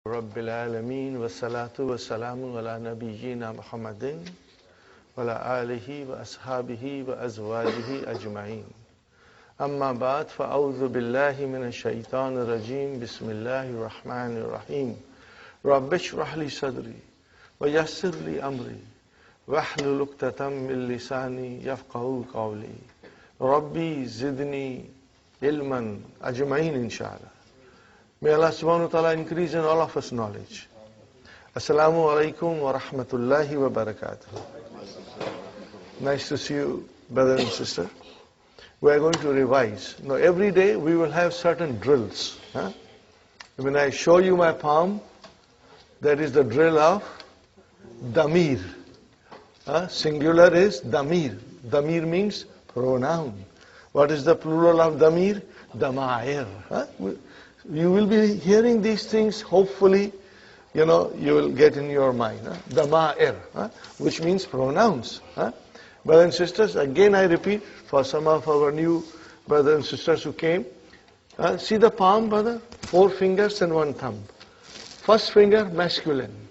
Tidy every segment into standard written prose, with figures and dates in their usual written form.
Rabbil Alameen wa salatu wa salamu ala nabiyyina Muhammadin wa ala alihi wa ashabihi wa azwajihi ajma'in. Amma ba'd, fa'awdhu billahi minash shaitanir rajim. Bismillahir rahmanir rahim. Rabbi shrah li sadri wa yassir li amri wahlul 'uqdatam min lisani yafqahu qawli. Rabbi zidni ilman ajma'in inshallah. May Allah subhanahu wa ta'ala increase in all of us knowledge. Assalamu alaikum wa rahmatullahi wa barakatuh. Nice to see you, brother and sister. We are going to revise. Now every day we will have certain drills. When I show you my palm, that is the drill of damir. Singular is damir. Damir means pronoun. What is the plural of damir? Damair. You will be hearing these things, hopefully, you will get in your mind. Damair, which means pronouns. Brothers and sisters, again I repeat, for some of our new brothers and sisters who came, see the palm, brother? 4 fingers and 1 thumb. First finger, masculine.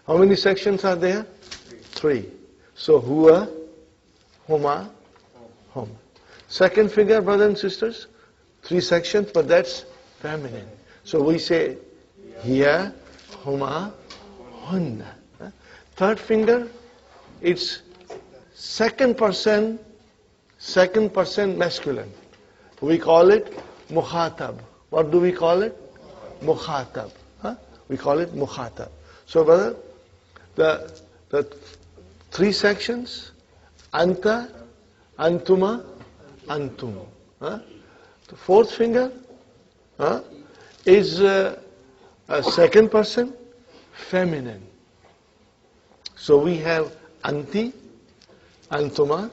How many sections are there? 3. So, huwa, huma, hum. Second finger, brothers and sisters, 3 sections, but that's feminine. So we say hiya, huma, hunna. Third finger, it's second person masculine. We call it mukhatab. What do we call it? Mukhatab. We call it mukhatab. So brother, the 3 sections, anta, antuma, antum. The fourth finger is a second person, feminine. So we have anti, antuma,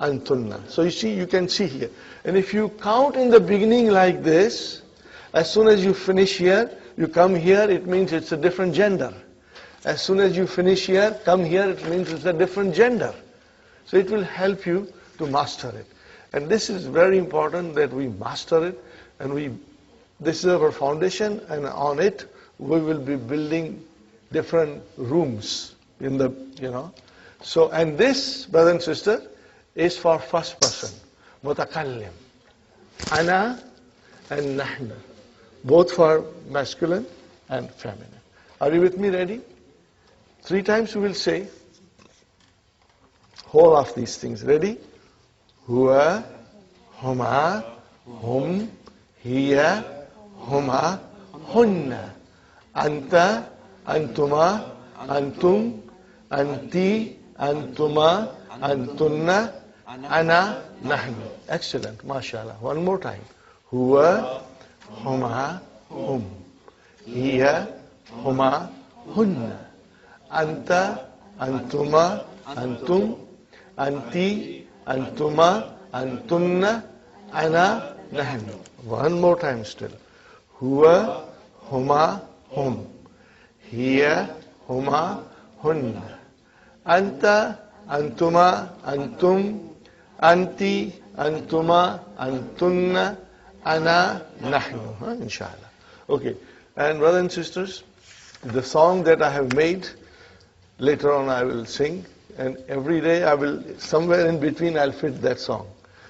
antunna. So you see, you can see here. And if you count in the beginning like this, as soon as you finish here, you come here, it means it's a different gender. As soon as you finish here, come here, it means it's a different gender. So it will help you to master it. And this is very important that we master it, and this is our foundation, and on it we will be building different rooms in the, So, and this, brother and sister, is for first person, mutakallim. Ana and nahnu, both for masculine and feminine. Are you with me? Ready? 3 times we will say whole of these things. Ready? Huwa, huma, hum, hiya, huma, hunna, anta, antuma, antum, anti, antuma, antunna, ana, nahnu. Excellent, mashallah. One more time. Huwa, huma, hum, hiya, huma, hunna, anta, antuma, antum, anti, antuma, antunna, ana, nahnu. One more time still. Huwa, huma, hum. Hiya, huma, hunna. Anta, antuma, antum, anti, antuma, antunna, ana, nahnu. Inshallah. Okay. And brothers and sisters, the song that I have made, later on I will sing. And every day I will, somewhere in between I'll fit that song.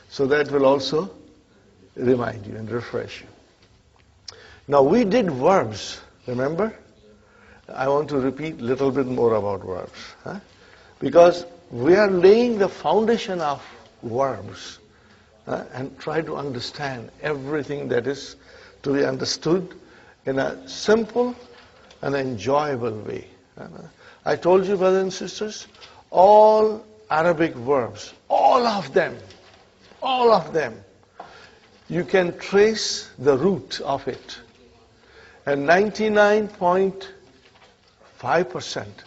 So that will also remind you and refresh you. Now we did verbs, remember? I want to repeat a little bit more about verbs. Because we are laying the foundation of verbs and try to understand everything that is to be understood in a simple and enjoyable way. I told you, brothers and sisters, all Arabic verbs, all of them, you can trace the root of it. And 99.5%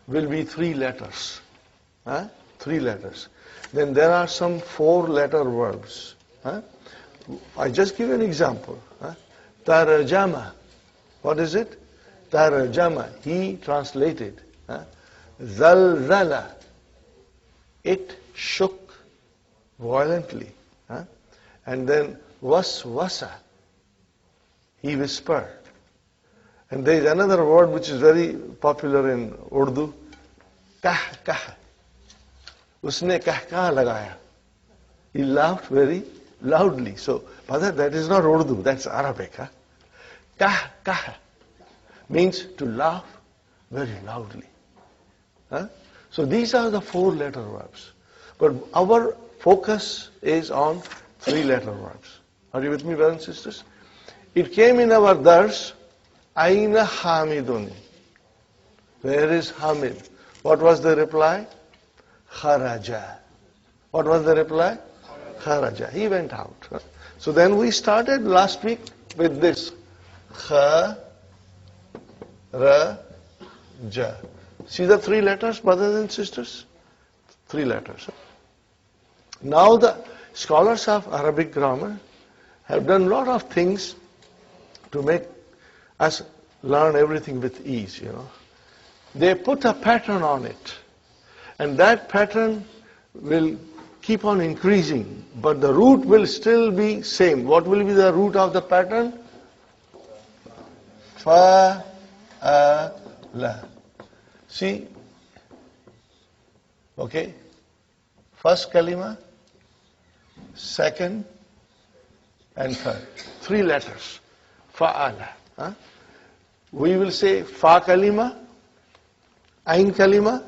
will be 3 letters. 3 letters. Then there are some 4-letter verbs. I just give an example. Tarjama. What is it? Tarjama. He translated. Zalzala. It shook violently. And then waswasa. He whispered. And there is another word which is very popular in Urdu, kah, kah. Usne kah kah lagaya. He laughed very loudly. So, brother, that is not Urdu, that's Arabic. Huh? Kah, kah means to laugh very loudly. Huh? So these are the 4-letter verbs. But our focus is on 3-letter verbs. Are you with me, brothers and sisters? It came in our dars, Aina Hamidun. Where is Hamid? What was the reply? Kharaja. What was the reply? Kharaja. He went out. Huh? So then we started last week with this. Kharaja. See the 3 letters, brothers and sisters? 3 letters. Now the scholars of Arabic grammar have done a lot of things to make us learn everything with ease, you know. They put a pattern on it. And that pattern will keep on increasing. But the root will still be same. What will be the root of the pattern? Fa, la. See, okay, first kalima, second and third. 3 letters. Fa'ala. Huh? We will say fa kalima, ain kalima,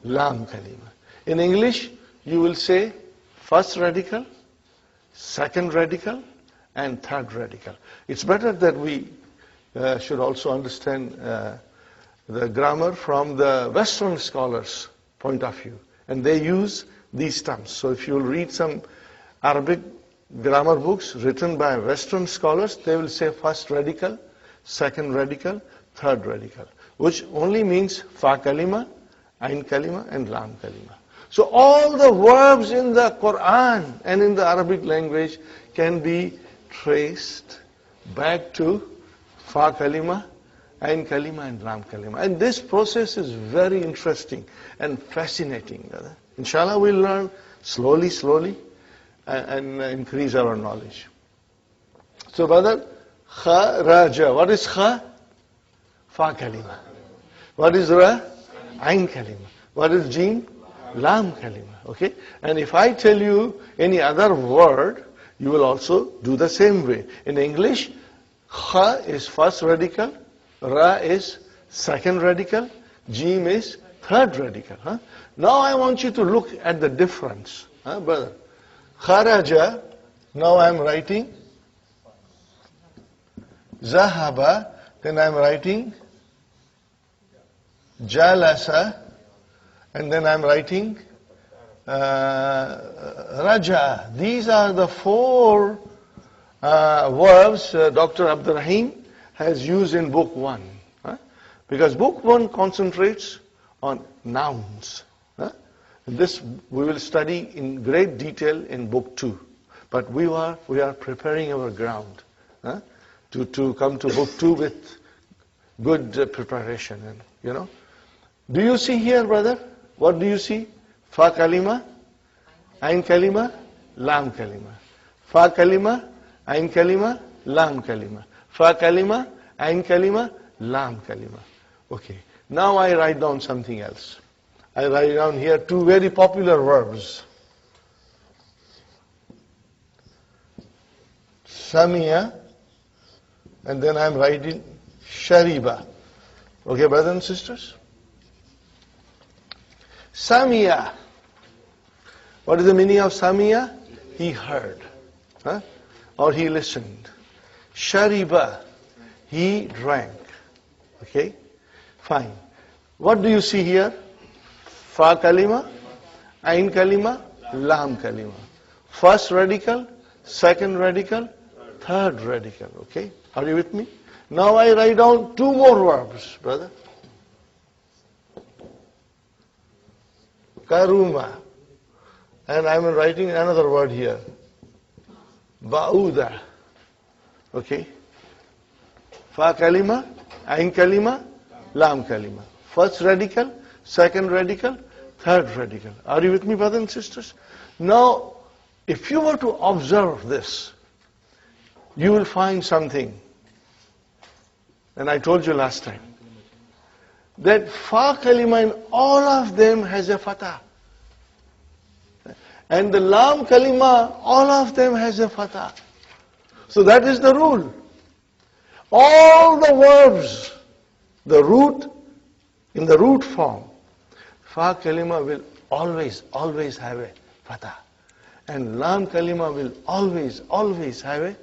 lam kalima. In English, you will say first radical, second radical, and third radical. It's better that we should also understand the grammar from the Western scholars' point of view. And they use these terms. So if you read some Arabic grammar books written by Western scholars, they will say first radical, second radical, third radical, which only means fa kalima, ain kalima, and lam kalima. So all the verbs in the Qur'an and in the Arabic language can be traced back to fa kalima, ain kalima, and lam kalima. And this process is very interesting and fascinating. Inshallah, we'll learn slowly, and increase our knowledge. So, brother, kharaja. What is kha? Fa kalima. What is ra? Ain kalima. What is jim? Lam kalima. Okay? And if I tell you any other word, you will also do the same way. In English, kha is first radical, ra is second radical, jim is third radical. Huh? Now I want you to look at the difference. Huh, brother? Kharaja, now I am writing Zahaba, then I am writing Jalasa, and then I am writing Raja. These are the 4 verbs Dr. Abdul Rahim has used in book 1. Huh? Because book 1 concentrates on nouns. Huh? This we will study in great detail in book 2. But we are preparing our ground to come to book 2 with good preparation. And, you know. Do you see here, brother? What do you see? Fa kalima, ain kalima, lam kalima. Fa kalima, ain kalima, lam kalima. Fa kalima, ain kalima, lam kalima. Okay. Now I write down something else. I write down here 2 very popular verbs. Samiya, and then I am writing Shariba. Okay, brothers and sisters? Samiya. What is the meaning of Samiya? He heard. Huh? Or he listened. Shariba. He drank. Okay? Fine. What do you see here? Fa kalima, ain kalima, lam kalima. First radical, second radical, third radical. Okay? Are you with me? Now I write down 2 more verbs, brother. Karuma. And I'm writing another word here. Ba'uda. Okay? Fa kalima, ain kalima, lam kalima. First radical, second radical, third radical. Are you with me, brothers and sisters? Now, if you were to observe this, you will find something. And I told you last time that fa kalima in all of them has a fatah. And the lam kalima, all of them has a fatah. So that is the rule. All the verbs, the root, in the root form, fa kalima will always have a fatah. And lam kalima will always have a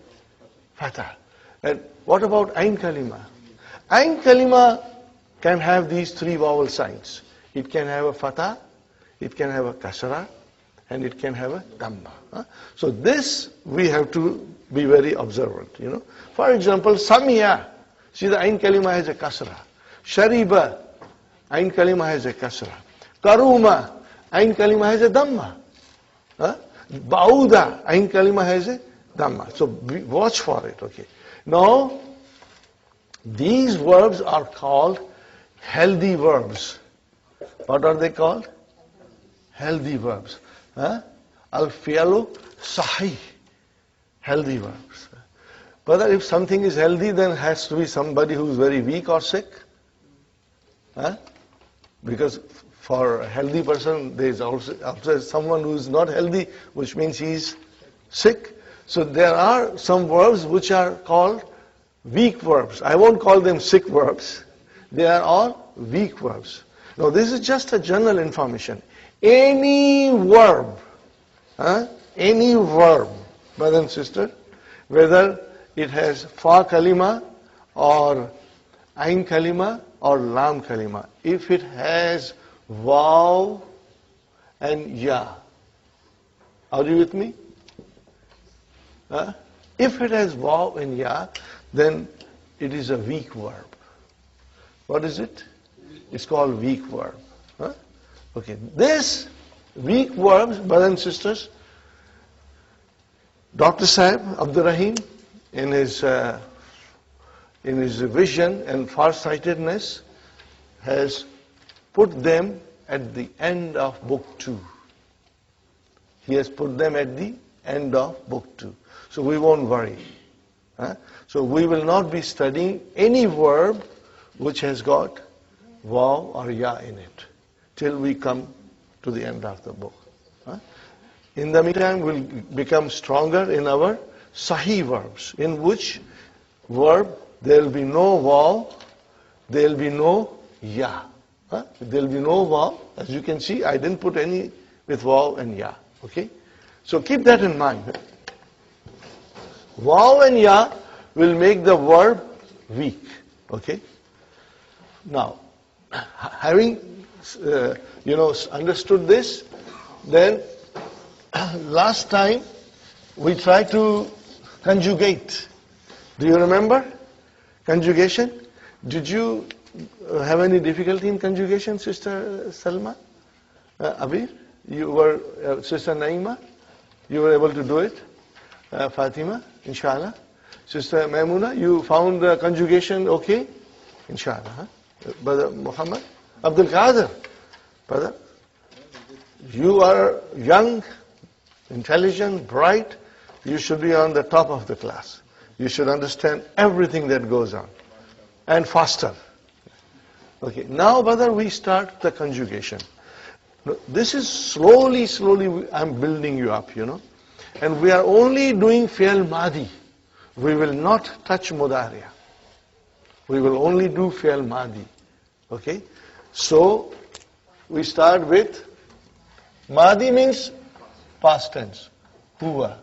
fatah. And what about ain kalima? Ain kalima can have these three vowel signs. It can have a fatah, it can have a kasra, and it can have a dhamma. So this we have to be very observant, you know. For example, samiya, see the ain kalima has a kasra. Shariba, ain kalima has a kasra. Karuma, ain kalima has a dhamma. Bauda, ain kalima has a dhamma. So watch for it, okay. Now, these verbs are called healthy verbs. What are they called? Healthy verbs. Al-fi'lu sahih. Healthy verbs. But if something is healthy, then it has to be somebody who is very weak or sick. Because for a healthy person, there is also someone who is not healthy, which means he is sick. So there are some verbs which are called weak verbs. I won't call them sick verbs. They are all weak verbs. Now this is just a general information. Any verb, brother and sister, whether it has fa kalima or ain kalima or lam kalima, if it has waw and ya, are you with me? If it has waw and ya, then it is a weak verb. What is it? It's called weak verb. Okay, this weak verbs, brothers and sisters, Dr. Saib Abdul Rahim, in his vision and farsightedness, has put them at the end of book 2. He has put them at the end of book 2. So we won't worry. So we will not be studying any verb which has got waw or ya in it till we come to the end of the book. In the meantime, we'll become stronger in our sahih verbs, in which verb there will be no waw, there will be no ya. There will be no waw. As you can see, I didn't put any with waw and ya. Okay? So keep that in mind. Waw and ya will make the verb weak. Okay? Now, having understood this, then last time we tried to conjugate. Do you remember conjugation? Did you have any difficulty in conjugation, Sister Salma? Abir? You were, Sister Naima? You were able to do it? Fatima, inshallah. Sister Maimuna, you found the conjugation okay? Inshallah. Brother Muhammad? Abdul Qadir? Brother? You are young, intelligent, bright. You should be on the top of the class. You should understand everything that goes on. And faster. Okay, now brother, we start the conjugation. This is slowly, I'm building you up, you know. And we are only doing fi'l madi. We will not touch mudariya. We will only do fi'l madi. Okay? So, we start with, madi means past tense, huwa.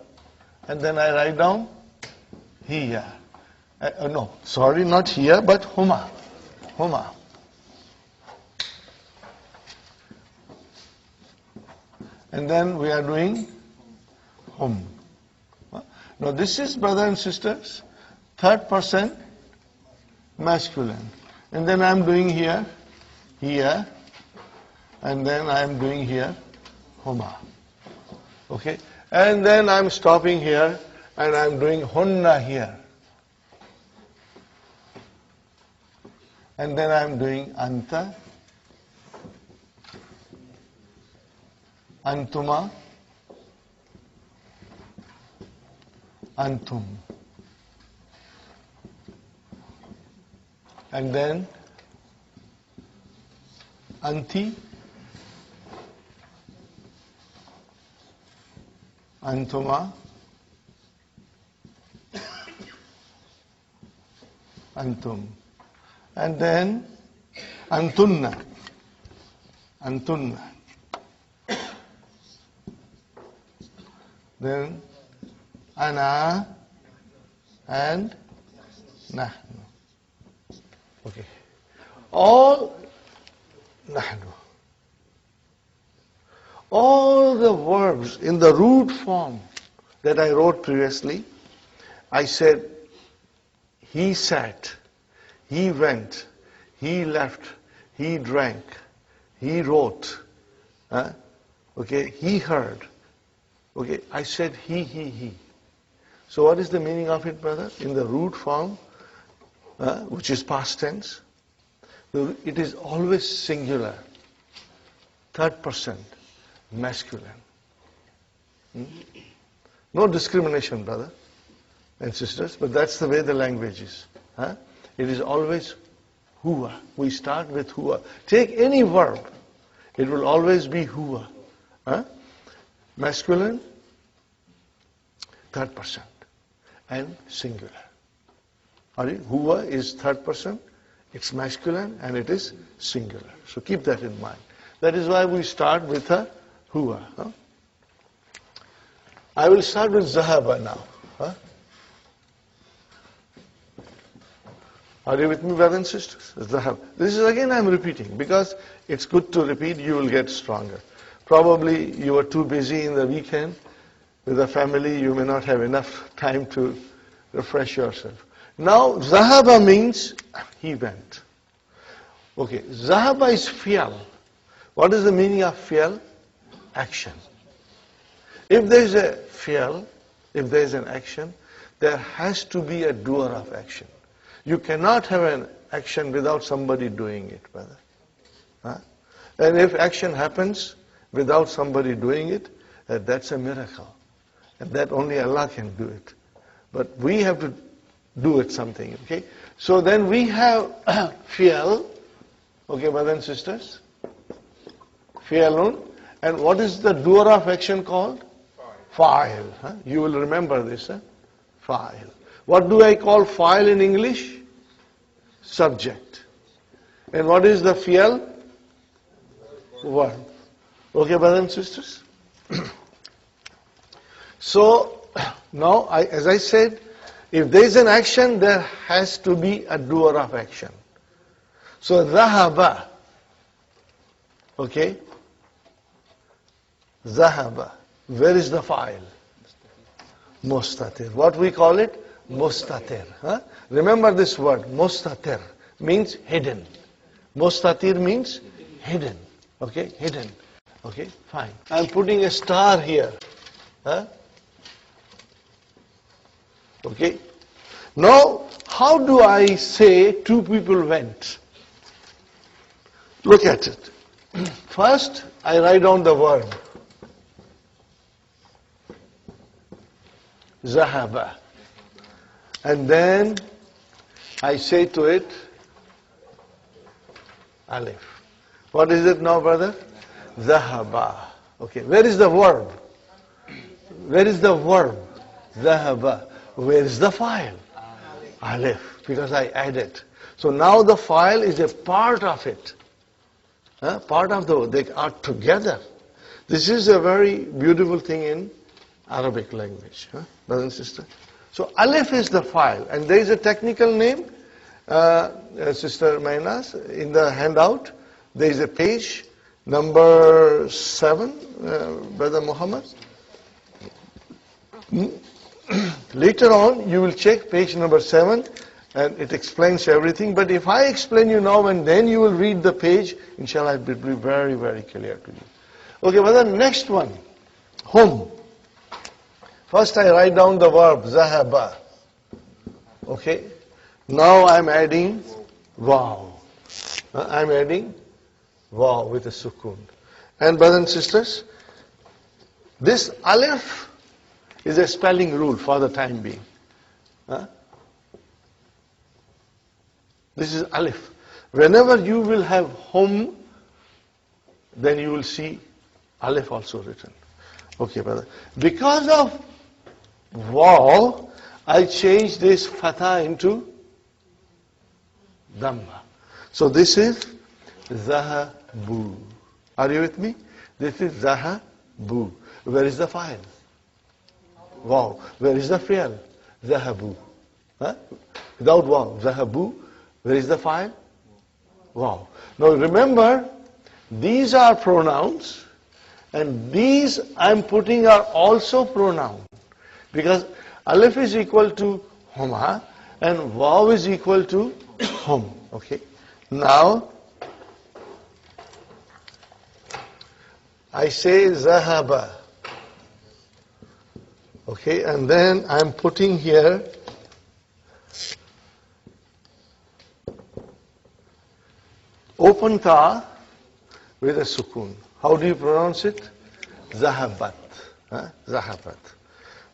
And then I write down, hiya. No, sorry, not here, but huma. Huma. And then we are doing hum. Now this is, brothers and sisters, third person masculine. And then I am doing here, here, and then I am doing here, huma. Okay? And then I am stopping here, and I am doing hunna here. And then I am doing anta, antuma, antum. and then anti, antuma, antum, and then antunna, antunna, then ana and nahnu. Okay. All nahnu. All the verbs in the root form that I wrote previously, I said he sat, he went, he left, he drank, he wrote, okay, he heard. Okay, I said he. So what is the meaning of it, brother? In the root form, which is past tense, it is always singular, third person, masculine. No discrimination, brother and sisters, but that's the way the language is. It is always huwa. We start with huwa. Take any verb, it will always be huwa. Masculine, third person, and singular. Huwa is third person, it's masculine, and it is singular. So keep that in mind. That is why we start with a huwa. I will start with zahaba now. Are you with me, brothers and sisters? Zahab. This is again I'm repeating because it's good to repeat, you will get stronger. Probably you were too busy in the weekend with the family, you may not have enough time to refresh yourself. Now, zahaba means he went. Okay, zahaba is fi'al. What is the meaning of fi'al? Action. If there is a fi'al, if there is an action, there has to be a doer of action. You cannot have an action without somebody doing it, brother. And if action happens without somebody doing it, that's a miracle. And that only Allah can do it. But we have to do it something, okay? So then we have fi'al, okay, brothers and sisters? Fi'alun. And what is the doer of action called? Fa'il. You will remember this, fa'il. What do I call fa'il in English? Subject. And what is the fi'al? Verb. Okay, brothers and sisters? So, now, as I said, if there is an action, there has to be a doer of action. So, dhahaba. Okay? Dhahaba. Where is the fa'il? Mustatir. What we call it? Mustatir. Remember this word, mustatir, means hidden. Mustatir means hidden. Okay, hidden. Okay, fine. I'm putting a star here. Okay. Now, how do I say two people went? Look at it. First, I write down the verb. Zahaba. And then I say to it, alif. What is it now, brother? Zahaba. Okay, where is the verb? Where is the verb? Zahaba. Where is the file? Alif. Because I added. So now the file is a part of it. Part of they are together. This is a very beautiful thing in Arabic language, brothers and sisters. So alif is the file, and there is a technical name, Sister Mainas, in the handout. There is a page number 7, Brother Muhammad. Later on, you will check page number 7, and it explains everything. But if I explain you now and then you will read the page, inshallah, it will be very, very clear to you. Okay, brother, next one, hum. First I write down the verb, zahaba. Okay. Now I'm adding waw. I'm adding waw with a sukoon. And brothers and sisters, this alif is a spelling rule for the time being. This is alif. Whenever you will have hum, then you will see alif also written. Okay, brother. Because of waw, I changed this fatha into dhamma. So this is zahabu. Are you with me? This is zahabu. Where is the file? Wow. Where is the fi'l? Zahabu. Huh? Without wow. Zahabu. Where is the file? Wow. Now remember, these are pronouns, and these I'm putting are also pronoun, because alif is equal to huma and waw is equal to hum. Okay. Now I say zahaba. Okay, and then I'm putting here open ta with a sukun. How do you pronounce it? Zahabat. Huh? Zahabat.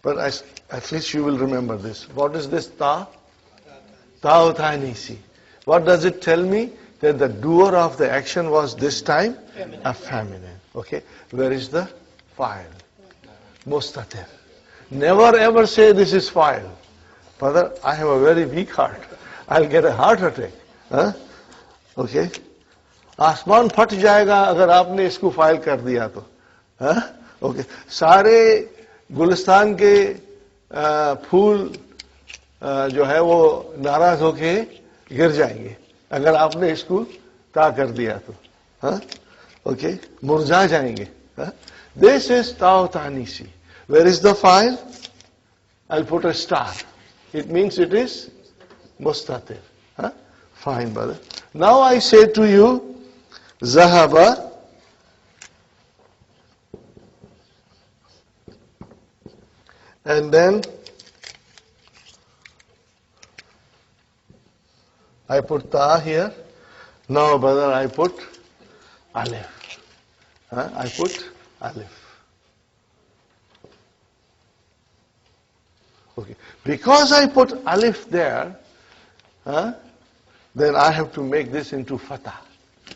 But at least you will remember this. What is this ta? Ta'utanisi. What does it tell me? That the doer of the action was this time a feminine. Okay. Where is the file? Mustatir. Never ever say this is file. Father, I have a very weak heart. I'll get a heart attack. Huh? Okay. आसमान फट जाएगा अगर आपने इसको file कर दिया तो. Okay. सारे गुलिस्तान के फूल जो है वो नाराज होके गिर जाएंगे अगर आपने इसको ता कर दिया तो. ओके. मुरझा जाएंगे. This is ta'utanisi. Where is the file? I'll put a star. It means it is mustatir. Fine, brother. Now I say to you, Zahaba and then I put ta here. Now, brother, I put alif. I put alif. Okay. Because I put alif there, then I have to make this into fatah.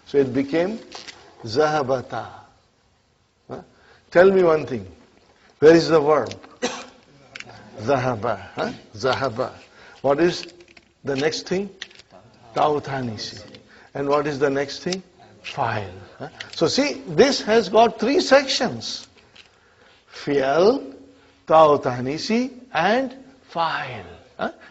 So it became zahabata. Tell me one thing. Where is the verb? Zahaba. Zahaba. What is the next thing? Ta'utanisi. And what is the next thing? File. So see, this has got three sections. Fi'al, ta'utanisi, and file.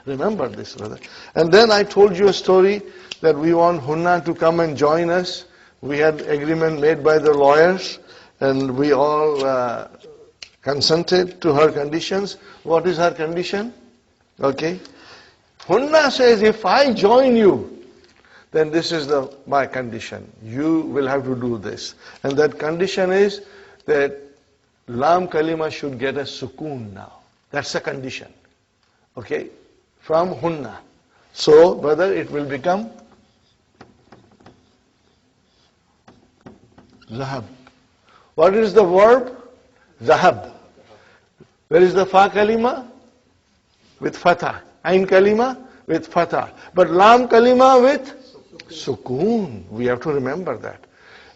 Remember this, brother. And then I told you a story that we want Hunna to come and join us. We had agreement made by the lawyers, and we all consented to her conditions. What is her condition? Okay. Hunna says, if I join you, then this is my condition. You will have to do this. And that condition is that Lam kalima should get a sukoon now. That's a condition. Okay? From Hunna. So, brother, it will become Zahab. What is the verb? Zahab. Where is the fa kalima? With fatah. Ain kalima? With fatah. But lam kalima with sukoon. We have to remember that.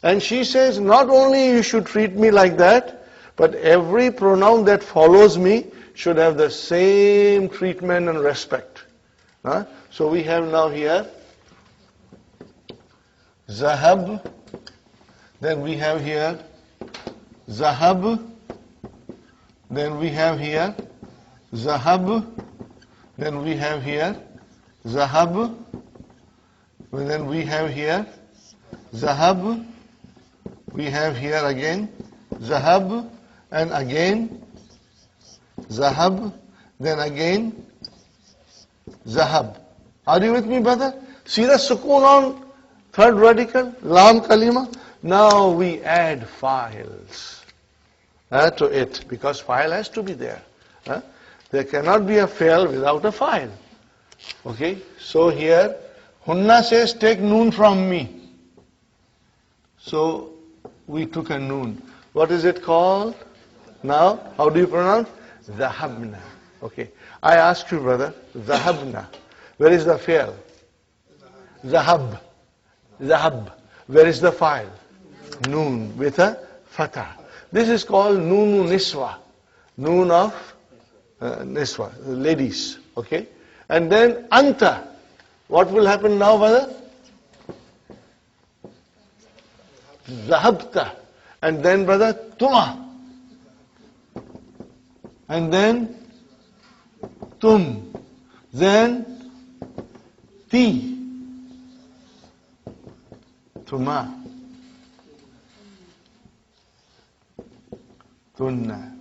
And she says, not only you should treat me like that, but every pronoun that follows me should have the same treatment and respect. So we have now here Zahab. Then we have here Zahab. Then we have here Zahab. Then we have here Zahab. And then we have here Zahab. We have here again Zahab. And again Zahab. Then again Zahab. Are you with me, brother? See the sukoon on third radical, Lam kalima. Now we add files to it, because file has to be there. There cannot be a fail without a file. Okay, so here Hunna says, take noon from me. So we took a noon. What is it called? Now, how do you pronounce? Zahabna. Okay, I ask you, brother, Zahabna. Where is the fail? Zahab. Zahab. Where is the file? Noon with a fatah. This is called Noonu Niswa. Noon of Niswa, ladies. Okay? And then Anta. What will happen now, brother? Zahabta. And then, brother, Tuma. And then Tum. Then Ti. Tuma. Tunna.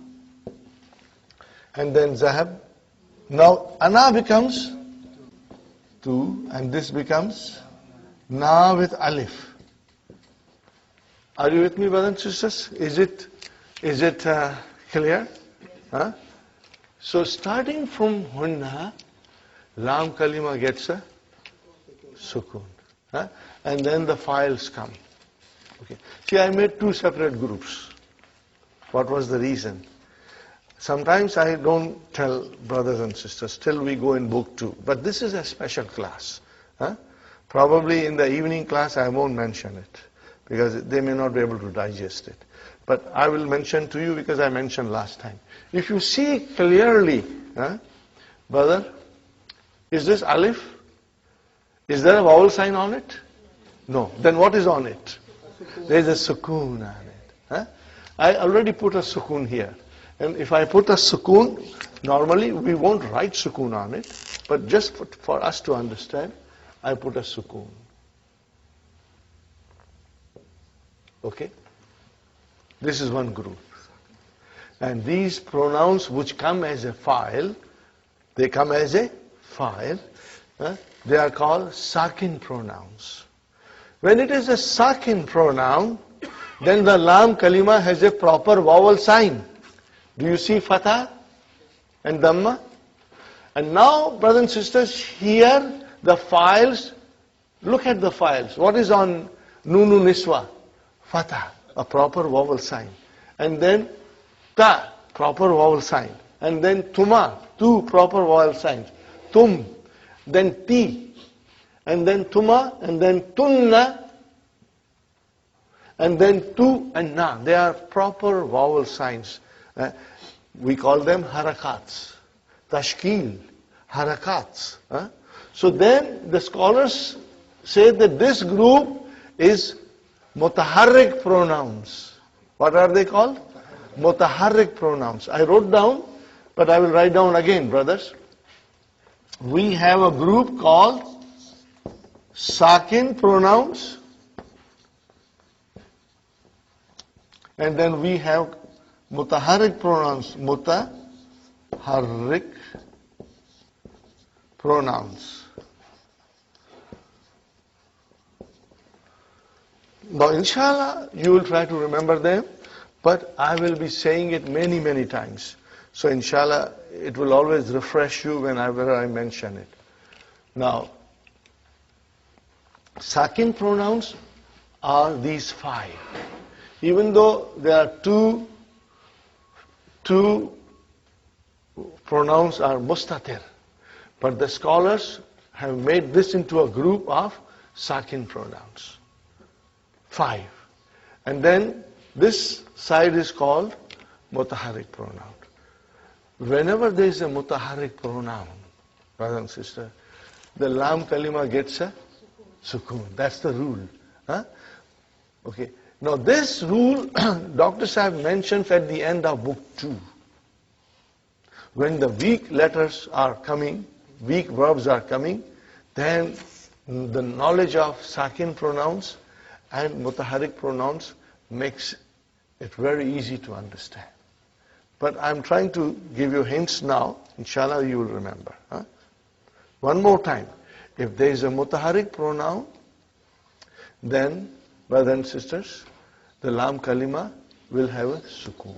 And then Zahab. Now Ana becomes Tu, and this becomes Na with Alif. Are you with me, brothers and sisters? Is it clear? Huh? So starting from Hunna, Lam Kalima gets a Sukun. Huh? And then the files come. Okay. See, I made two separate groups. What was the reason? Sometimes I don't tell brothers and sisters till we go in book 2. But this is a special class. Huh? Probably in the evening class I won't mention it, because they may not be able to digest it. But I will mention to you because I mentioned last time. If you see clearly, brother, is this Alif? Is there a vowel sign on it? No. Then what is on it? There is a Sukun on it. Huh? I already put a Sukun here. And if I put a Sukun, normally we won't write Sukun on it. But just for us to understand, I put a Sukun. Okay? This is one group. And these pronouns which come as a file, they come as a file. They are called Sakin pronouns. When it is a Sakin pronoun, then the Lam Kalima has a proper vowel sign. Do you see Fatah and Dhamma? And now, brothers and sisters, here the files, look at the files. What is on Nunu Niswa? Fatah, a proper vowel sign. And then Ta, proper vowel sign. And then Tuma, two proper vowel signs. Tum, then Ti, and then Tuma, and then Tunna, and then Tu and Na. They are proper vowel signs. We call them harakats. Tashkil, harakats. So then the scholars say that this group is mutaharrik pronouns. What are they called? Mutaharrik pronouns. I wrote down, but I will write down again, brothers. We have a group called Sakin pronouns. And then we have mutaharrik pronouns. Mutaharrik pronouns. Now, inshallah, you will try to remember them, but I will be saying it many, many times. So, inshallah, it will always refresh you whenever I mention it. Now, Sakin pronouns are these 5. Even though there are two pronouns are mustatir, but the scholars have made this into a group of Sakin pronouns. 5. And then this side is called mutaharrik pronoun. Whenever there is a mutaharrik pronoun, brother and sister, the Lam Kalima gets a Sukun. That's the rule. Okay. Now this rule, doctors have mentioned at the end of book 2. When the weak letters are coming, weak verbs are coming, then the knowledge of Sakin pronouns and mutaharrik pronouns makes it very easy to understand. But I'm trying to give you hints now. Inshallah, you will remember. One more time. If there is a mutaharrik pronoun, then, brothers and sisters, the Lam Kalima will have a Sukun.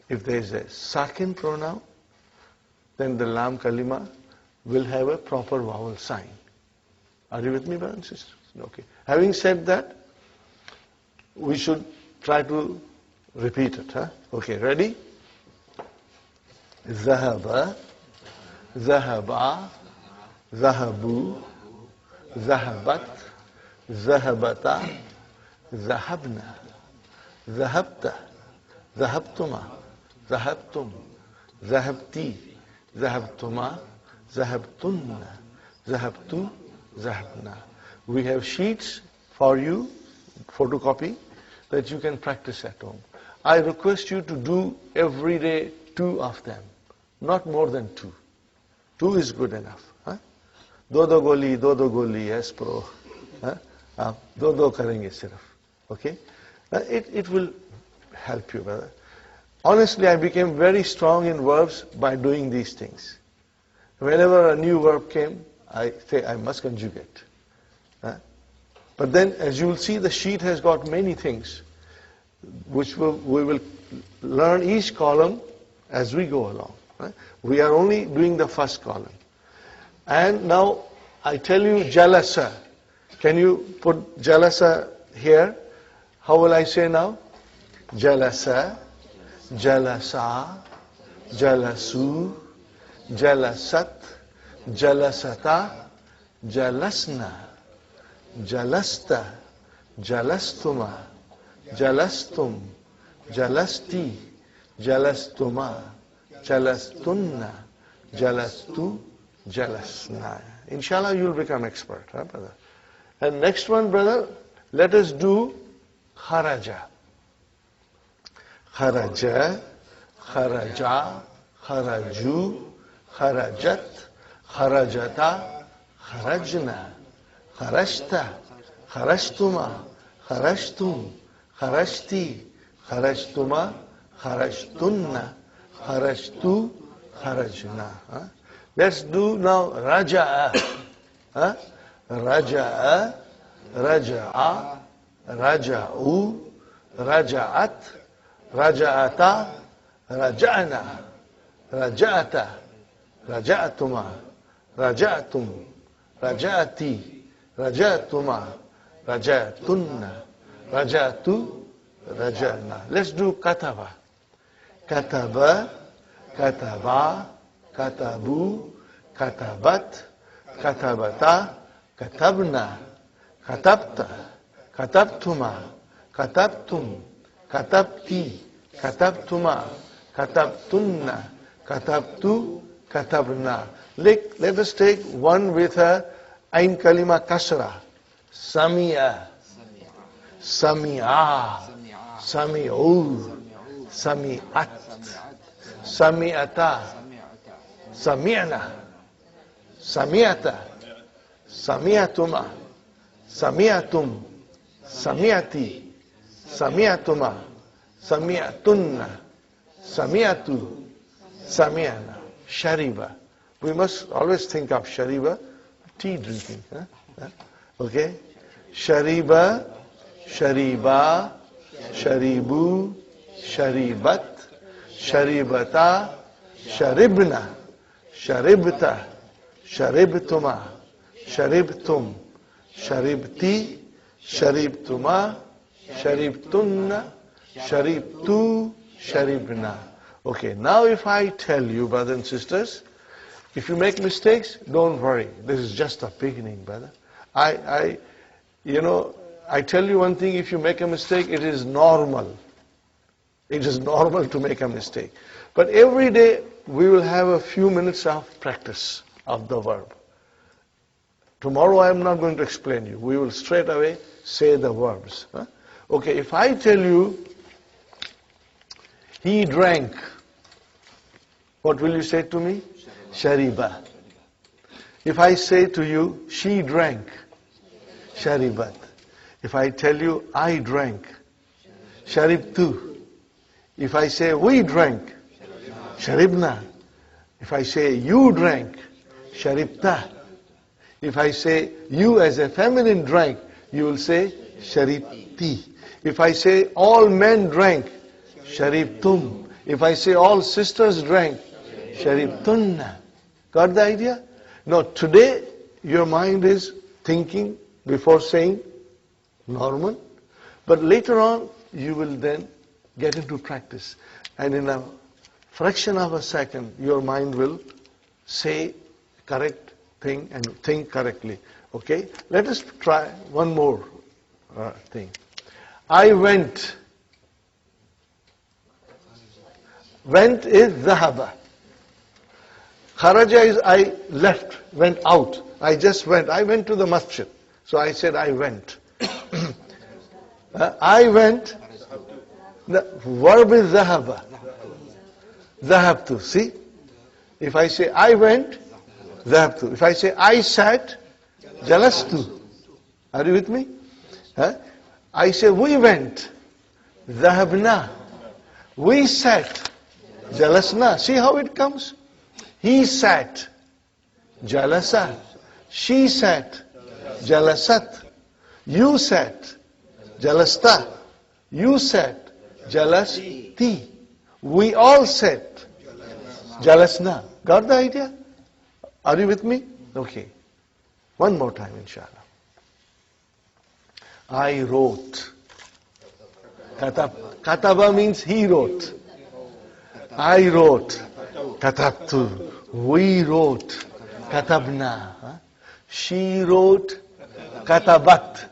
If there is a Sakin pronoun, then the Lam Kalima will have a proper vowel sign. Are you with me, brothers and sisters? Okay. Having said that, we should try to repeat it. Okay, ready? Zahaba, Zahaba, Zahabu, zahabat, zahabata, zahabna, zahabta, zahabtuma, zahabtum, zahabti, zahabtuma, zahabtunna, zahabtu, zahabna. We have sheets for you, photocopy, that you can practice at home. I request you to do every day 2 of them, not more than 2. 2 is good enough. Do goli, yes, pro. Do karenge sirf. Okay? It will help you, brother. Honestly, I became very strong in verbs by doing these things. Whenever a new verb came, I say I must conjugate. But then, as you will see, the sheet has got many things, which we will learn each column as we go along. We are only doing the first column. And now, I tell you jalasa. Can you put jalasa here? How will I say now? Jalasa, jalasa, jalasu, jalasat, jalasata, jalasna, jalasta, jalastuma, jalastum, jalasti, jalastuma, jalastunna, jalastu, jalasna. Inshallah, you will become expert, brother. And next one, brother, let us do kharaja. Kharaja, kharaja, kharaju, kharajat, kharajata, kharajna, kharashta, kharashtuma, kharashtum, kharashti, kharashtuma, kharashtunna, kharashtu, kharajna. Let's do now raja'a. Raja'a, raja'a, raja'u, raja'at, raja'ata, raja'na, raja'ata, raja'atuma, raja'atum, raja'ati, raja'atuma, raja'atunna, raja'atu, raja'na. Let's do kataba. Kataba, kataba, katabu, katabat, katabata, katabna, katabta, katabtuma, katabtum, katabti, katabtuma, katabtunna, katabtu, katabna. Let us take one with a ain kalima kasra. Sami'a, sami'a, sami'u, sami'at, sami'ata, sami'na, sami'ata, sami'atuma, sami'atum, sami'ati, sami'atuma, sami'atunna, sami'atu, sami'ana. Shariba. We must always think of shariba, tea drinking. Okay? Shariba, shariba, sharibu, sharibat, sharibata, sharibna, sharibta, sharibtuma, sharibtum, sharibti, sharibtuma, sharibtunna, sharibtu, sharibna. Okay, now if I tell you, brothers and sisters, if you make mistakes, don't worry. This is just a beginning, brother. I tell you one thing, if you make a mistake, it is normal. It is normal to make a mistake. But every day, we will have a few minutes of practice of the verb. Tomorrow, I am not going to explain you. We will straight away say the verbs. Okay, if I tell you, he drank, what will you say to me? Shariba. If I say to you, she drank, sharibat. If I tell you, I drank, sharibtu. If I say, we drank, sharibna. If I say, you drank, sharibta. If I say, you as a feminine drank, you will say, sharibti. If I say, all men drank, sharibtum. If I say, all sisters drank, sharibtunna. Got the idea? Now, today, your mind is thinking before saying normal. But later on, you will then get into practice. And in a fraction of a second, your mind will say correct thing and think correctly. Okay, let us try one more thing. I went. Went is dhahaba. Kharaja is I left, went out. I just went. I went to the masjid. So I said I went. I went. The verb is dhahaba. Dhahabtu. See? If I say I went, dhahabtu. If I say I sat, jalastu. Are you with me? I say we went, dhahabna. We sat, jalasna. See how it comes? He sat, jalasa. She sat, jalasat. You sat, jalasta. You sat, jalasti. We all sat, jalasna. Got the idea? Are you with me? Okay. One more time, inshallah. I wrote. Kataba means he wrote. I wrote. Katabtu. We wrote. Katabna. She wrote. Katabat.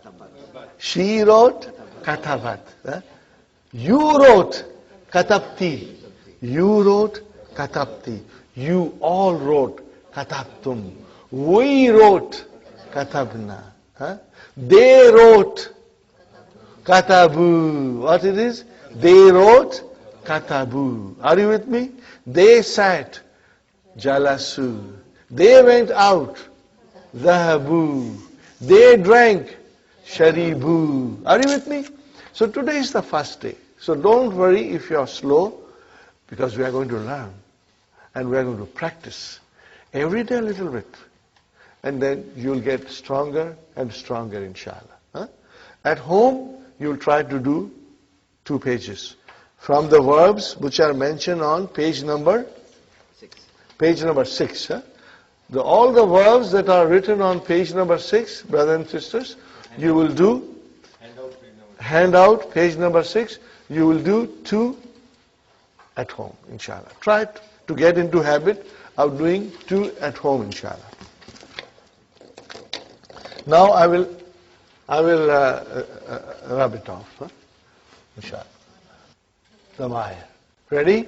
She wrote. Katabat. You wrote. Katabti. You wrote. Katabti. You all wrote. Katabtum. We wrote. Katabna. They wrote. Katabu. What it is? They wrote. Katabu. Are you with me? They sat. Jalasu. They went out. Zahabu. They drank. Sharibu. Are you with me? So today is the first day. So don't worry if you are slow, because we are going to learn and we are going to practice every day a little bit. And then you'll get stronger and stronger, inshallah. At home, you'll try to do 2 pages. From the verbs which are mentioned on page number 6. Page number 6. All the verbs that are written on page number 6, brothers and sisters, you will do handout, page number 6. You will do 2 at home, inshallah. Try to get into habit of doing 2 at home, inshallah. Now I will rub it off, inshallah. Samaya. Ready?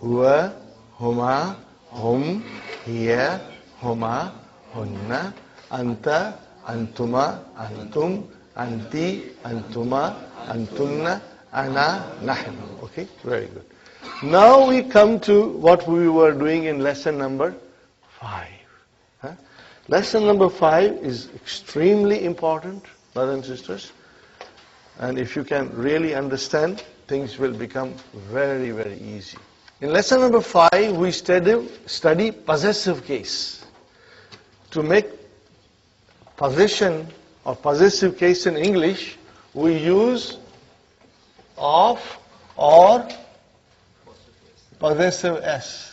Huwa, huma, hum, hiya, huma, hunna, anta, antuma, antum, anti, antuma, antunna, ana, nahnu. Okay? Very good. Now we come to what we were doing in lesson number 5. Lesson number 5 is extremely important, brothers and sisters. And if you can really understand, things will become very, very easy. In lesson number 5, we study possessive case. To make possession or possessive case in English, we use of or possessive s.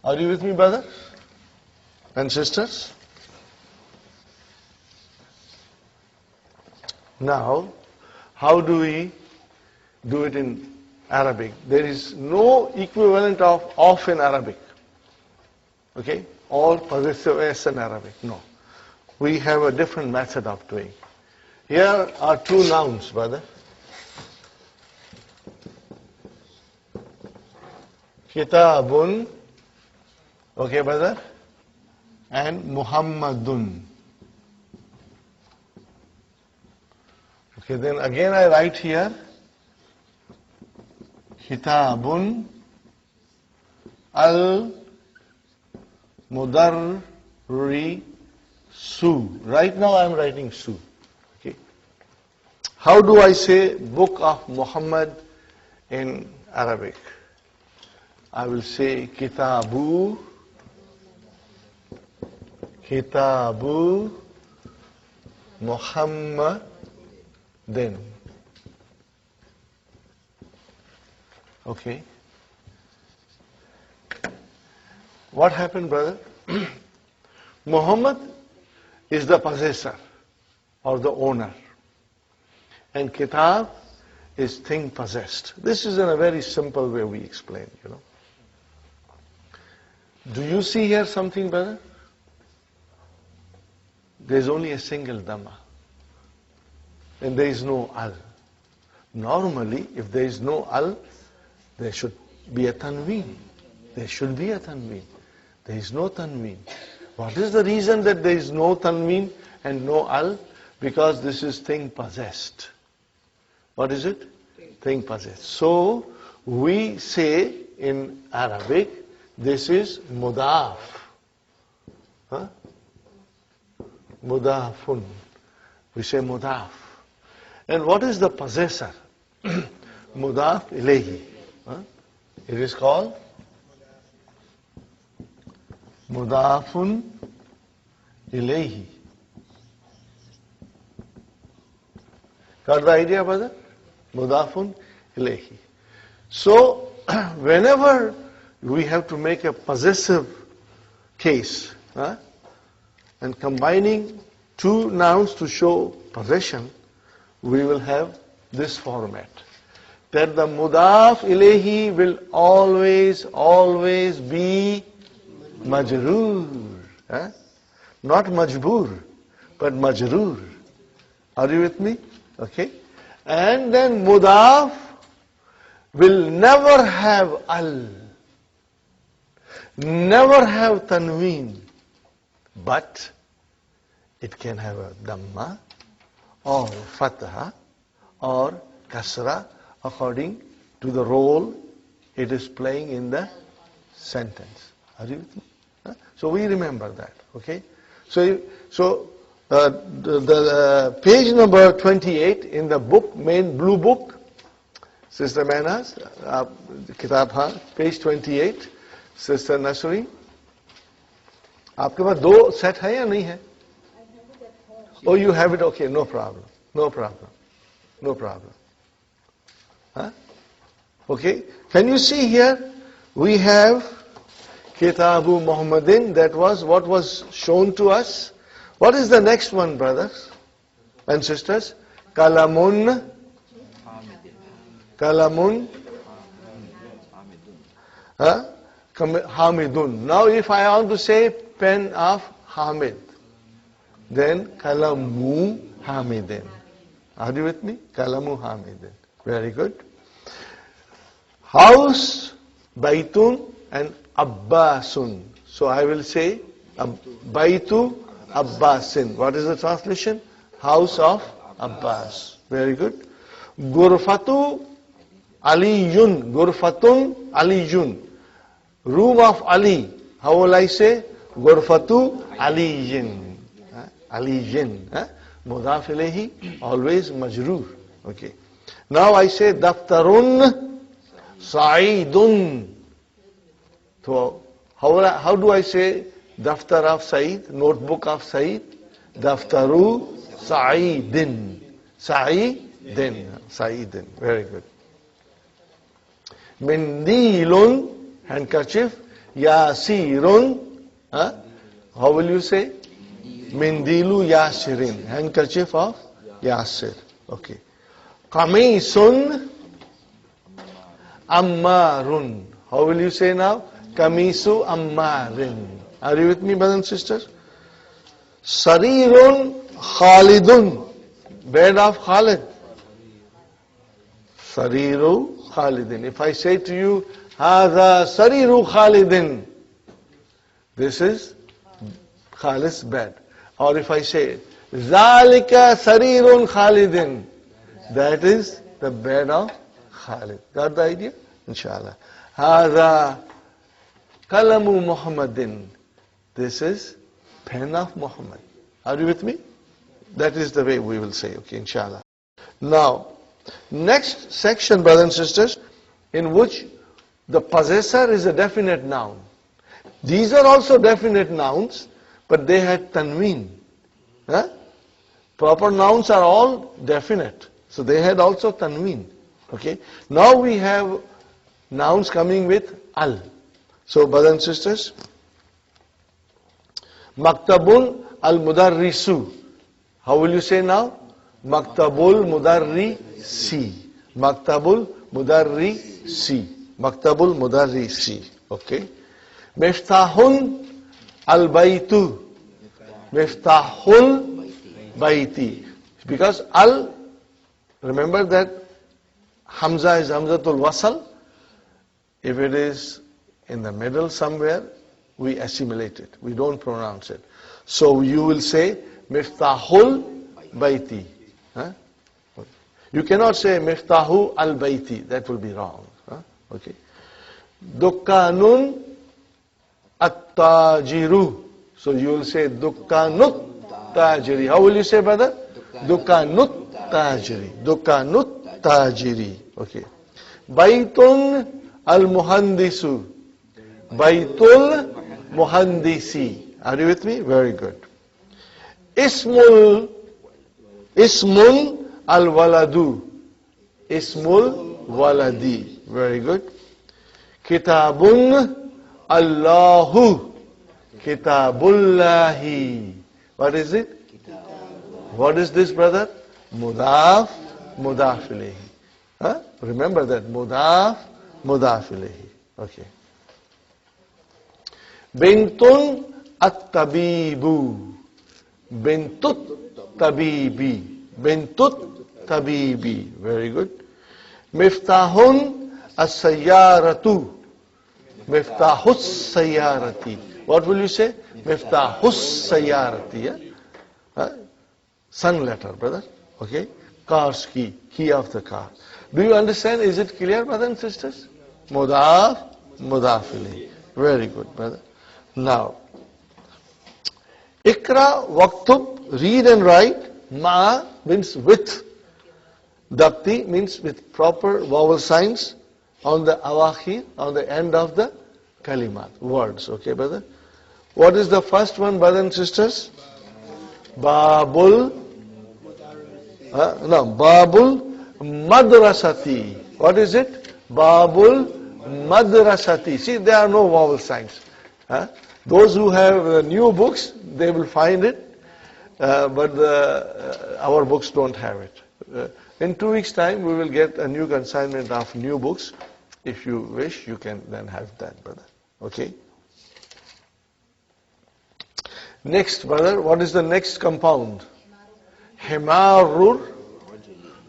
Are you with me, brothers and sisters? Now, how do we do it in Arabic? There is no equivalent of in Arabic. Okay? All possessive s in Arabic. No. We have a different method of doing. Here are 2 nouns, brother. Kitabun. Okay, brother? And Muhammadun. Okay, then again I write here Kitabun al-Mudarrisu. Right now I am writing Su. Okay. How do I say Book of Muhammad in Arabic? I will say Kitabu Muhammadin. Okay. What happened, brother? Muhammad is the possessor or the owner. And Kitab is thing possessed. This is in a very simple way we explain, Do you see here something, brother? There's only a single dhamma. And there is no al. Normally, if there is no al, there should be a tanween. There should be a tanween. There is no tanween. What is the reason that there is no tanween and no al? Because this is thing possessed. What is it? Thing possessed. So, we say in Arabic, this is mudaf. Huh? Mudafun. We say mudaf. And what is the possessor? Mudaf ilayhi. Huh? It is called mudafun ilayhi. Got the idea, brother? Mudafun ilayhi. So, whenever we have to make a possessive case, and combining two nouns to show possession, we will have this format. That the mudaf ilayhi will always be majroor. Not majboor, but majroor. Are you with me? Okay. And then mudaf will never have al, never have tanween, but it can have a dhamma or fatha or kasra according to the role it is playing in the sentence. Are you with me? So we remember that. Okay. So the page number 28 in the book, main blue book, Sister Manas, Kitab Ha, page 28, Sister Nasri. आपके पास दो set है या नहीं है? Oh, you have it. Okay, no problem. No problem. No problem. Huh? Okay. Can you see here? We have Kitabu Muhammadin. That was what was shown to us. What is the next one, brothers and sisters? Kalamun. Kalamun. Hamidun. Now, if I want to say pen of Hamid, then Kalamu Hamidin. Are you with me? Kalamu Hamidin. Very good. House, Baitun and Abbasun. So I will say Baitu Abbasin. What is the translation? House of Abbas. Very good. Gurfatu Aliyun. Gurfatun Aliyun. Room of Ali. How will I say? Gurfatu Aliyin. Aliyin. Mudaf ilayhi, always majroor. Okay. Now I say Daftarun Sa'idun. So how do I say Daftar of Sa'id? Notebook of Sa'id? Daftaru Sa'idin. Sa'idin. Sa'idin. Very good. Mindilun, handkerchief. Yasirun. How will you say? Mindilu Yasirin. Handkerchief of Yasir. Okay. Kamisun Ammarun. How will you say now? Kamisu Ammarin. Are you with me, brothers and sisters? Sarirun Khalidun. Bed of Khalid. Sariru Khalidin. If I say to you, Hādha Sariru Khalidin, this is Khalid's bed. Or if I say, Zalika Sarirun Khalidin, that is the bed of Khalid. Got the idea? Inshallah. Hādha Kalamu Muhammadin. This is pen of Muhammad. Are you with me? That is the way we will say, okay, inshallah. Now, next section, brothers and sisters, in which the possessor is a definite noun. These are also definite nouns, but they had tanween. Proper nouns are all definite, so they had also tanween. Okay. Now we have nouns coming with al. So, brothers and sisters, Maktabun al-Mudarrisu. How will you say now? Maktabul Mudarrisi. Maktabul Mudarrisi. Maktabul Mudarrisi. Okay. Miftahun al-baytu. Miftahul bayti. Because al, remember that Hamza is Hamzat-ul-Waṣl. If it is in the middle somewhere, we assimilate it. We don't pronounce it. So you will say Miftahul bayti. Huh? You cannot say Miftahu al-bayti. That will be wrong. Huh? Okay. Dukkanun at-tajiru. So you will say Dukkanut tajiri. How will you say, brother? Dukkanut tajiri. Dukkanut tajiri. Okay. Baitun al-muhandisu. Baitul muhandisi. Are you with me? Very good. Ismun al-waladu. Ismul waladi. Very good. Kitabun Allahu. Kitabullahi. What is it? What is this, brother? Mudaf, mudaf ilayhi. Huh? Remember that. Mudaf, mudaf ilayhi. Okay. Bintun at-tabibu. Bintut tabibi. Bintut tabibi. Very good. Miftahun as-sayyaratu. Miftahus sayyarati. What will you say? Miftahus sayyarati. Yeah? Sun letter, brother. Okay. Car's key. Key of the car. Do you understand? Is it clear, brothers and sisters? Mudaf, mudaf ilayhi. Very good, brother. Now, Ikra, waktub, read and write. Ma means with. Dakti means with proper vowel signs on the awakhir, on the end of the kalimat, words. Okay, brother? What is the first one, brothers and sisters? Babul. Babul madrasati. What is it? Babul madrasati. See, there are no vowel signs. Those who have new books, they will find it, but our books don't have it. In 2 weeks' time, we will get a new consignment of new books. If you wish, you can then have that, brother. Okay? Next, brother, what is the next compound? Himarur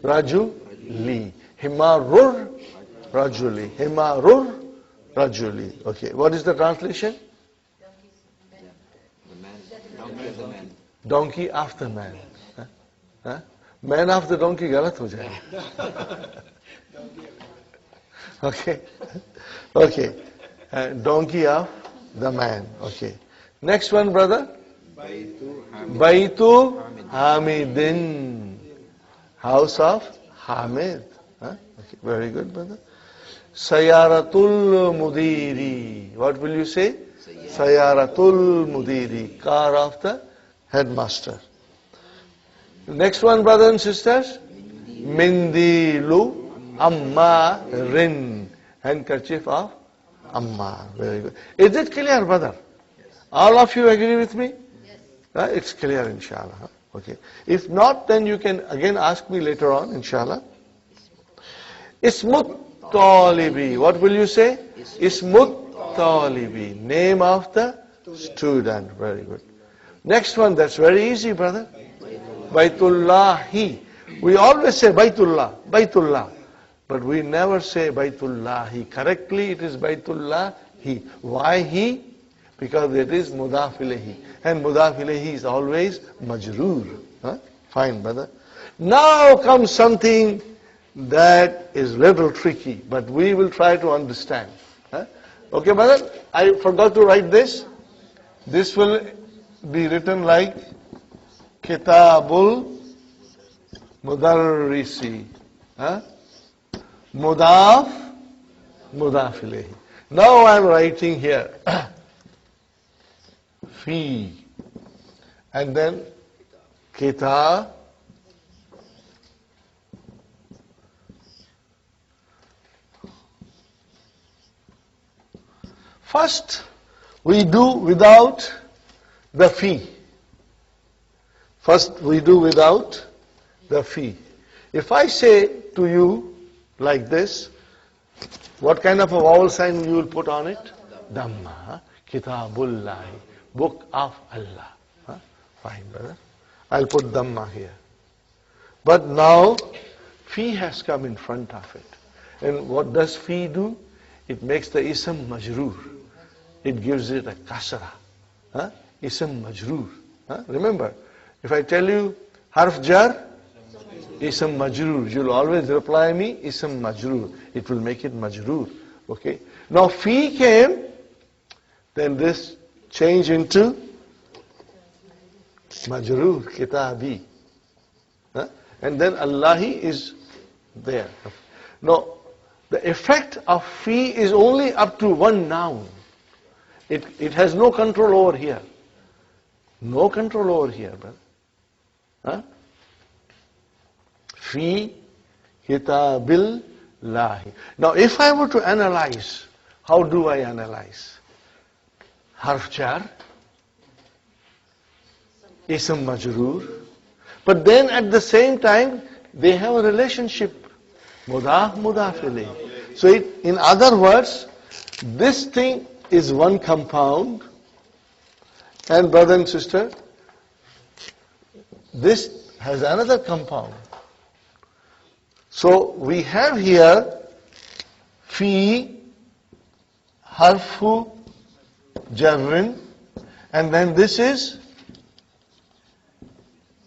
rajuli. Himarur rajuli. Himarur rajuli. Okay, what is the translation? Donkey after man. Huh? Man after donkey galat ho jayega. Okay. Okay. Donkey of the man. Okay. Next one, brother. Baitu Hamidin. House of Hamid. Okay. Very good, brother. Sayaratul Mudiri. What will you say? Sayaratul Mudiri. Car of the headmaster. Next one, brothers and sisters. Mindilu Ammarin. Handkerchief of Ammar. Very good. Is it clear, brother? All of you agree with me? Yes. It's clear, inshallah. Okay. If not, then you can again ask me later on, inshallah. Ismut Talibi. What will you say? Ismut Talibi. Name of the student. Very good. Next one, that's very easy, brother. Baitullahi. We always say Baitullah, Baitullah. But we never say Baitullahi. Correctly, it is Baitullahi. Why he? Because it is mudaf ilayhi. And mudaf ilayhi is always majroor. Fine, brother. Now comes something that is little tricky, but we will try to understand. Okay, brother? I forgot to write this. This will be written like Kitabul Mudarrisi. Mudaf, mudaf ilayhi. Now I am writing here. Fi. And then Kita. First, we do without the fi. First, we do without the fi. If I say to you like this, what kind of a vowel sign you will put on it? Dhamma. Kitabullahi, book of Allah. Huh? Fine, brother. I'll put Dhamma here. But now, fi has come in front of it. And what does fi do? It makes the ism majroor. It gives it a kasra. Huh? Ism majroor. Huh? Remember, if I tell you harf jar, ism majroor, you'll always reply me ism majroor. It will make it majroor. Okay. Now fi came, then this changed into majroor, kitabi. Huh? And then Allahi is there. Now, the effect of fi is only up to one noun. It has no control over here. No control over here, brother. Huh? Fi kitabil lahi. Now, if I were to analyze, how do I analyze? Harf jar, ism majroor. But then at the same time, they have a relationship. Mudaf, mudaf ilayh. So in other words, this thing is one compound. And brother and sister, this has another compound. So we have here fi harfu jarrin, and then this is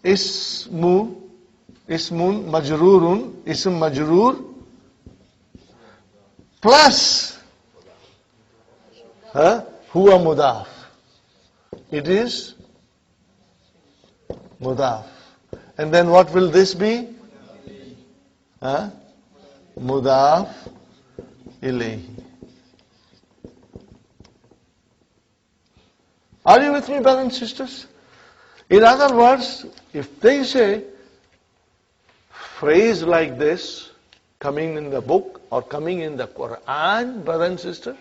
ismun majrurun, ism majrur, plus huwa mudaf. It is mudaf. And then what will this be? Mudaf ilayhi. Are you with me, brothers and sisters? In other words, if they say phrase like this coming in the book or coming in the Qur'an, brother and sister,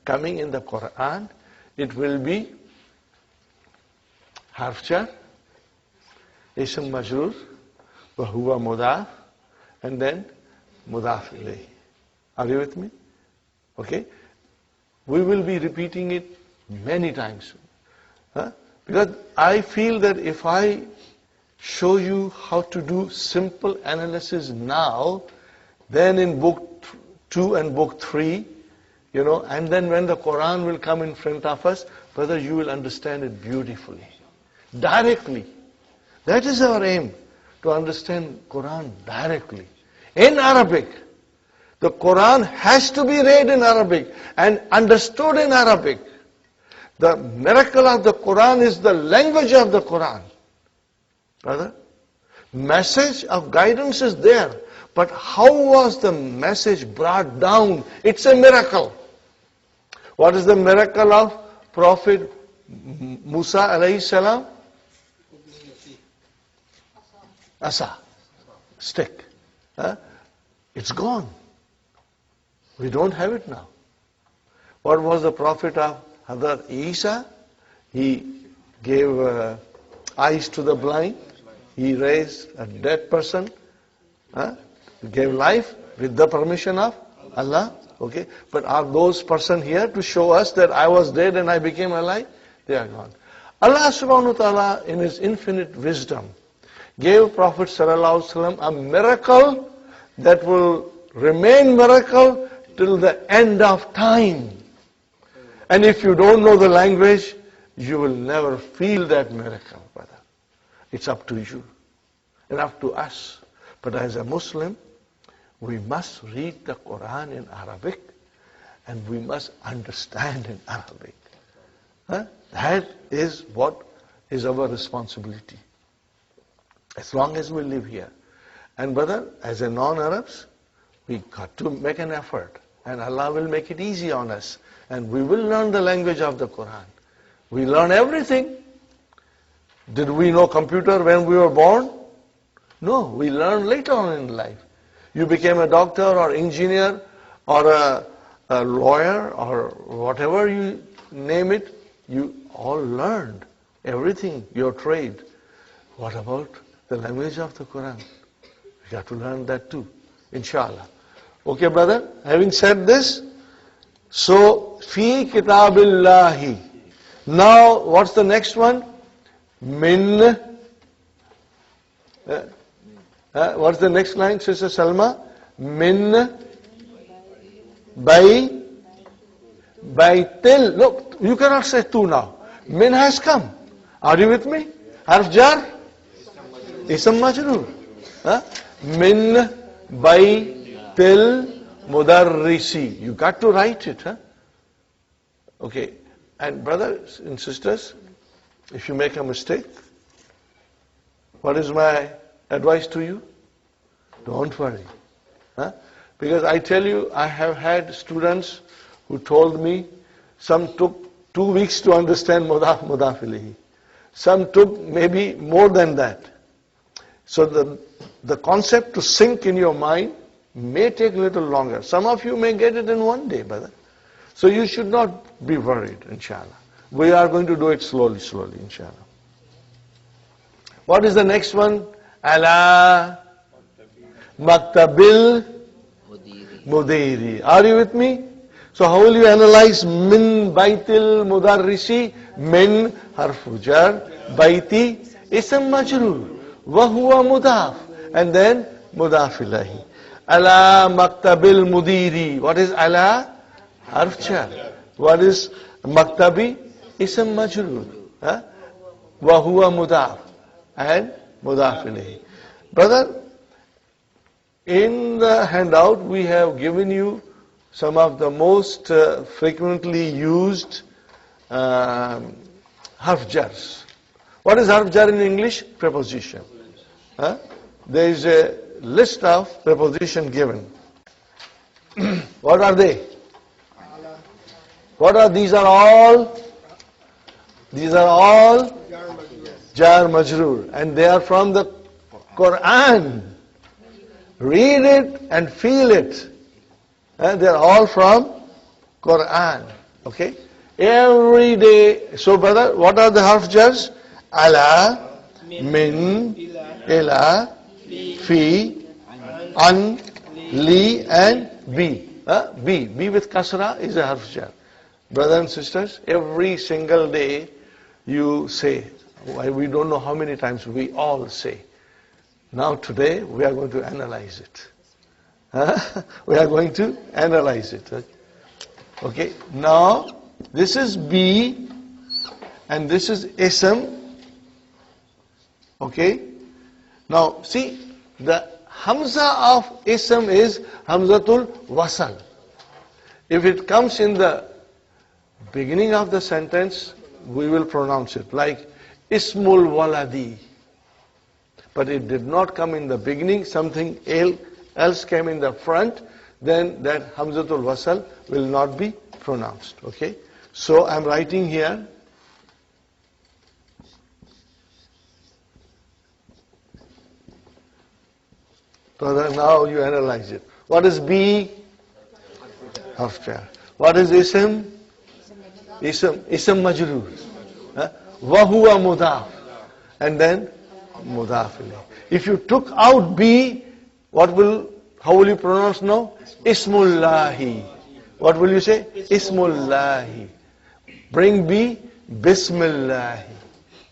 coming in the Qur'an, it will be harf jar, ism majroor, wa huwa mudaf, and then mudaf ilayhi. Are you with me? Okay? We will be repeating it many times. Because I feel that if I show you how to do simple analysis now, then in book 2 and book 3, and then when the Quran will come in front of us, brother, you will understand it beautifully. Directly. That is our aim, to understand Quran directly. In Arabic. The Quran has to be read in Arabic and understood in Arabic. The miracle of the Quran is the language of the Quran. Brother, message of guidance is there. But how was the message brought down? It's a miracle. What is the miracle of Prophet Musa alayhi salam? Asa, stick. It's gone. We don't have it now. What was the prophet of Hazrat Isa? He gave eyes to the blind. He raised a dead person. He gave life with the permission of Allah. Okay, but are those person here to show us that I was dead and I became alive? They are gone. Allah subhanahu wa ta'ala in His infinite wisdom gave Prophet sallallahu alaihi wasallam a miracle that will remain miracle till the end of time. And if you don't know the language, you will never feel that miracle, brother. It's up to you and up to us. But as a Muslim, we must read the Quran in Arabic and we must understand in Arabic. That is what is our responsibility. As long as we live here. And brother, as a non-Arabs, we got to make an effort. And Allah will make it easy on us. And we will learn the language of the Quran. We learn everything. Did we know computer when we were born? No, we learned later on in life. You became a doctor or engineer or a lawyer or whatever you name it, you all learned everything, your trade. What about the language of the Quran? We got to learn that too, inshallah. Okay, brother, having said this, so Fi kitabillahi. Now, what's the next one? Min. What's the next line, Sister Salma? Min. By till. Look, you cannot say tu now. Min has come. Are you with me? Harf jar? Ism majroor. Min by till mudarrisi. You got to write it. Okay. And brothers and sisters, if you make a mistake, what is my advice to you? Don't worry. Because I tell you, I have had students who told me some took 2 weeks to understand mudaf ilayhi. Some took maybe more than that. So the concept to sink in your mind may take a little longer. Some of you may get it in 1 day, brother. So you should not be worried, inshallah. We are going to do it slowly, inshallah. What is the next one? Ala maktabil mudiri. Are you with me? So how will you analyze min baitil mudarrisi? Min harfu jar, baiti ism majroor, wa huwa mudaf, and then mudaf ilayhi. Ala maktabil mudiri. What is ala? Harf jar. What is maktabi? Ism majroor. Wa huwa mudaf, and mudaf ilayhi. Brother, in the handout we have given you some of the most frequently used harf jars. What is harf jar in English? Preposition. There is a list of preposition given. What are they? What are these? Are all jar majroor, and they are from the Qur'an. Read it and feel it. They are all from Qur'an. Okay? Every day. So brother, what are the harf jars? Ala, min, ila, fi, an, li, and bi. Bi with kasra is a harf jar. Brothers and sisters, every single day you say, we don't know how many times we all say. Now today we are going to analyze it. We are going to analyze it. Okay, now this is B and this is ism. Okay, now see, the Hamza of ism is Hamzat-ul-Waṣl. If it comes in the beginning of the sentence, we will pronounce it like Ismul Waladi. But it did not come in the beginning, something else came in the front, then that Hamzat-ul-Waṣl will not be pronounced. Okay? So I'm writing here. So now you analyze it. What is B? Harf jar. What is ism? Ism majroor. Wa huwa mudaf. And then mudaf ilayh. If you took out B, how will you pronounce now? Ismullahi. What will you say? Ismullahi. Bring B, Bismillahi.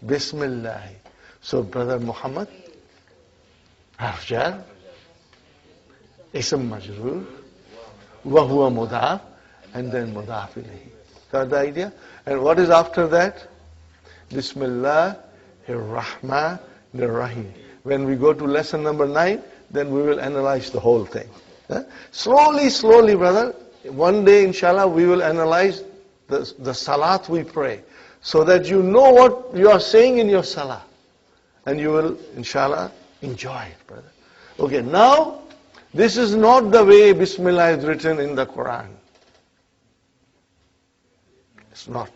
Bismillahi. So brother Muhammad, harf jar, ism majroor, wa huwa mudaf, and then mudaf ilayhi. Got the idea? And what is after that? Bismillahir-Rahmanir-Rahim. When we go to lesson number 9, then we will analyze the whole thing. Slowly, brother. One day, inshallah, we will analyze the salat we pray, so that you know what you are saying in your salah. And you will, inshallah, enjoy it, brother. Okay, now, this is not the way Bismillah is written in the Qur'an. It's not.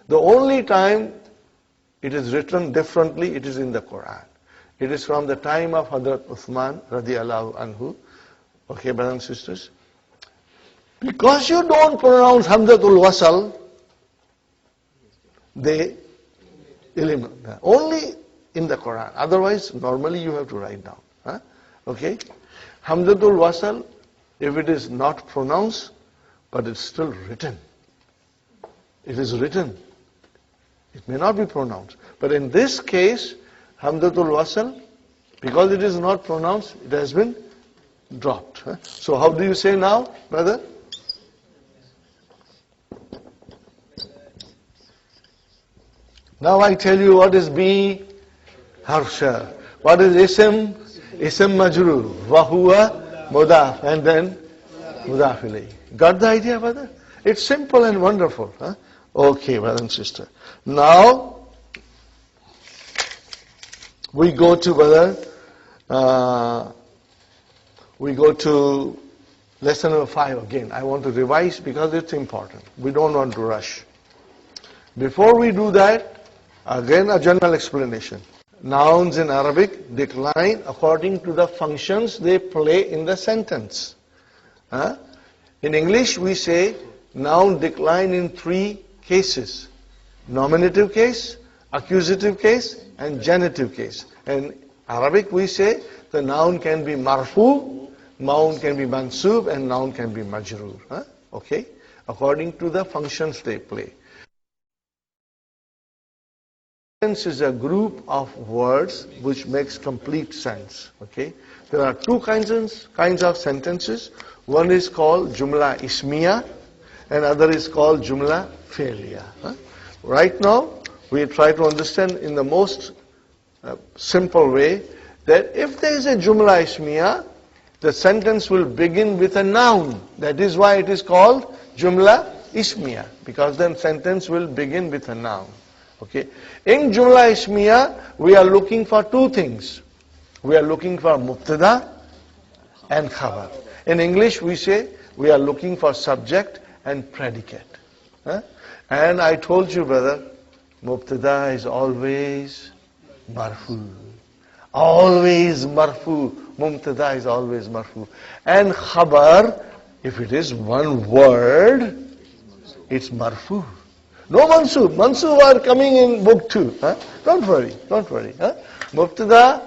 The only time it is written differently, it is in the Qur'an. It is from the time of Hazrat Uthman radiallahu anhu. Okay, brothers and sisters. Because you don't pronounce Hamzat-ul-Waṣl, they eliminate that. Only in the Qur'an. Otherwise, normally you have to write down. Okay? Hamzat-ul-Waṣl, if it is not pronounced, but it's still written. It is written. It may not be pronounced. But in this case, Hamzat-ul-Waṣl, because it is not pronounced, it has been dropped. So how do you say now, brother? Now I tell you what is B harf jar. What is ism? Ism majroor. Wahuwa mudaf. And then mudaf ilayh. Got the idea, brother? It's simple and wonderful. Okay, brother and sister. Now we go to, brother, we go to lesson number 5 again. I want to revise because it's important. We don't want to rush. Before we do that, again a general explanation. Nouns in Arabic decline according to the functions they play in the sentence. In English we say noun decline in 3 cases. Nominative case, accusative case, and genitive case. In Arabic we say the noun can be marfu, noun can be mansub, and noun can be majroor. Okay? According to the functions they play. Sentence is a group of words which makes complete sense. Okay? There are 2 kinds of sentences. One is called jumla ismiya, and other is called jumla fi'liya. Right now, we try to understand in the most simple way that if there is a jumla ismiya, the sentence will begin with a noun. That is why it is called jumla ismiya, because then sentence will begin with a noun. Okay. In jumla ismiya, we are looking for 2 things. We are looking for mubtada and khabar. In English, we say we are looking for subject and predicate. And I told you, brother, mubtada is always marfu. Always marfu. Mubtada is always marfu. And khabar, if it is one word, it's marfu. No mansub. Mansub are coming in book 2. Don't worry. Don't worry. Mubtada,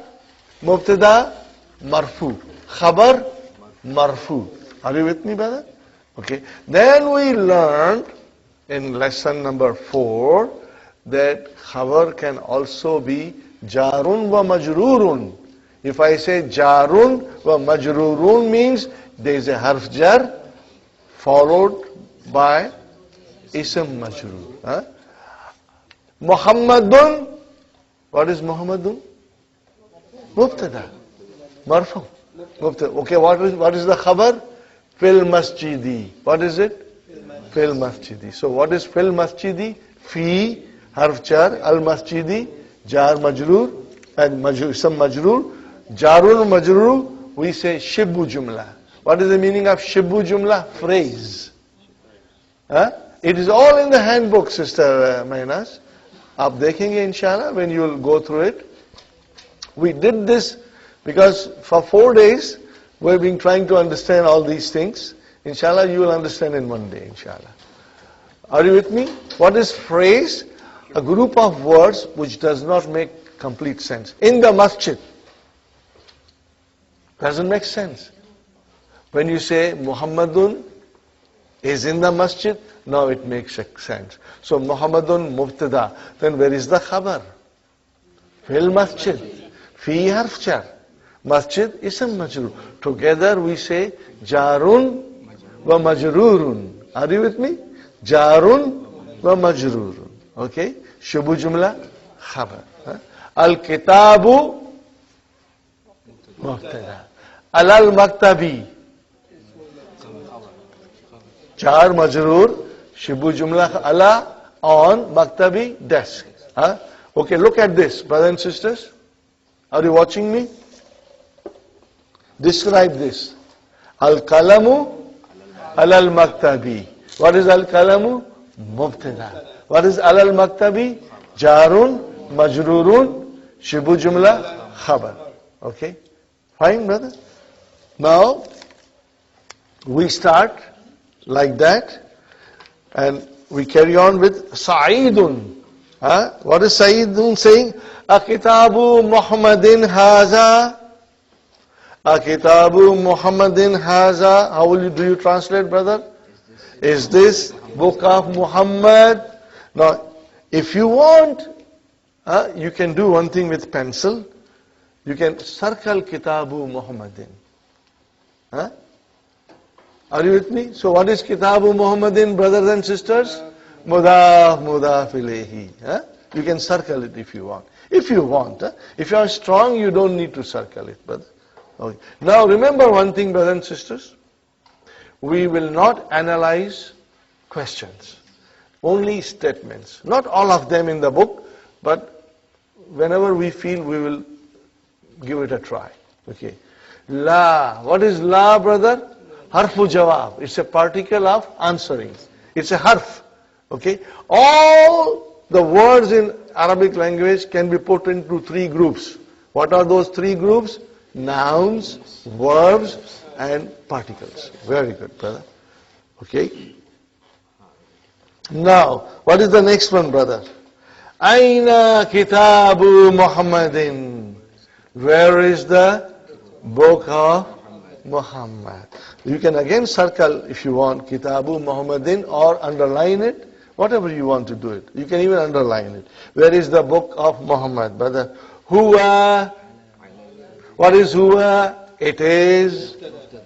marfu. Khabar, marfu. Are you with me, brother? Okay. Then we learned in lesson number 4 that khabar can also be jarun wa majrurun. If I say jarun wa majrurun means there is a harf jar followed by ism majroor. Muhammadun, what is Muhammadun? Mubtada, marfu. Mubtada. Okay, what is the khabar? Fil masjidi. What is it? Fil masjidi. So what is fil masjidi? Fi, harf jar, al masjidi, jar majroor, and ism majroor. Jarun majroor, we say shibbu jumla. What is the meaning of shibbu jumla? Phrase. It is all in the handbook, Sister Mainas. Aap dekhenge inshallah when you will go through it. We did this because for 4 days we've been trying to understand all these things. Inshallah you will understand in 1 day, inshallah. Are you with me? What is phrase? A group of words which does not make complete sense. In the masjid. Doesn't make sense. When you say Muhammadun is in the masjid, now it makes sense. So Muhammadun mubtada. Then where is the khabar? Fil masjid. Fi harf jar. Masjid ism majroor. Together we say jarun wa majrurun. Are you with me? Jarun wa majrurun. Okay? Shubu jumla khabar. Al-kitabu mubtada. Al-maktabi. Jar majroor, shibu jumla ala, on, maktabi, desk. Okay, look at this, brothers and sisters. Are you watching me? Describe this. Al-kalamu alal maktabi. What is al-kalamu? Mubtada. What is alal maktabi? Jarun, majrurun, shibu jumla, khabar. Okay? Fine, brother? Now, we start like that, and we carry on with Sa'idun. What is Sa'idun saying? Akitabu Muhammadin haza. Akitabu Muhammadin haza. How do you translate, brother? Is this book of Muhammad? Now, if you want, you can do one thing with pencil. You can circle Kitabu Muhammadin. Are you with me? So what is Kitabu Muhammadin, brothers and sisters? Mudaf, mudaf ilayhi. You can circle it if you want. If you want. If you are strong, you don't need to circle it, brother. Okay. Now remember one thing, brothers and sisters. We will not analyze questions. Only statements. Not all of them in the book, but whenever we feel, we will give it a try. Okay. La. What is la, brother? Harfu jawab. It's a particle of answering. It's a harf. Okay. All the words in Arabic language can be put into three groups. What are those three groups? Nouns, verbs, and particles. Very good, brother. Okay. Now, what is the next one, brother? Aina Kitabu Muhammadin. Where is the book of Muhammad? You can again circle if you want Kitabu Muhammadin or underline it. Whatever you want to do it. You can even underline it. Where is the book of Muhammad, brother? Huwa. What is huwa? It is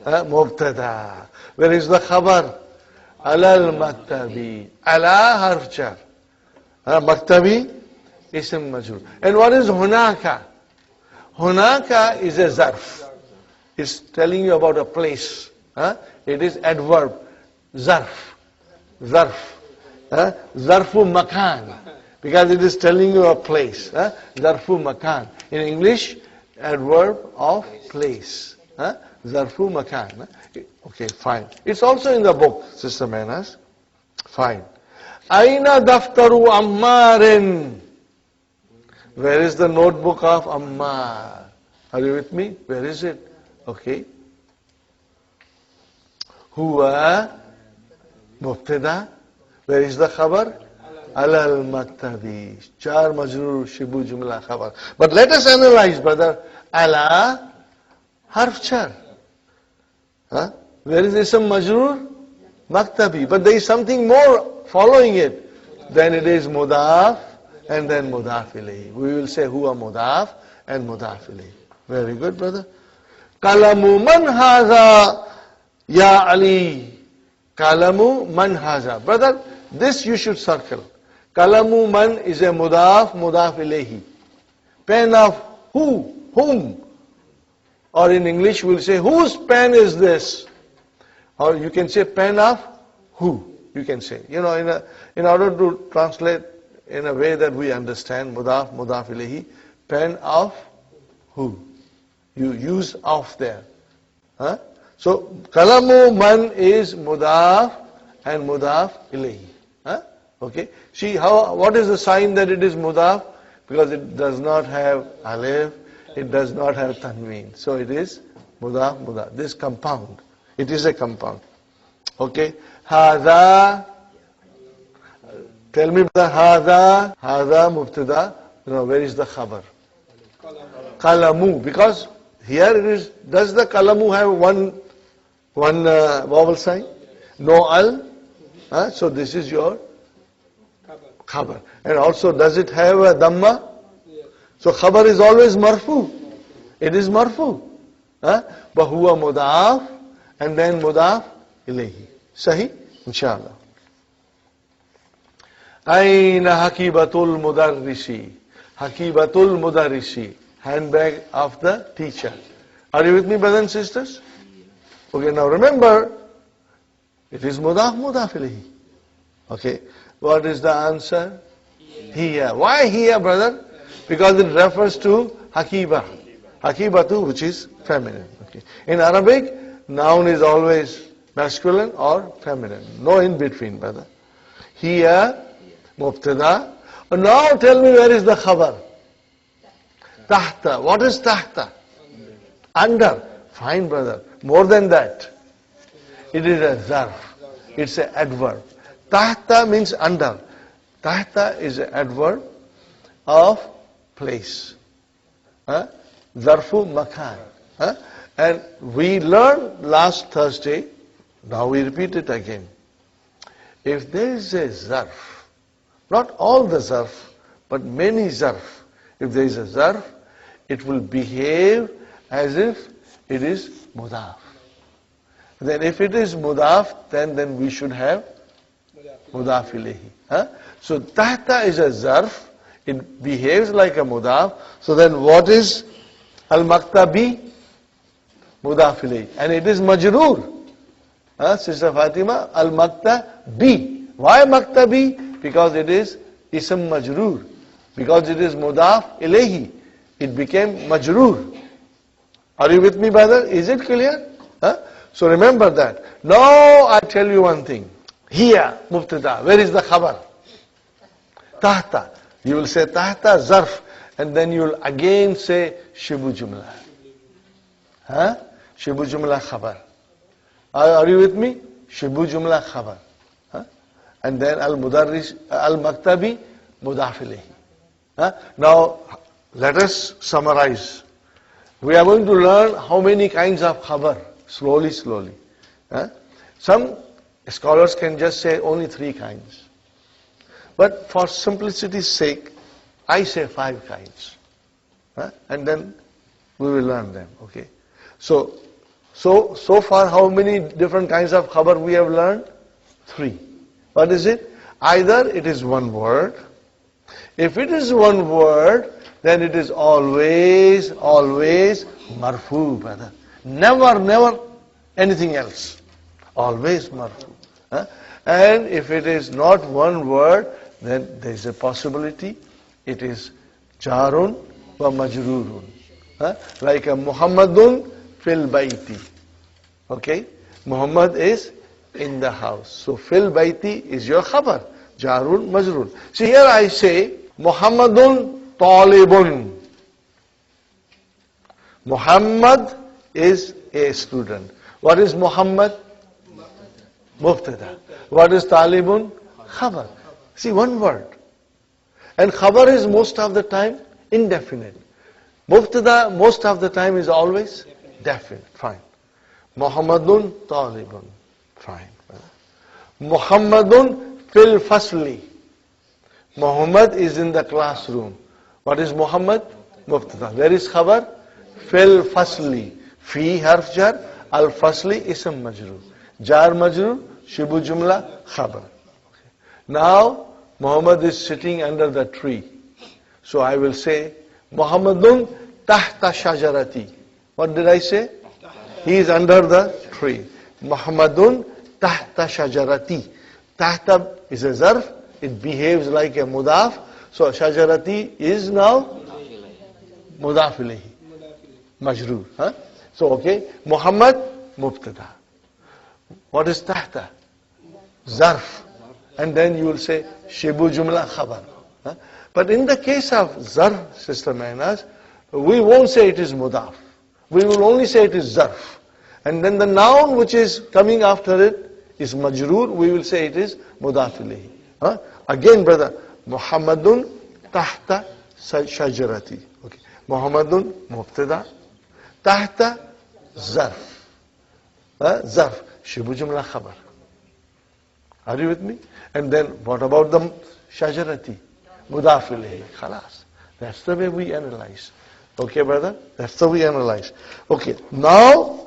mubtada. Where is the khabar? Al-maktabi. Ala harf jar. Maktabi ism majrur. And what is hunaka? Hunaka is a zarf. It's telling you about a place. It is adverb. Zarf. Zarf. Zarfu makan. Because it is telling you a place. Zarfu makan. In English, adverb of place. Zarfu makan. Okay, fine. It's also in the book, Sister Manas. Fine. Aina daftaru Ammarin. Where is the notebook of Ammar? Are you with me? Where is it? Okay. Huwa mubtada. Where is the khabar? Al-maktabi. Char majrur shibu jumla khabar. But let us analyze, brother. Ala harf char. Where is ism majrur? Maktabi. But there is something more following it. Then it is mudaf and then mudaf ilayhi. We will say huwa mudaf and mudaf ilayhi. Very good, brother. Kalamu man haza ya Ali. Kalamu man haza. Brother, this you should circle. Kalamu man is a mudaf, mudaf ilayhi. Pen of who? Whom? Or in English we'll say, whose pen is this? Or you can say pen of who? You can say. You know, in order to translate in a way that we understand, mudaf, mudaf ilayhi, pen of who? You use of there. So, kalamu man is mudaf and mudaf ilayhi. Okay. See what is the sign that it is mudaf? Because it does not have alif, it does not have tanween. So it is mudaf, mudaf. This compound. It is a compound. Okay. Hādha. Tell me the hādha. Hādha mubtada. Where is the khabar? Kalamu. Because here it is, does the kalamu have one vowel sign? No al. So this is your khabar. And also, does it have a dhamma? So khabar is always marfu. It is marfu. But huwa mudaf and then mudaf ilayhi. Sahi? Inshallah. Aina hakibatul mudarrisi. Hakibatul mudarrisi. Handbag of the teacher. Are you with me, brothers and sisters? Okay, now remember, it is mudaf, mudaf ilayhi. Okay, what is the answer? Here. Why here, brother? Because it refers to hakiba. Hakibatu, which is feminine. Okay. In Arabic, noun is always masculine or feminine. No in between, brother. Here, mubtada. Now tell me where is the khabar? Tahta. What is tahta? Under. Fine, brother. More than that. It is a zarf. It's an adverb. Tahta means under. Tahta is an adverb of place. Zarfu makan. And we learned last Thursday, now we repeat it again. If there is a zarf Not all the zarf, but many zarf. If there is a zarf, it will behave as if it is mudaf. Then if it is mudaf, then we should have mudaf ilayhi. So tahta is a zarf. It behaves like a mudaf. So then what is al-maktabi? Mudaf ilayhi. And it is majroor. Sister Fatima, al-maktabi. Why maktabi? Because it is ism majroor. Because it is mudaf ilayhi. It became majroor. Are you with me, brother? Is it clear? So remember that. Now I tell you one thing. Here, mubtada. Where is the khabar? Tahta. You will say tahta zarf. And then you will again say shibu jumla. Shibu jumla khabar. Are you with me? Shibu jumla khabar. And then al-mudarris, al-maktabi, mudaf ilayhi. Now, let us summarize. We are going to learn how many kinds of khabar, slowly. Some scholars can just say only 3 kinds. But for simplicity's sake, I say 5 kinds. And then we will learn them, okay? So far how many different kinds of khabar we have learned? 3. What is it? Either it is one word. If it is one word, then it is always marfu, brother. Never anything else. Always marfu. And if it is not one word, then there is a possibility it is jarun wa majrurun. Like a Muhammadun fil baiti. Okay? Muhammad is in the house. So fil baiti is your khabar. Jarun majrur. See here I say Muhammadun talibun. Muhammad is a student. What is Muhammad? Mubtada. What is talibun? Khabar. See, one word. And khabar is most of the time indefinite. Mubtada most of the time is always definite. Fine. Muhammadun talibun. Fine. Muhammadun fil fasli. Muhammad is in the classroom. What is Muhammad? Mubtada. Where is khabar? Fil fasli. Fi harf jar. Al fasli ism majrur. Jar majrur. Shibu jumla khabar. Now Muhammad is sitting under the tree. So I will say Muhammadun tahta shajarati. What did I say? He is under the tree. Muhammadun tahta shajarati. Tahta is a zarf. It behaves like a mudaf. So shajarati is now mudaf ilayhi. Majroor. So okay. Muhammad mubtada. What is tahta? Zarf. And then you will say shibu jumla khabar. But in the case of zarf, Sister Mainaz, we won't say it is mudaf. We will only say it is zarf. And then the noun which is coming after it is majroor. We will say it is mudaf ilayhi. Again, brother, Muhammadun tahta shajarati. Okay. Muhammadun mubtada. Tahta zarf. Zarf. Shibu jumla khabar. Are you with me? And then what about the shajarati? Mudaf ilayhi. Khalas. That's the way we analyze. Okay, brother? That's the way we analyze. Okay. Now,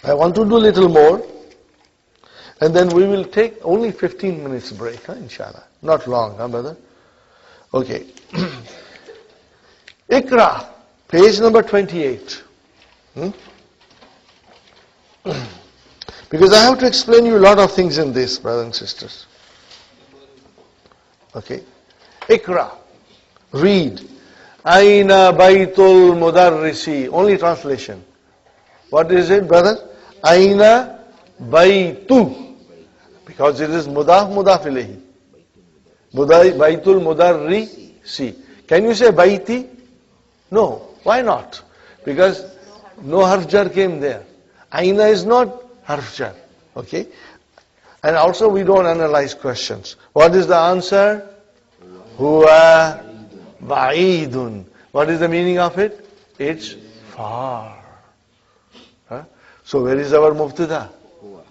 I want to do a little more. And then we will take only 15 minutes break, inshallah. Not long, brother? Okay. Ikra, page number 28. Because I have to explain you a lot of things in this, brothers and sisters. Okay. Ikra, read. Aina baytul mudarrisi. Only translation. What is it, brother? Aina baytu. Because it is mudaf ilayhi. Baytul mudarrisi. Can you say bayti? No. Why not? Because no harf jar came there. Aina is not harf jar. Okay? And also we don't analyze questions. What is the answer? Huwa ba'idun. What is the meaning of it? It's far. So where is our mubtada?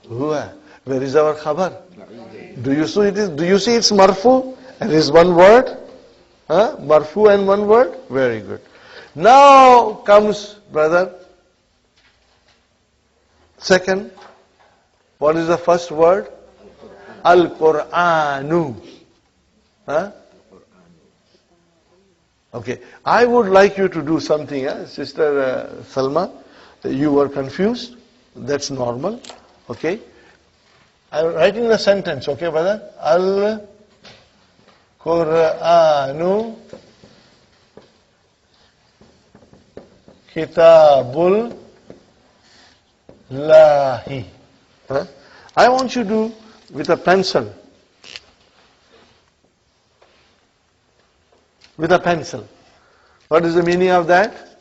Huwa. Where is our khabar? Do you see it's marfu and is one word? Marfu and one word? Very good. Now comes, brother, second. What is the first word? Al-Qur'anu. Okay. I would like you to do something, Sister Salma. You were confused. That's normal. Okay. I'm writing the sentence, okay, brother? Al-Qur'anu Kitabul Lahi. I want you to, with a pencil. With a pencil. What is the meaning of that?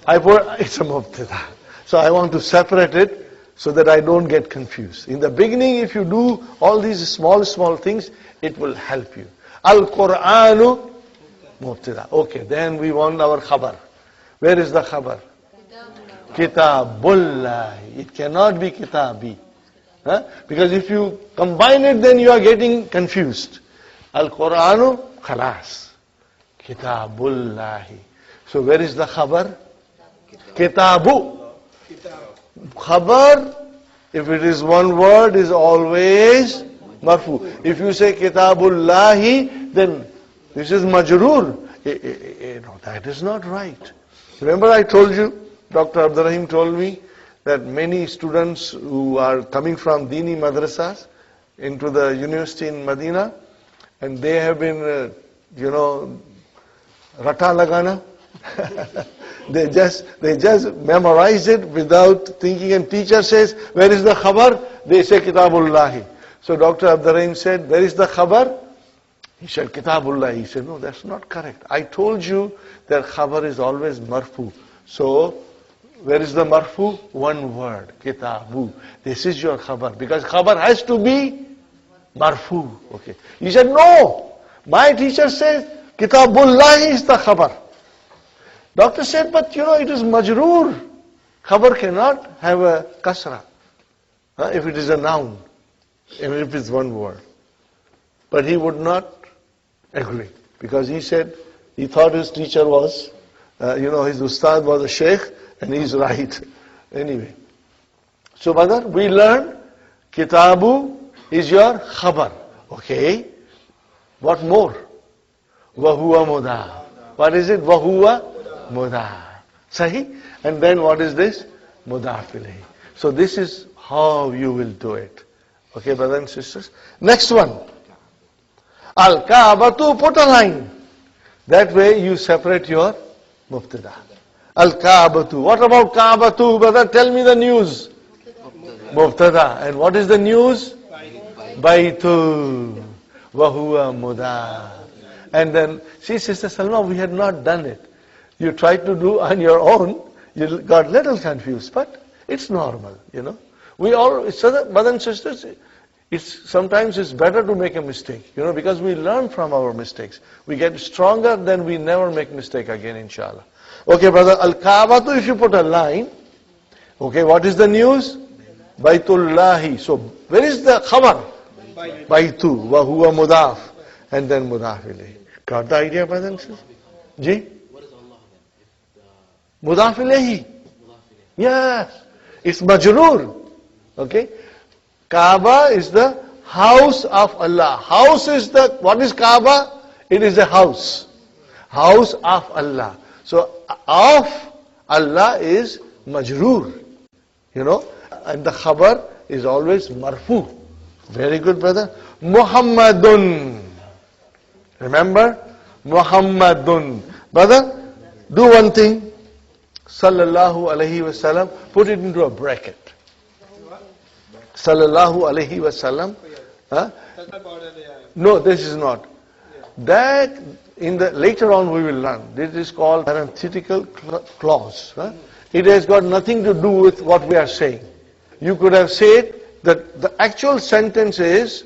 It's a mubtada. So I want to separate it so that I don't get confused. In the beginning, if you do all these small things, it will help you. Al-Qur'anu mubtada. Okay, then we want our khabar. Where is the khabar? Kitabullahi. It cannot be kitabi. Because if you combine it, then you are getting confused. Al-Qur'anu, khalas. Kitabullahi. So where is the khabar? Kitabu. Khabar, if it is one word, is always marfu. If you say Kitabullahi, then this is majroor. No, that is not right. Remember I told you, Dr. Abdurrahim told me that many students who are coming from Dini madrasas into the university in Madinah, and they have been, rata lagana. They just memorize it without thinking, and teacher says, where is the khabar? They say Kitabullahi. So Dr. Abdurrahim said, where is the khabar? He said Kitabullahi. He said, no, that's not correct. I told you that khabar is always marfu. So where is the marfu? One word, Kitabu. This is your khabar, because khabar has to be marfu. Okay. He said, no, my teacher says Kitabullahi is the khabar. Doctor said, but it is majroor. Khabar cannot have a kasra. If it is a noun, and if it's one word. But he would not agree, because he said, he thought his teacher was, his ustad was a sheikh, and he's right. Anyway. So brother, we learned, Kitabu is your khabar. Okay. What more? Wahuwa mudaf. What is it? Wahuwa mudaf. Sahi? And then what is this? Mudaf ilayhi. So this is how you will do it. Okay, brothers and sisters? Next one. Al-Kaabatu, put a line. That way you separate your mubtada. Al-Kaabatu. What about Kaabatu, brother? Tell me the news. Mubtada. And what is the news? Baitu. Wahuwa mudaf. And then, see, Sister Salma, we had not done it. You tried to do on your own, you got a little confused, but it's normal, We all, so brothers and sisters, sometimes it's better to make a mistake, because we learn from our mistakes. We get stronger, then we never make mistake again, inshallah. Okay, brother, Al-Kaabatu, if you put a line, okay, what is the news? Baitullahi. So, where is the khabar? Baitu, wa huwa mudaf, and then mudaf ilayhi. Got the idea, brothers and sisters? Ji? What is Allah then? Mudaf ilayhi. Yes. It's majroor. Okay? Kaaba is the house of Allah. House is what is Kaaba? It is a house. House of Allah. So, of Allah is majroor. And the khabar is always marfu. Very good, brother. Muhammadun. Remember? Muhammadun. Brother, do one thing. Sallallahu alayhi wasallam. Put it into a bracket. Sallallahu alayhi wasallam. No, this is not. That, later on we will learn. This is called parenthetical clause. It has got nothing to do with what we are saying. You could have said that the actual sentence is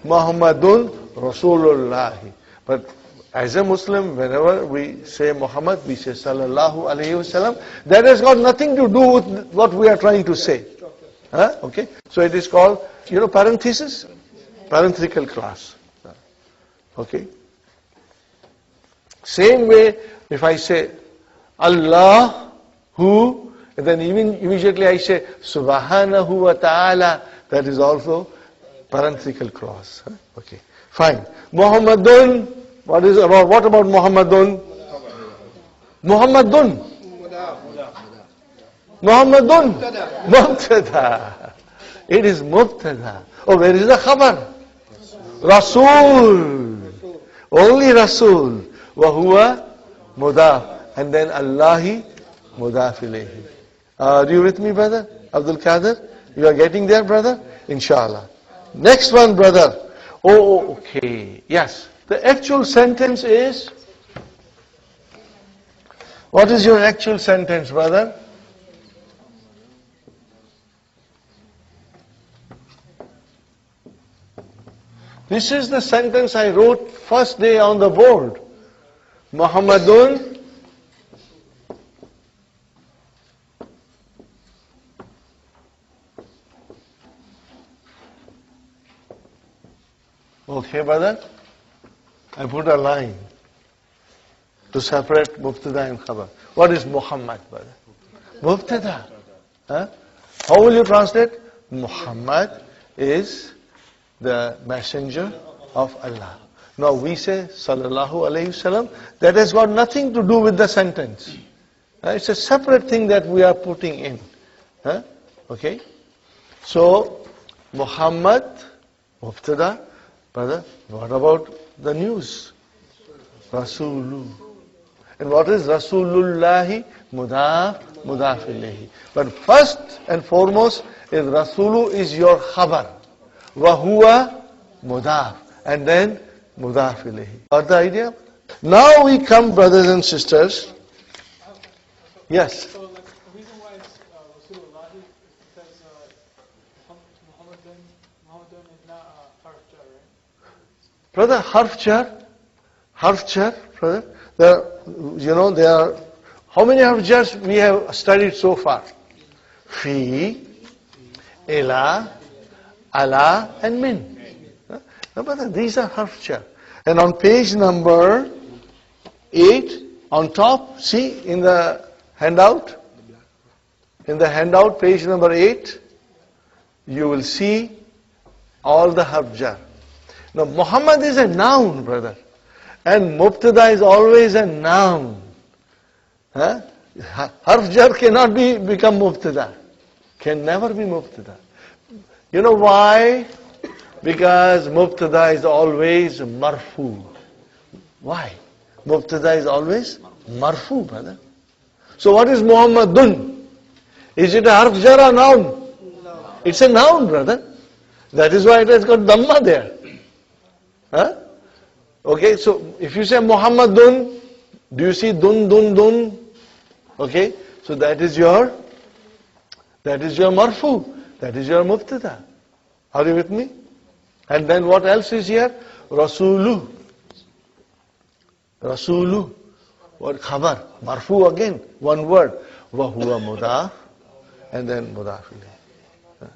Muhammadun Rasulullah. But As a Muslim, whenever we say Muhammad, we say Sallallahu Alaihi Wasallam. That has got nothing to do with what we are trying to say. Okay? So it is called, parenthesis, parenthetical clause. Okay? Same way, if I say Allah, who, and then even immediately I say Subhanahu wa ta'ala, that is also parenthetical clause. Okay, fine. Muhammadun, what about Muhammadun? Muhammadun. Muhammadun. Mubtada. It is Mubtada. Oh, where is the Khabar? Rasul. Only Rasul. Wahuwa mudaf. And then Allahi mudaf ilayhi. Are you with me, brother? Abdul Qadir? You are getting there, brother? Inshallah. Next one, brother. Oh, okay. Yes. The actual sentence is, what is your actual sentence, brother? This is the sentence I wrote first day on the board. Muhammadun okay, brother? I put a line to separate Mubtada and Khabar. What is Muhammad, brother? Mubtada. How will you translate? Muhammad is the messenger of Allah. Now we say Sallallahu Alaihi Wasallam. That has got nothing to do with the sentence. It's a separate thing that we are putting in. Okay? So, Muhammad, Mubtada. Brother, what about the news? Rasulu. And what is Rasulullahi? Mudaf ilayhi. But first and foremost is Rasulu is your Khabar. Wahuwa mudaf. And then mudaf ilayhi. Got the idea? Now we come, brothers and sisters. Yes. So, like, the reason why it's Rasulullahi is because Muhammadan is not harf jar, right? Brother, harf jar, brother. There are, how many harf jars we have studied so far? Fi, ila, ala, and min. Now, brother, these are harf jar. And on page number 8, on top, see in the handout, page number 8, you will see all the harf jar. Now, Muhammad is a noun, brother. And Mubtada is always a noun. Harf jar cannot become Mubtada. Can never be Mubtada. You know why? Because Mubtada is always marfu. Why? Mubtada is always marfu, brother. So what is Muhammadun? Is it a harf jar or noun? No. It's a noun, brother. That is why it has got Dhamma there. Okay, so if you say Muhammadun, do you see dun? Okay, so that is your marfu. That is your mubtada. Are you with me? And then what else is here? Rasulu. What? Khabar. Marfu again. One word. Wahuwa mudaf. And then mudaf ilayh.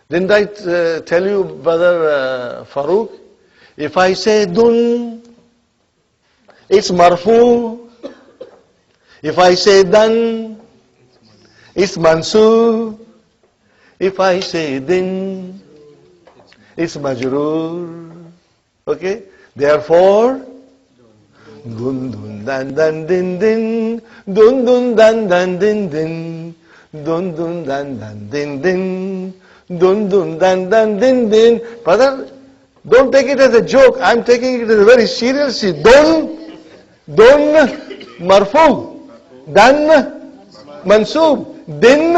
Didn't I tell you, brother Farooq? If I say dun, it's marfu. If I say dan, it's mansub. If I say din, it's majroor. Okay? Therefore, dun dan din din, dun dan din din, dun dan din din, dun dan din din. Brother, don't take it as a joke. I'm taking it as a very seriously. Dun, marfu, dan, mansub, din,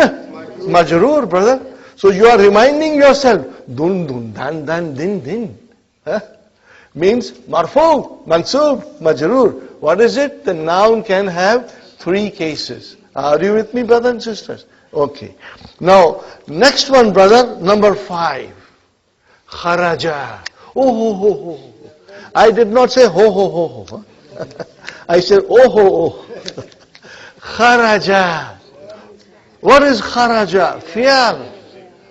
majroor, brother. So you are reminding yourself, dun, dan, din. Means marfu, mansub, majroor. What is it? The noun can have 3 cases. Are you with me, brothers and sisters? Okay. Now, next one, brother, number 5. Kharaja. Oh. I did not say ho. I said, oh. Kharaja. What is kharaja? Fi'al.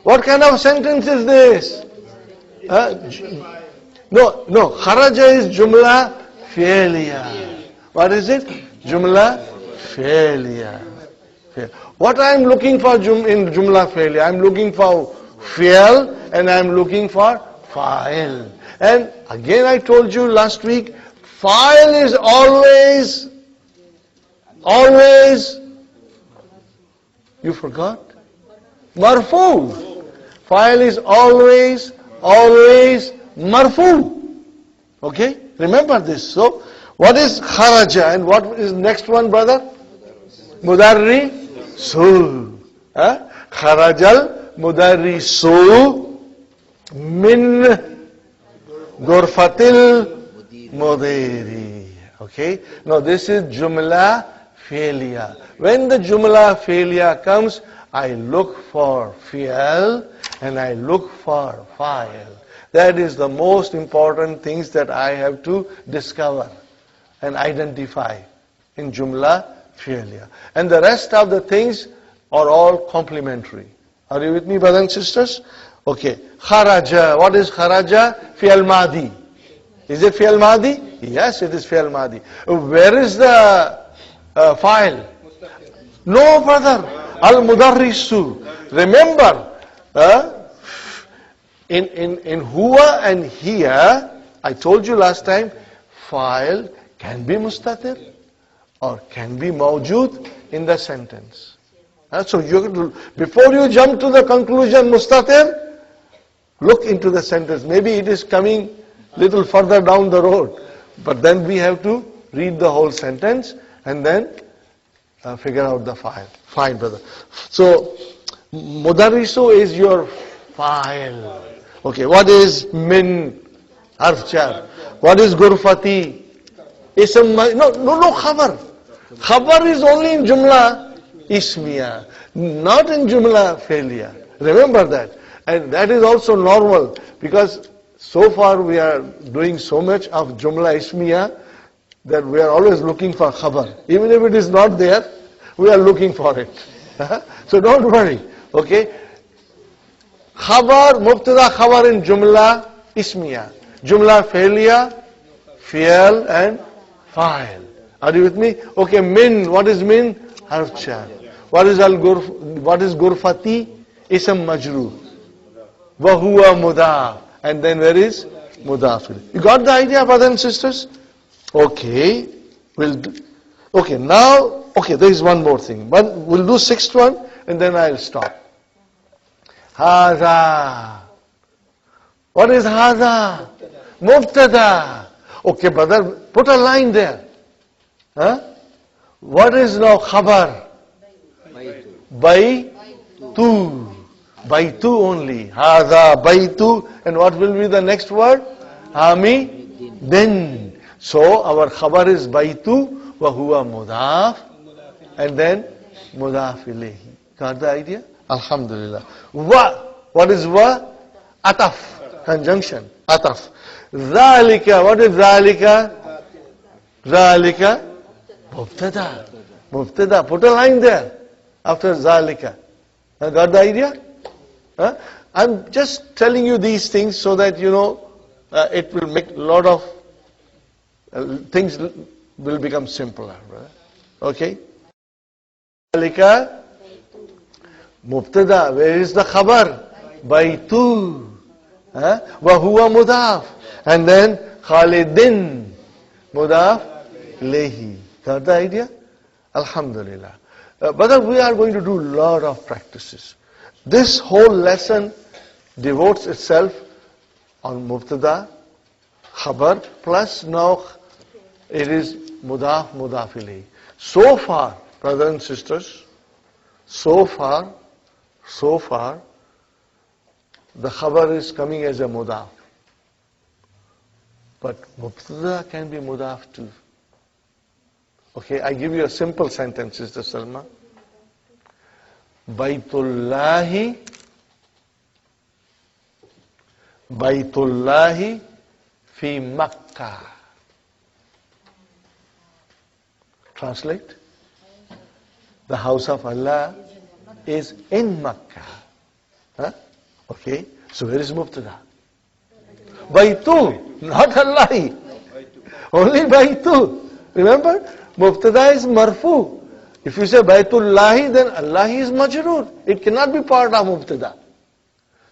What kind of sentence is this? No. Kharaja is jumla fi'liya. What is it? Jumla fi'liya. What I am looking for in jumla fi'liya? I am looking for fi'al and I am looking for fa'il. And again I told you last week, fa'il is always, you forgot? Marfu. Fa'il is always marfu. Okay? Remember this. So, what is kharaja and what is next one, brother? Mudarrisu. Kharajal mudarrisu min ghurfatil mudiri. Okay? Now this is jumla fi'liya. When the jumla fi'liya comes, I look for fi'al and I look for fa'il. That is the most important things that I have to discover and identify in jumla fi'liya. And the rest of the things are all complementary. Are you with me, brothers and sisters? Okay. Kharaja. What is kharaja? Fi'al madi. Is it fi'al madi? Yes, it is fi'al madi. Where is the fa'il? No, brother. Al-mudarrisu. Remember, in huwa and here, I told you last time, fa'il can be mustatir or can be mawjood in the sentence. So before you jump to the conclusion mustatir, look into the sentence. Maybe it is coming little further down the road. But then we have to read the whole sentence and then figure out the fa'il. Fine, brother. So, mudarrisu is your fa'il. Okay, what is min? Harf jar. What is ghurfati? Ism, no, khabar. Khabar is only in jumla ismiya, not in jumla fi'liya. Remember that. And that is also normal because so far we are doing so much of jumla ismiya that we are always looking for khabar. Even if it is not there, we are looking for it. So don't worry. Okay? Khabar, mubtada khabar in jumla ismiya. Jumla fi'liya, fi'al and fa'il. Are you with me? Okay, min. What is min? Harf jar. What is ghurfati? Ism majroor. Wa huwa mudaf. And then where is mudaf? You got the idea, brothers and sisters? Okay. Okay, now, there is one more thing. But we'll do sixth one and then I'll stop. Hādha. What is hādha? Mubtada. Okay, brother, put a line there. What is now khabar? Baytu. Baytu only. Hādha baytu. And what will be the next word? Hamidin. So our khabar is baytu wa huwa mudaf and then mudaf ilayhi. Got the idea? Alhamdulillah. Wa. What is wa? Ataf. Conjunction. Ataf. Dhalika. What is dhalika? Dhalika. Mubtada. Mubtada. Put a line there after dhalika. Got the idea? I'm just telling you these things so that you know it will make a lot of things will become simpler. Right? Okay? Dhalika. Mubtada. Where is the khabar? Baytu. Wa huwa mudaf. And then Khalidin. Mudaf ilayhi. Got the idea? Alhamdulillah. But we are going to do a lot of practices. This whole lesson devotes itself on mubtada, khabar, plus now it is mudaf, mudaf ilayhi. So far, brothers and sisters, so far, the khabar is coming as a mudaf. But mubtada can be mudaf too. Okay, I give you a simple sentence, Sister Salma. Baytullahi fi Makkah. Translate. The house of Allah is in Makkah. Huh? Okay. So where is Mubtada? Baytu, not Allahi. Only Baytu. Remember? Mubtada is marfu. If you say Baytullahi, then Allahi is majroor. It cannot be part of Mubtada.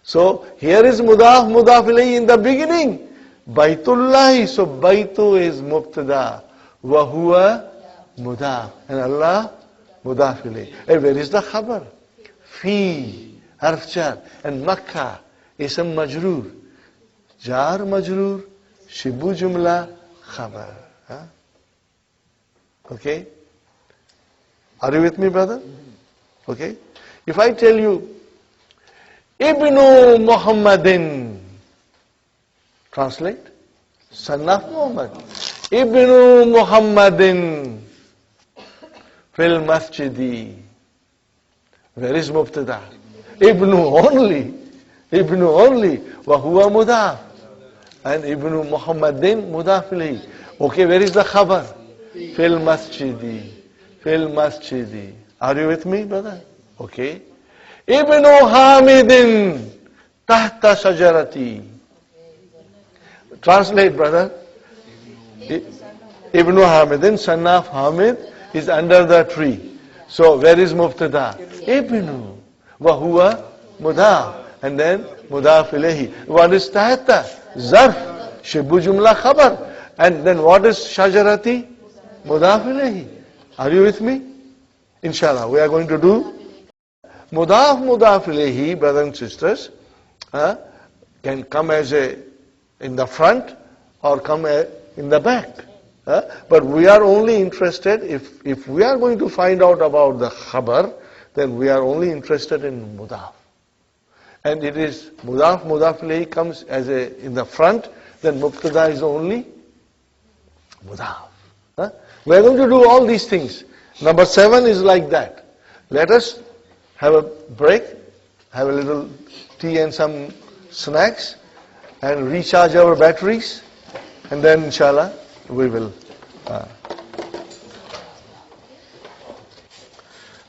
So here is mudaf, mudaf ilayhi in the beginning. Baytullahi. So Baytu is Mubtada. Wa huwa mudaf. And Allah mudaf ilayhi. And where is the Khabar? Fi, harf jar. And Makkah, ism majroor. Jar majroor, shibu jumla, Khabar. Huh? Okay? Are you with me, brother? Okay? If I tell you, Ibnu Muhammadin, translate, son of Muhammad. Ibnu Muhammadin fil masjidi. Where is Mubtada? Ibnu only. Ibnu only. Wa huwa mudaf. And Ibnu Muhammadin mudaf ilayhi. Okay, where is the Khabar? Fil masjidi. Fil masjidi. Are you with me, brother? Okay. Ibnu Hamidin tahta shajarati. Translate, brother. Ibnu Hamidin, son of Hamid, is under the tree. So where is Mubtada? Ibnu. Wa huwa mudaf. And then mudaf ilayhi. What is tahta? Zarf. Shibu jumla khabar. And then what is shajarati? Mudaf ilayhi. Are you with me? Inshallah, we are going to do mudaf ilayhi, brothers and sisters, can come as in the front or come in the back. But we are only interested, if we are going to find out about the Khabar, then we are only interested in mudaf. And it is mudaf ilayhi comes as in the front, then Mubtada is only mudaf. We are going to do all these things. Number 7 is like that. Let us have a break, have a little tea and some snacks, and recharge our batteries, and then inshallah we will.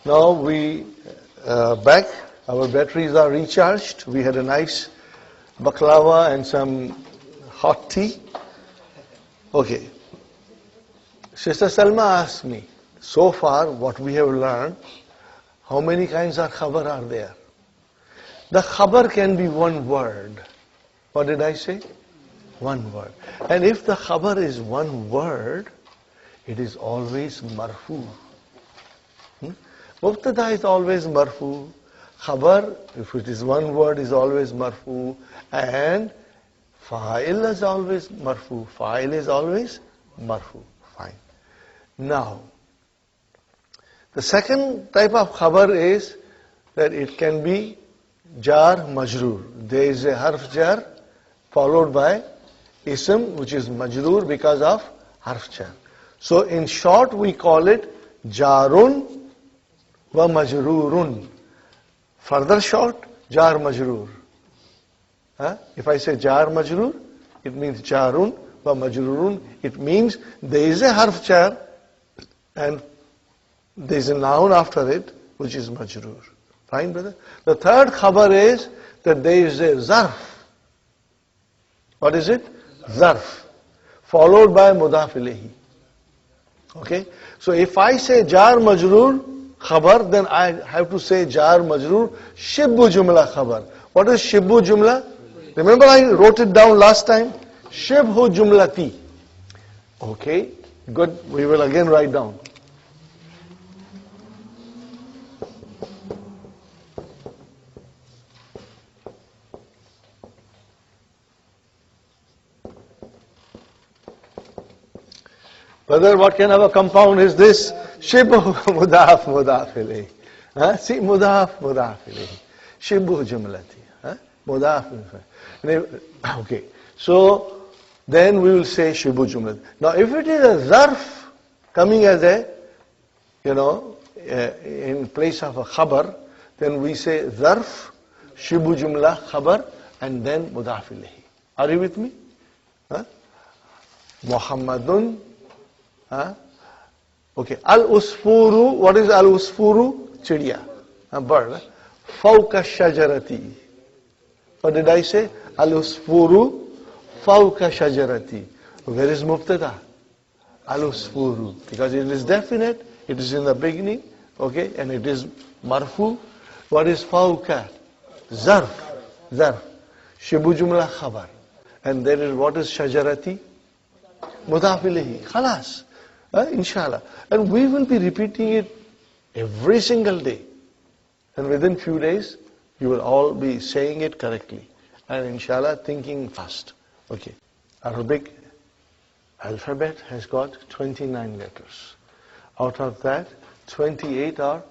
Now we back. Our batteries are recharged. We had a nice baklava and some hot tea. Okay. Sister Salma asked me, so far what we have learned, how many kinds of Khabar are there? The Khabar can be one word. What did I say? One word. And if the Khabar is one word, it is always marfu. Mubtada is always marfu. Khabar, if it is one word, is always marfu. And fa'il is always marfu. Fa'il is always marfu. Fine. Now, the second type of Khabar is that it can be jar majroor. There is a harf jar followed by ism which is majroor because of harf jar. So in short we call it jarun wa majroorun. Further short, jar majroor. If I say jar majroor, it means jarun wa majroorun. It means there is a harf jar and there is a noun after it which is majroor. Fine, brother? The third khabar is that there is a zarf. What is it? Zarf. Followed by mudaf ilayhi. Okay? So if I say jar majroor khabar, then I have to say jar majroor shibbu jumla khabar. What is shibbu jumla? Remember I wrote it down last time? Shibhu jumlati. Okay? Good. We will again write down. Brother, what kind of a compound is this? Shibhu mudaf ilayhi. See, mudaf ilayhi. Shibhu jumlati. Mudaf. Okay. So, then we will say shibhu jumlati. Now, if it is a zarf coming as a, in place of a khabar, then we say zarf, shibhu jumla, khabar, and then mudaf ilayhi. Are you with me? Muhammadun Okay, al-usfuru, what is al-usfuru? Chidiya, a bird. Fawqa shajarati. What did I say? Al-usfuru fawqa shajarati. Where is mubtada? Al-usfuru. Because it is definite, it is in the beginning, okay, and it is marfu. What is fawqa? Zarf. Zarf. Shibu jumla khabar. And there is what is shajarati? Mudaf ilayhi. Khalas. Inshallah. And we will be repeating it every single day. And within few days, you will all be saying it correctly. And inshallah, thinking fast. Okay. Arabic alphabet has got 29 letters. Out of that, 28 are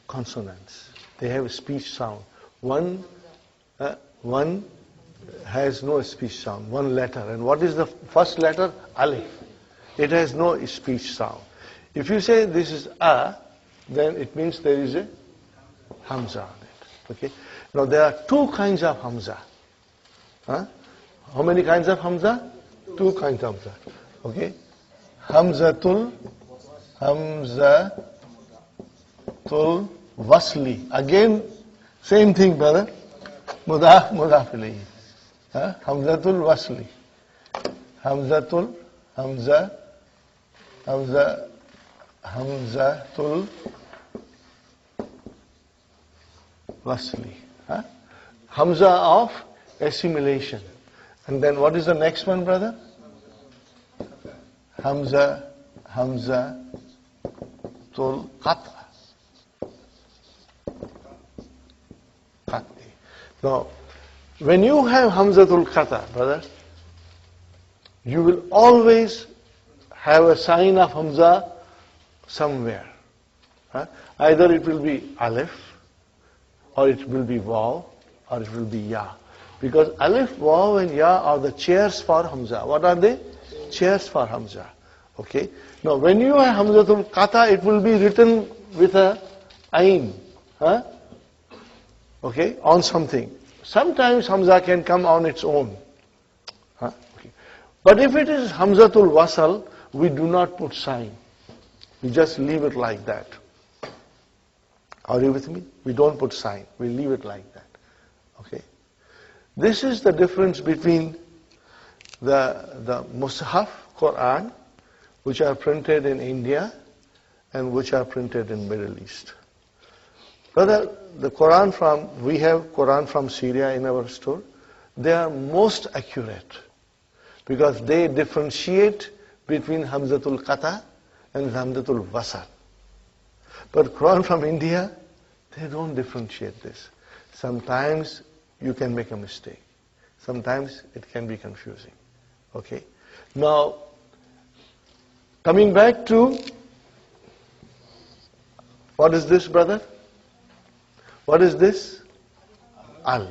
consonants. They have a speech sound. One has no speech sound, one letter. And what is the first letter? Alif. It has no speech sound. If you say this is a, then it means there is a Hamza on it. Okay. Now there are two kinds of Hamza. How many kinds of Hamza? Two kinds of Hamza. Okay. Hamzat-ul-Waṣl. Again, same thing, brother. Mudaf ilayhi. Hamzat-ul-Waṣl. Hamzat-ul-Waṣl. Hamza of assimilation. And then what is the next one, brother? Hamzat-ul-Qaṭʿ. Now, when you have Hamzat-ul-Qaṭʿ, brother, you will always have a sign of Hamza somewhere. Either it will be Alif, or it will be Waw, or it will be Ya. Because Alif, Waw and Ya are the chairs for Hamza. What are they? Chairs for Hamza. Okay. Now when you have Hamzat-ul-Qaṭʿ, it will be written with a Ain. Okay, on something. Sometimes Hamza can come on its own. Okay. But if it is Hamzat-ul-Waṣl, we do not put sign. We just leave it like that. Are you with me? We don't put sign. We leave it like that. Okay. This is the difference between the Mus'haf, Qur'an, which are printed in India and which are printed in Middle East. Brother, the Qur'an we have Qur'an from Syria in our store. They are most accurate because they differentiate between Hamzat-ul-Qaṭʿ and Hamzat-ul-Waṣl. But Qur'an from India, they don't differentiate this. Sometimes you can make a mistake. Sometimes it can be confusing. Okay. Now, coming back to, what is this, brother? What is this? Al.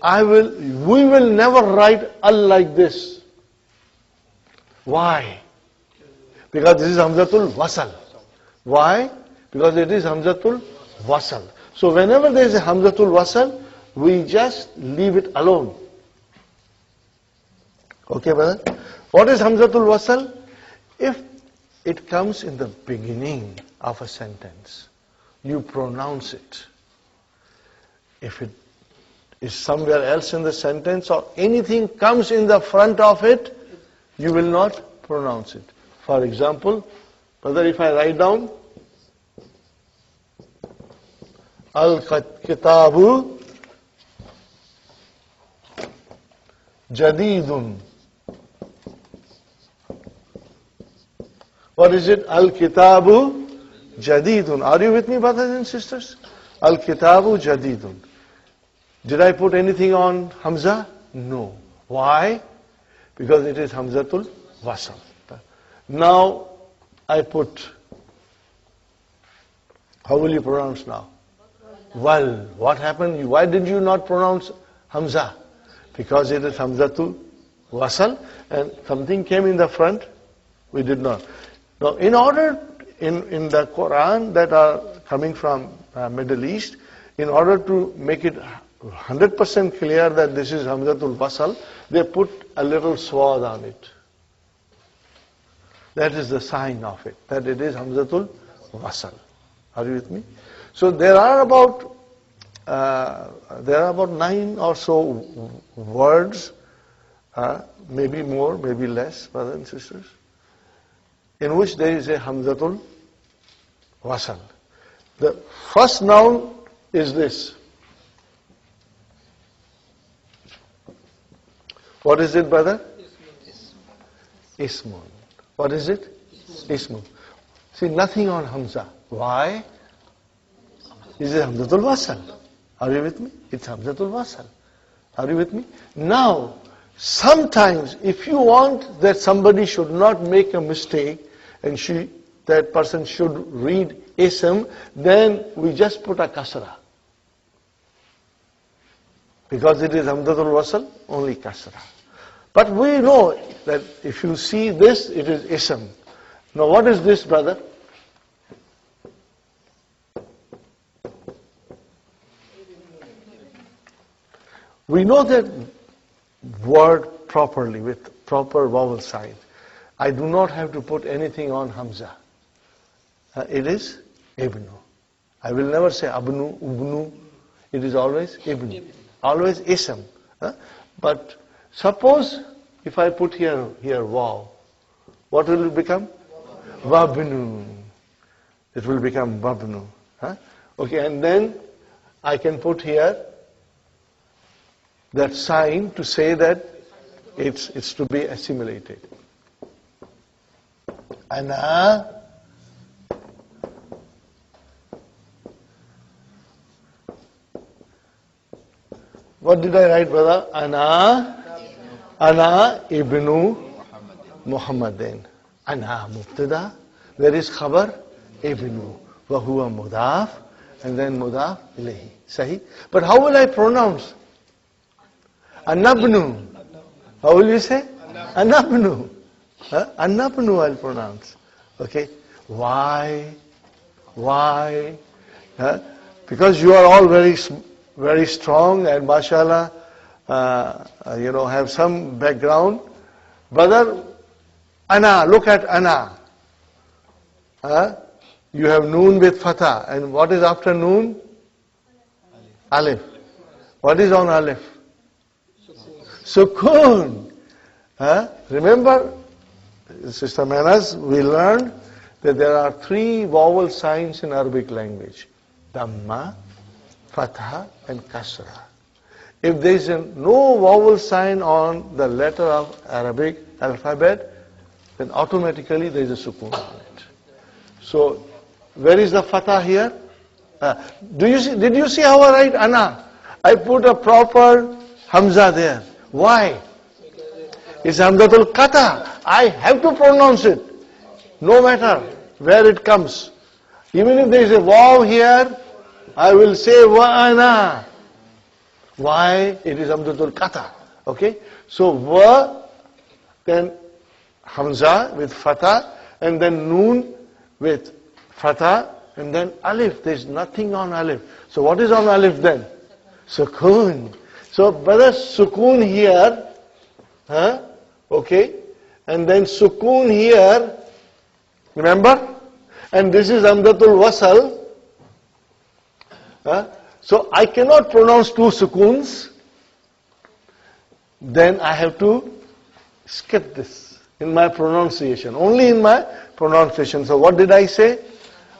We will never write al like this. Why? Because this is Hamzat-ul-Waṣl. Why? Because it is Hamzat-ul-Waṣl. So whenever there is a Hamzat-ul-Waṣl, we just leave it alone. Okay, brother? What is Hamzat-ul-Waṣl? If it comes in the beginning of a sentence, you pronounce it. If it is somewhere else in the sentence or anything comes in the front of it, you will not pronounce it. For example, brother, if I write down al-Kitabu Jadidun. What is it? Al-Kitabu Jadidun. Are you with me, brothers and sisters? Al-Kitabu Jadidun. Did I put anything on Hamza? No. Why? Because it is Hamzat-ul-Waṣl. Now, I put, how will you pronounce now? Well, what happened? Why did you not pronounce Hamza? Because it is Hamzat-ul-Waṣl and something came in the front, we did not. Now, in order, in the Qur'an that are coming from Middle East, in order to make it 100% clear that this is Hamzat-ul-Waṣl, they put a little swad on it. That is the sign of it, that it is Hamzat-ul-Waṣl. Are you with me? So there are about 9 or so words, maybe more, maybe less, brothers and sisters, in which there is a Hamzat-ul-Waṣl. The first noun is this. What is it, brother? Ismun. What is it? Ismun. See, nothing on Hamza. Why? Is it Hamzat-ul-Waṣl? Are you with me? It's Hamzat-ul-Waṣl. Are you with me? Now, sometimes if you want that somebody should not make a mistake and that person should read ism, then we just put a kasra. Because it is Hamzat-ul-Waṣl, only kasra. But we know that if you see this, it is ism. Now what is this, brother? We know that word properly, with proper vowel sign. I do not have to put anything on Hamza. It is Ibnu. I will never say Abnu, Ubnu. It is always Ibnu. Always ism. But suppose if I put here waw, what will it become? Wabnu. It will become wabnu. Okay, and then I can put here that sign to say that it's to be assimilated. Ana. What did I write, brother? Ana ibnu Muhammadin. Ana mubtada. Where is Khabar? Ibnu. Wa huwa mudaf. And then mudaf ilayhi. Sahi? But how will I pronounce? Anabnu. How will you say? Anabnu. Anabnu I'll pronounce. Okay? Why? Because you are all very strong and mashallah, have some background. Brother, ana, look at ana. You have noon with fatha. And what is after noon? Alif. What is on alif? Sukun. Remember, Sister Manas, we learned that there are 3 vowel signs in Arabic language. Dhamma, Fatha and Kasra. If there is no vowel sign on the letter of Arabic alphabet, then automatically there is a sukun on it. So, where is the Fatha here? Did you see how I write Ana? I put a proper Hamza there. Why? It's Hamzat-ul-Qaṭʿ. I have to pronounce it, no matter where it comes. Even if there is a waw here, I will say wa-ana. Why? It is Hamzat-ul-Qaṭʿ. Okay? So wa, then Hamza with fatha, and then noon with fatha, and then alif. There is nothing on alif. So what is on alif then? Sukun. So brother, sukun here, okay, and then sukun here, remember? And this is Hamzat-ul-Waṣl. So I cannot pronounce 2 sukuns. Then I have to skip this in my pronunciation. Only in my pronunciation. So what did I say?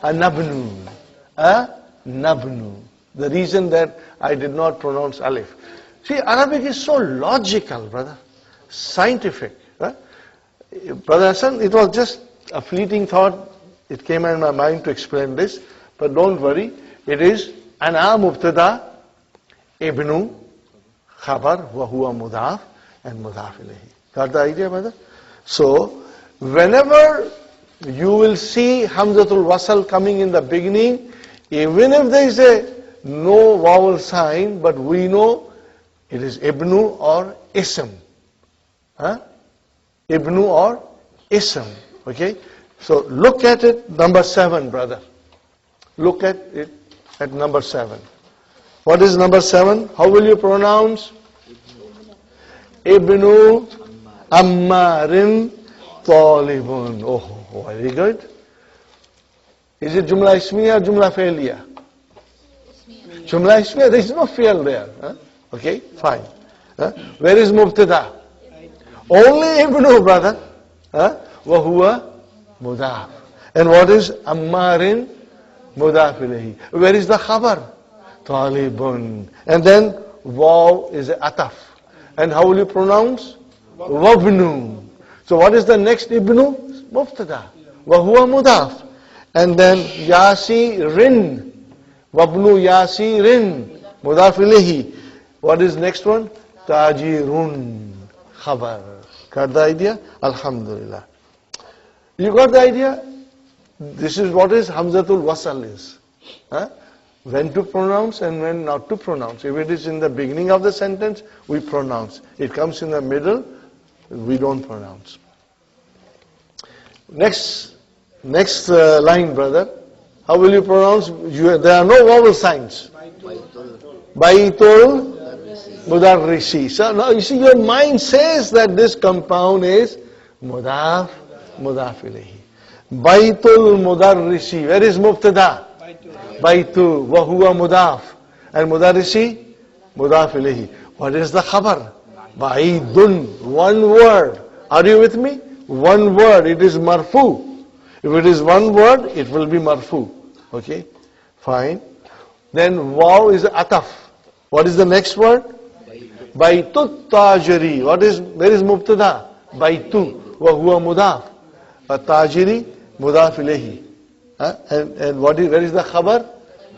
Nabnu. Nabnu. The reason that I did not pronounce alif. See, Arabic is so logical, brother. Scientific. Brother Hassan, it was just a fleeting thought. It came in my mind to explain this. But don't worry. It is Ana mubtada, ibnu, khabar, wa huwa mudaf, and mudaf ilayhi. Got the idea, brother? So, whenever you will see Hamzat-ul-Waṣl coming in the beginning, even if there is no vowel sign, but we know it is ibnu or ism. Ibnu or ism. Okay? So, look at it, number 7, brother. Look at it. At number 7. What is number 7? How will you pronounce? Ibnu Ammarin talibun. Oh, very good. Is it Jumla Ismiya or Jumla Fi'liya? Jumla Ismiya, there is no fi'l there. Huh? Okay, fine. Huh? Where is Mubtada? Only Ibnu, brother. Huh? Wahuwa Mudaf. And what is Ammarin? Mudaf ilayhi. Where is the Khabar? Talibun. And then Waw is Ataf. And how will you pronounce? Wabnu. So what is the next Ibnu? Mubtada. Wahuwa Mudaf. And then Yasirin. Wabnu Yasirin. Mudaf ilayhi. What is next one? Tajirun. Khabar. Got the idea? Alhamdulillah. You got the idea? This is what is Hamzat-ul-Waṣl is. Huh? When to pronounce and when not to pronounce. If it is in the beginning of the sentence, we pronounce. It comes in the middle, we don't pronounce. Next line, brother. How will you pronounce? There are no vowel signs. Baitul Mudarrisi. So now you see, your mind says that this compound is Mudaf, Mudaf ilayhi. Baitul Mudarrisi. Where is Mubtada? Baitu. Wahuwa Mudaf. And Mudarrisi? Mudaf ilayhi. What is the Khabar? Baidun. One word. Are you with me? One word. It is marfu. If it is one word, it will be marfu. Okay? Fine. Then waw is ataf. What is the next word? Baitut tajiri. Where is Mubtada? Baitu. Wahuwa Mudaf. Tajiri. Mudaf ilayhi. And where is the Khabar?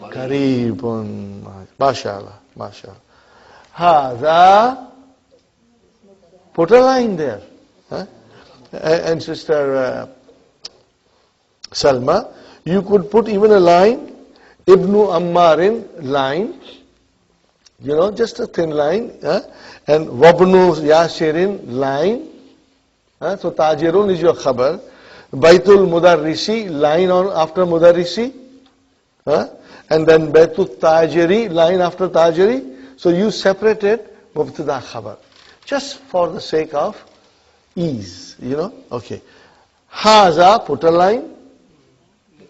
Kareebun. MashaAllah. MashaAllah. Hādha. Put a line there. And Sister Salma, you could put even a line. Ibnu Ammarin line. Just a thin line. And Wabnu Yasirin line. So Tajirun is your Khabar. Baitul Mudarrisi, line on after Mudarrisi. And then Baitul Tajiri, line after Tajiri. So you separated Mubtada Khabar. Just for the sake of ease, Okay. Haza, put a line.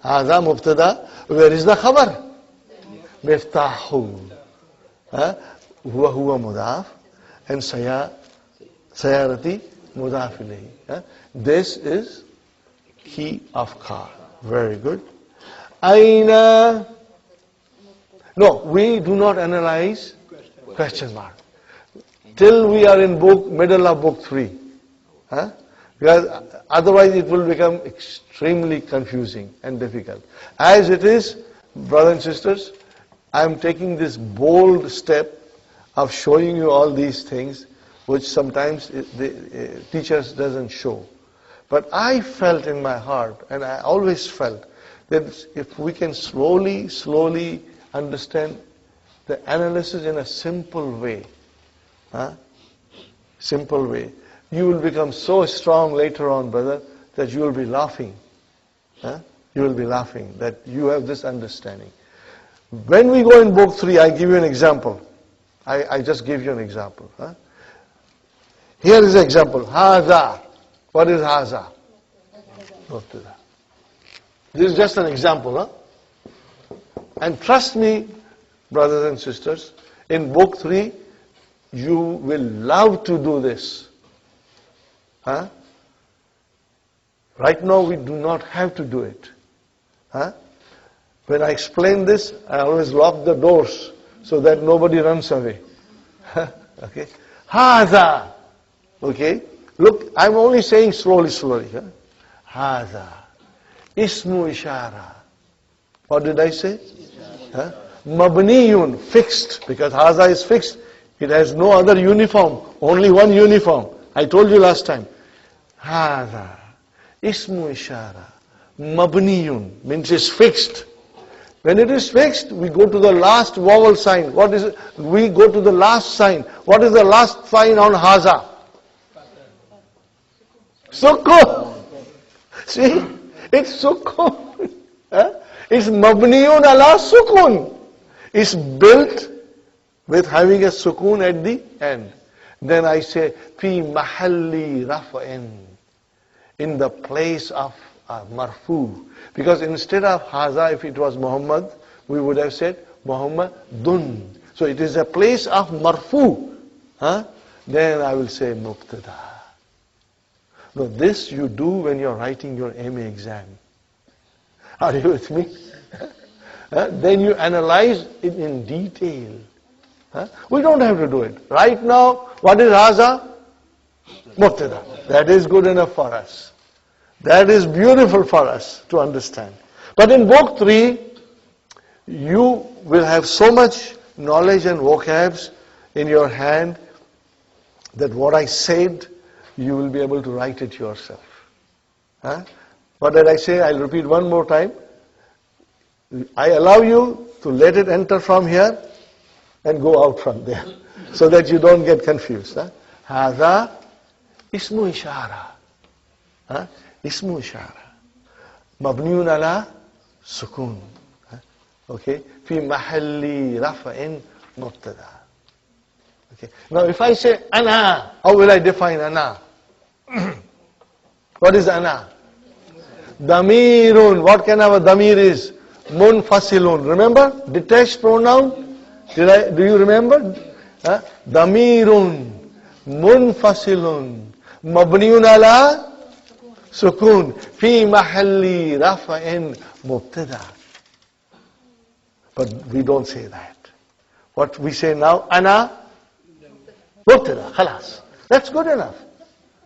Haza Mubtada. Where is the Khabar? Miftahu. Huwa Mudaf. And Sayarati Mudaf ilayhi. This is key of car. Very good. Aina. No, we do not analyze question mark till we are in middle of book 3. Because otherwise it will become extremely confusing and difficult. As it is, brothers and sisters, I am taking this bold step of showing you all these things which sometimes the teachers doesn't show. But I felt in my heart, and I always felt, that if we can slowly understand the analysis in a simple way, you will become so strong later on, brother, that you will be laughing. You will be laughing that you have this understanding. When we go in book 3, I give you an example. I just give you an example. Here is an example. Hādha. What is Hādha? This is just an example. And trust me, brothers and sisters, in book 3, you will love to do this. Right now we do not have to do it. When I explain this, I always lock the doors so that nobody runs away. Okay? Hādha. Okay? Look, I'm only saying slowly. Hādha. Ismu ishara. What did I say? Mabniyun, fixed, because Hādha is fixed. It has no other uniform, only one uniform. I told you last time. Hādha. Ismu ishara. Mabniyun, means it's fixed. When it is fixed, we go to the last vowel sign. What is it? We go to the last sign. What is the last sign on Hādha? Sukun. See? It's sukun. It's mabniyun ala sukun. It's built with having a sukun at the end. Then I say, fi mahalli raf'in. in the place of marfu. Because instead of haza, if it was Muhammad, we would have said Muhammadun. So it is a place of marfu. Then I will say mubtada. No, this you do when you're writing your MA exam. Are you with me? Then you analyze it in detail. We don't have to do it. Right now, what is haza? Mubtada. That is good enough for us. That is beautiful for us to understand. But in book 3, you will have so much knowledge and vocabs in your hand that what I said, you will be able to write it yourself. What did I say? I'll repeat one more time. I allow you to let it enter from here and go out from there, so that you don't get confused. Hādha ismu ishara. Ismu ishara. Mabniun ala sukun. Okay. Fi mahalli rafa'in mubtada. Okay. Now if I say ana, how will I define ana? What is ana? Damirun. What kind of a damir is? Munfasilun. Remember? Detached pronoun? Do you remember? Damirun. Munfasilun. Mabniun ala sukun. Fi mahalli rafa'in mubtada. But we don't say that. What we say now, ana mubtada. Khalas. That's good enough.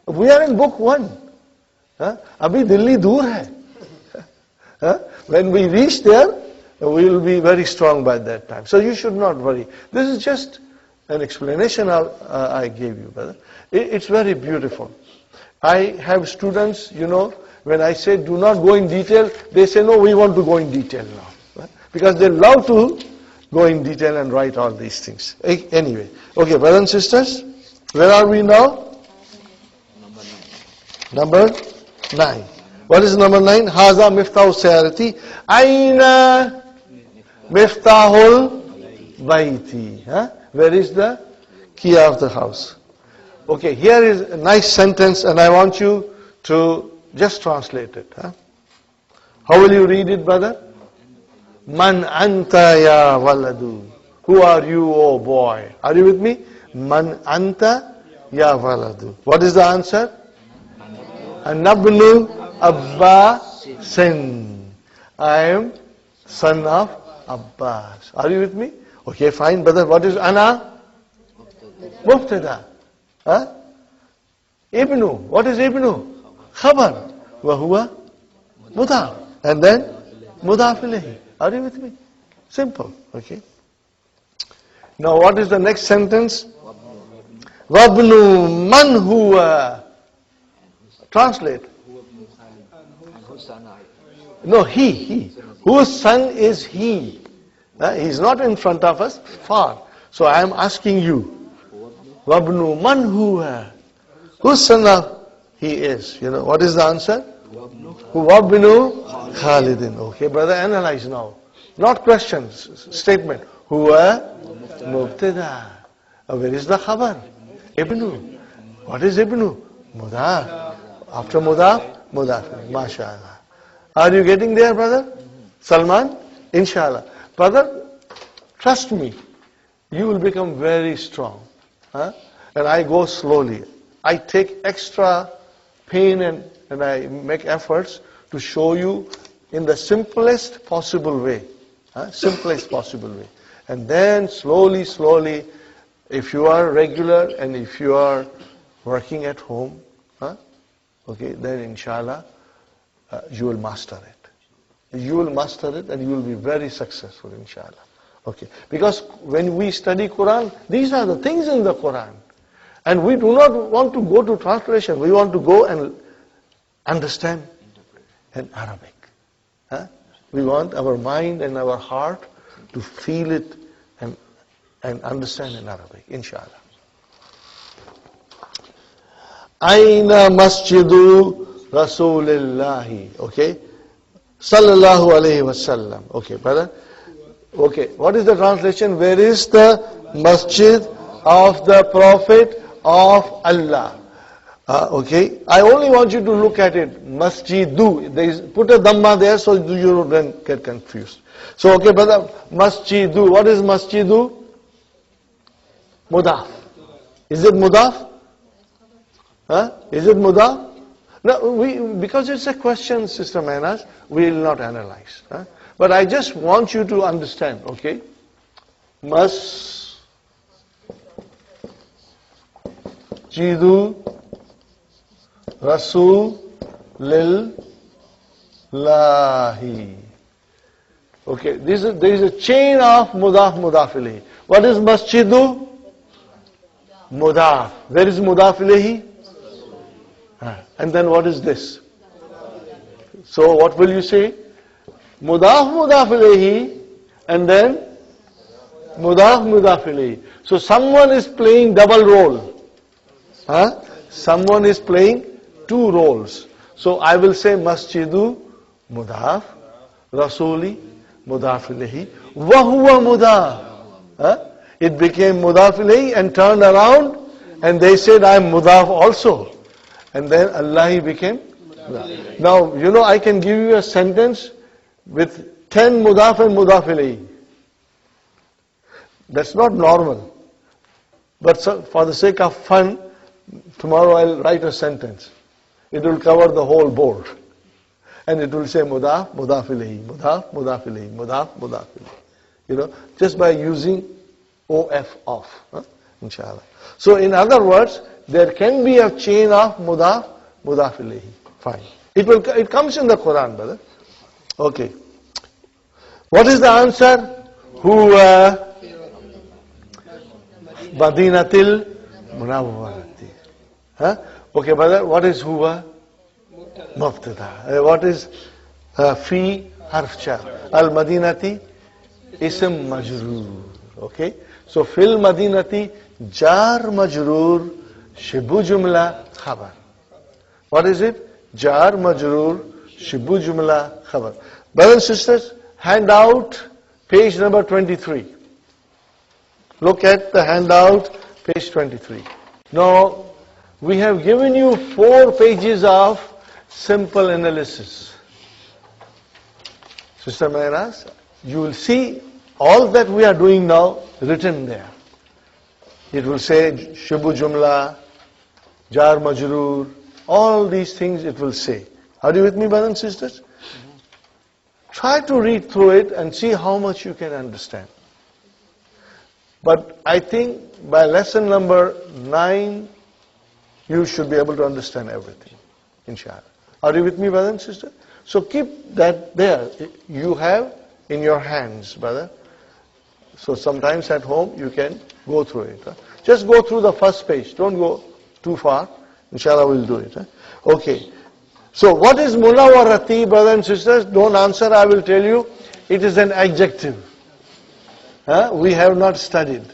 We are in book 1. Abhi Delhi dur hai. When we reach there, we will be very strong by that time. So you should not worry. This is just an explanation I gave you, brother. It's very beautiful. I have students, when I say do not go in detail, they say no, we want to go in detail now. Because they love to go in detail and write all these things. Anyway, okay, brothers and sisters, where are we now? Number 9. What is number 9? Haza miftahu sayarati. Aina miftahul baiti. Where is the key of the house? Okay, here is a nice sentence and I want you to just translate it. How will you read it, brother? Man anta ya waladu. Who are you, oh boy? Are you with me? Man anta ya waladu. What is the answer? Anabnu Abbasin. I am son of Abbas. Are you with me? Okay, fine, brother. What is ana? Mubtada. Ibnu. What is Ibnu? Khabar. Wa huwa mudaf. And then mudaf ilayhi. Are you with me? Simple. Okay. Now what is the next sentence? Wabnu man huwa. Translate. No, he. Whose son is he? He's not in front of us, far. So I am asking you. Wabnu man huwa. Whose son of he is? What is the answer? Wabnu Khalidin. Okay, brother, analyze now. Not questions, statement. Huwa mubtada. Where is the khabar? Ibnu. What is Ibnu? Mudaf. After mudaf, mudaf. MashaAllah. Are you getting there, brother? Salman? Inshallah. Brother, trust me, you will become very strong. And I go slowly. I take extra pain and I make efforts to show you in the simplest possible way. Simplest possible way. And then slowly, if you are regular and if you are working at home, okay, then inshallah, you will master it. You will master it and you will be very successful, inshallah. Okay. Because when we study Quran, these are the things in the Quran. And we do not want to go to translation. We want to go and understand in Arabic. We want our mind and our heart to feel it and understand in Arabic, inshallah. Aina masjidu Rasulillahi. Okay. Sallallahu alayhi wasallam. Okay, brother. Okay. What is the translation? Where is the masjid of the Prophet of Allah? Okay, I only want you to look at it. Masjidu. Put a dhamma there so you don't get confused. So, okay, brother, masjidu. What is masjidu? Mudaf. Is it mudaf? Is it mudaf? No, because it's a question, Sister Meherali, we will not analyze. But I just want you to understand, okay? Masjidu Rasulillahi. Okay, there is a chain of mudaf, mudaf ilayhi. What is masjidu? Mudaf. Where is mudaf ilayhi? And then what is this? So what will you say? Mudaf, mudaf ilayhi, and then mudaf, mudaf ilayhi. So someone is playing double role. Someone is playing two roles. So I will say masjidu, mudaf, rasuli, mudaf ilayhi, wa huwa mudaf. It became mudaf ilayhi and turned around and they said I am mudaf also. And then Allahi became mudaf. Now, you know, I can give you a sentence with 10 mudaf and mudaf ilayhi. That's not normal. But for the sake of fun, tomorrow I'll write a sentence. It will cover the whole board. And it will say mudaf, mudaf ilayhi, mudaf, mudaf ilayhi, mudaf, mudaf ilayhi. You know, just by using OF off. Inshallah. So in other words, there can be a chain of mudaf, mudaf ilayhi. Fine. It comes in the Qur'an, brother. Okay. What is the answer? Huwa Madinatil Munawwarati. Okay, brother, what is huwa? Mubtada. What is fi? Harf jar. Al-Madinati? Ism majroor. Okay. So fil Madinati jar majroor shibu jumla khabar. What is it? Jar majroor shibu jumla khabar. Brothers and sisters, handout page number 23. Look at the handout page 23. Now we have given you 4 pages of simple analysis. Sister Meherali, you will see all that we are doing now written there. It will say Shibu Jumla, Jar Majroor, all these things it will say. Are you with me, brothers and sisters? Try to read through it and see how much you can understand. But I think by lesson number 9, you should be able to understand everything, inshallah. Are you with me, brothers and sisters? So keep that there. You have in your hands, brother. So sometimes at home you can go through it. Just go through the first page. Don't go too far. Inshallah we'll do it. Okay. So what is munawwarati, brothers and sisters? Don't answer, I will tell you. It is an adjective. We have not studied.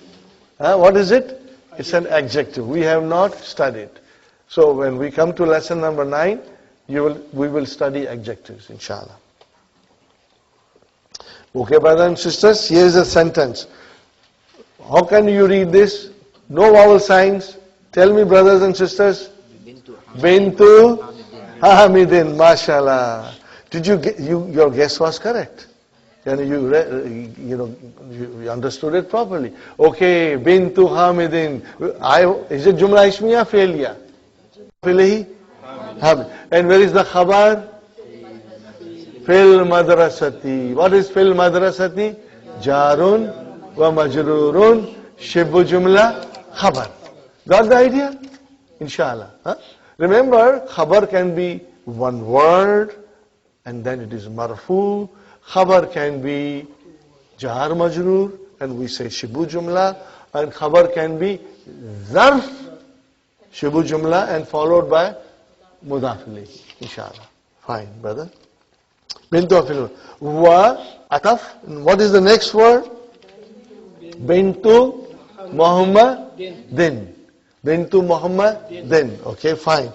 What is it? It's an adjective. We have not studied. So when we come to lesson number 9, we will study adjectives, inshallah. Okay, brothers and sisters, here is a sentence. How can you read this? No vowel signs. Tell me, brothers and sisters. Bintu Hamidin, mashallah. Did you get, your guess was correct? And you understood it properly. Okay, Bintu Hamidin. Is it Jumla Ismiya Failure? And where is the Khabar? Fil madrasati. What is fil madrasati? Jarun wa majrurun shibu jumla khabar. Got the idea? Inshallah. Remember, khabar can be one word and then it is marfu. Khabar can be jar majrur and we say shibu jumla. And khabar can be zarf shibu jumla and followed by mudaf ilayhi. Inshallah. Fine, brother. Bintu afil. Wa ataf. What is the next word? Bintu Muhammadin. Bintu Muhammadin. Okay, fine.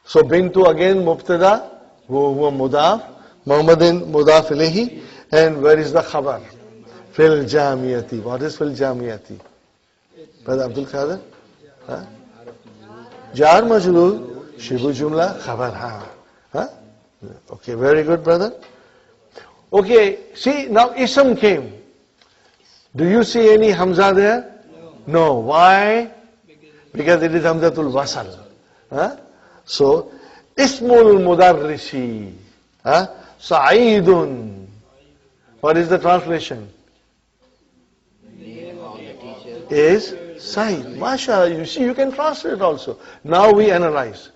So Bintu again mubtada. Huwa mudaf. Muhammadin mudaf ilayhi. And where is the khabar? Fil jamiyati. What is fil jamiyati? Brother Abdul Qadir? Jar majrur, shibu jumla, khabar. Huh? Okay, very good, brother. Okay, see, now ism came. Do you see any Hamza there? No. Why? Because it is Hamzat-ul-Waṣl. Huh? So, Ismul Mudarrisi. Sa'idun. What is the translation? Name of the teacher. Is Sa'id. Mashallah, you see, you can translate also. Now we analyze.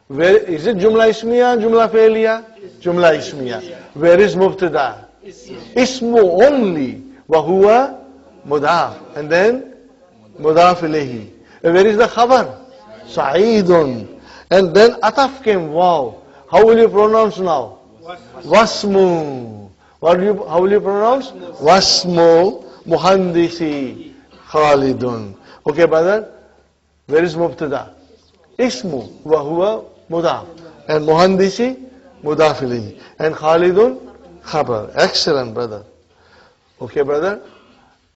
Where is it Jumla Ismiya, Jumla Fi'liya? Jumla Ismiya. Where is Mubtada? Ismu only. Wahuwa Mudaf. And then Mudaf ilayhi. And where is the Khabar? Sa'idun. And then Ataf came. Wow. How will you pronounce now? Wasmu. How will you pronounce? Wasmu Muhandisi Khalidun. Okay, brother. Where is Mubtada? Ismu wa huwa mudaf. And Muhandisi mudaf ilayhi. And Khalidun khabar. Excellent, brother. Okay, brother.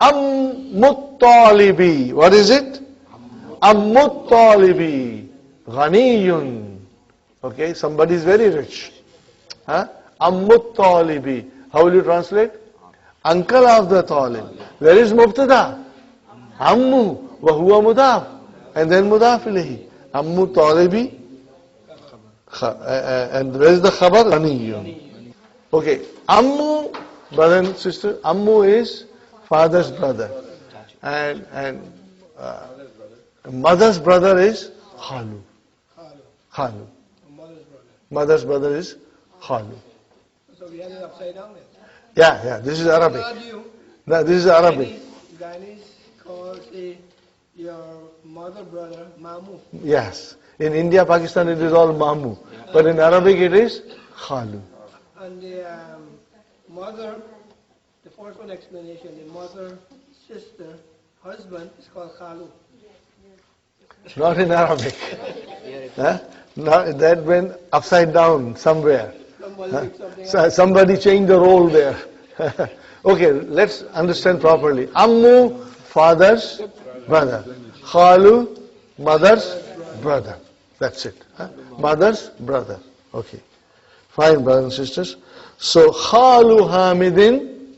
Muttalibi. What is it? Muttalibi. Ghaniyun. Okay, somebody is very rich. Muttalibi. How will you translate? Uncle of the Talib. Where is Mubtada? Ammu wa huwa mudaf. And then mudaf ilayhi. Ammu Talibi. And where is the Khabar? Ghaniyun. Okay, Ammu, brother and sister, Ammu is father's brother. And mother's brother is Khalu. Khalu. Mother's brother is Khalu. So we have it upside down then. Yeah, this is Arabic. No, this is Arabic. Ghanis calls your mother brother Mamu. Yes. In India, Pakistan, it is all Mamu. But in Arabic, it is Khalu. And the mother, the first one explanation, the mother, sister, husband is called Khalu. Not in Arabic. Not, that went upside down somewhere. Somebody changed the role there. Okay, let's understand properly. Ammu, father's brother. Khalu, mother's brother. That's it. Mother's brother. Okay. Fine, brothers and sisters. So, Khalu Hamidin,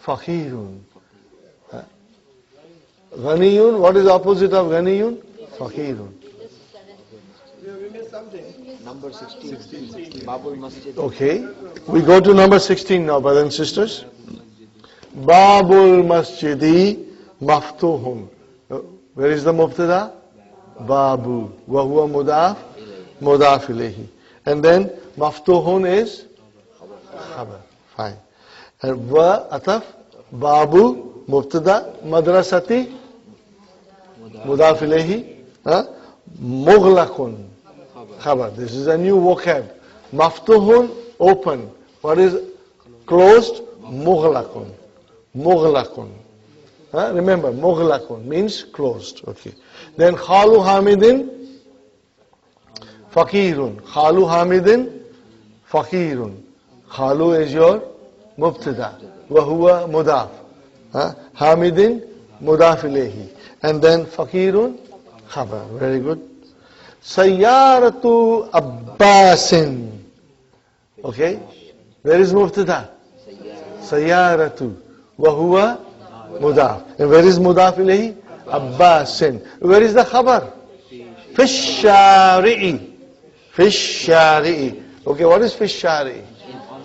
Fakirun. Ghaniyun, what is the opposite of Ghaniyun? Fakirun. We missed something. Number 16. Babul Masjid. Okay. We go to number 16 now, brothers and sisters. Babul Masjidi Maftuhun. Where is the Mubtada? Babu. Wa huwa mudaf? Mudaf ilayhi. And then Maftuhun is Khabar. Fine. And Wa Ataf Babu Mubtada Madrasati Mudaf ilayhi. Mughlaqun Khabar. This is a new vocab. Maftuhun, open. What is closed? Mughlaqun. Mughlaqun. Remember, Mughlaqun means closed. Okay. Then Khalu Hamidin Fakirun. Khalu Hamidin Fakirun. Khalu is your Mubtada. Wa huwa mudaf. Hamidin mudaf ilayhi. And then Fakirun Khabar. Very good. Sayyaratu Abbasin. Okay. Where is Mubtada? Sayyaratu. Wa huwa mudaf. And where is mudaf ilayhi? Abbasin. Where is the Khabar? Fish Shari'i. Fish Shari'i. Okay, what is Fish Shari'i?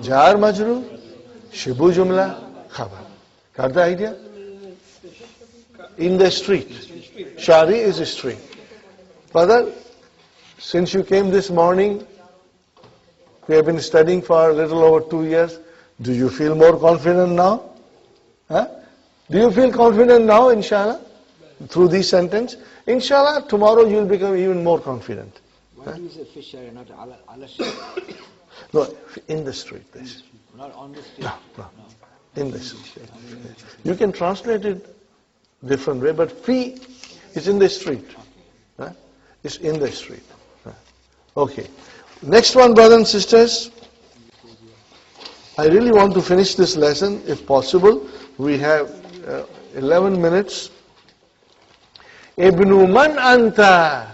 Jar Majru, Shibu Jumla, Khabar. Got the idea? In the street. Shari is a street. Brother, since you came this morning, we have been studying for a little over 2 years. Do you feel more confident now? Do you feel confident now, inshallah? Through this sentence? Inshallah, tomorrow you will become even more confident. Why do you say fish are not ala No, in the street. This. Not on the street. No. In the street. You can translate it different way, but fi is in the street. It's in the street. Okay. Next one, brothers and sisters. I really want to finish this lesson, if possible. We have 11 minutes. Ibnu man anta?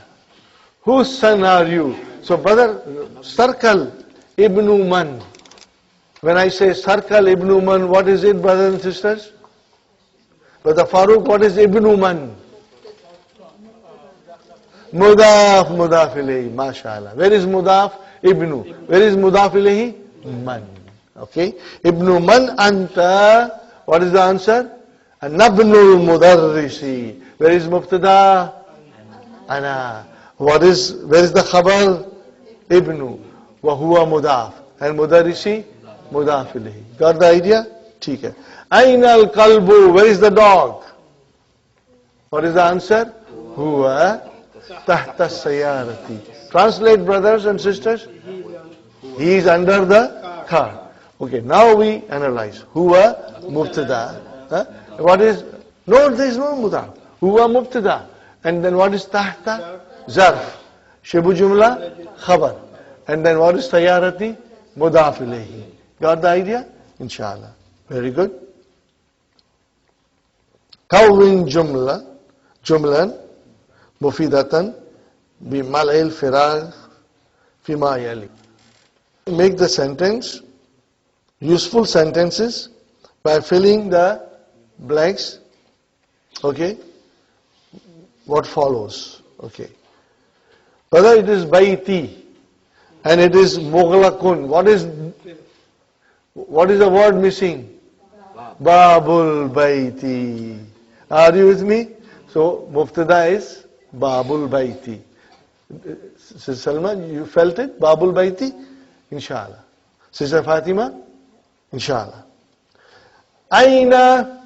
Whose son are you? So brother, circle Ibnu man. When I say circle Ibnu man, what is it, brothers and sisters? Brother Farooq, what is Ibnu man? Mudaf, mudaf ilayhi, mashallah. Where is mudaf? Ibnu. Where is mudaf ilayhi? Man. Okay. Ibnu man anta. What is the answer? Nabnul mudarrisi. Where is mubtada? Ana. Where is the khabar? Ibnu. Wa huwa mudaf. And mudarrisi? Mudaf ilayhi. Got the idea? ठीक है. Aina al-kalbu. Where is the dog? What is the answer? Huwa tahta sayyarati. Translate, brothers and sisters. He is under the car. Okay, now we analyze. Huwa mubtada. What is? No, there is no mudaf. Huwa mubtada. And then what is tahta? Zarf. Shibu jumla? Khabar. And then what is sayyarati? Mudaf ilayhi. Got the idea? Inshallah. Very good. Kawwin jumlan mufidatan bimal'il firagh fima yali. Make the sentence useful sentences by filling the blanks. Okay. What follows? Okay. Whether it is baiti and it is mughlaqun. What is the word missing? Babul baiti. Are you with me? So mubtada is Babul baiti. Sister Salma, you felt it? Babul baiti? Inshallah. Sister Fatima? Inshallah. Aina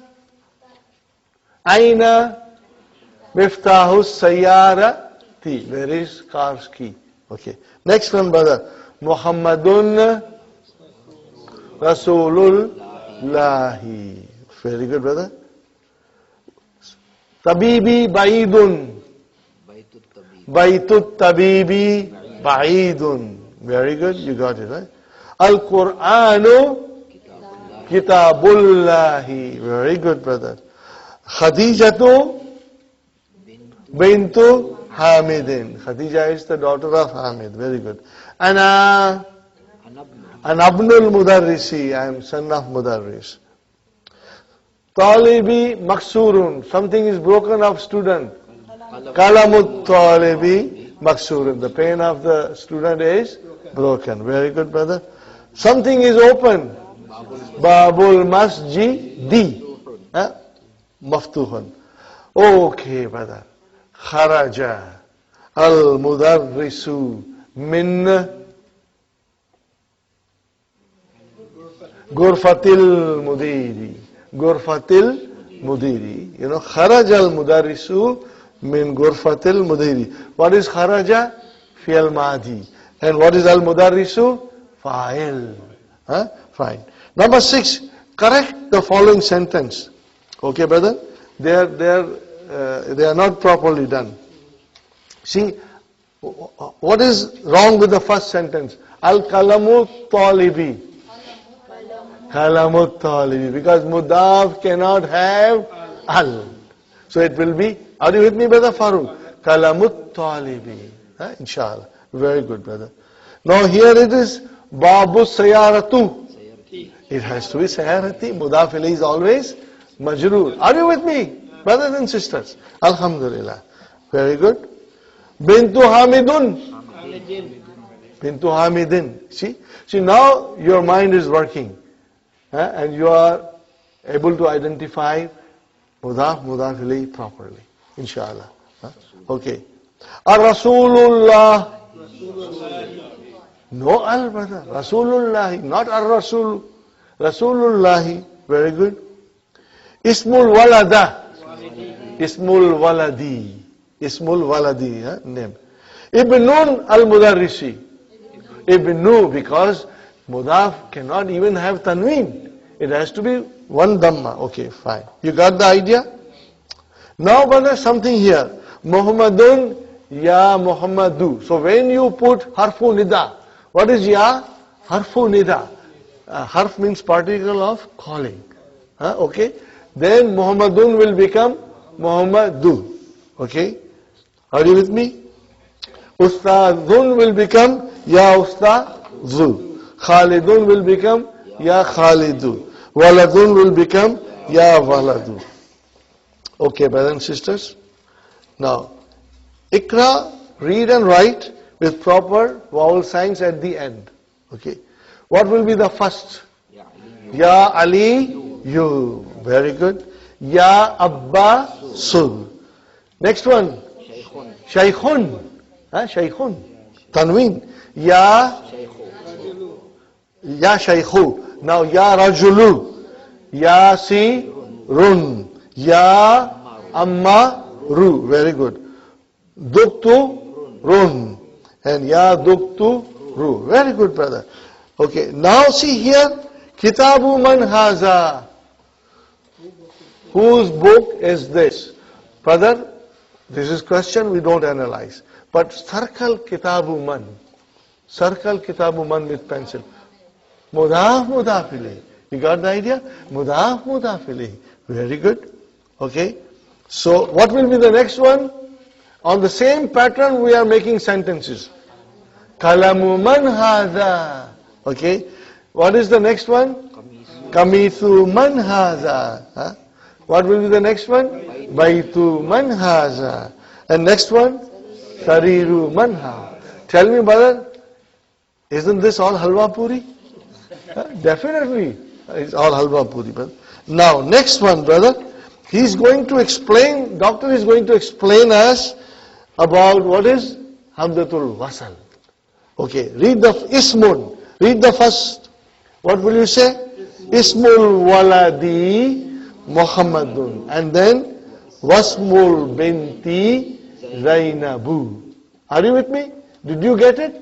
miftahu sayyarati. Where is car's key? Okay. Next one, brother. Muhammadun Rasulullahi. Very good, brother. Tabibi Baidun. Baitut Tabibi Baidun. Very good, you got it, right? Al-Qur'anu Kitabullahi. Very good, brother. Khadijatu Bintu Hamidin. Khadija is the daughter of Hamid. Very good. Ana Abnul Mudarrisi. I am son of Mudarris. Talibi Maksurun. Something is broken of student. Kalamut Talibi Maksurun. The pen of the student is broken. Very good, brother. Something is open. Babul Masjidi. Maftuhun. Okay, brother. Kharaja al-Mudarrisu min Gurfatil Mudiri. Gurfatil Mudiri. You know, Kharaja al-Mudarrisu min Gurfatil Mudiri. What is Kharaja? Fi'al Madi. And what is al-Mudarrisu? Fa'il. Fine. Number 6. Correct the following sentence. Okay, brother? They are not properly done. See, what is wrong with the first sentence? Al-Kalamu Talibi. Kalamu Talibi. Because Mudaf cannot have al. So it will be, are you with me, brother Farooq? Kalamu Talibi. Inshallah. Very good, brother. Now here it is Babu Sayaratu. It has to be Sayarati. Mudaf ilayhi is always Majroor. Are you with me, brothers and sisters? Alhamdulillah. Very good. Bintu Hamidun. Bintu Hamidin. See now your mind is working. And you are able to identify Mudaf ilayhi properly. Inshallah. Okay. Ar-Rasulullah. No al, brother. Rasulullah. Not ar-Rasul. Rasulullahi. Very good. Ismul walada. Ismul waladi. Ismul waladi. Name. Ibnun al-Mudarrisi. Ibnu, because Mudaf cannot even have tanween. It has to be one dhamma. Okay, fine. You got the idea? Now, brother, something here. Muhammadun ya Muhammadu. So when you put harfu nida, what is ya? Harfu nida. Harf means particle of calling. Okay? Then Muhammadun will become Muhammadu. Okay? Are you with me? Ustadun will become Ya Ustadhu. Khalidun will become Ya Khalidu. Waladun will become Ya Waladu. Okay, brothers and sisters. Now, Ikra, read and write with proper vowel signs at the end. Okay. What will be the first? Ya Ali, you. Very good. Ya Abba, Sul. Next one. Shaykhun. Shaykhun. Tanween. Ya Shaykhu. Now Ya Rajulu. Ya Sirun. Ya Ammaru. Very good. Duktu Run. And Ya Duktu Ru. Very good, brother. Okay. Now see here. Kitabu man haza. Whose book is this? Brother, this is question we don't analyze. But circle Kitabu man. Circle Kitabu man with pencil. Mudaf mudafili. You got the idea? Mudaf mudafili. Very good. Okay. So what will be the next one? On the same pattern we are making sentences. Kalamu man hadha. Okay. What is the next one? Kamithu man hadha. What will be the next one? Baitu man hadha. And next one? Sariru man hadha. Tell me, brother, isn't this all halwa puri? Definitely. It's all halwa puri, brother. Now, next one, brother. He's going to explain, doctor is going to explain us about what is Hamzat-ul-Waṣl. Okay, read the Ismun. Read the first. What will you say? Ismul waladi Muhammadun. And then Wasmul binti Zainabu. Are you with me? Did you get it?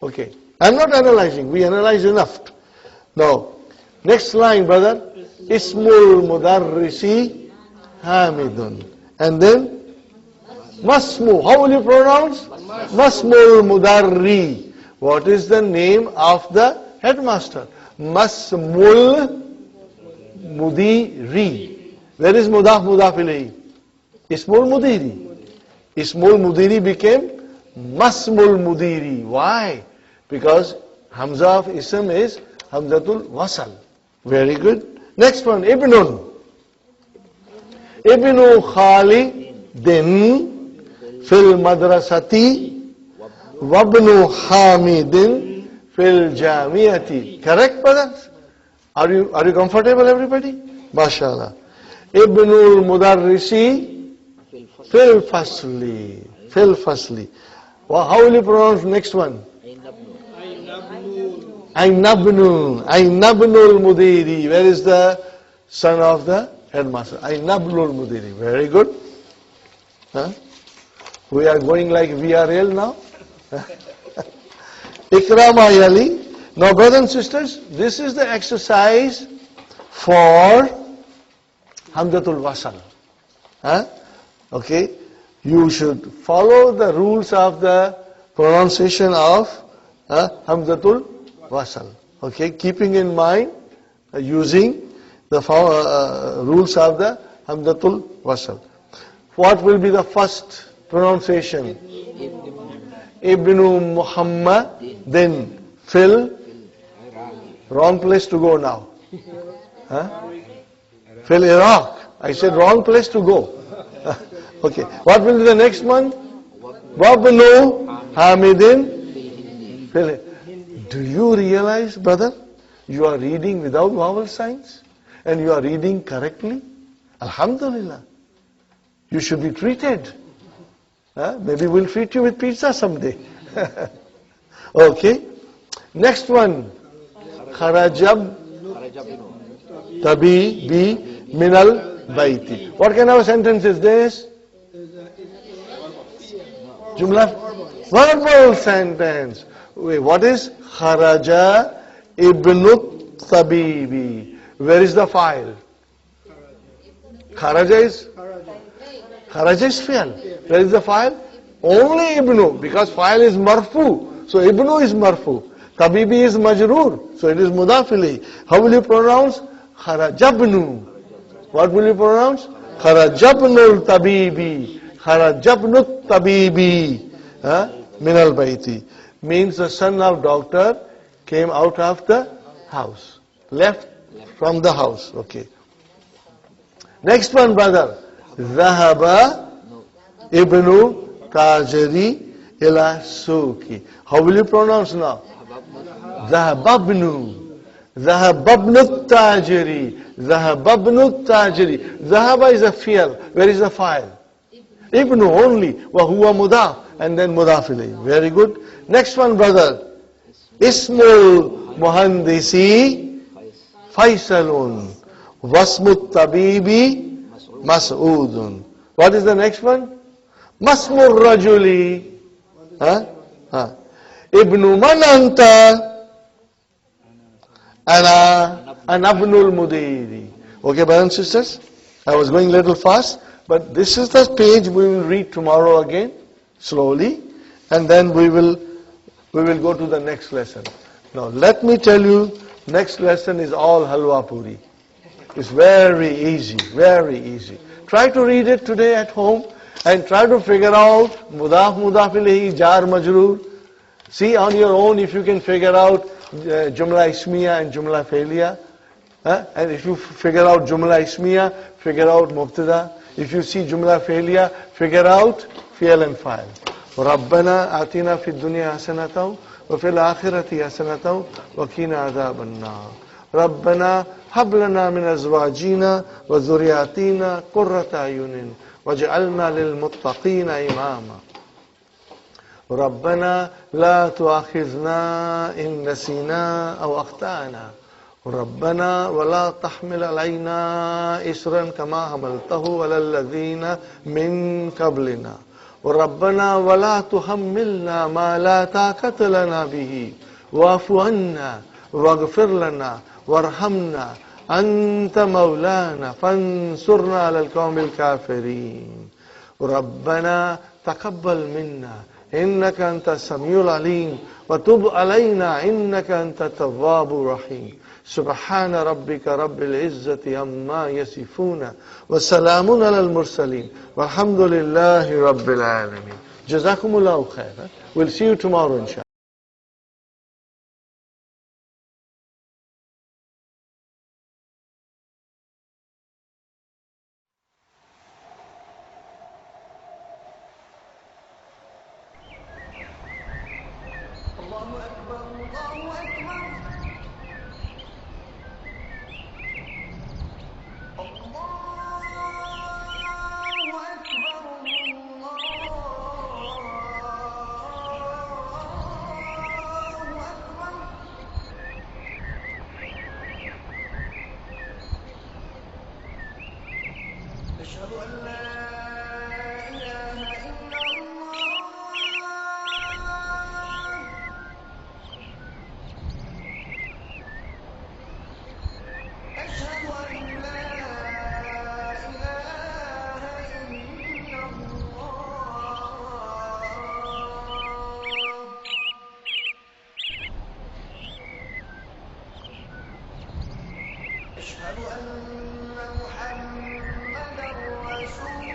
Okay. I'm not analyzing. We analyze enough. Now, next line, brother. Ismul mudarrisi Hamidun. And then Masmu. How will you pronounce? Masmul mudarri. What is the name of the headmaster? Masmul mudiri. Where is mudaf mudaf ilayhi? Ismul mudiri. Ismul mudiri became Masmul mudiri. Why? Because Hamza of Ism is Hamzat-ul-Waṣl. Very good. Next one, Ibnun. Ibnu Khalidin fil madrasati wabnu Hamidin fil jamiati. Correct, brothers? Are you comfortable, everybody? MashaAllah. Ibnul mudarrisi fil fasli. Fil fasli. Well, how will you pronounce next one? Ainabnul mudiri. Where is the son of the headmaster? Ainabnul mudiri. Very good. We are going like VRL now. Ikram ayali. Now, brothers and sisters, this is the exercise for Hamzat-ul-Waṣl. Okay. You should follow the rules of the pronunciation of Hamzat-ul-Waṣl. Okay. Keeping in mind using the rules of the Hamzat-ul-Waṣl. What will be the first pronunciation? Ibnu Muhammadin fil. Wrong place to go now. Fil Iraq. I said wrong place to go. Okay. What will be the next one? Wabnu Hamidin fil. Do you realize, brother, you are reading without vowel signs and you are reading correctly? Alhamdulillah. You should be treated. Maybe we'll treat you with pizza someday. Okay. Next one. Kharajab tabi minal baiti. What kind of a sentence is this? Jumla? Verbal sentence. Wait, what is Kharaja ibnu tabibi? Where is the file? Kharaja is fi'al. Where is the file? Only ibnu, because file is marfu. So ibnu is marfu. Tabibi is majroor. So it is mudaf ilayhi. How will you pronounce? Kharajabnu. What will you pronounce? Kharajabnul tabibi. Kharajabnut tabibi min al-bayti. Means the son of doctor came out of the house. Left from the house. Okay. Next one, brother. Zahaba ibnu tajiri ila suki. How will you pronounce now? Zahababnu. Zahababnu tajiri. Zahababnu tajiri. Zahaba is a fi'l. Where is the file? Ibnu only. Wa huwa mudaf. And then mudaf ilayhi. Very good. Next one, brother. Ismul muhandisi Faisalun. Wasmut tabibi Mas'udun. What is the next one? Masmur rajuli. Ibnu man anta? Ana abnul mudiri. Okay, brothers and sisters? I was going a little fast, but this is the page we will read tomorrow again, slowly, and then we will go to the next lesson. Now, let me tell you, next lesson is all halwa puri. It's very easy, very easy. Try to read it today at home and try to figure out mudaf, mudaf ilayhi, jar, majroor. See on your own if you can figure out jumla ismiya and jumla failiya. And if you figure out jumla ismiya, figure out mubtada. If you see jumla failiya, figure out fi'l and fa'il. ربنا آتنا في الدنيا حسنة وفي الآخرة حسنة وقنا عذاب النار. ربنا هب لنا من أزواجنا وذرياتنا قرة أعين واجعلنا للمتقين إماما. ربنا لا تؤاخذنا إن نسينا أو أخطأنا. ربنا ولا تحمل علينا إصرا كما حملته على الذين من قبلنا. ربنا ولا تحملنا ما لا طاقة لنا به واعف عنا واغفر لنا وارحمنا أنت مولانا فانصرنا على القوم الكافرين. ربنا تقبل منا إنك أنت السميع العليم وتب علينا إنك أنت التواب الرحيم. سبحان ربك رب العزة عما يصفون وسلام على المرسلين والحمد لله رب العالمين. جزاكم الله خيرا. We'll see you tomorrow inshallah. أشهد أن محمدا رسول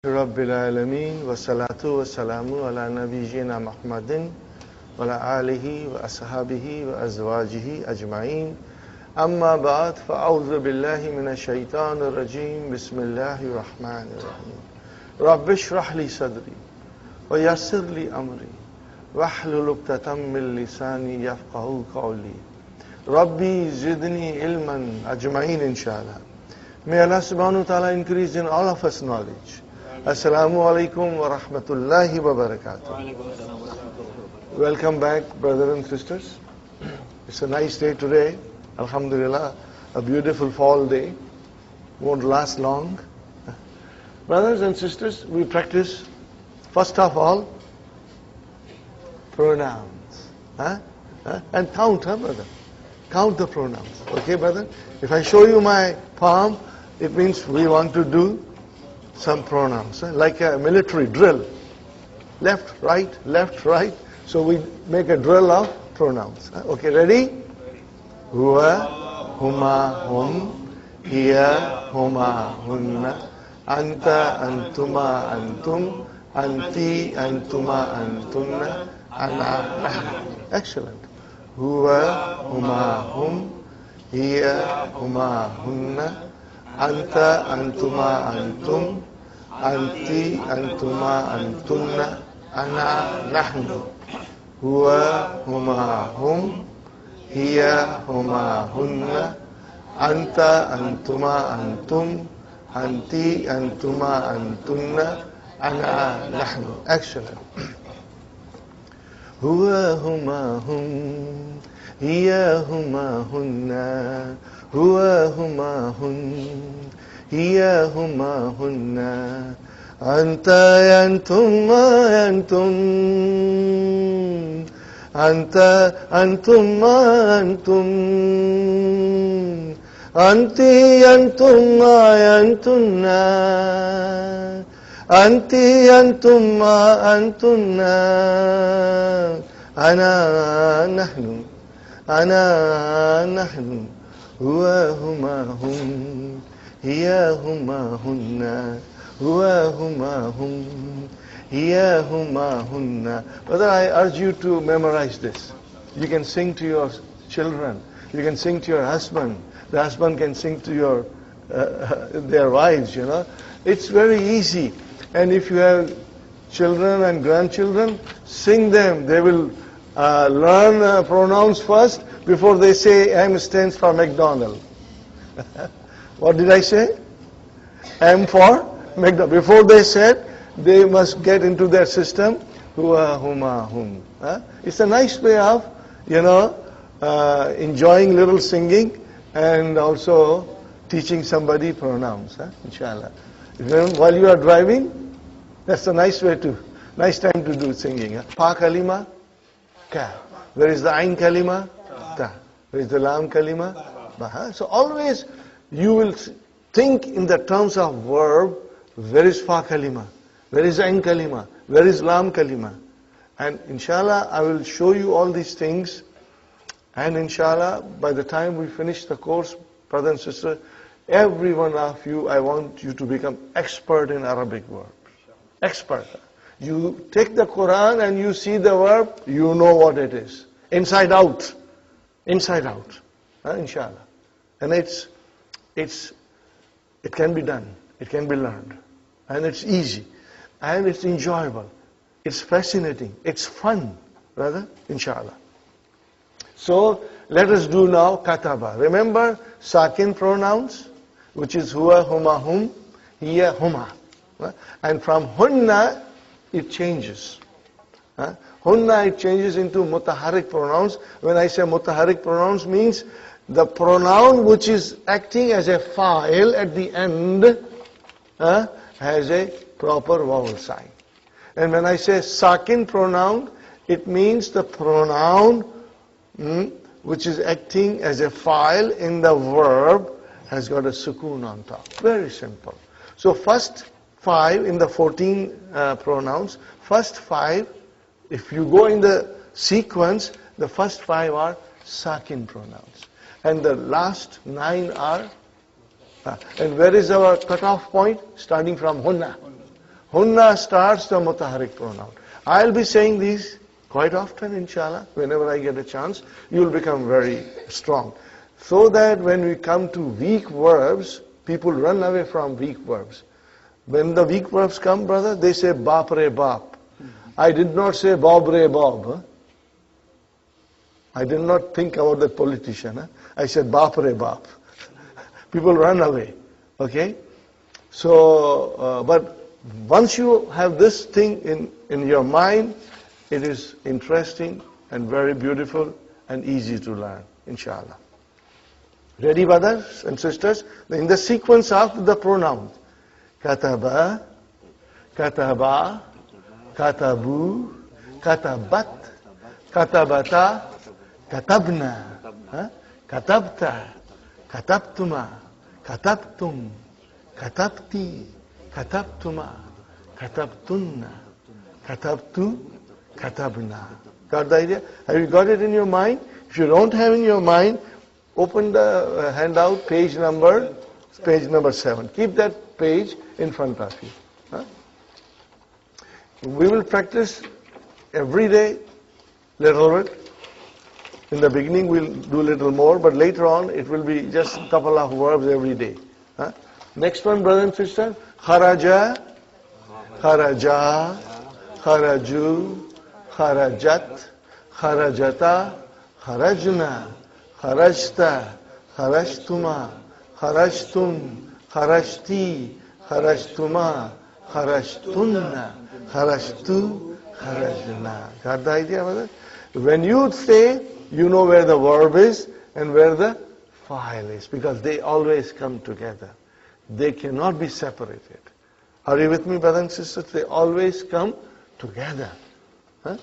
Rabbil Alameen wa salatu wa salamu ala nabiyyina Muhammadin wa ala alihi wa ashabihi wa azwajihi ajma'in. Amma ba'd, fa'awdhu billahi minash shaitanir rajim. Bismillahir rahmanir rahim. Rabbi shrah li sadri wa yassir li amri wahlul 'uqdatam min lisani yafqahu qawli. Rabbi zidni ilman ajma'in, inshallah. May Allah subhanahu wa ta'ala increase in all of us knowledge. Assalamu alaikum wa rahmatullahi wa barakatuh. Welcome back, brothers and sisters. It's a nice day today, alhamdulillah, a beautiful fall day. Won't last long. Brothers and sisters, we practice, first of all, pronouns. And count, brother? Count the pronouns. Okay, brother? If I show you my palm, it means we want to do some pronouns, like a military drill. Left, right. So we make a drill of pronouns. Okay, ready? Huwa, huma, hum, hiya, huma, hunna, anta, antuma, antum, anti, antuma, antunna, ana, nahnu. Excellent. Huwa, huma, hum, hiya, huma, hunna, anta, antuma, antum, anti, antuma, antunna, ana, nahnu. Huwa, huma, hum, hiya, huma, hunna, anta, antuma, antum, anti, antuma, antunna, ana, nahnu. Excellent. Huwa, huma, hum, hiya, huma, hunna, huwa, huma, hum, hiya, huma, hunna, anta, antum, antum, anta, antum, antum, anti, antum, antunna, anti, antum, antunna, ana, nahnu, ana, nahnu. Huwa, huma, hum, hiya, huma, hunna, huwa, huma, hum, hiya, huma, hunna. Brother, I urge you to memorize this. You can sing to your children. You can sing to your husband. The husband can sing to your their wives, you know. It's very easy. And if you have children and grandchildren, sing them. They will learn pronouns first before they say M stands for McDonald. What did I say? M for McDonald. Before they said, they must get into their system. Huwa, huma, hum. It's a nice way of, enjoying little singing and also teaching somebody pronouns, inshallah. While you are driving, that's a nice time to do singing. Pa kalima, ka. Where is the ain kalima? Ta. Where is the lam kalima? Ba. So always you will think in the terms of verb. Where is fa kalima? Where is ain kalima? Where is lam kalima? And inshallah, I will show you all these things. And inshallah, by the time we finish the course, brother and sister, every one of you, I want you to become expert in Arabic verbs. Expert. You take the Qur'an and you see the verb, you know what it is. Inside out. Inside out. Inshallah. And it can be done. It can be learned. And it's easy. And it's enjoyable. It's fascinating. It's fun. Brother, inshallah. So, let us do now kataba. Remember sakin pronouns, which is huwa, huma, hum, hiya, huma. And from hunna, it changes. Hunna, it changes into mutaharrik pronouns. When I say mutaharrik pronouns, means the pronoun which is acting as a fa'il at the end has a proper vowel sign. And when I say sakin pronoun, it means the pronoun which is acting as a fa'il in the verb has got a sukoon on top. Very simple. So first 5 in the 14 pronouns, first 5, if you go in the sequence, the first 5 are sakin pronouns. And the last 9 are And where is our cutoff point? Starting from hunna. Hunna starts the mutaharrik pronoun. I'll be saying these quite often, inshallah. Whenever I get a chance, you'll become very strong. So that when we come to weak verbs, people run away from weak verbs. When the weak verbs come, brother, they say bap re bap. I did not say bob re bob. Huh? I did not think about the politician. Huh? I said bap re bap. People run away. Okay? So, but once you have this thing in your mind, it is interesting and very beautiful and easy to learn, inshallah. Ready, brothers and sisters? In the sequence of the pronouns. Kataba, kataba, katabu, katabat, katabata, katabna, katabta, katabtuma, katabtum, katabti, katabtuma, katabtunna, katabtu, katabna. Got the idea? Have you got it in your mind? If you don't have in your mind, open the handout, page number 7. Keep that page in front of you. Huh? We will practice every day, little bit. In the beginning we'll do a little more, but later on it will be just a couple of verbs every day. Huh? Next one, brother and sister. Kharaja, kharaja, kharaju, kharajat, kharajata, kharajna, kharajta, kharajtuma, kharajtum, kharajti, kharajtuma, kharajtunna, kharajtu, kharajna. Got the idea, brother? When you say, you know where the verb is and where the file is, because they always come together. They cannot be separated. Are you with me, brothers and sisters? They always come together. Huh?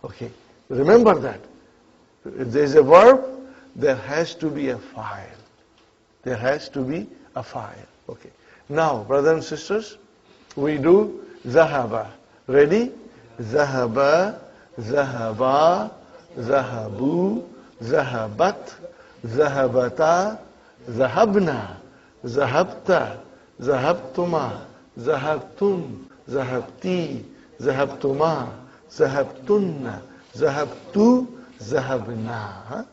Okay. Remember that. If there is a verb, there has to be a file. There has to be a file. Okay. Now, brothers and sisters, we do zahaba. Ready? Zahaba, zahaba, zahabu, zahabat, zahabata, zahabna, zahabta, zahabtuma, zahabtum, zahabti, zahabtuma, zahabtunna, zahabtu, zahabna. Huh?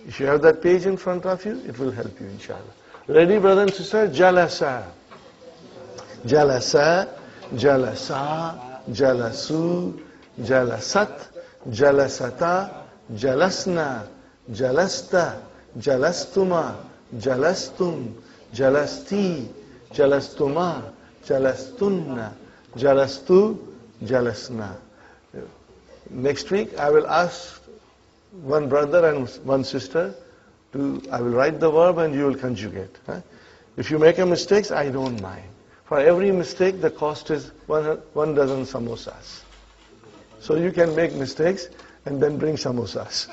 If you have that page in front of you, it will help you, inshallah. Ready, brother and sister? Jalasa. Jalasa, jalasa, jalasu, jalasat, jalasata, jalasna, jalasta, jalastuma, jalastum, jalasti, jalastuma, jalastunna, jalastu, jalasna. Next week I will ask one brother and one sister I will write the verb and you will conjugate. Huh? If you make a mistake, I don't mind. For every mistake, the cost is one dozen samosas. So you can make mistakes and then bring samosas.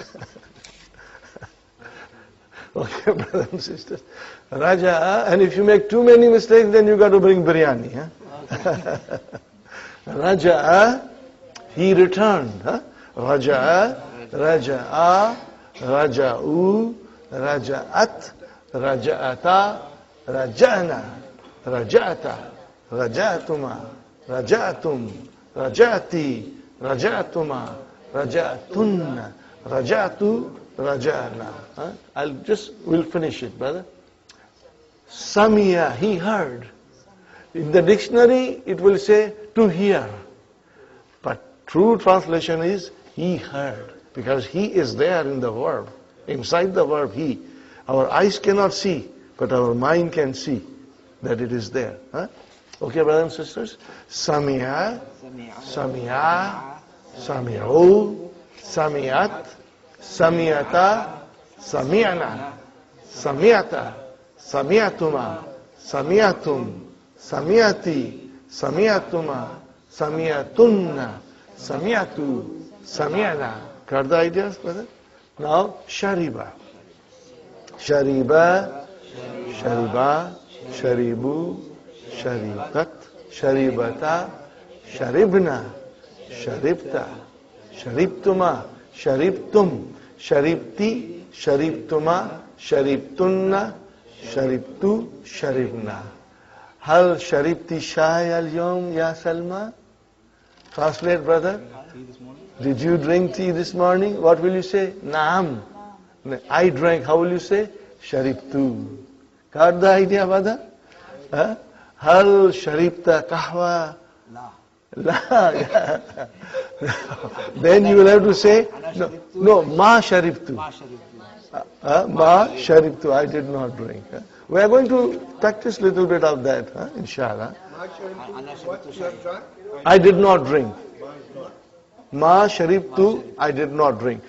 Okay, brothers and sisters. Raja'a, and if you make too many mistakes, then you got to bring biryani. Huh? Raja'a, he returned. Huh? Raja'a, raja'a, raja'u, raja'at, raja'ata, raja'na, raja'ata, raja'atuma, raja'atum, raja'ati, raja'atuma, raja'atunna, raja'atu, raja'na. We'll finish it, brother. Samiya, he heard. In the dictionary, it will say to hear. But true translation is he heard. Because he is there in the verb. Inside the verb, he. Our eyes cannot see, but our mind can see that it is there. Huh? Okay, brothers and sisters? Sami'a, sami'a, sami'u, sami'at, sami'ata, sami'na, sami'ata, sami'atuma, sami'atum, sami'ati, sami'atuma, sami'atunna, sami'atu, sami'na. Got the ideas, brother? Now, shariba. Shariba, shariba, sharibu, sharibat, sharibata, sharibna, sharibta, sharibtuma, sharibtum, sharibti, sharibtuma, sharibtunna, sharibtu, sharibna. Hal sharibti shay al-yawm ya Salma? Translate, brother. Did you drink tea this morning? What will you say? Naam. I drank. How will you say? Sharibtu. Got the idea, brother? Huh? Hal sharibta kahwa? La. Then you will have to say, no, ma sharibtu. Ma sharibtu. I did not drink. We are going to practice a little bit of that, inshallah. What you have drunk? I did not drink. Ma sharibtu, I did not drink.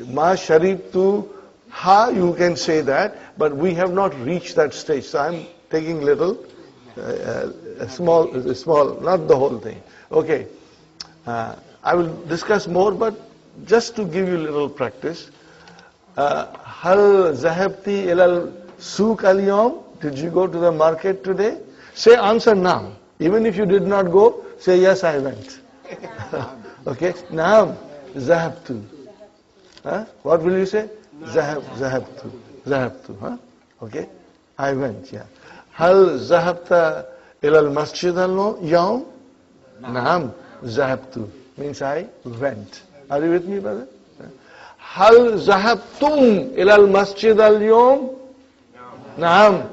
Ma sharibtu, ha, you can say that, but we have not reached that stage. So I'm taking little, small, not the whole thing. Okay. I will discuss more, but just to give you a little practice. Hal zahabti ilal souk al-yawm? Did you go to the market today? Say answer now. Even if you did not go, say yes, I went. Okay? Naam, zahabtu. What will you say? Zahabtu. Okay? I went, yeah. Hal zahabta ilal masjid al-yawm? Naam, zahabtu. Means I went. Are you with me, brother? Hal zahabtum ilal masjid al-yawm? Naam,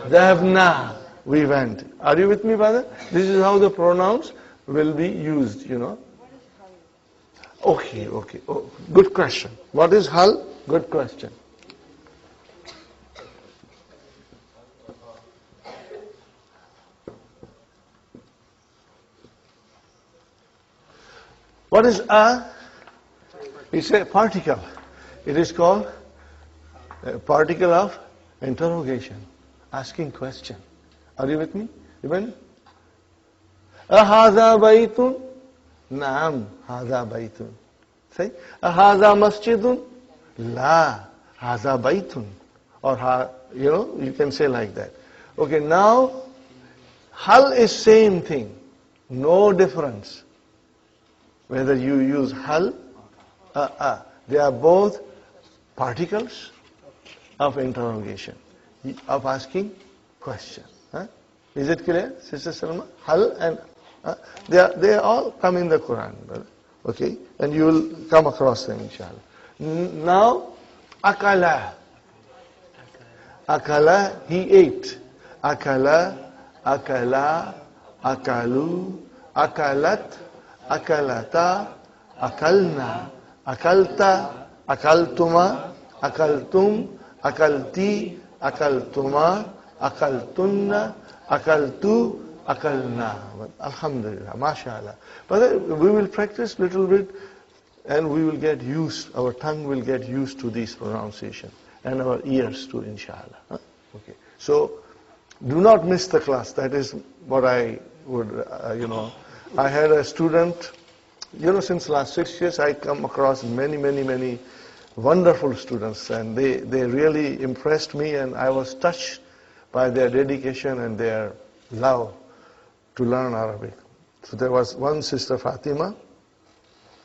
zahabna. We went. Are you with me, brother? This is how the pronouns will be used, you know. Okay. Oh, good question. What is hal? Good question. What is a? It's a particle. It is called a particle of interrogation, asking question. Are you with me? Even? Ahādha baytun? Naam, hādha baytun. Say, ahādha masjidun? La, hādha baytun. Or, you can say like that. Okay, now, hal is same thing. No difference. Whether you use hal, they are both particles of interrogation, of asking question. Is it clear, Sister Salma? Hal and they all come in the Quran, brother. Okay, and you will come across them, inshallah. Now, akala. Akala, he ate. Akala, akala, akalu, akalat, akalata, akalna, akalta, akaltuma, akaltum, akalti, akaltuma, akaltunna, akaltu, akalna. Alhamdulillah, mashallah. But we will practice little bit and we will get used, our tongue will get used to this pronunciation and our ears too, inshallah. Okay. So, do not miss the class. That is what I would, I had a student, since last 6 years I come across many wonderful students, and they really impressed me, and I was touched by their dedication and their love to learn Arabic. So there was one sister, Fatima,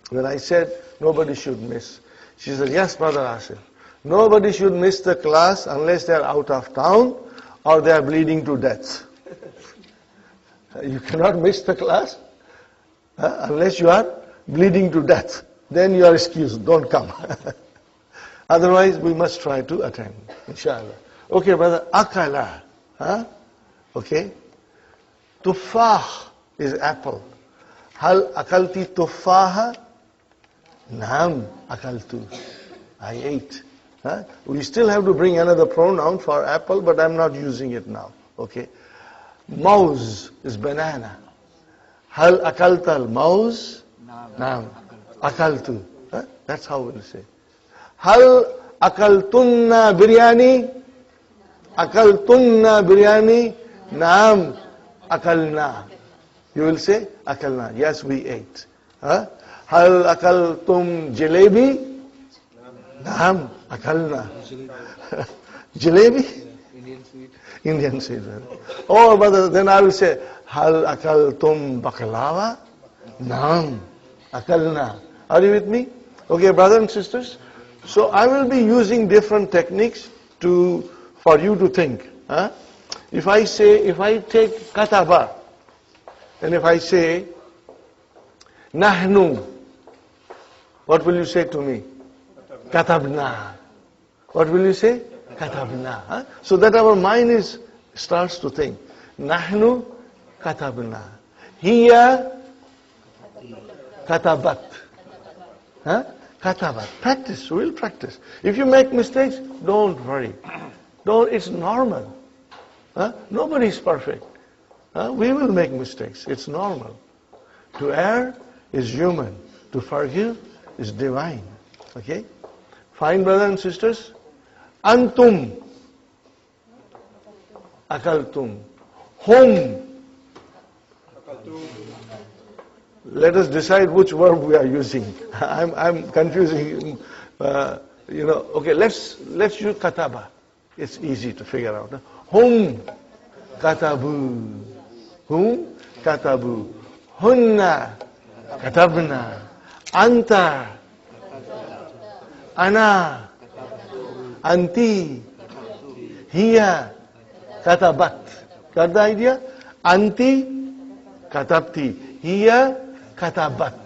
when I said nobody should miss, she said, yes, Brother Asif, nobody should miss the class unless they are out of town or they are bleeding to death. You cannot miss the class unless you are bleeding to death. Then you are excused, don't come. Otherwise, we must try to attend, inshallah. Okay, brother, akala. Okay. Tuffah is apple. Hal akalti tuffaha? Naam, akaltu. I ate. We still have to bring another pronoun for apple, but I'm not using it now. Okay. Mouse is banana. Hal akalta al-mouse? Naam, akaltu. That's how we'll say. Hal akaltunna biryani? Akaltunna biryani? Naam, akalna. You will say akalna. Yes, we ate. Hal akaltum jalebi? Naam, akalna. Jalebi? Indian sweet. Oh, but then I will say, hal akaltum baklava? Naam, akalna. Are you with me? Okay, brothers and sisters. So I will be using different techniques for you to think. If I take kataba, and if I say nahnu, what will you say to me? Katabna. What will you say? Katabna. Huh? So that our mind starts to think. Nahnu katabna. Hiya katabat. Huh? Katabat. Practice. We'll practice. If you make mistakes, don't worry. It's normal. Huh? Nobody is perfect. We will make mistakes. It's normal. To err is human. To forgive is divine. Okay? Fine, brothers and sisters? Antum akaltum. Hum. Let us decide which verb we are using. I'm confusing. Okay, let's use kataba. It's easy to figure out. Hum katabu. Hum katabu. Hunna katabna. Anta ana anti hiya katabat. Got the idea? Anti katabti. Hiya katabat.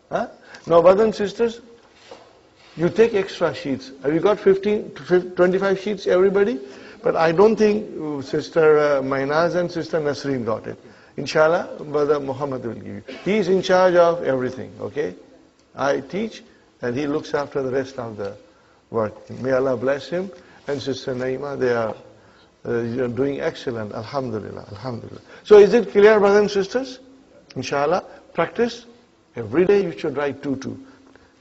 Now, brothers and sisters, you take extra sheets. Have you got 15 to 25 sheets, everybody? But I don't think Sister Mainaz and Sister Nasreen got it. Inshallah, Brother Muhammad will give you. He is in charge of everything, okay? I teach, and he looks after the rest of the work. May Allah bless him. And Sister Naima, they are doing excellent. Alhamdulillah, alhamdulillah. So is it clear, brothers and sisters? Inshallah, practice. Every day you should write 2.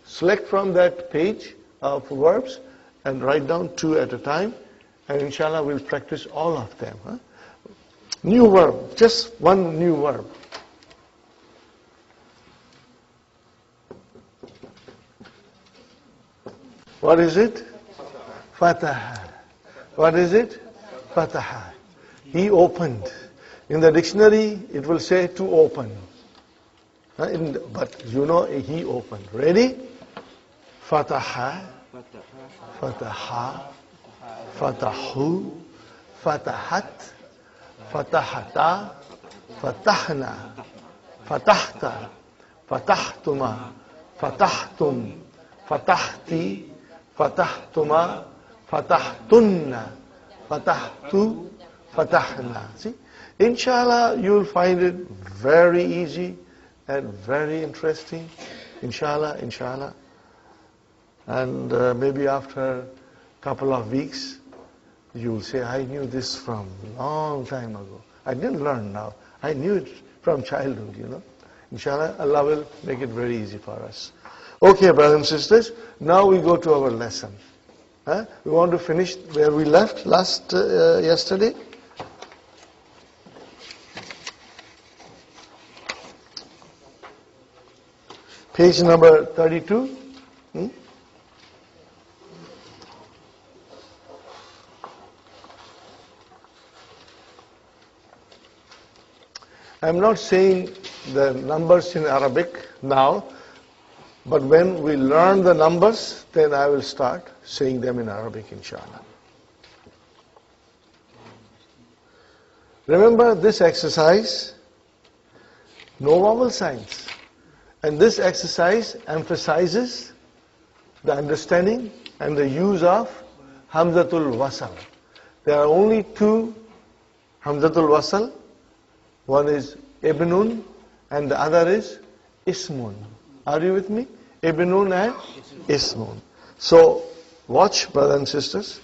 Select from that page of verbs and write down 2 at a time. And inshallah, we'll practice all of them. Huh? New verb, just one new verb. What is it? Fataha. What is it? Fataha. He opened. In the dictionary, it will say to open. But you know, he opened. Ready? Fataha. Fataha. Fatahu. Fatahat. Fatahata. Fatahna. Fatahta. Fatahtuma. Fatahtum. Fatahti. Fatahtuma. Fatahtunna. Fatahtu. Fatahna. See? Inshallah, you'll find it very easy and very interesting. Inshallah, inshallah. And maybe after a couple of weeks, you'll say, I knew this from a long time ago. I didn't learn now. I knew it from childhood, you know. Inshallah, Allah will make it very easy for us. Okay, brothers and sisters, now we go to our lesson. We want to finish where we left yesterday. Page number 32. I'm not saying the numbers in Arabic now, but when we learn the numbers, then I will start saying them in Arabic, inshallah. Remember this exercise, no vowel signs. And this exercise emphasizes the understanding and the use of Hamzat-ul-Waṣl. There are only 2 Hamzat-ul-Waṣl. One is Ibnun and the other is Ismun. Are you with me? Ibnun and Ismun. So, watch, brothers and sisters.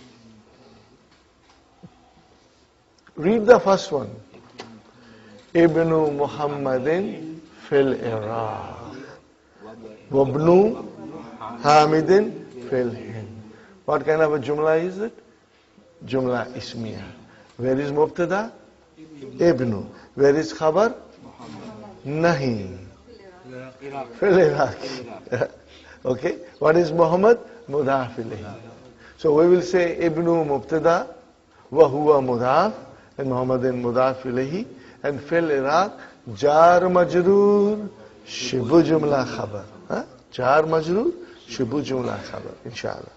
Read the first one. Ibnu Muhammadin fil Iraq. Wabnu Hamidin fil Hind. What kind of a jumla is it? Jumla ismiya. Where is Mubtada? Ibnu. Where is Khabar? Nahi. Fil Iraq. Okay. What is Muhammad? Mudaf ilayhi. So we will say Ibnu Mubtada, wa huwa mudaf, and Muhammadin mudaf ilayhi, and fil Iraq jar majroor shibu jumla khabar. Jar majroor shibu jumla khabar. Inshallah.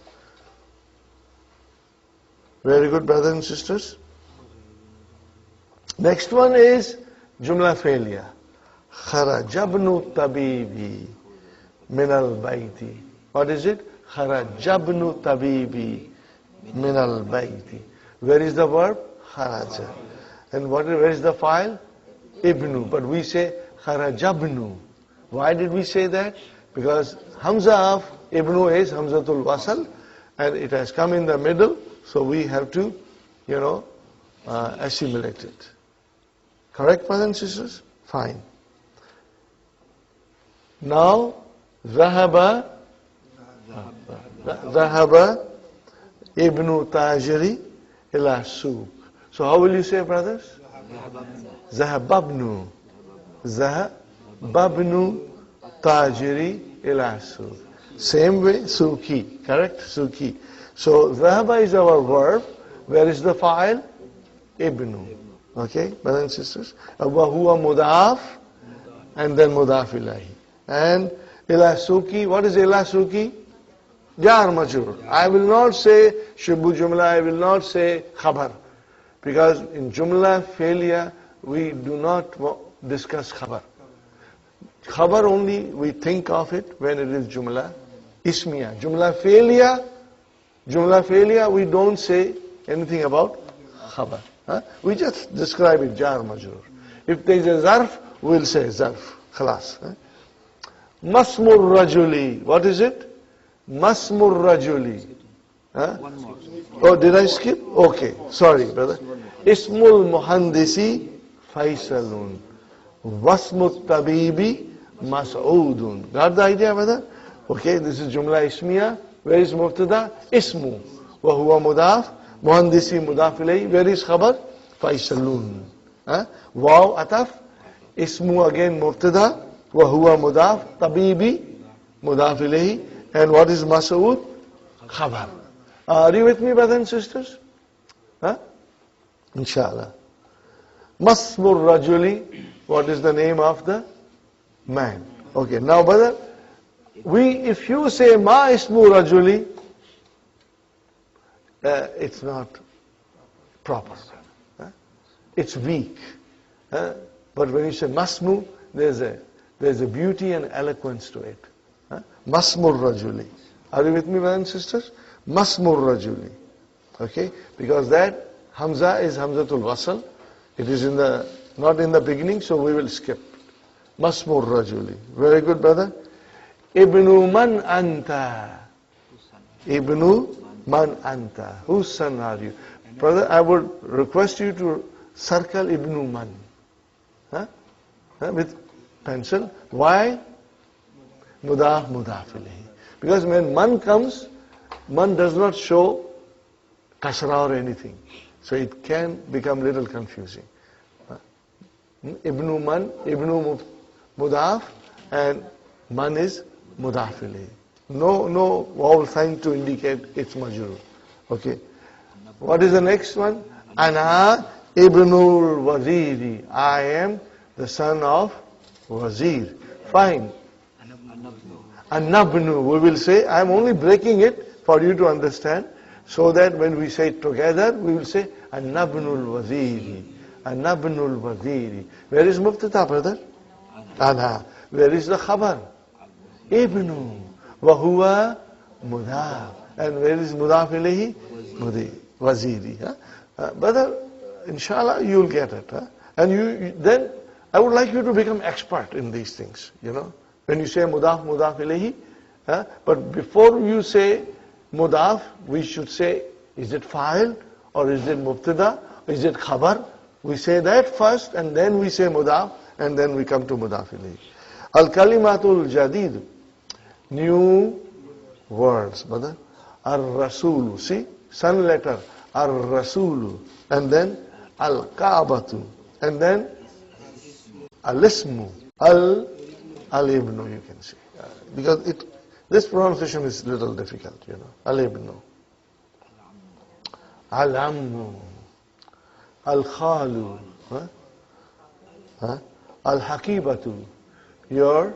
Very good, brothers and sisters. Next one is Jumla failure. Kharajabnu tabibi min al-bayti. What is it? Kharajabnu tabibi min al-bayti. Where is the verb? Kharaja. And where is the file? Ibnu. But we say Kharajabnu. Why did we say that? Because Hamza of Ibnu is Hamzat-ul-Waṣl, and it has come in the middle, so we have to, assimilate it. Correct, brothers and sisters? Fine. Now, Zahaba Ibnu Tajiri ila Suq. So how will you say, brothers? Zahababnu. Zahababnu Tajiri ila Suq. Same way, Suki. Correct? Suki. So, Zahaba is our verb. Where is the file? Ibnu. Okay, brothers and sisters? Wahuwa mudaf, and then mudaf ilahi. And ila Suki, what is ila Suki? Jar majur. I will not say Shibbu Jumla, I will not say Khabar. Because in Jumla failure, we do not discuss Khabar. Khabar only, we think of it when it is Jumla Ismiya. Jumla failure, we don't say anything about Khabar. We just describe it, Jar Majur. If there is a Zarf, we'll say Zarf. Khalas. Masmur Rajuli. What is it? Masmur Rajuli. One more. Oh, did I skip? Okay. Sorry, brother. Ismul Muhandisi Faisalun. Wasmut Tabibi Mas'udun. Got the idea, brother? Okay, this is Jumla Ismiya. Where is Mubtada? Ismu. Wahuwa Mudaf. Muhandisi Mudaf ilayhi. Where is Khabar? Faisalun. Waw Ataf. Ismu again Mubtada. Wahuwa Mudaf. Tabibi Mudaf ilayhi. And what is Mas'ud? Khabar. Are you with me, brothers and sisters? Inshallah. Masmur Rajuli. What is the name of the man? Okay, now brother, if you say Ma Ismu Rajuli, it's not proper. It's weak. But when you say Masmu, there's a beauty and eloquence to it. Masmur Rajuli. Are you with me, brothers and sisters? Masmur Rajuli. Okay? Because that Hamza is Hamzat-ul-Waṣl. It is not in the beginning, so we will skip. Masmur Rajuli. Very good, brother. Ibnu man anta. Ibnu man anta. Whose son are you? Brother, I would request you to circle Ibnu man. With pencil. Why? Mudaf ilayhi. Because when man comes, man does not show kasra or anything. So it can become little confusing. Ibnu man, Ibnu mudaf, and man is mudaf ilayhi. No vowel sign to indicate it's majrur. Okay. What is the next one? Ana Ibnul Waziri. I am the son of Wazir. Fine. Anabnu. We will say, I am only breaking it for you to understand, so that when we say it together, we will say Anabnul Waziri. Anabnul Waziri. Where is Mubtada, brother? Ana. Where is the Khabar? Ibnu. Wahuwa Mudaf. And where is Mudaf ilayhi? Waziri. Brother, inshallah, you will get it. And then, I would like you to become expert in these things, When you say Mudaf ilayhi, but before you say Mudaf, we should say, is it fa'il, or is it Mubtada, is it Khabar? We say that first, and then we say Mudaf, and then we come to Mudaf ilayhi. Al-Kalimatul Jadid. New words, brother. Ar-Rasulu. See? Sun letter. Ar-Rasulu. And then Al-Ka'batu. And then Al-Ismu. Al-Ibnu, you can see. Because this pronunciation is a little difficult, Al-Ibnu. Al-Ammu. Al-Khalu. Al-Hakibatu. Your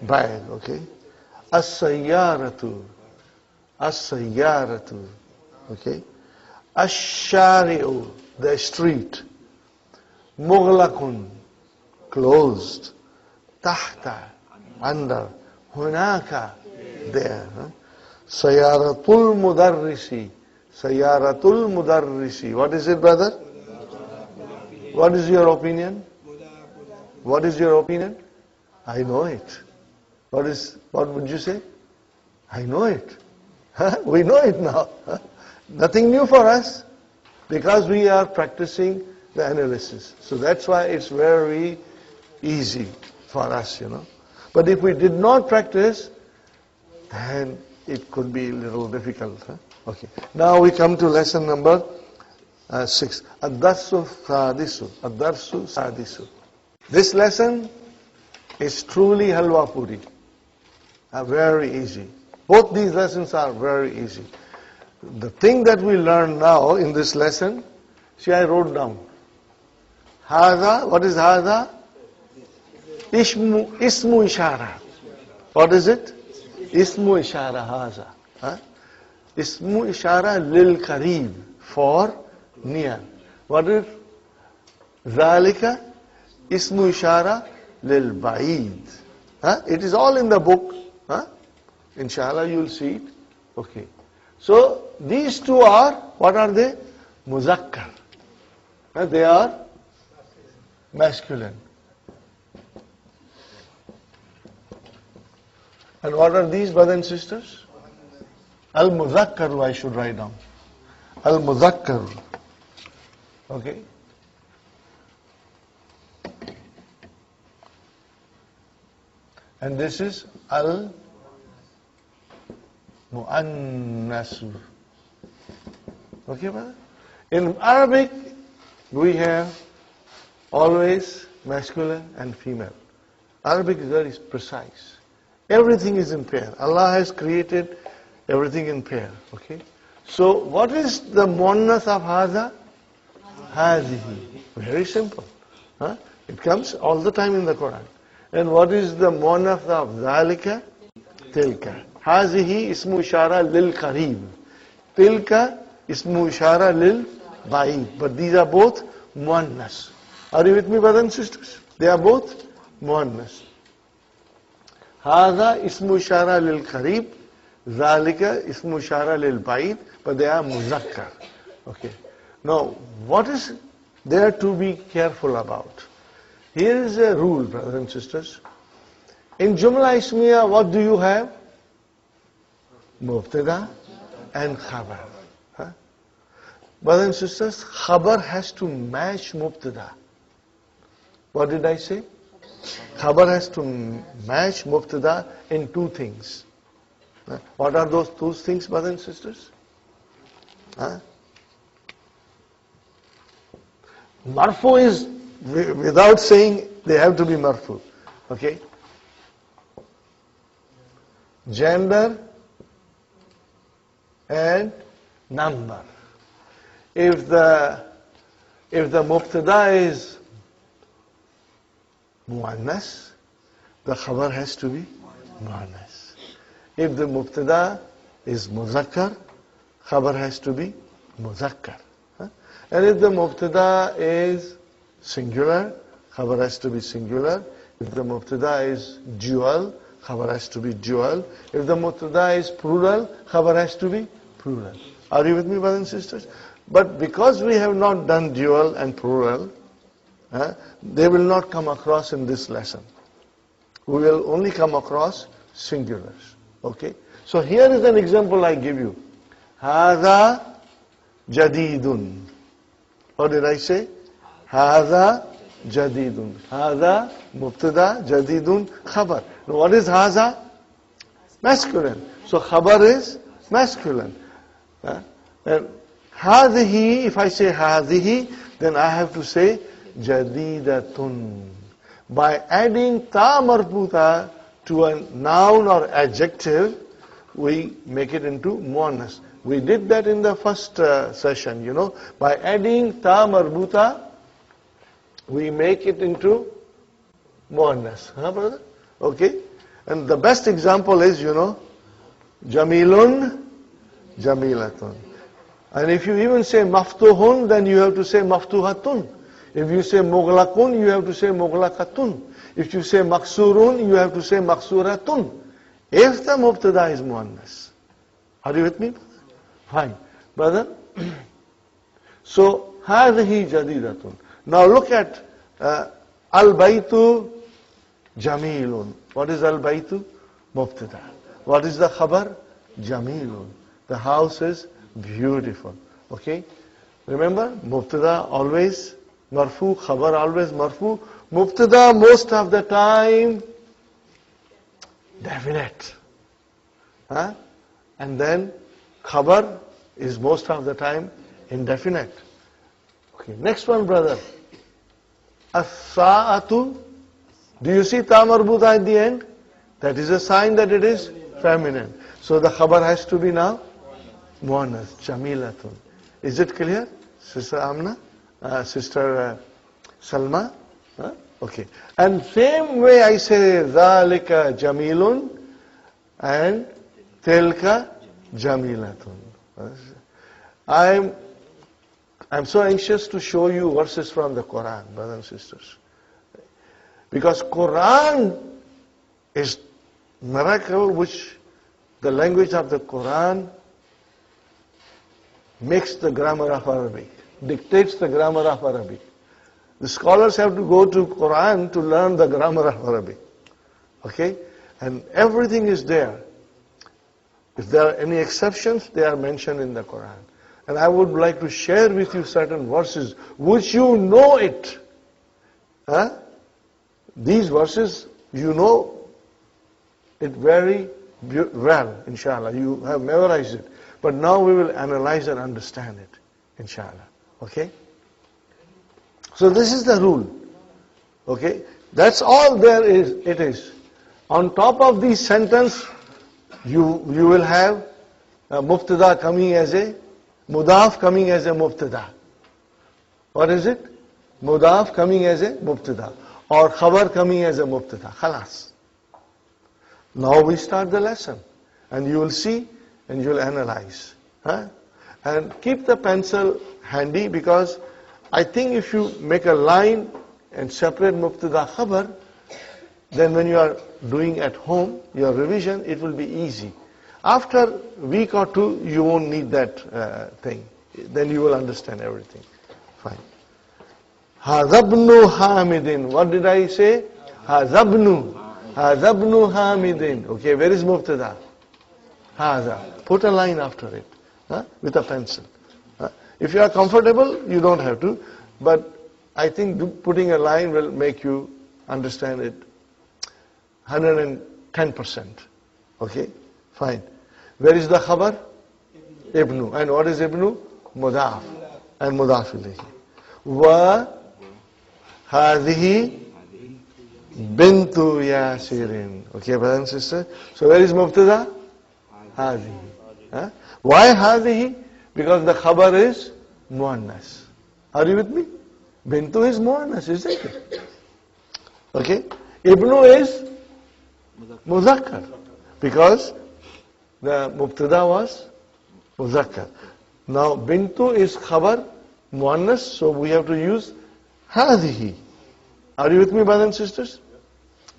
bag, okay? As-Sayyaratu. As-Sayyaratu. Okay? Ash-Shari'u. The street. Mughlaqun, closed. Tahta, under. Hunaka, there. Sayaratul mudarrisi. Sayaratul mudarrisi. What is it, brother? What is your opinion? What is your opinion? I know it. What would you say? I know it. We know it now. Nothing new for us, because we are practicing the analysis. So that's why it's very easy for us, But if we did not practice, then it could be a little difficult. Okay. Now we come to lesson number 6. Ad-darsu sadisu. Ad-darsu sadisu. This lesson is truly halwa puri. Very easy. Both these lessons are very easy. The thing that we learn now in this lesson, see, I wrote down. Hādha, what is hādha? Ismu ishara. What is it? Ismu ishara, hādha. Ismu ishara lil kareeb, for near. What is zalika? Ismu ishara lil ba'id. It is all in the book. Inshallah, you will see it. Okay. So, these two are, what are they? Muzakkar. They are masculine. And what are these, brothers and sisters? Al-Muzakkaru, I should write down. Al-Muzakkaru. Okay. And this is Al-Mu'annasu. Okay, brother? In Arabic, we have always masculine and female. Arabic is very precise. Everything is in pair. Allah has created everything in pair. Okay? So, what is the muannath of hādha? Hādhihi. Very simple. It comes all the time in the Qur'an. And what is the muannath of dhalika? Tilkā. Hādhihi ismu ishara lil kareeb. Tilkā ismu ishara lil ba'id. But these are both muannas. Are you with me, brothers and sisters? They are both muannas. Hādha ismu ishara lil kareeb. Dhalika ismu ishara lil ba'id. But they are muzakkar. Okay. Now, what is there to be careful about? Here is a rule, brothers and sisters. In Jumla Ismiya, what do you have? Mubtada and Khabar. Brothers and sisters, Khabar has to match Mubtada. What did I say? Khabar has to match Mubtada in two things. What are those two things, brothers and sisters? Marfu is, without saying, they have to be marfu. Okay? Gender and number. If the mubtada is muannas, the khabar has to be muannas. If the mubtada is muzakkar, khabar has to be muzakkar. And if the mubtada is singular, khabar has to be singular. If the mubtada is dual, khabar has to be dual. If the mubtada is plural, khabar has to be plural. Are you with me, brothers and sisters? But because we have not done dual and plural, they will not come across in this lesson. We will only come across singulars. Okay? So here is an example I give you. Hādha jadīdun. What did I say? Hādha jadīdun. Hādha mubtada jadīdun khabar. Now what is hādha? Masculine. So khabar is masculine. And hādhihi, if I say hādhihi, then I have to say jadīdatun. By adding ta marbuta to a noun or adjective, we make it into muannas. We did that in the first session, By adding ta marbuta, we make it into muannas. Brother? Okay? And the best example is, jamilun, jamilatun. And if you even say maftuhun, then you have to say maftuhatun. If you say mughlaqun, you have to say mughlaqatun. If you say maksurun, you have to say maksuratun. If the mubtada is muannas. Are you with me? Fine. Brother? So, Hādhihi jadidatun. Now look at al-baytu jamilun. What is al-baytu? Mubtada. What is the khabar? Jamilun. The house is beautiful. Okay? Remember, mubtada always marfu, khabar always marfu. Mubtada most of the time definite. Huh? And then khabar is most of the time indefinite. Okay, next one, brother. As-sa'atu. Do you see ta marbuta at the end? That is a sign that it is feminine. So the khabar has to be now muannas, jamilatun. Is it clear, Sister Amna? Sister Salma? Huh? Okay. And same way I say dhalika jamilun and tilka jamilatun. I'm so anxious to show you verses from the Quran, brothers and sisters. Because Quran is miracle which the language of the Quran makes the grammar of Arabic, dictates the grammar of Arabic. The scholars have to go to Quran to learn the grammar of Arabic. Okay? And everything is there. If there are any exceptions, they are mentioned in the Quran. And I would like to share with you certain verses which you know it. Huh? These verses, you know it very well, inshallah. You have memorized it. But now we will analyze and understand it, inshallah. Okay? So this is the rule. Okay? That's all there is. It is. On top of this sentence, you will have mubtada coming as a mudaf coming as a mubtada. What is it? Mudaf coming as a mubtada. Or khabar coming as a mubtada. Khalas. Now we start the lesson. And you will see and you will analyze. Huh? And keep the pencil handy, because I think if you make a line and separate mubtada khabar, then when you are doing at home your revision, it will be easy. After a week or two, you won't need that thing. Then you will understand everything. Fine. Hazabnu hamidin. What did I say? Hazabnu. Hazabnu hamidin. Okay, where is mubtada? Haza. Put a line after it, with a pencil. If you are comfortable, you don't have to. But I think putting a line will make you understand it 110%. Okay? Fine. Where is the khabar? Ibnu. And what is Ibnu? Mudaf. And mudaf ilayhi. Wa Hādhihi bintu Yasirin. Okay, brother and sister? So where is mubtada? Hādhihi. Why Hādhihi? Because the khabar is muannas. Are you with me? Bintu is muannas, isn't it? Okay? Ibnu is muzakkar. Because the mubtada was muzakkar. Now bintu is khabar, muannas, so we have to use Hādhihi. Are you with me, brothers and sisters?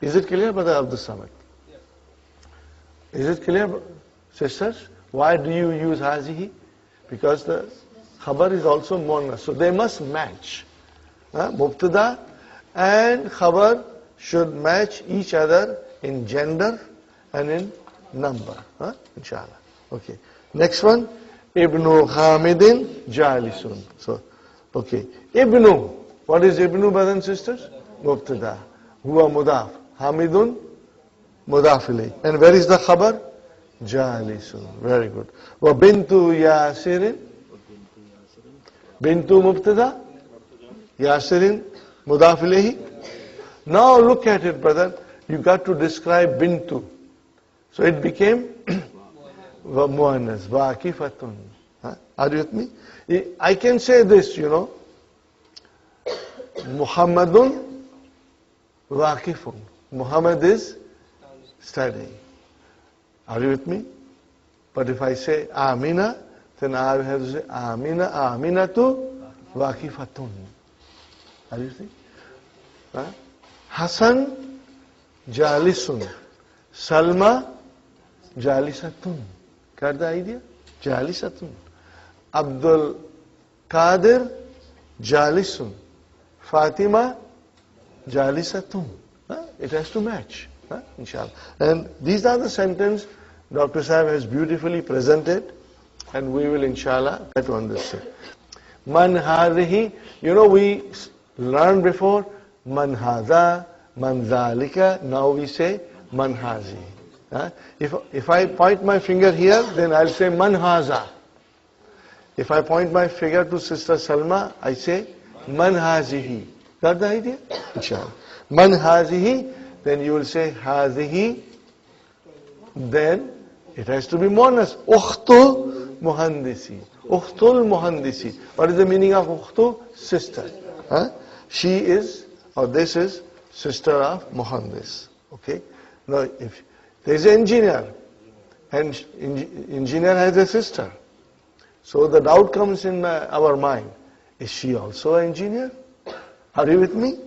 Is it clear, Brother Abdul Samad? Yes. Is it clear, sisters? Why do you use Hādhihi? Because the khabar is also muannas, so they must match. Mubtada and khabar should match each other in gender and in number. Inshallah. Okay. Next one. Ibnu Hamidin Jalisun. So, okay. Ibnu. What is Ibnu, brothers and sisters? Mubtada. Huwa mudaf. Hamidun mudaf ilayh. And where is the khabar? Jalisun. Very good. Wa bintu Yasirin. Bintu mubtada. Yasirin mudaf ilayhi. Now look at it, brother. You got to describe bintu. So it became muannas, waqifatun. Are you with me? I can say this, Muhammadun waqifun. Muhammad is studying. Are you with me? But if I say Amina, then I have to say Amina, Aminatu waqifatun. Are you see? Hasan jalisun. Salma jalisatun. Got the idea? Jalisatun. Abdul Qadir jalisun. Fatima jalisatun. It has to match. Inshallah. And these are the sentences Dr. Sahib has beautifully presented, and we will inshallah try to understand. Man hādhihi, we learned before, man hādha, man dhālika, now we say man hādhihi. If I point my finger here, then I'll say man hāza. If I point my finger to Sister Salma, I say man hādhihi. Got the idea? Inshallah. Man hādhihi, then you will say hādhihi, then it has to be muannas. Ukhtul muhandisi. Ukhtul muhandisi. What is the meaning of ukhtu? Sister. She is, or this is, sister of muhandis. Okay? Now, if there is an engineer, and engineer has a sister, so the doubt comes in our mind, is she also an engineer? Are you with me?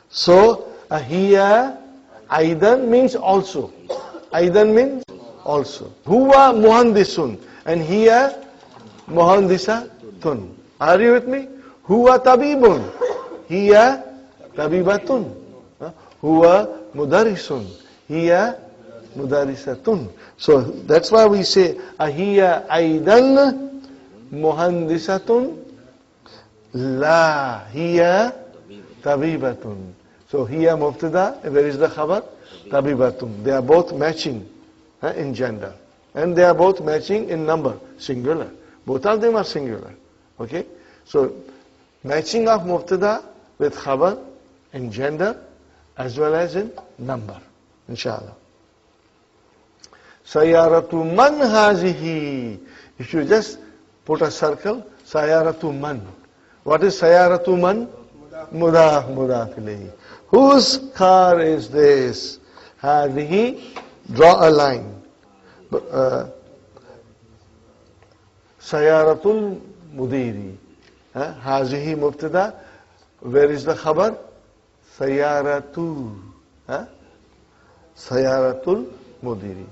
So, hiya, aidan means also. Aidan means also. Huwa muhandisun, and hiya muhandisatun. Are you with me? Huwa tabibun, hiya tabibatun. Huwa mudarisun, hiya mudarisatun. So that's why we say hiya aidan muhandisatun, la hiya tabibatun. So hiya mubtada, where is the khabar? Tabibatun. They are both matching in gender, and they are both matching in number, singular. Both of them are singular. Okay? So matching of mubtada with khabar in gender as well as in number. Inshallah. Sayaratu man hādhihi. If you just put a circle, sayaratu man. What is sayaratu man? Mudaf, mudaf ilayhi. Whose car is this? Hādhihi, draw a line. Sayaratul mudiri. Hādhihi mubtada. Where is the khabar? Sayaratu. Sayaratul mudiri.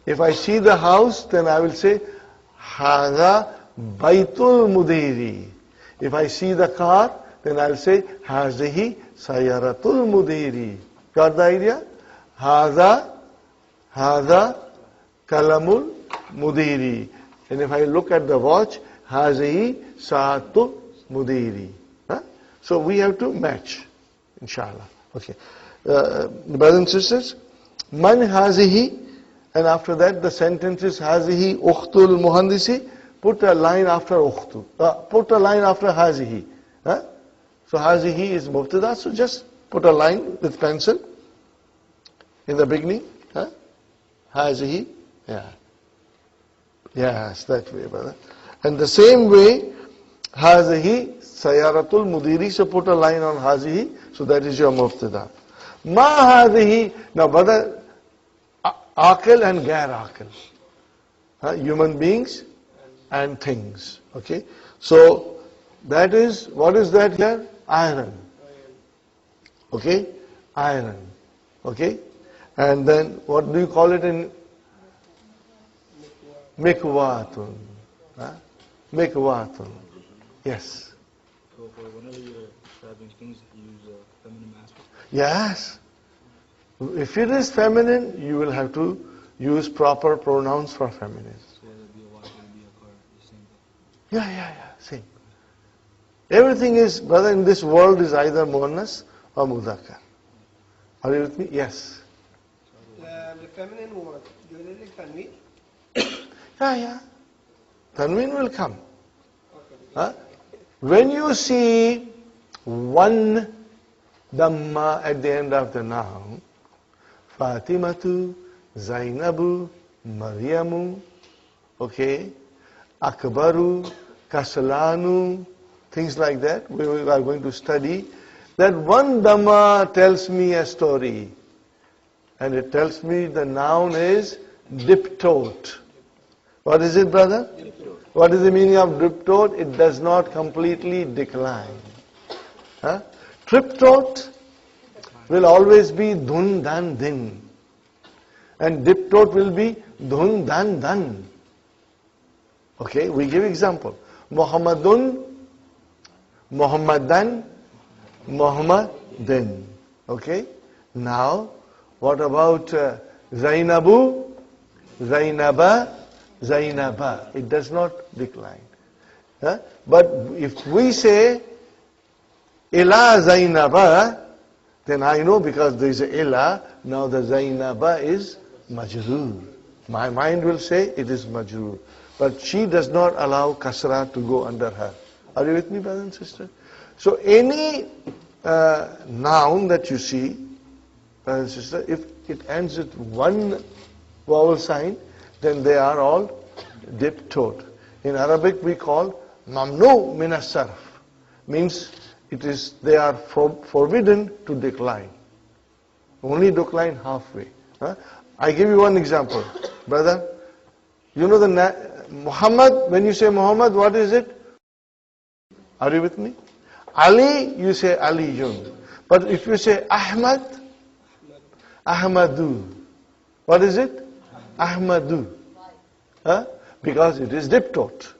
If I see the house, then I will say Hādha baytul mudiri. If I see the car, then I'll say Hādhihi sayaratul mudiri. Got the idea? Hādha kalamul mudiri. And if I look at the watch, Hādhihi saatul mudiri. So we have to match, inshallah. Okay. Brothers and sisters, man hādhihi, and after that the sentence is Hādhihi ukhtul muhandisi. Put a line after ukhtu. Put a line after Hādhihi. So Hādhihi is mubtada, so just put a line with pencil in the beginning. Hādhihi. Yeah. Yes, that way, brother. And the same way, Hādhihi sayaratul mudiri, so put a line on Hādhihi, so that is your mubtada. Ma Hādhihi, now brother, aqil and gair aqil. Human beings and things. Okay? So, that is, what is that here? Iron. Okay? Iron. Okay? And then, what do you call it in? Mikwātun. Mikwātun. Yes. So, for whenever you're describing things, you use a feminine aspect? Yes. If it is feminine, you will have to use proper pronouns for feminine. So, whether it be a wife, whether it be a car, the same thing? Yeah, same. Everything is, brother, in this world is either muannas or mudhakkar. Are you with me? Yes. The feminine word, usually tanween. Yeah. Tanween will come. When you see one dhamma at the end of the noun, Fatimatu, Zainabu, Maryamu, okay, Akbaru, Kasalanu, things like that, we are going to study. That one dhamma tells me a story. And it tells me the noun is Diptote. What is it, brother? Diptote. What is the meaning of Diptote? It does not completely decline. Triptote will always be dhun dan din. And diptote will be dhun dan dan. Okay, we give example. Muhammadun, Muhammadan, Muhammadin. Okay, now what about Zainabu, Zainaba, Zainaba? It does not decline. But if we say ila Zainaba, then I know because there is a ila, now the Zainaba is majroor. My mind will say it is majroor. But she does not allow kasra to go under her. Are you with me, brothers and sisters? So any noun that you see, brothers and sisters, if it ends with one vowel sign, then they are all diptote. In Arabic we call mamnu min as-sarf. Means they are forbidden to decline. Only decline halfway. I give you one example, brother. You know the Muhammad, when you say Muhammad, what is it? Are you with me? Ali, you say Aliyun. But if you say Ahmad, Ahmadu. What is it? Ahmadu. Because it is diptote.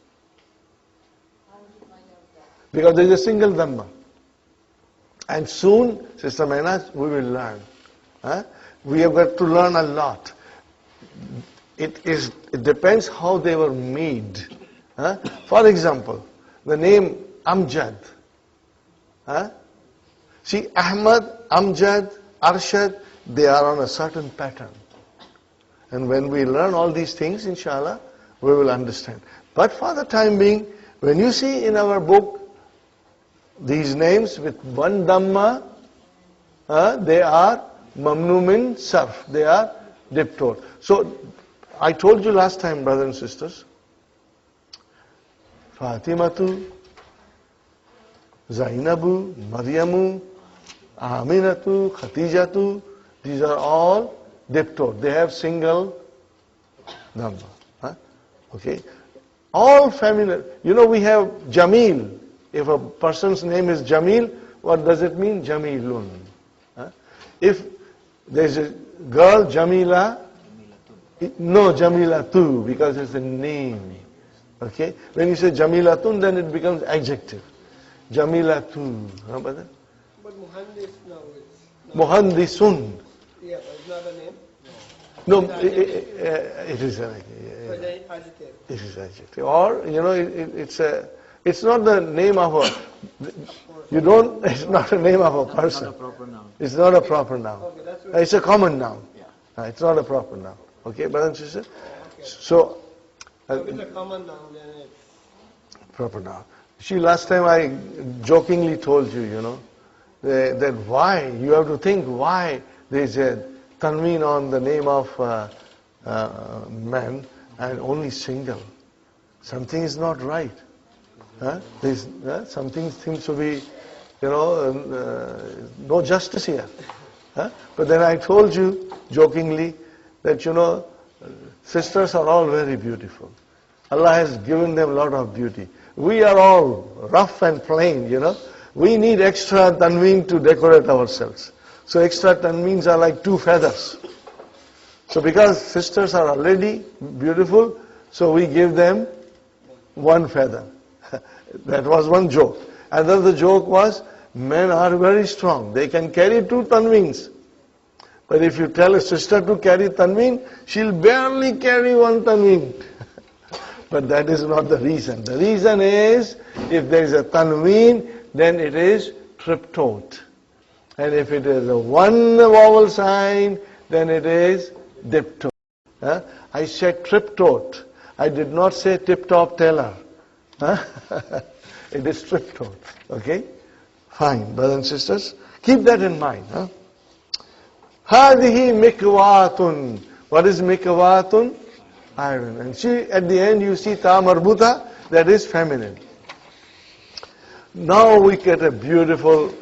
Because there is a single dhamma. And soon, Sister Mainaz, we will learn. We have got to learn a lot. It depends how they were made. For example, the name Amjad. See, Ahmad, Amjad, Arshad, they are on a certain pattern. And when we learn all these things, inshallah, we will understand. But for the time being, when you see in our book these names with one dhamma, they are mamnu min sarf. They are diptote. So, I told you last time, brothers and sisters, Fatimatu, Zainabu, Maryamu, Aminatu, Khatijatu, these are all diptote. They have single number. Okay? All feminine. You know, we have Jamil. If a person's name is Jamil, what does it mean? Jamilun. If there's a girl, Jamila, no, Jamilatu, because it's a name. Okay? When you say Jamilatun, then it becomes adjective. Jamilatu. But Muhandis now is... Muhandisun. Yeah, but it's not a name? No, it is an adjective. It is adjective. Or, you know, it's not the name of a... it's not a name of a person. Not a proper noun. It's not a proper noun. Okay, that's what It's a common noun. Yeah. It's not a proper noun. Okay, brothers and sisters? okay. So, If it's a common noun, then it's... proper noun. See, last time I jokingly told you, you know, that why, you have to think why there is a tanween on the name of man and only single. Something is not right. Something seems to be, you know, no justice here. But then I told you jokingly that, you know, sisters are all very beautiful. Allah has given them a lot of beauty. We are all rough and plain, you know. We need extra tanween to decorate ourselves. So extra tanweens are like 2 feathers. So because sisters are already beautiful, so we give them 1 feather. That was one joke. Another joke was, men are very strong. They can carry 2 tanweens. But if you tell a sister to carry tanween, she'll barely carry 1 tanween. But that is not the reason. The reason is, if there is a tanween, then it is triptote. And if it is a 1 vowel sign, then it is diptote. I said triptote. I did not say tip-top teller. It is triptote. Okay? Fine, brothers and sisters. Keep that in mind. Hādhihi mikwātun. What is mikwātun? Iron. And see, at the end you see ta marbuta, that is feminine. Now we get a beautiful,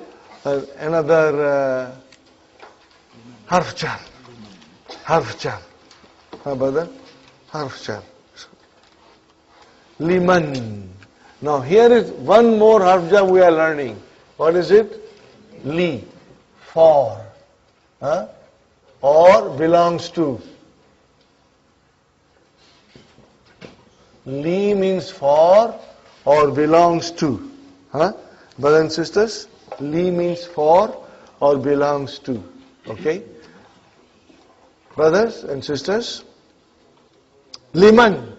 another harf jar. Harf jar. Brother? Harf jar. Liman. Now here is one more harf jar we are learning. What is it? li, for, or belongs to. Li means for or belongs to. Brothers and sisters, li means for or belongs to. Okay? Brothers and sisters, liman.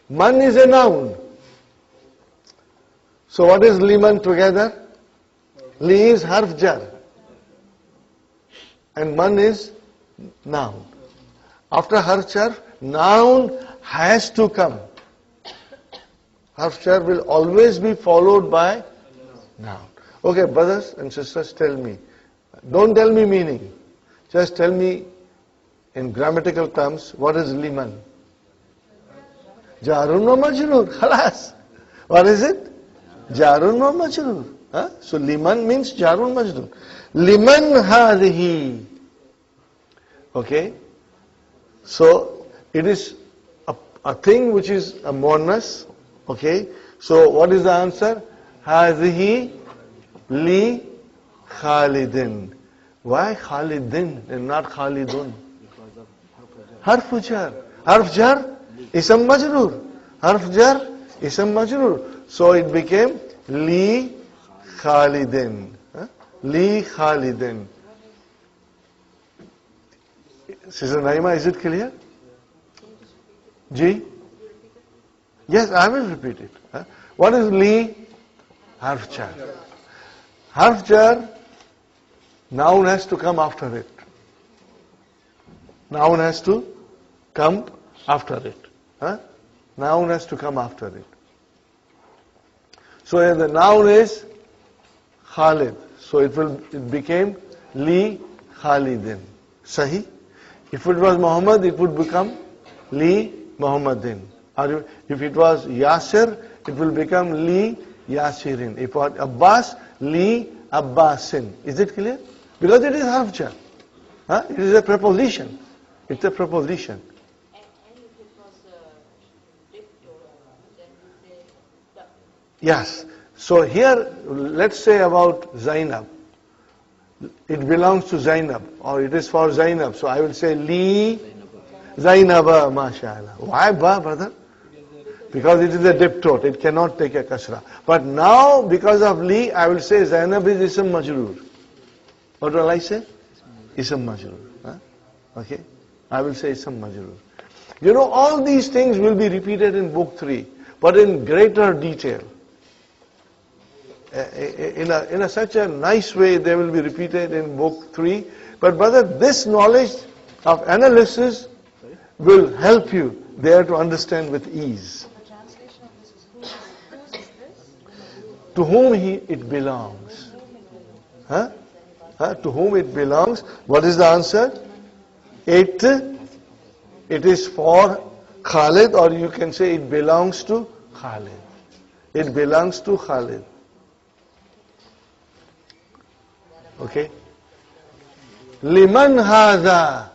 Man is a noun. So what is liman together? Li is harf jar and man is noun. After harf jar, noun has to come. Harf jar will always be followed by noun. Okay, brothers and sisters, tell me. Don't tell me meaning. Just tell me in grammatical terms, what is liman? Jarun wa majroor. Khalas. What is it? Jarun wa majroor. So liman means jarun majroor. Liman hādhihi. Okay. So it is a thing which is a muannas. Okay. So what is the answer? Hādhihi li Khalidin. Why Khalidin and not Khalidun? Harf jar. Harf jar, ism majroor. Harf jar, ism majroor. So it became li Khalidin. Li Khalidin. Sister Naima, is it clear? Ji? Yes, I will repeat it. What is li? Harf jar. Harf jar, noun has to come after it. Noun has to come after it. Noun has to come after it. So the noun is Khalid. So it became li Khalidin. Sahi? If it was Muhammad, it would become li Muhammadin. Or if it was Yasir, it will become li Yasirin. If it was Abbas, li Abbasin. Is it clear? Because it is harf jar. It is a preposition. It's a preposition. And if it was Diptote, then we say the. Yes. So here, let's say about Zainab. It belongs to Zainab, or it is for Zainab. So I will say li Zainaba, mashallah. Why ba, brother? Because it is a diptote. It cannot take a kasra. But now, because of li, I will say Zainab is ism majroor. What will I say? Ism majroor. Okay? I will say ism majroor. You know, all these things will be repeated in book 3, but in greater detail. In such a nice way, they will be repeated in book 3. But brother, this knowledge of analysis will help you there to understand with ease. The translation of this is whose is this? To whom it belongs. To whom it belongs. What is the answer? It is for Khalid, or you can say it belongs to Khalid. It belongs to Khalid. Okay? Liman haza.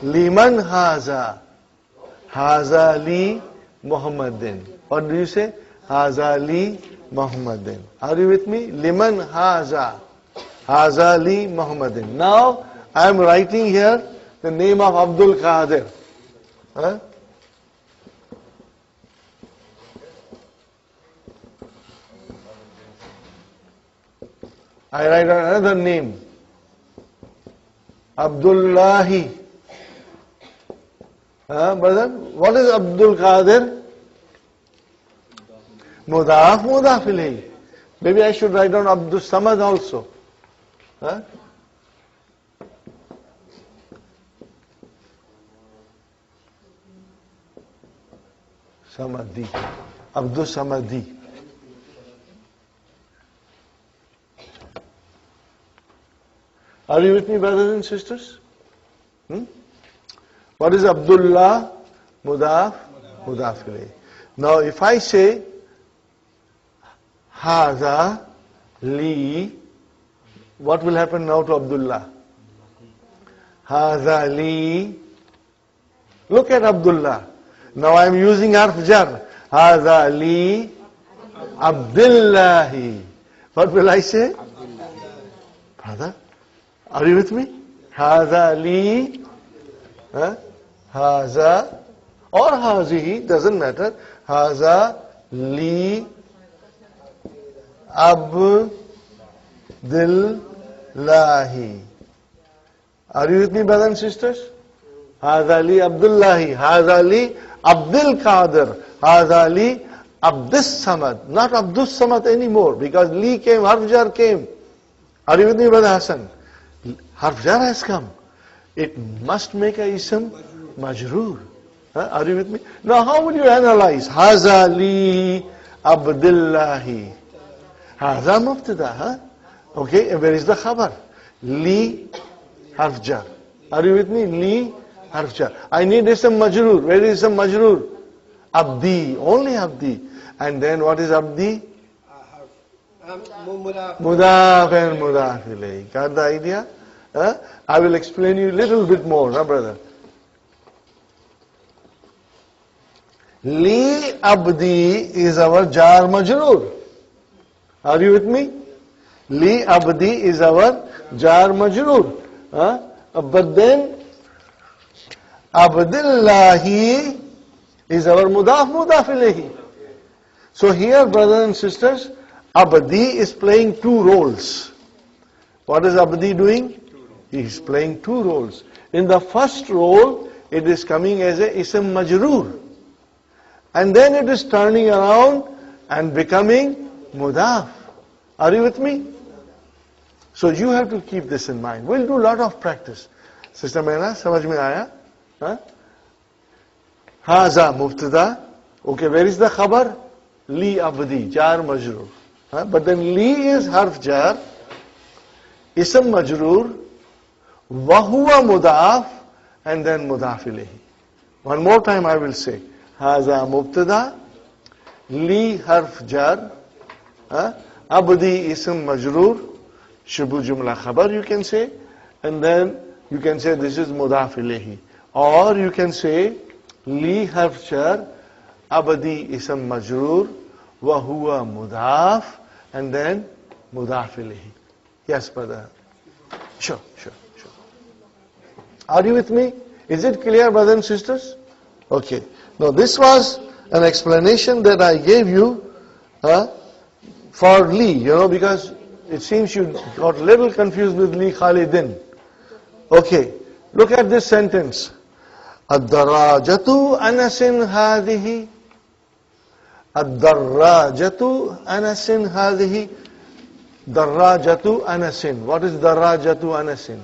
Liman haza. Haza li Muhammadin. What do you say? Haza li Muhammadin. Are you with me? Liman haza. Haza li Muhammadin. Now, I am writing here the name of Abdul Qadir. I write another name. Abdullahi. Brother, what is Abdul Qadir? Mudaf, mudaf ilayhi. Maybe I should write down Abdul Samad also. Samadi. Abdul Samadi. Are you with me, brothers and sisters? What is Abdullah? Mudaf, mudaf ilayhi. Now, if I say Hādha li, what will happen now to Abdullah? Hādha li. Look at Abdullah. Now I am using harf jar. Hādha li Abdullahi. What will I say? Hādha. Are you with me? Hādha li, hāza, or hādhihi, doesn't matter. Hāza li abdillahi. Are you with me, brothers and sisters? Hādha li abdullahi, hādha li abdul qadir, hādha li abdus samad. Not abdus samad anymore, because li came, harf jar came. Are you with me, brother Hassan? Harf jar has come. It must make a ism majroor. Are you with me? Now how will you analyze? Haza li abdillahi. Haza mubtada. Okay, and where is the khabar? Li harf jar. Are you with me? Li harf jar. I need ism majroor. Where is ism majroor? Abdi. Only abdi. And then what is abdi? Mudaf and mudaf ilayhi. Got the idea? I will explain you a little bit more, brother. Li abdi is our jar majroor. Are you with me? Li abdi is our jar majroor. But then abdillahi is our mudaf ilayhi. So here, brothers and sisters, abdi is playing two roles. What is abdi doing? He is playing two roles. In the first role, it is coming as a ism majroor. And then it is turning around and becoming mudaf. Are you with me? So you have to keep this in mind. We'll do a lot of practice. Sister Meherali, samajh mein aaya? Haza mubtada. Okay, where is the khabar? Li abdi, jar majroor. But then li is harf jar, ism majroor, wahuwa mudaf, and then mudaf ilayhi. One more time I will say. Haza mubtada, li harf jar, abdi ism majroor, shubu jumla khabar you can say, and then you can say this is mudaf ilayhi. Or you can say li harf jar, abdi ism majroor, wa huwa mudaf, and then mudaf ilayhi. Yes, brother. Sure. Are you with me? Is it clear, brothers and sisters? Okay. Now this was an explanation that I gave you for li, because it seems you got a little confused with li khalidin. Okay. Look at this sentence. Ad-darajatu anasin hādhihi. Ad-darajatu anasin hādhihi. Darajatu anasin. What is darajatu anasin?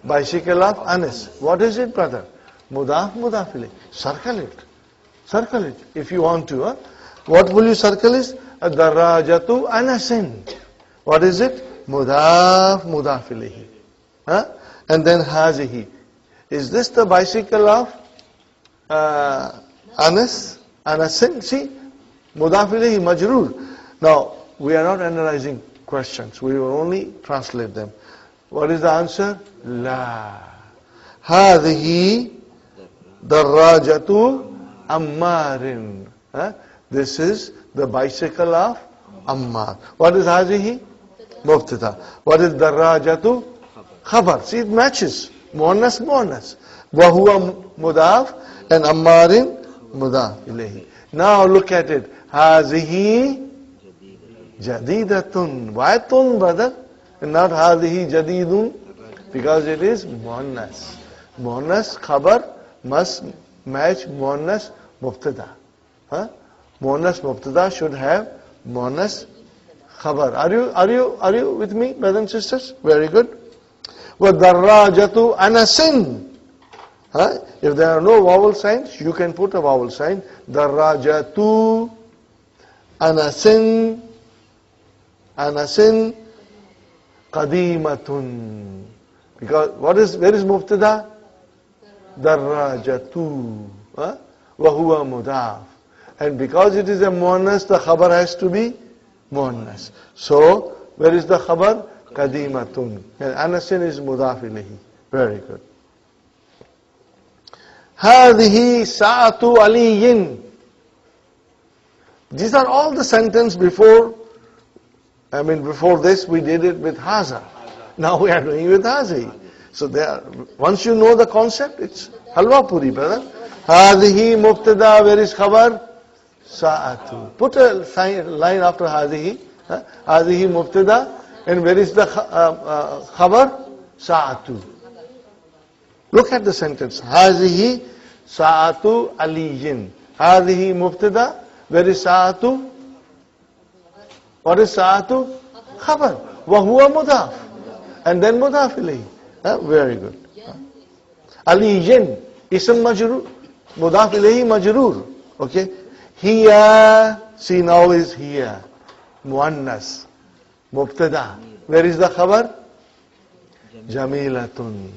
Bicycle of Anas. What is it, brother? Mudaf ilayhi. Circle it if you want to. What will you circle is? Ad-darajatu anasin. What is it? Mudaf ilayhi. And then Hādhihi. Is this the bicycle of Anasin? See? Mudaf ilayhi majroor. Now, we are not analyzing questions. We will only translate them. What is the answer? La. Hādhihi darajatu Ammarin. This is the bicycle of Ammar. What is Hādhihi? Mubtada. What is darajatu? Khabar. See, it matches. Muannas. Wa huwa mudaf and Ammarin mudaf ilayhi. Now look at it. Hādhihi jadidatun. Why tun, brother? And not Hādhihi jadidun? Because it is muannas. Muannas khabar must match muannas mubtada. Muannas mubtada should have muannas khabar. Are you with me, brothers and sisters? Very good. Wa darajatu anasin. If there are no vowel signs, you can put a vowel sign. Darajatu anasin qadimatun. Because where is mubtada? Darajatu. Wa huwa mudaf. And because it is a muannas, the khabar has to be muannas. So, where is the khabar? Qadimatun. And anasin is mudaf ilayhi. Very good. Hādhihi sa'atu aliyin. These are all the sentences before I mean, before this we did it with haza. Now we are doing it with Hādhihi. So there, once you know the concept, it's halwa puri, brother. Hādhihi mubtada, where is Khabar? Sa'atu. Put a line after Hādhihi. Hādhihi mubtada, and where is the Khabar? Sa'atu. Look at the sentence. Hādhihi sa'atu aliyin. Hādhihi mubtada, where is Sa'atu? What is Sa'atu? Khabar. Wa huwa mudaf. And then mudaf ilayhi. Very good. Aliyin, ism majrur, mudaf ilayhi majrur. Okay. Hiya, see now is hiya. Muannas. Mubtada. Where is the khabar? Jamilatun.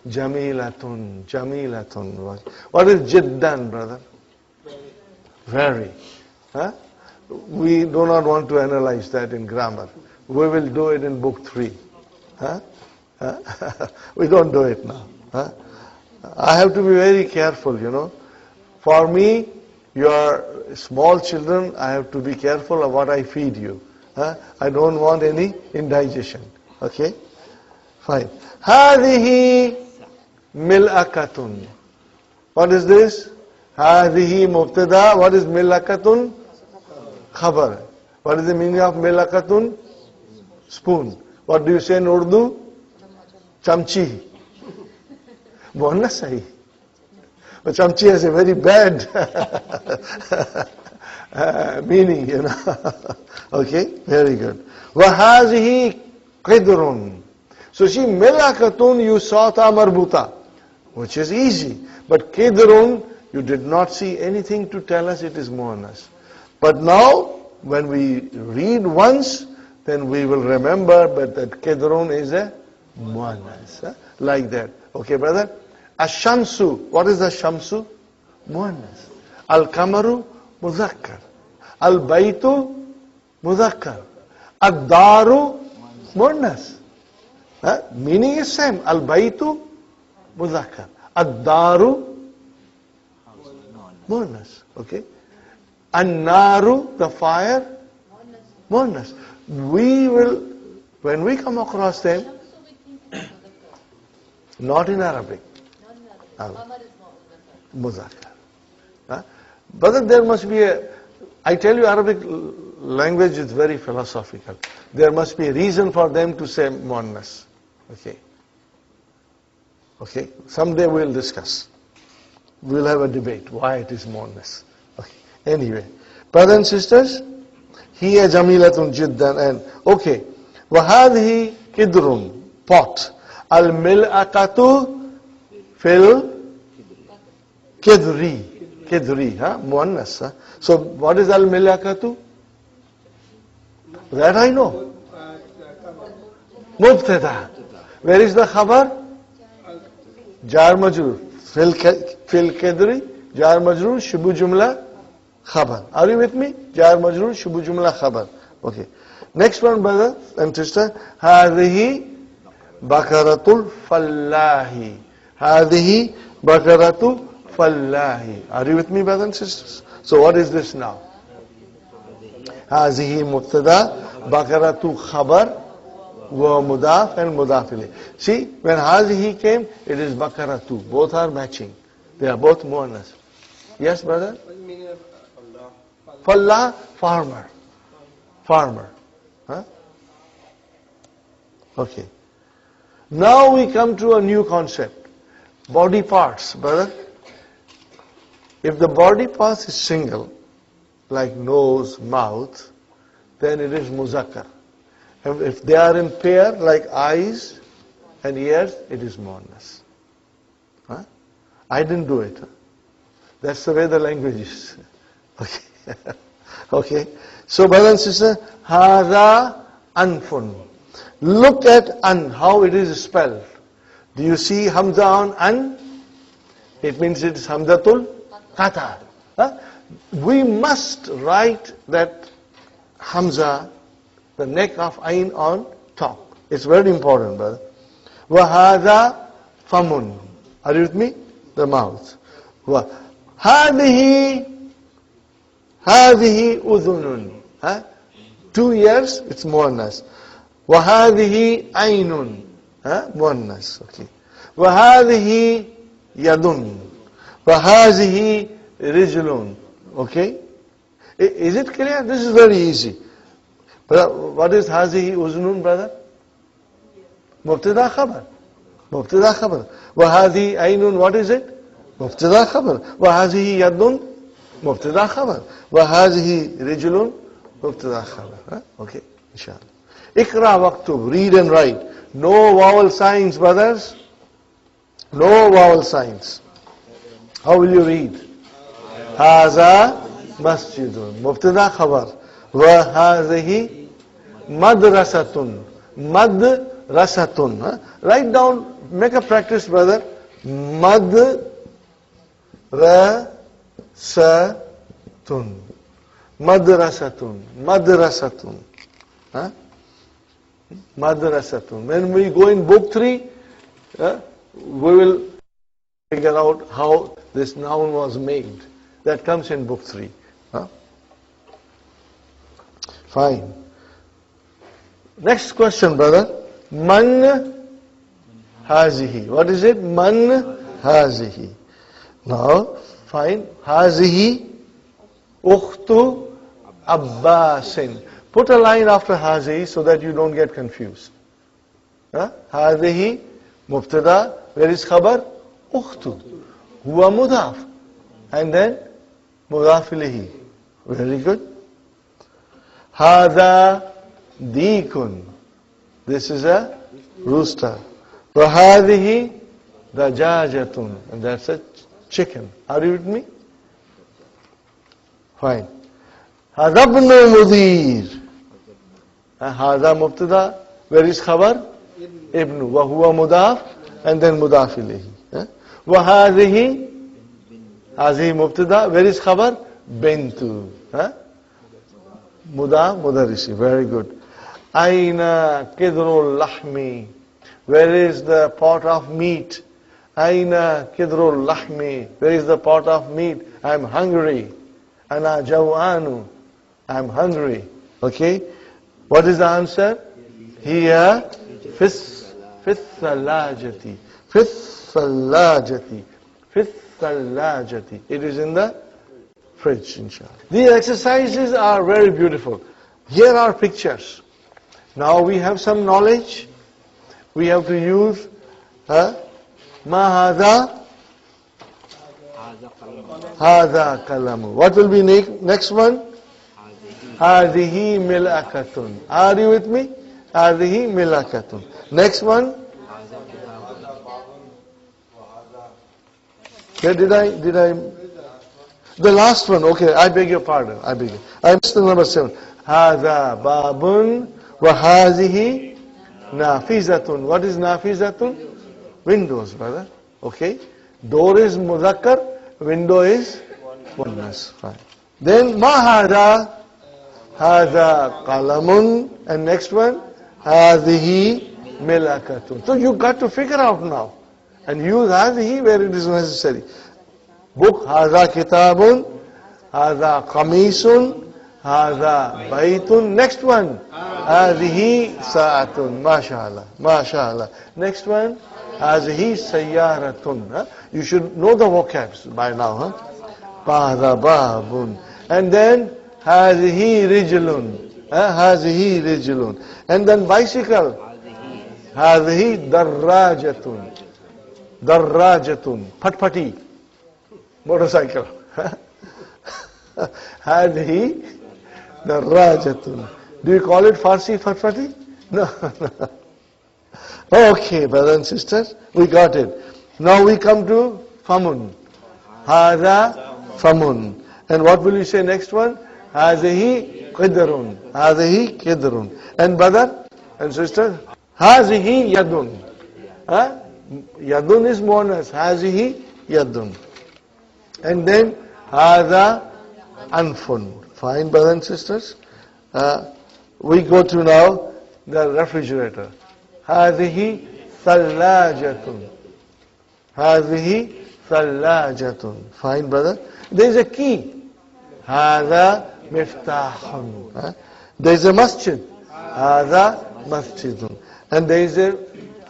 Jamilatun. Jamilatun. What is jiddan, brother? Very. We do not want to analyze that in grammar. We will do it in book 3. We don't do it now. I have to be very careful, you know. For me, your small children, I have to be careful of what I feed you. I don't want any indigestion. Okay? Fine. Hādhihi mil'akatun. What is this? Hādhihi mubtada. What is mil'akatun? Khabar. What is the meaning of mil'akatun? Spoon. What do you say in Urdu? Chamchi. Muannas sahi. But chamchi has a very bad meaning, you know. Okay, very good. وَهَذِهِ قِدْرٌ. So see, milakatun you saw ta marbuta, which is easy. But qidrun, you did not see anything to tell us it is muannas. But now, when we read once, then we will remember that qidrun is a muannas. Like that. Okay, brother? Ash-shamsu. What is the shamsu? Muannas. Al-kamaru muzakkar. Al-baytu muzakkar. Ad-daru muannas. Meaning is same. Al-baytu muzakkar. Ad-daru muannas. Okay? An-naru, the fire, muannas. We will, when we come across them, not in Arabic. Muzakkar. But there must be I tell you, Arabic language is very philosophical. There must be a reason for them to say muannas. Okay. Okay. Someday we'll discuss. We'll have a debate why it is muannas. Okay. Anyway, brothers and sisters, hiya jamilatun jiddan, and okay. وَهَذِهِ kidrun, pot. Al-mil'akatu fil kidri. Kidri, muannas. So what is al-mil'akatu? That I know. Mubtada. Where is the khabar? Jar majrur. Fil kidri, jar majrur, shubu jumla, khabar. Are you with me? Jar majrur, shubu jumla, khabar. Okay. Next one, brother and sister. Hādhihi bakaratul fallahi. Hādhihi bakaratul fallahi. Are you with me, brothers and sisters? So what is this now? Hādhihi mubtada, bakaratu khabar, wa mudaf and mudaf ilayh. See, when hādhihi came, it is bakaratu. Both are matching. They are both muannas. Yes, brother? What is the meaning of Fallah, farmer. Farmer. Okay. Now we come to a new concept. Body parts, brother. If the body part is single, like nose, mouth, then it is muzakkar. And if they are in pair, like eyes and ears, it is muannas. I didn't do it. That's the way the language is. Okay. Okay. So, brothers and sisters, hādhā anfun. Look at an, how it is spelled. Do you see hamza on an? It means it is Hamzat-ul-Qaṭʿ. We must write that hamza, the neck of ayn on top. It's very important, brother. وَهَذَا famun. Are you with me? The mouth. Hādhihi udhunun. 2 years, it's muannas. وَهَذِهِ عَيْنٌ, muannas, okay. وَهَذِهِ يَدٌ, وَهَذِهِ رِجْلٌ, okay. Is it clear? This is very easy. But what is هَذِهِ أُذْنٌ, brother? Mubtada khabar. Mubtada khabar. وَهَذِهِ عَيْنٌ, what is it? Mubtada khabar. وَهَذِهِ يَدٌ, Mubtada khabar. وَهَذِهِ رِجْلٌ, Mubtada khabar. Okay, inshallah. Ikra waktub, read and write. No vowel signs, brothers. No vowel signs. How will you read? Haza masjidun, Mubtada khabar. وَهَذِهِ madrasatun, madrasatun. Write down, make a practice, brother. Madrasatun, madrasatun, madrasatun. Madrasatun. When we go in book 3, we will figure out how this noun was made. That comes in book 3. Fine. Next question, brother. Man hazihi. What is it? Man hazihi. Now, fine. Hazihi ukhtu Abbasin. Put a line after hazihi so that you don't get confused. Hādhihi mubtada. Where is khabar? Ukhtu. Huwa mudaf. And then mudaf ilayhi. Very good. Hādha deekun. This is a rooster. وَهَذِهِ dajajatun. And that's a chicken. Are you with me? Fine. هَذَا ابْنُ مُدِيرٍ. هَذَا mubtada. Where is khabar? Ibnu. وَهُوَ mudaf. And then mudaf ilayhi. وَهَذِهِ هَذِهِ mubtada. Where is khabar? Bintu. Mudaf, mudarrisi. Very good. Aina kidrul lahmi. Where is the pot of meat? Aina kidrul lahmi. Where is the pot of meat? I'm hungry. Ana jawanu. I'm hungry. Okay? What is the answer? Here, fis-salajati. Fis-salajati. Fis-salajati. It is in the fridge, inshallah. These exercises are very beautiful. Here are pictures. Now we have some knowledge. We have to use ma hadha? Hadha kalamu. What will be next one? Hādhihi milakatun. Are you with me? Hādhihi milakatun. Next one? Okay, did I? The last one, okay, I beg your pardon. I missed the number 7. Hādha babun wa hādhihi nafizatun. What is nafizatun? Windows, brother. Okay. Door is mudhakkar, window is muannas. Fine. Then ma hādha? Hādha qalamun. And next one? Hādhihi milakatun. So you got to figure out now. And use hādhihi where it is necessary. Book, Hādha kitābun, Hādha qamīsun, Hādha baytun. Next one, Hādhihi sā'atun. MashaAllah, MashaAllah. Next one, Hādhihi sayyaratun. You should know the vocabs by now. Hādha bābun. And then, Hādhihi rijlun. Hādhihi rijlun. And then bicycle, Hādhihi darrājatun. Darrājatun. Patpati. Motorcycle. Hādhihi darrājatun. Do you call it Farsi fatfati? No. Okay, brothers and sisters, we got it. Now we come to famun. Hādha famun. And what will you say next one? Hādhihi qidrun. Hādhihi qidrun. And brother and sister, Hādhihi yadun. Yadun is muannas. Hādhihi yadun. And then, Hādha anfun. Fine, brothers and sisters. We go to now the refrigerator. Hādhihi thallājatun. Hādhihi thallājatun. Fine, brother. There is a key. Hādha miftahun. There is a masjid. Hādha masjidun. And there is a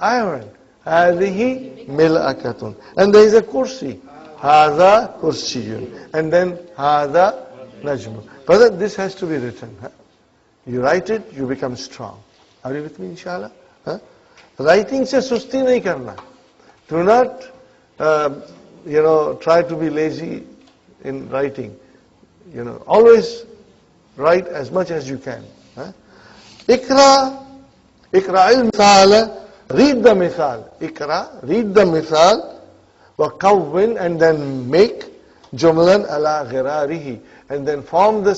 iron. Hādhihi mil'akatun. And there is a kursi. Hādha kursiyun. And then Hādha najmun. Brother, this has to be written. Huh? You write it, you become strong. Are you with me, inshallah? Huh? Writing se susti nahi karna. Do not, try to be lazy in writing. Always write as much as you can. Huh? Ikra al-mithal, read the mithal. Ikra, read the mithal, wa kawwin, and then make jumlan ala ghirarihi, and then form the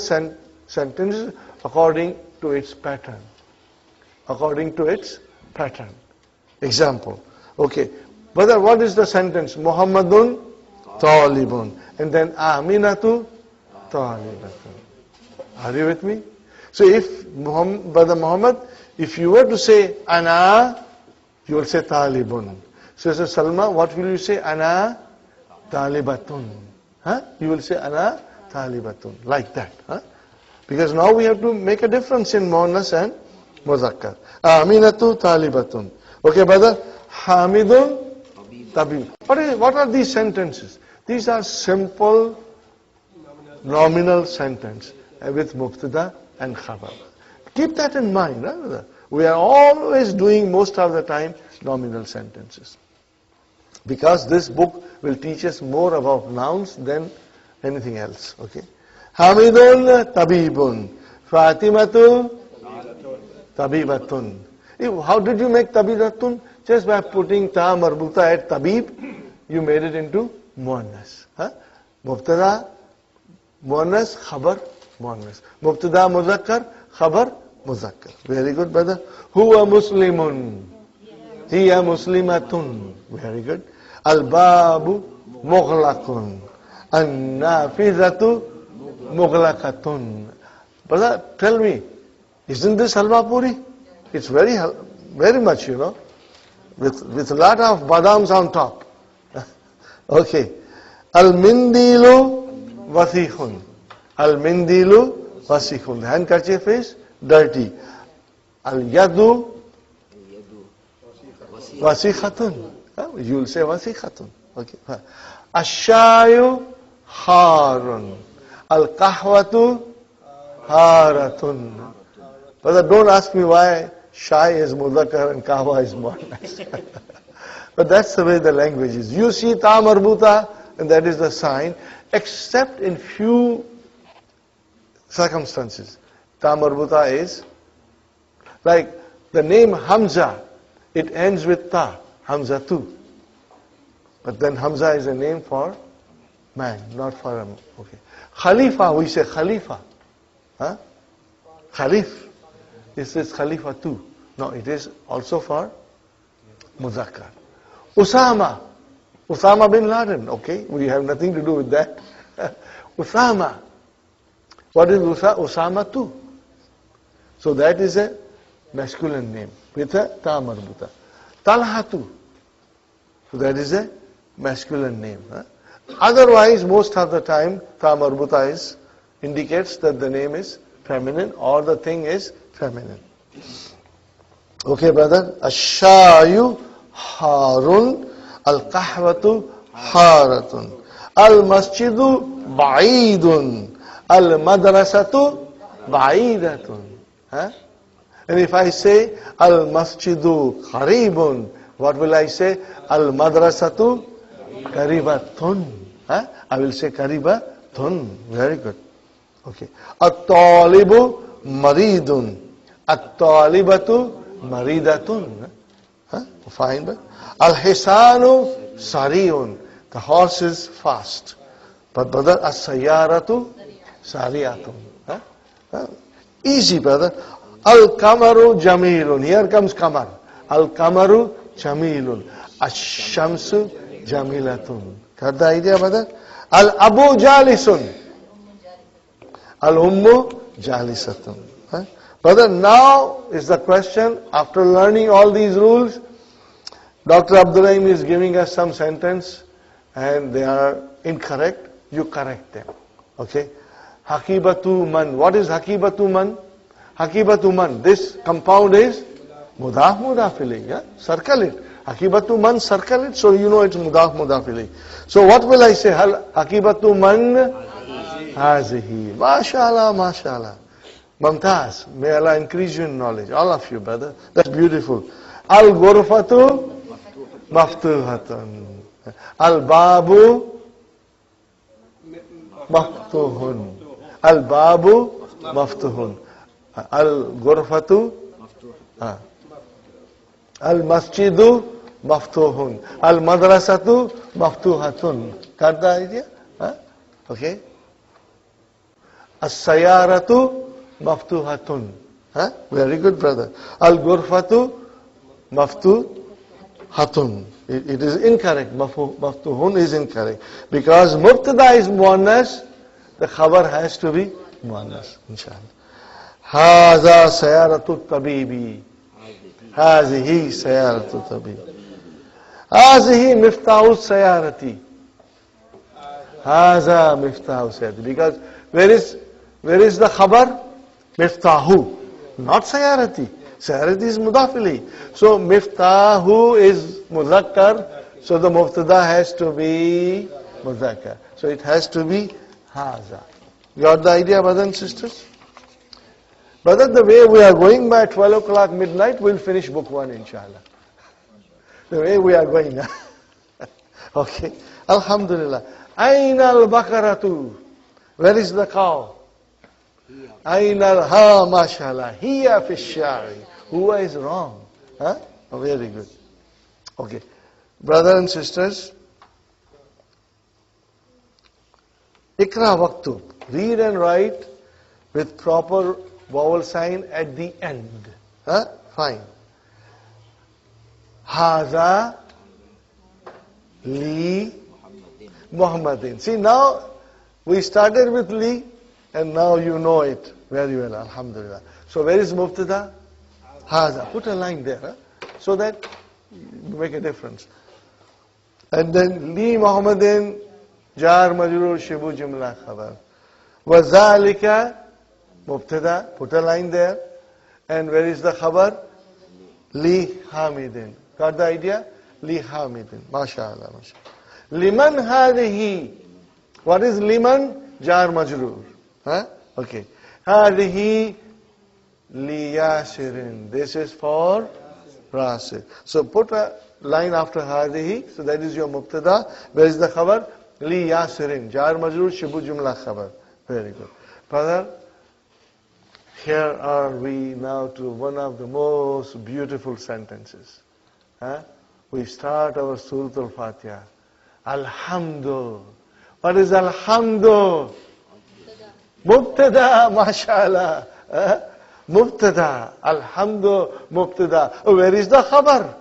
sentences according to its pattern. According to its pattern. Example. Okay. Brother, what is the sentence? Muhammadun talibun. And then Aminatu talibatun. Are you with me? So if Brother Muhammad, if you were to say Ana, you will say talibun. So Salma, what will you say? Ana talibatun. Huh? You will say Ana talibatun. Like that. Huh? Because now we have to make a difference in Muannas and Muzakkar. Aminatu talibatun. Okay, brother? Hamidun tabib. What are these sentences? These are simple nominal sentence with mubtada and khabar. Keep that in mind. Huh? We are always doing most of the time nominal sentences. Because this book will teach us more about nouns than anything else. Okay. Hamidun tabibun. Fatimatu tabibatun. How did you make tabibatun? Just by putting ta marbuta at tabib, you made it into muannas. Huh? Mubtada, muannas, khabar, muannas. Mubtada, muzakkar, khabar, muzakkar. Very good, brother. Huwa muslimun. Hiya muslimatun. Very good. Al-babu mughlaqun. An-nafizatu mughlaqatun. Brother, tell me, isn't this halwa puri? It's very much, with a lot of badams on top. Okay. Al-mindilu wasikhun. Al-mindilu wasikhun. The handkerchief is dirty. Al-yadu wasikhatun. You will say wasikhatun. Okay. Ash-shayu harun. Al-kahwatu haratun. Brother, don't ask me why shy is mudhakkar and kahwa is muannas. But that's the way the language is. You see ta marbuta, and that is the sign, except in few circumstances. Ta marbuta is, like the name Hamza, it ends with ta, Hamzatu. But then Hamza is a name for man, not for a, okay. Khalifa, we say Khalifa. Huh? Khalif. This is Khalifa too. No, it is also for Muzakkar. Usama. Usama bin Laden. Okay, we have nothing to do with that. Usama. What is Usama too? So that is a masculine name with a ta marbuta. Talhatu. So that is a masculine name. Huh? Otherwise, most of the time, ta marbuta is indicates that the name is feminine or the thing is feminine. Okay, brother. Ash-shayu harun. Al-kahwatu haratun. Al-masjidu ba'idun. Al-madrasatu ba'idatun. Huh? And if I say al-masjidu qaribun, what will I say? Al-madrasatu qaribatun. Huh? I will say qaribatun. Very good. Okay. At-talibu maridun. At-talibatu maridatun. Huh? Fine, but al-hisanu sariyun. The horse is fast. But brother, as-sayyaratu sariyatun. Huh? Huh? Easy, brother. Al-kamaru jamilun. Here comes kamar. Al-kamaru jamilun. Ash-shamsu jamilatun. Got the idea, brother? Al-abu jalisun. Al-ummu jalisatun. Huh? Brother, now is the question, after learning all these rules, Dr. Abdurrahim is giving us some sentence and they are incorrect, you correct them. Okay? Hakibatu man. What is hakibatu man? Aqibatu man. This compound is mudaf mudaf ilayh. Yeah? Circle it. Aqibatu man, circle it, so you know it's mudaf mudaf ilayh. So what will I say? Aqibatu man Hādhihi. MashaAllah, MashaAllah. Mumtaz. May Allah increase you in knowledge. All of you, brother. That's beautiful. Al-Ghurfatu Maftuhatun. Al-Babu Maftuhun. Al-Babu Maftuhun. Al-Ghurfatu Al-Masjidu Maftuhun. Al-Madrasatu Maftuhatun. Got the idea? Okay. As-Sayaratu Maftuhatun. Very good, brother. Al-Ghurfatu Maftuhatun. It is incorrect. Maftuhun is incorrect. Because Mubtada is muannas, the Khabar has to be muannas. Inshallah. Hāzā sayaratu tabibi. Hādhihi sayaratu tabibi. Hādhihi miftahu sayarati. Hāzā miftahu sayarati. Because where is the Khabar? Miftahu. Not sayarati. Sayarati is mudaf ilayh. So miftahu is mudhakkar. So the mubtada has to be mudhakkar. So it has to be haza. Got the idea, brothers and sisters? Brother, the way we are going by 12 o'clock midnight, we'll finish book 1, inshallah. The way we are going. Okay. Alhamdulillah. Aina al-bakaratu. Where is the cow? Aina mashallah. Hiya fi shari. Huwa is wrong. Oh, very good. Okay. Brothers and sisters, Ikra waktub. Read and write with proper vowel sign at the end. Fine. Haza li Muhammadin. See, now we started with li and now you know it very well. Alhamdulillah. So where is mubtada? Haza. Put a line there so that you make a difference. And then li Muhammadin jar majrur shibu jumla khabar. Wa zalika mubtada. Put a line there. And where is the khabar? Li hamidin. Got the idea? Li hamidin. MashaAllah. MashaAllah. Liman hādhihi. What is liman? Jar majrur. Okay. Hādhihi li yasirin. This is for Rasir. So put a line after Hādhihi. So that is your mubtada. Where is the khabar? Li yasirin. Jar majrur shibu jumla khabar. Very good. Brother, here are we now to one of the most beautiful sentences. We start our Surah Al-Fatiha. Alhamdu. What is Alhamdu? Mubtada, mashallah. Mubtada. Alhamdu, mubtada. Where is the khabar?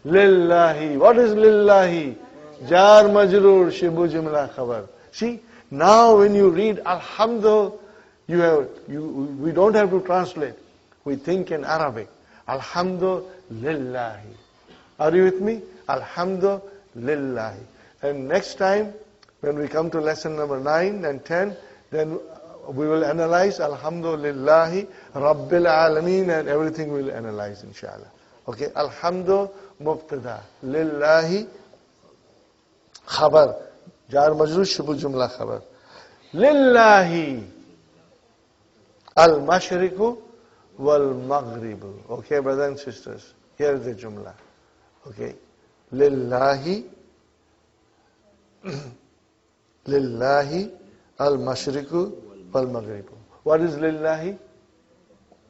Lillahi. What is lillahi? Jar majrur shibu jumla khabar. See, now when you read Alhamdu, we don't have to translate. We think in Arabic. Alhamdulillahi. Are you with me? Alhamdulillahi. And next time, when we come to lesson number 9 and 10, then we will analyze Alhamdulillahi, Rabbil Alameen, and everything we'll analyze, inshallah. Okay? Alhamdu mubtada. Lillahi khabar. Jar majrur shibu jumla khabar. Lillahi al-mashriku wal-maghribu. Okay, brothers and sisters. Here is the jumla. Okay. Lillahi Lillahi al-mashriku wal-maghribu. What is lillahi?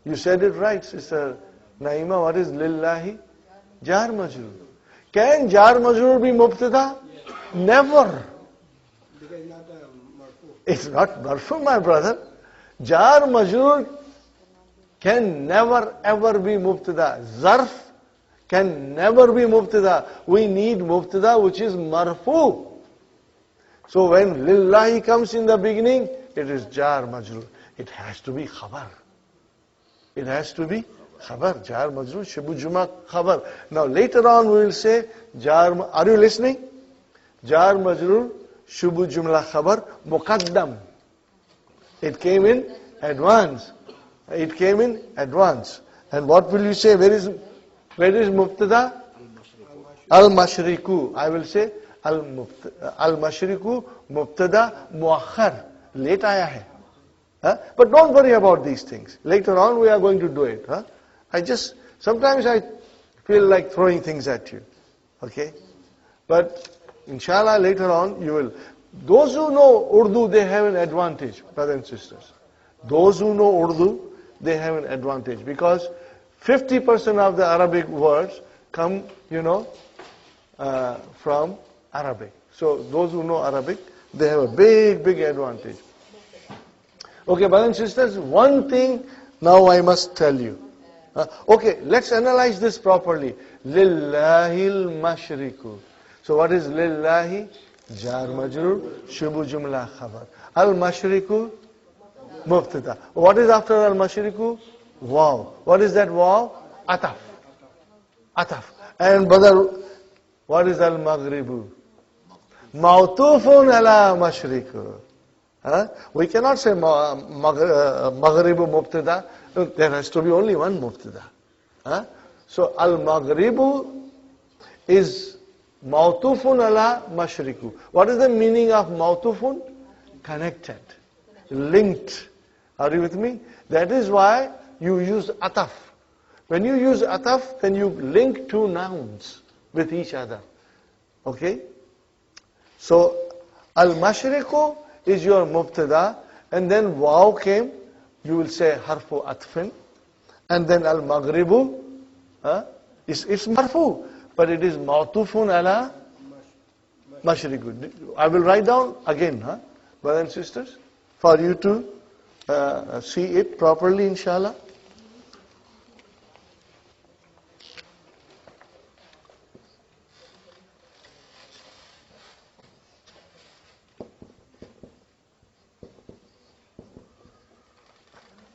You said it right, Sister Naima. What is lillahi? Jar majrur. Can jar majrur be mubtada? Never. It's not marfu, my brother. Jar majrur can never ever be mubtada. Zarf can never be mubtada. We need mubtada which is marfu. So when lillahi comes in the beginning, it is jar majrur. It has to be khabar. It has to be khabar. Jar majrur shibu juma khabar. Now later on we will say jar. Are you listening? Jar majrur shibu jumla khabar muqaddam. It came in advance. It came in advance. And what will you say? Where is mubtada? Al-mashriku. I will say al-mashriku mubtada muakhar. Late aaya hai. But don't worry about these things. Later on we are going to do it. Sometimes I feel like throwing things at you. Okay? But inshallah later on you will. Those who know Urdu, they have an advantage, brothers and sisters. Those who know Urdu, they have an advantage. Because 50% of the Arabic words come, from Arabic. So those who know Arabic, they have a big advantage. Okay, brothers and sisters, one thing now I must tell you. Okay, let's analyze this properly. Lillahil mashriku. So what is lillahi? Jar majrur, shubu jumla khabar. Al-mashriku, mubtada. What is after al-mashriku? Wow. What is that wow? Ataf. And brother, what is al-maghribu? Mawtufun ala mashriku. We cannot say maghribu mubtada. There has to be only one mubtada. So al-maghribu is mawtufun ala mashriku. What is the meaning of mawtufun? Connected, linked. Are you with me? That is why you use ataf. When you use ataf, then you link two nouns with each other. Okay? So al-mashriku is your mubtada, and then waw came, you will say harfu atfin, and then al-maghribu, it's marfu, but it is ma'tufun ala mashriku. I will write down again, brothers and sisters, for you to see it properly, inshallah.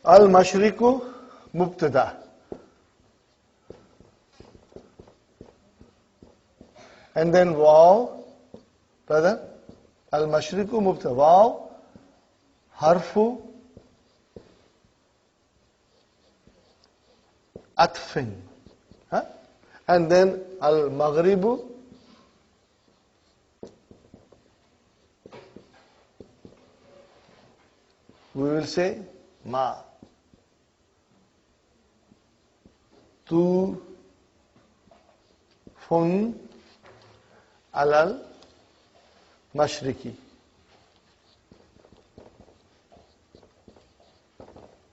Al-mashriku mubtada. And then waw, brother, al-mashriku mubtada. Waw, harfu atfin. And then al-maghribu we will say ma. Tu fun alal mashriki.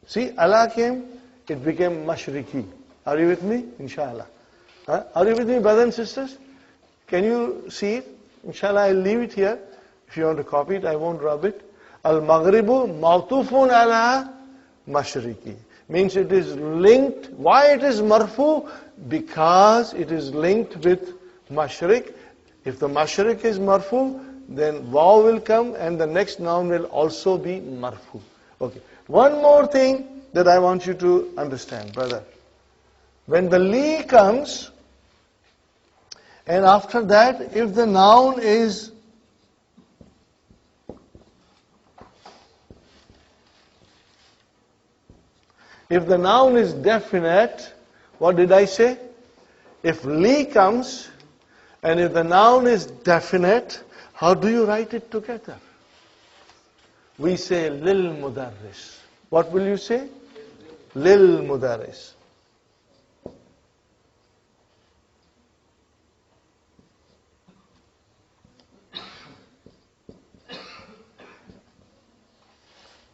See, Allah came, it became mashriki. Are you with me? Inshallah. Are you with me, brothers and sisters? Can you see it? Inshallah, I'll leave it here. If you want to copy it, I won't rub it. Al-maghribu mawtufun ala mashriki. Means it is linked. Why it is marfu? Because it is linked with mashrik. If the mashrik is marfu, then waw will come and the next noun will also be marfu. Okay. One more thing that I want you to understand, brother. When the li comes, and after that, if the noun is definite, what did I say? If li comes, and if the noun is definite, how do you write it together? We say lil mudarris. What will you say? Lil mudarris.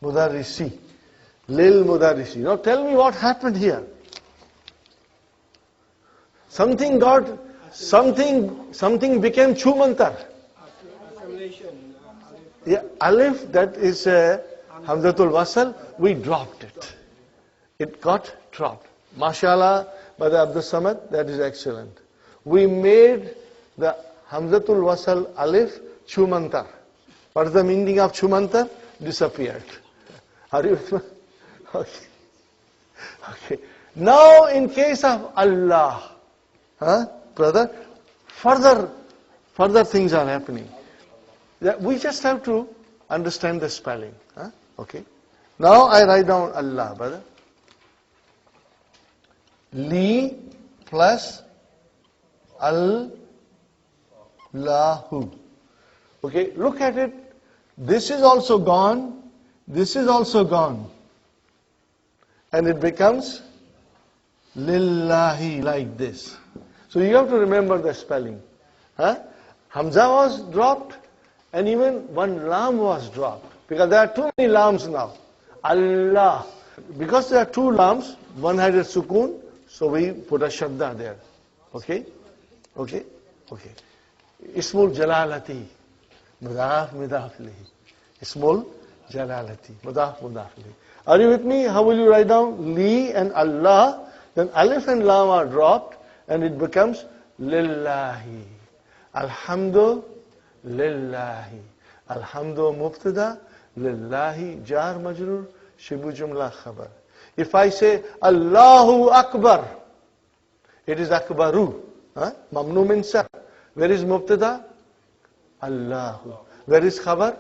Mudarrisi. Lil mudarrisi. Now tell me what happened here. Something became chumantar. Assimilation. Yeah, alif, that is Hamzat-ul-Waṣl, we dropped it. It got dropped. MashaAllah, Brother Abdul Samad, that is excellent. We made the Hamzat-ul-Waṣl alif chumantar. What is the meaning of chumantar? Disappeared. Are you? Okay. Now in case of Allah, brother, further things are happening. We just have to understand the spelling. Okay. Now I write down Allah, brother. Li plus Allahu. Okay, look at it. This is also gone. This is also gone. And it becomes Lillahi, like this. So you have to remember the spelling. Huh? Hamza was dropped, and even one Lām was dropped. Because there are too many Lāms now. Allah. Because there are two Lāms, one had a sukoon, so we put a shadda there. Okay? Okay? Okay. Ismul Jalalati. Mudaf, mudaf lihi. Ismul Jalalati. Mudaf, mudaf lihi. Are you with me? How will you write down? Li and Allah. Then Alif and Lam are dropped, and it becomes Lillahi. Alhamdu Lillahi. Alhamdu Mubtada. Lillahi Jar Majrur. Shibu Jumla Khabar. If I say Allahu Akbar, it is Akbaru. Mamnu min sar. Where is Mubtada? Allahu. Where is Khabar?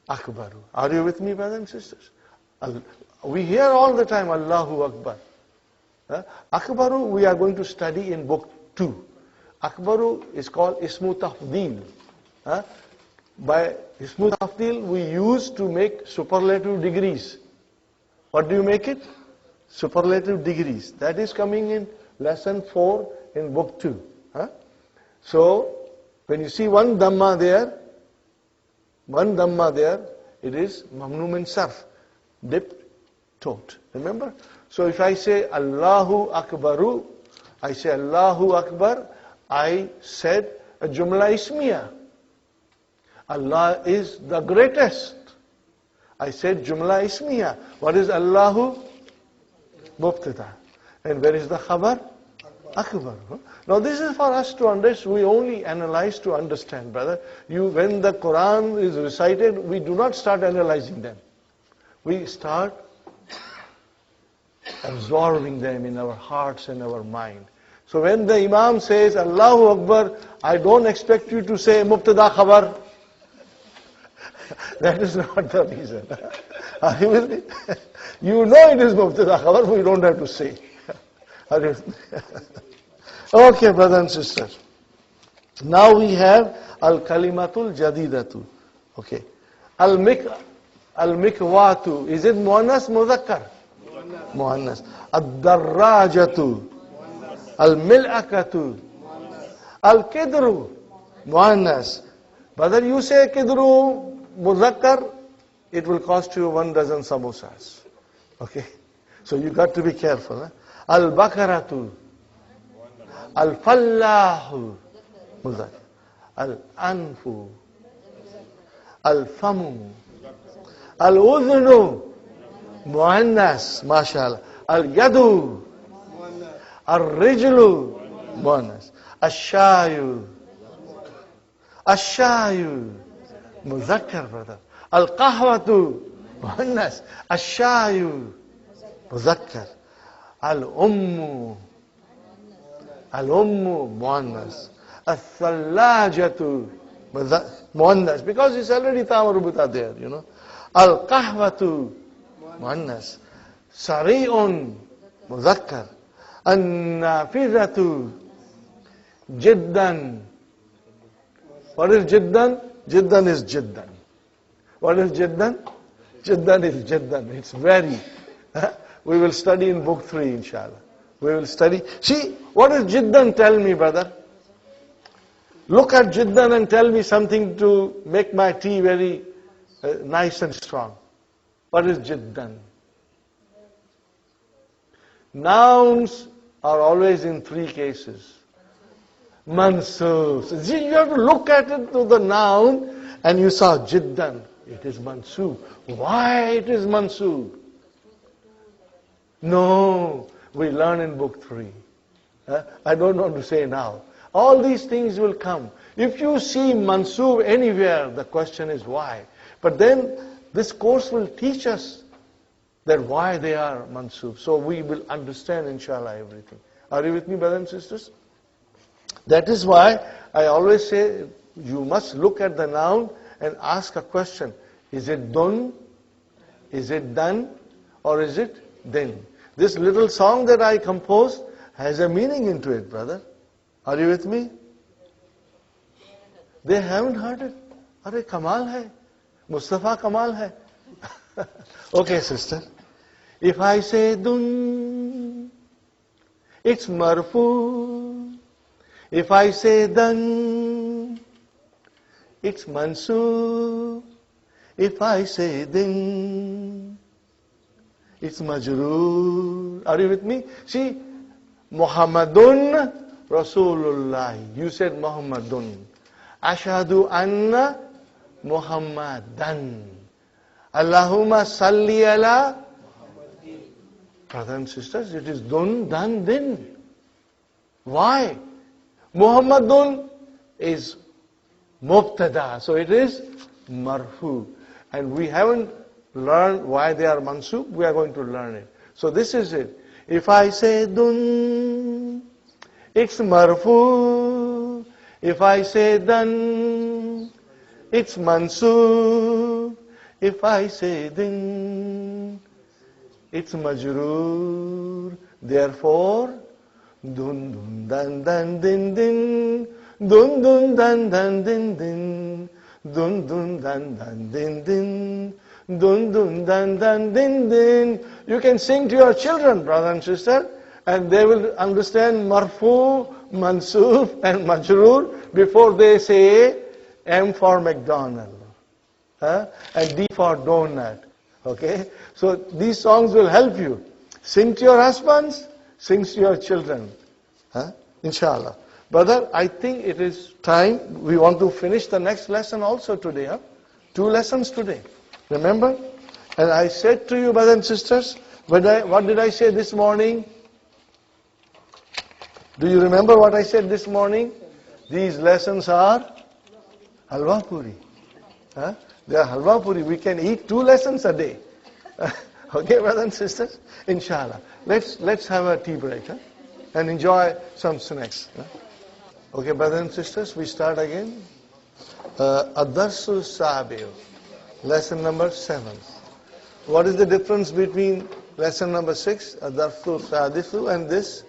Akbaru. Are you with me, brothers and sisters? We hear all the time Allahu Akbar. Akbaru we are going to study in book 2. Akbaru is called Ismu Tafdeel. By Ismu Tafdeel we use to make superlative degrees. What do you make it? Superlative degrees. That is coming in lesson 4 in book 2. So when you see one Dhamma there, it is Mamnu min Sarf. Diptote. Remember? So if I say Allahu Akbaru, I say Allahu Akbar, I said a Jumla Ismiya. Allah is the greatest. I said Jumla Ismiya. What is Allahu? Mubtada. And where is the Khabar? Akbar. Now this is for us to understand. We only analyze to understand, brother. When the Quran is recited, we do not start analyzing them. We start absorbing them in our hearts and our mind. So when the Imam says Allahu Akbar, I don't expect you to say Mubtada Khabar. That is not the reason. Are you with me? You know it is Mubtada Khabar, we don't have to say. Are you with me? Okay, brothers and sisters. Now we have Al-Kalimatul Jadidatu. Okay. Al-Mikwatu. Is it Muannas, Muzakkar? Muannas. Ad-Darrajatu. Al-Mil'akatu. Al-Kidru. Muannas. Brother, you say Kidru Muzakkar, it will cost you 12 samosas. Okay? So you got to be careful. Al-Bakaratu. Al-Fallahu. Muzakkar. Al-Anfu. Al-Famu. Al-Udhnu. Muannas. MashaAllah. Al-Yadu. Al-Rijlu. Muannas. Al-Shayu. Al-Shayu. Muzakkar, brother. Al-Qahwatu. Muannas. Al-Shayu. Muzakkar. Al-Ummu. Al-Ummu. Muannas. Al-Thallajatu. Muannas. Because it's already Tamarubuta there, you know. Al-Qahwatu. Muannas. Sari'un. Muzakkar. An-Nafidhatu. Jiddan. What is Jiddan? Jiddan is Jiddan. What is Jiddan? Jiddan is Jiddan. It's very. We will study in book 3, inshallah. We will study. See, what does Jiddan tell me, brother? Look at Jiddan and tell me something to make my tea very nice and strong. What is Jiddan? Nouns are always in 3 cases. Mansoob. So you have to look at it to the noun and you saw Jiddan. It is mansoob. Why it is mansoob? No, we learn in book 3. I don't want to say now. All these things will come. If you see mansoob anywhere, the question is why. But then this course will teach us that why they are mansoob. So we will understand, inshallah, everything. Are you with me, brothers and sisters? That is why I always say you must look at the noun and ask a question. Is it done? Is it done? Or is it then? This little song that I composed has a meaning into it, brother. Are you with me? They haven't heard it. Arey kamal hai. Mustafa kamal hai. Okay, sister. If I say dun, it's marfu. If I say dan, it's mansub. If I say din, it's majroor. Are you with me? See, Muhammadun Rasulullah. You said Muhammadun. Ashhadu anna Muhammadan. Allahumma salli ala. Brothers and sisters, it is dun, dan, din. Why? Muhammadun is mubtada, so it is marfu. And we haven't learned why they are mansub. We are going to learn it. So this is it. If I say dun, it's marfu. If I say dan, it's mansub. If I say din, it's majroor. Therefore, dun dun dan dan din din, dun dun dan dan din din, dun dun dan dan din din, dun dun dan dan din din. You can sing to your children, brother and sister, and they will understand marfu, mansub, and majroor before they say M for McDonald, and D for donut. Okay, so these songs will help you. Sing to your husbands, sing to your children. Inshallah. Brother, I think it is time. We want to finish the next lesson also today. 2 lessons today. Remember? And I said to you, brothers and sisters, what did I say this morning? Do you remember what I said this morning? These lessons are halwa puri. They are halwa puri. We can eat 2 lessons a day. Okay, brothers and sisters? Inshallah. Let's have a tea break and enjoy some snacks. Okay, brothers and sisters, we start again. Ad-Darsu Sabi'u, lesson number 7. What is the difference between lesson number 6, Ad-Darsu Sadisu, and this?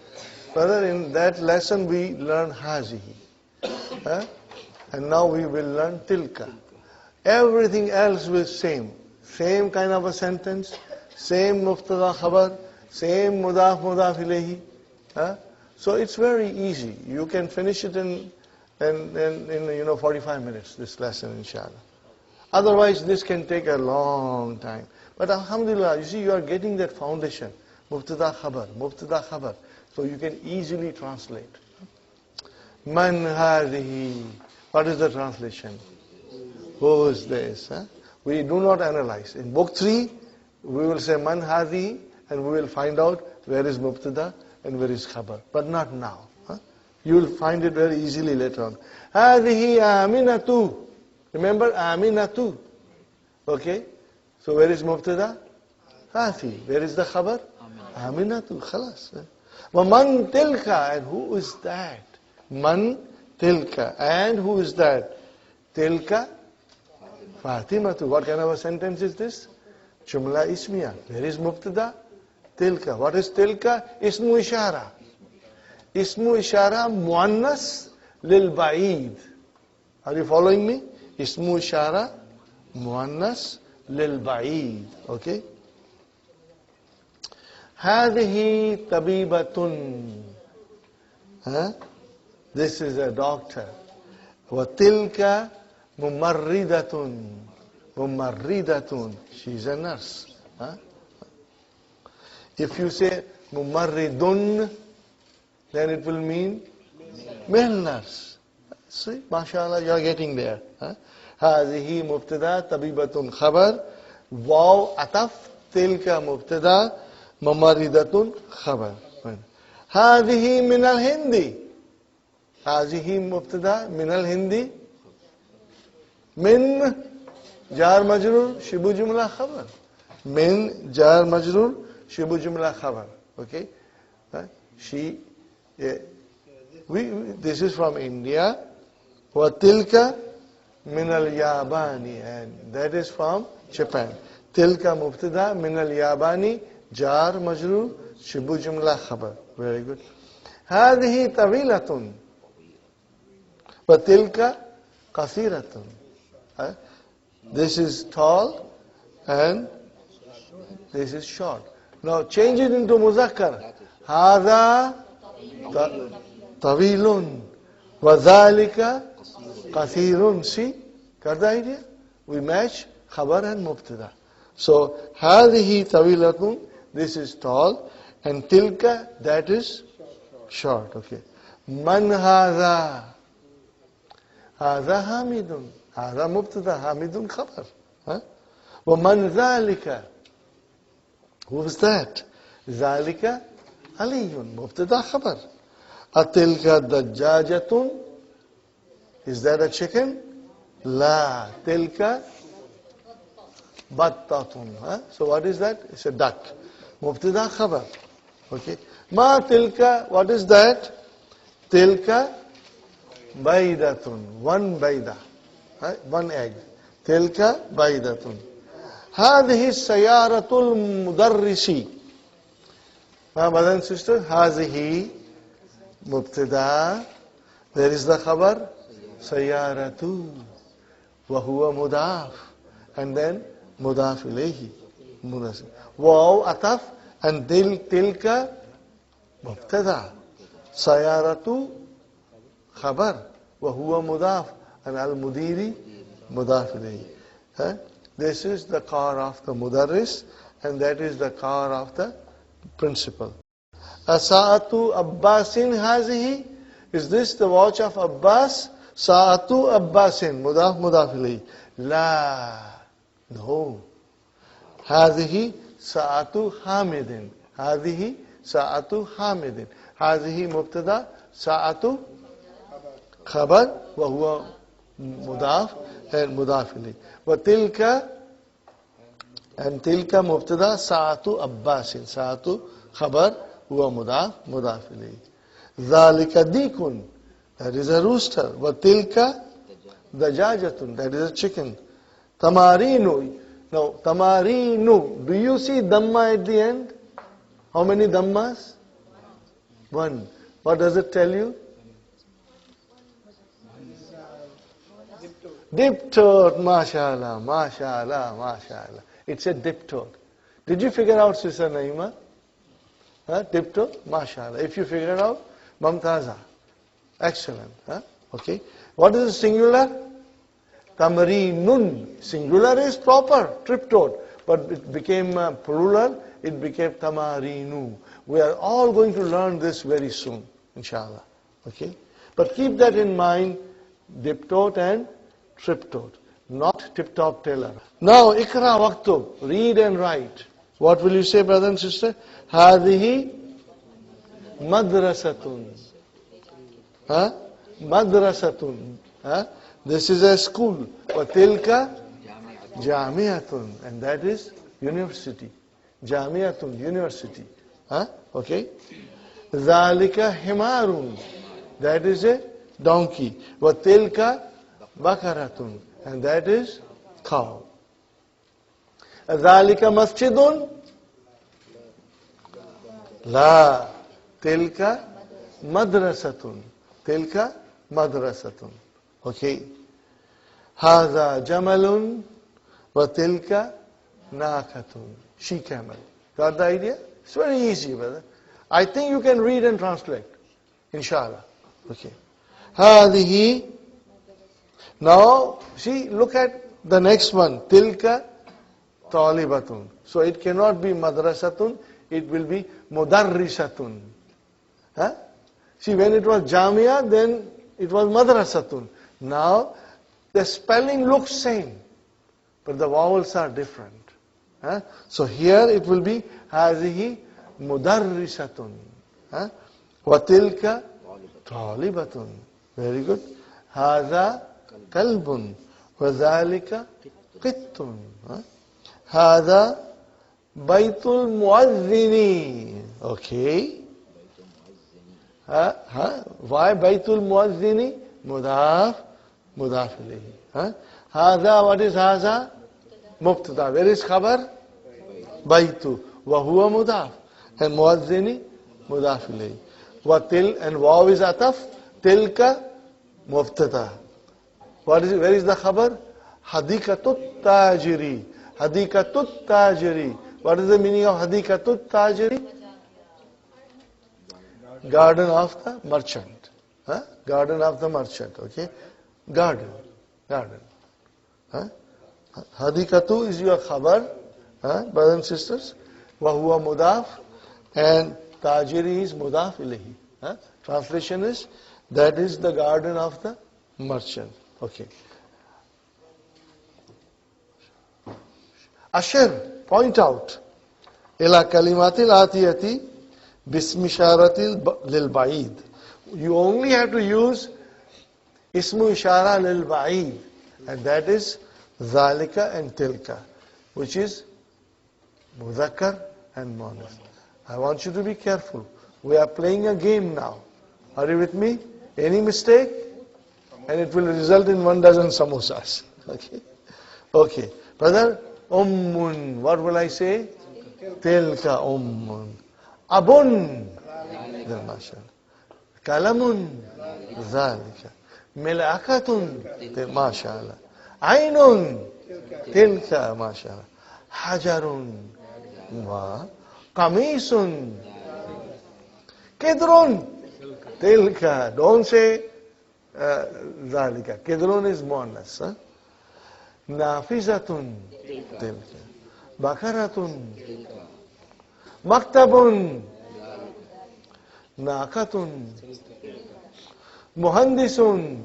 Brother, in that lesson we learn Hādhihi. And now we will learn Tilkā. Everything else was same. Same kind of a sentence, same mubtada khabar, same mudaf ilayhi. So it's very easy. You can finish it in 45 minutes, this lesson, inshallah. Otherwise, this can take a long time. But alhamdulillah, you see, you are getting that foundation. Mubtada khabar. So you can easily translate. Man Hādhihi. What is the translation? Who is this? We do not analyze. In book 3, we will say Man Hādhihi, and we will find out where is mubtada and where is khabar. But not now. You will find it very easily later on. Hādhihi Āminatu. Remember Āminatu. Okay? So where is mubtada? Hādhihi. Where is the khabar? Āminatu. Khalas. Man Tilkā. And who is that? Man Tilkā. And who is that? Tilkā Fatimatu. What kind of a sentence is this? Jumla ismiya. Where is mubtada? Tilkā. What is Tilkā? Ismu ishara. Ismu ishara muannas lil ba'id. Are you following me? Ismu ishara muannas lil ba'id. Okay? Hādhihi tabibatun. This is a doctor. Wa tilka mumarridatun. Mumarridatun. She's a nurse. If you say mumarridun, then it will mean male nurse. See, mashallah, you are getting there. Hādhihi mubtada, tabibatun khabar, waw ataf, tilka mubtada, mumarridatun khabar. Hādhihi min al-Hindi. Hādhihi mubtada min al-Hindi. Min jar majrur shibu jumla khabar. Min jar majrur shibu jumla khabar. Okay? This is from India. Wa tilka min al-Yabani. And that is from Japan. Tilka mubtada min al-Yabani. jar majrur, shibu jumla khabar. Very good. Hādhihi tawilatun wa tilka qasiratun. This is tall and this is short. Now change it into muzakkar. Hādha tawilun wa dhalika qasirun. See? Got the idea? We match khabar and mubtada. So, hādhihi tawilatun, this is tall, and tilka, that is short. Okay. Man hādha? Hādha hamidun. Hādha mubtada, hamidun khabar. Wa man dhalika? Who is that? Dhalika aliyun, mubtada khabar. Atilka dajjajatun? Is that a chicken? La, tilka battatun. So what is that? It's a duck. Mubtada khabar. Okay. Ma tilka, what is that? Tilka baydatun. One bayda. One egg. Tilka baydatun. Hādhihi sayaratul mudarrisi. Brothers and sisters, hādhihi mubtada. Where is the khabar? Sayaratu. Wahuwa mudaf. And then mudaf ilayhi. Waw ataf and tilka mubtada. Sayaratu khabar. Wahuwa mudaf. And al-mudiri mudaf ilayhi. This is the car of the mudarris and that is the car of the principal. Asa'atu Abbasin hādhihi. Is this the watch of Abbas? Sa'atu Abbasin. Mudaf mudaf ilayhi. La. No. Hādhihi sa'atu Hamidin. Hādhihi sa'atu Hamidin. Hādhihi mubtada. Sa'atu khabar. Wa huwa mudaf and mudaf ilayhi. Wa tilka and tilka mubtada. Sa'atu Abbasin. Sa'atu khabar. Huwa mudaf mudaf ilayhi. Dhalika dikun. That is a rooster. Wa tilka dajajatun. That is a chicken. Tamarinu. Now, tamarinu. Do you see dhamma at the end? How many dhammas? One. What does it tell you? Diptote. MashaAllah, MashaAllah, MashaAllah. It's a diptote. Did you figure out, Sister Naima? Diptote? MashaAllah. If you figure it out, Mamtaza. Excellent. Okay. What is the singular? Tamarinun. Singular is proper, triptote. But it became plural, it became tamarinu. We are all going to learn this very soon, inshallah. Okay. But keep that in mind, diptote and triptote. Not tip-top tailor. Now, ikra waqtub. Read and write. What will you say, brother and sister? Hādhihi madrasatun. Madrasatun. This is a school. Wa tilka jamiatun. And that is university. Jamiatun, university. Okay. Dhalika himarun. That is a donkey. Wa tilka bakaratun. And that is cow. Dhalika masjidun. La. Tilka madrasatun. Tilka madrasatun. Okay. Hādha jamalun wa tilka nākatun. She camel. Got the idea? It's very easy, brother. I think you can read and translate. Inshallah. Okay. Hādhihi. Now, see, look at the next one. Tilka talibatun. So it cannot be madrasatun. It will be mudarrisatun. See, when it was jamia, then it was madrasatun. Now, the spelling looks same, but the vowels are different. So here it will be hādhihi mudarrisatun. Wa tilka talibatun. Very good. Hādha kalbun. Wa dhalika qittun. Hādha baytul muazzini. Okay. Why baytul muazzini? Mudaf, mudaf ilayhi. Hādha, what is hādha? Mubtada. Where is khabar? Baytu. وهو مضاف. And مؤذن مضاف إليه. وتل and واو is ataf. تلك مبتدا. What is it? Where is the khabar? Hadikatut tajiri. Hadikatut tajiri. What is the meaning of Hadikatut tajiri? Garden of the merchant. Huh? Garden of the merchant. Okay. Garden. Garden. Huh? Hadikatu is your khabar. Huh? Brothers and sisters. Wahuwa mudaf. And tajiri is mudaf ilahi. Huh? Translation is, that is the garden of the merchant. Okay. Ashir, point out. Ila kalimatil atiyati bismi isharatil lil ba'id. You only have to use ismu ishara lil ba'id. And that is zalika and tilka, which is mudhakkar and muannath. I want you to be careful. We are playing a game now. Are you with me? Any mistake? And it will result in 12 samosas. Okay? Okay. Brother, ummun. What will I say? Tilka ummun. Abun. Kalamun. Zalika. Milakatun. Mashallah. Ainun. Tilka. Mashallah. Hajarun. Wa. Kamisun. Kidrun. Tilka. Don't say Zalika. Kidrun is muannas. Huh? Nafizatun. Tilka. Bakaratun. Maktabun. Naqatun. Muhandisun.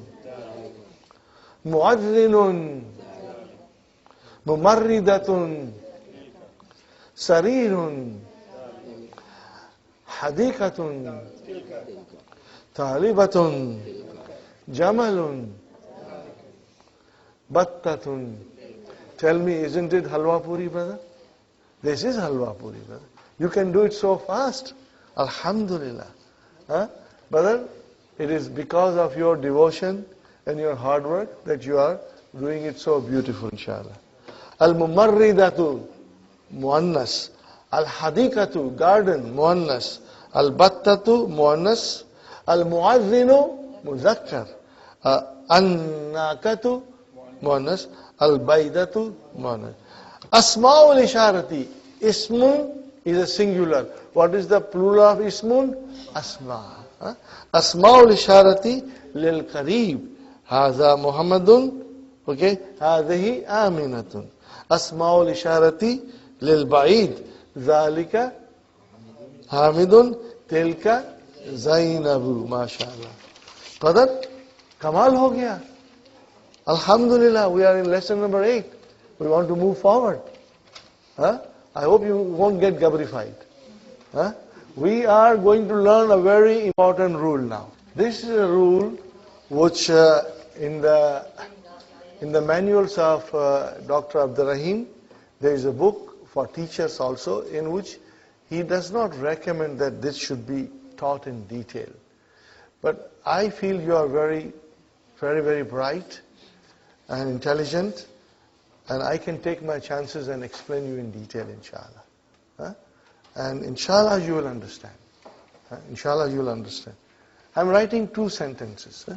Muadzinun. Mumarridatun. Sarirun. Hadikatun. Talibatun. Jamalun. Battatun. Tell me, isn't it halwa puri, brother? This is halwa puri, brother. You can do it so fast. Alhamdulillah. Huh? Brother, it is because of your devotion and your hard work that you are doing it so beautiful, inshallah. Al-mumarridatu, muannas. Al-hadikatu, garden, muannas. Al-battatu, muannas. Al-muazzinu, muzakkar. An-nakatu, muannas. Al-baydatu, muannas. Asma'ul isharati. Ismun is a singular. What is the plural of ismun? Asma. Asma'ul isharati lil qareeb. Hadha Muhammadun. Okay. Hādhihi Aminatun. Asma'ul isharati lil ba'id. Zalika Hamidun. Tilka Zainabu. MashaAllah. Brother, Kamal ho gaya. Alhamdulillah, we are in lesson number 8. We want to move forward. Huh? I hope you won't get gabrified. Huh? We are going to learn a very important rule now. This is a rule which in the manuals of Dr. Abdul Rahim, there is a book for teachers also in which he does not recommend that this should be taught in detail. But I feel you are very, very, very bright and intelligent, and I can take my chances and explain you in detail, inshallah. Huh? And inshallah you will understand. Huh? Inshallah you will understand. I'm writing 2 sentences. Huh?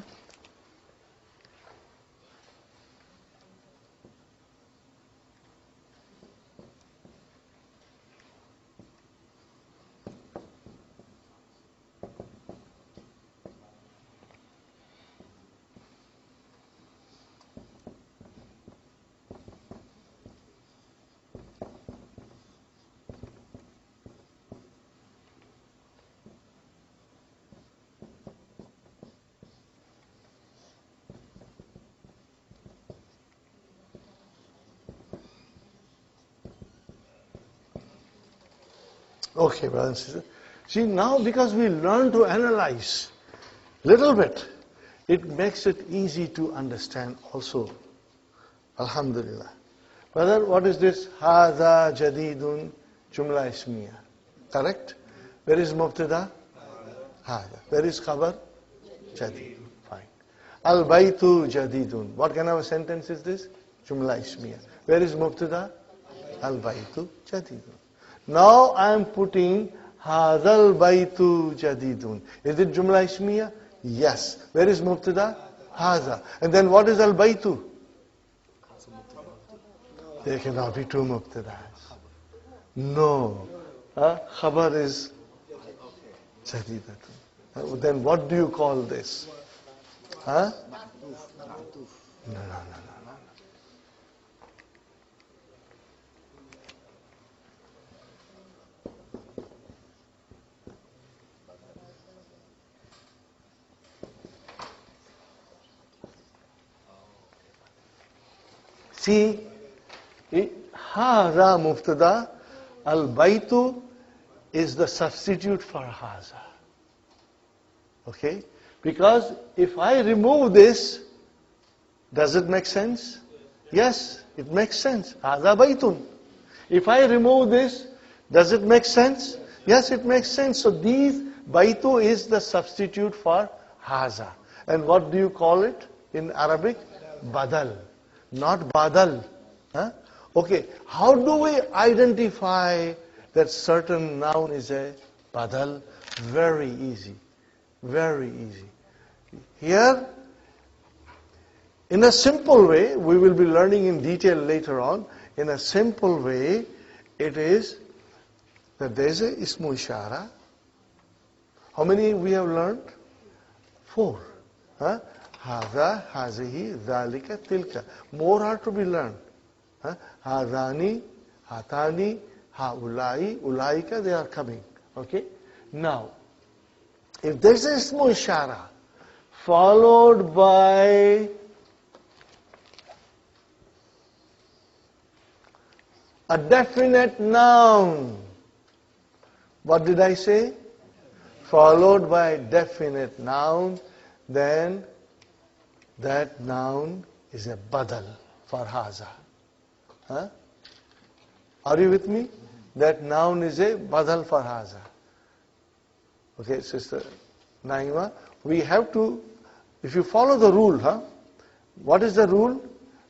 Okay, brothers and sisters. See, now because we learn to analyze little bit, it makes it easy to understand also. Alhamdulillah. Brother, what is this? Hādha jadīdun jumla ismiya. Correct? Where is mubtada? Hādha. Where is khabar? Jadīd. Fine. Al-baytu jadīdun. What kind of a sentence is this? Jumla ismiya. Where is mubtada? Al-baytu jadīdun. Now I am putting Hādhal Baitu Jadidun. Is it Jumla Ismiya? Yes. Where is Mubtada? Hādha. And then what is Al-Baitu? There cannot be two Mubtadas. No. Khabar is Jadidatun. Then what do you call this? Huh? No. See, Hādha Mubtada, Al-Baitu is the substitute for Hādha. Okay? Because if I remove this, does it make sense? Yes, it makes sense. Hādha Baitun. If I remove this, does it make sense? Yes, it makes sense. So these, Baitu is the substitute for Hādha. And what do you call it in Arabic? Badal. Not Badal. Okay, how do we identify that certain noun is a Badal? Very easy. Very easy. Here, in a simple way, we will be learning in detail later on. In a simple way, it is that there is a Ismu Ishara. How many we have learned? 4. Hādha, Hādhihi, Dhalika, Tilkā. More are to be learned. Hādhani, Hātani, Hāulai, Ulaika, they are coming. Okay? Now, if there is a Ismu Ishara followed by a definite noun, what did I say? Followed by a definite noun, then that noun is a badal for Hādha. Are you with me? That noun is a badal for Hādha. Okay, Sister Naima, we have to, if you follow the rule, what is the rule?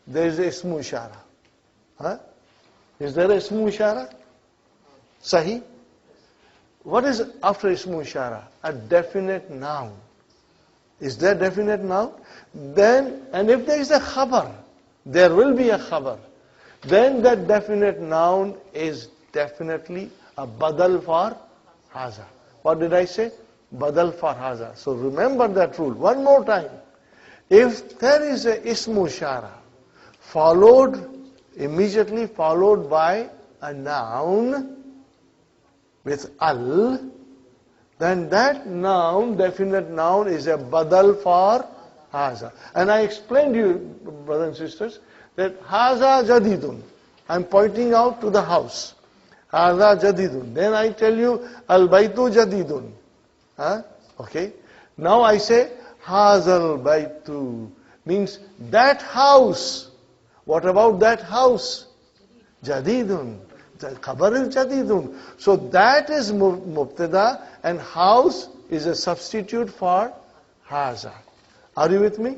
There is a Ismu Ishara. Is there a Ismu Ishara? Sahi? What is after Ismu Ishara? A definite noun. Is there definite noun? Then, and if there is a Khabar, there will be a Khabar, then that definite noun is definitely a Badal for Hādha. What did I say? Badal for Hādha. So remember that rule. One more time. If there is a Ismu Ishara immediately followed by a noun with al, then that noun, definite noun, is a badal for Hādha. And I explained to you, brothers and sisters, that Hādha Jadidun. I'm pointing out to the house. Hādha Jadidun. Then I tell you, Al-Baitu Jadidun. Okay. Now I say, Hādhal Baitu. Means that house. What about that house? Jadidun. The Khabar is Jadidun. So that is Mubtada, and house is a substitute for Hādha. Are you with me?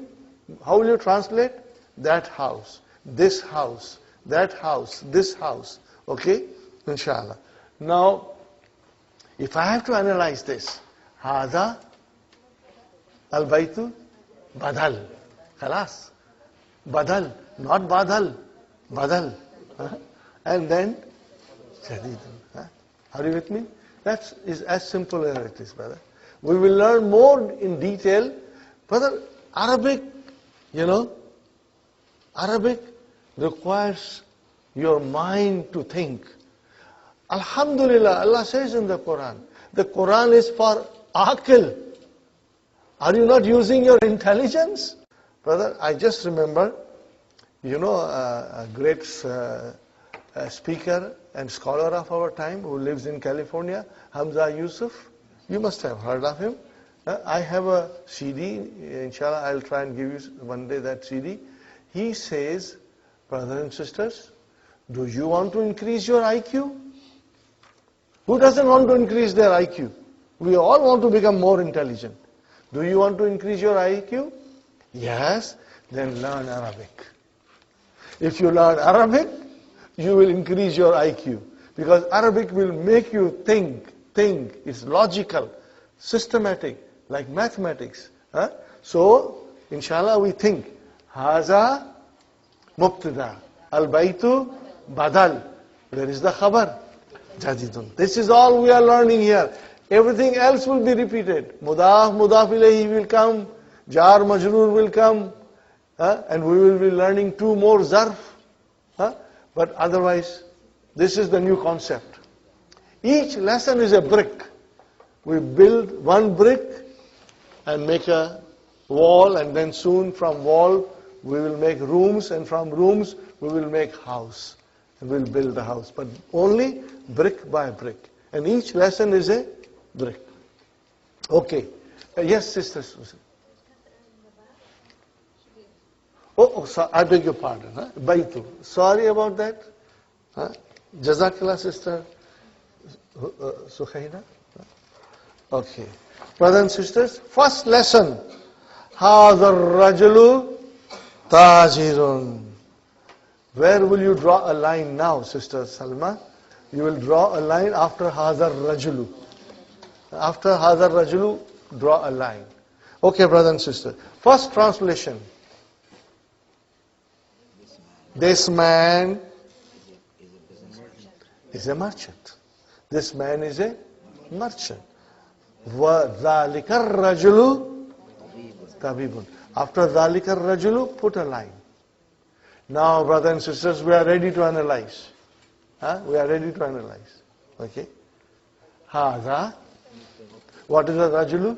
How will you translate? That house, this house, that house, this house. Okay? Inshallah. Now, if I have to analyze this, Hādha, Al-Baitu, Badal. Khalas. Badal. Not Badal. Badal. And then, Jadidun. Are you with me? That is as simple as it is, brother. We will learn more in detail. Brother, Arabic, Arabic requires your mind to think. Alhamdulillah, Allah says in the Qur'an, the Qur'an is for aqil. Are you not using your intelligence? Brother, I just remember, a great speaker and scholar of our time who lives in California, Hamza Yusuf. You must have heard of him. I have a CD, inshallah I'll try and give you one day that CD. He says, brothers and sisters, do you want to increase your IQ? Who doesn't want to increase their IQ? We all want to become more intelligent. Do you want to increase your IQ? Yes, then learn Arabic. If you learn Arabic, you will increase your IQ. Because Arabic will make you think. It's logical, systematic, like mathematics. So, inshallah, we think. Haza mubtada. Al-baytu badal. Where is the khabar? Jadidun. This is all we are learning here. Everything else will be repeated. Mudaf, mudaf ilayhi will come. Jar, majroor will come. And we will be learning 2 more zarf. But otherwise, this is the new concept. Each lesson is a brick. We build 1 brick and make a wall, and then soon from wall we will make rooms, and from rooms we will make house. And we'll build the house. But only brick by brick. And each lesson is a brick. Okay. Yes, Sister Susan. So I beg your pardon. Baitu. Sorry about that. Jazakallah, Sister Sukhaina. Okay. Brothers and sisters, first lesson. Hādha ar-rajulu tajirun. Where will you draw a line now, Sister Salma? You will draw a line after Hādha ar-rajulu. After Hādha ar-rajulu, draw a line. Okay, brothers and sisters. First translation. This man is a merchant. This man is a merchant. وَذَلِكَ الرَّجُلُ tabibun. After ذَلِكَ الرَّجُلُ, put a line. Now, brothers and sisters, we are ready to analyze. We are ready to analyze. Okay? Hādha. What is the rajulu?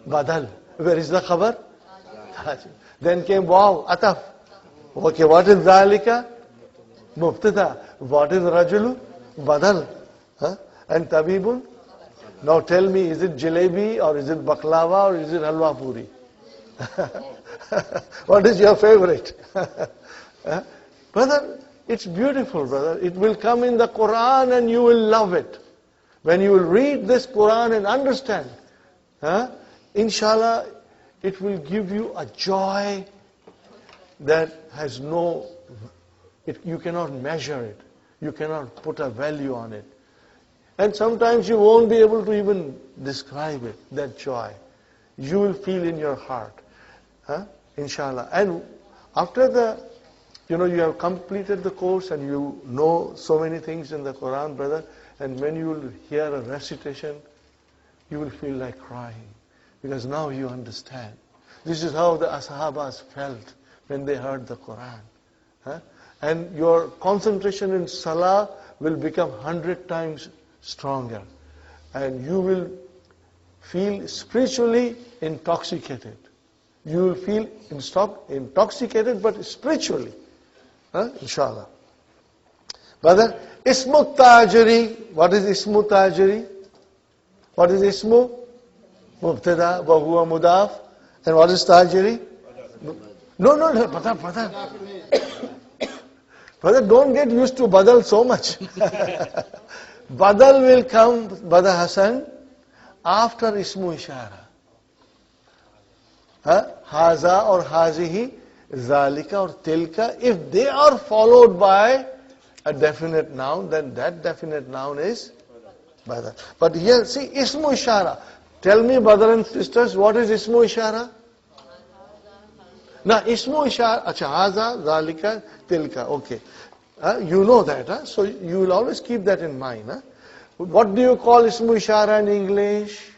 Badal. Where is the khabar? Then came waw, ataf. Okay, what is dhalika? Mubtada. What is rajulu? Badal. And tabibun? Now tell me, is it jalebi or is it baklava or is it halwa puri? What is your favorite? Brother, it's beautiful, brother. It will come in the Qur'an and you will love it. When you will read this Qur'an and understand, inshallah, it will give you a joy that has you cannot measure it. You cannot put a value on it. And sometimes you won't be able to even describe it, that joy. You will feel in your heart. Inshallah. And after you have completed the course and you know so many things in the Quran, brother, and when you will hear a recitation, you will feel like crying. Because now you understand. This is how the Ashabas felt when they heard the Quran. And your concentration in Salah will become 100 times stronger. And you will feel spiritually intoxicated. You will feel intoxicated but spiritually. Inshallah. Brother, Ismu Tajiri. What is Ismu Tajiri? What is Ismu? Mubtada, wa huwa mudaf. And what is Tajiri? No, brother. Brother, don't get used to Badal so much. Badal will come, Brother Hassan, after Ismu Ishara. Haza or Hādhihi, Zalika or Tilkā, if they are followed by a definite noun, then that definite noun is Badal. But here, see, Ismu Ishara. Tell me, brothers and sisters, what is Ismu Ishara? Now, Ismu Ishara, Haza, Zalika, Tilkā. Okay. You know that, so you will always keep that in mind. What do you call Ismu Ishara in English?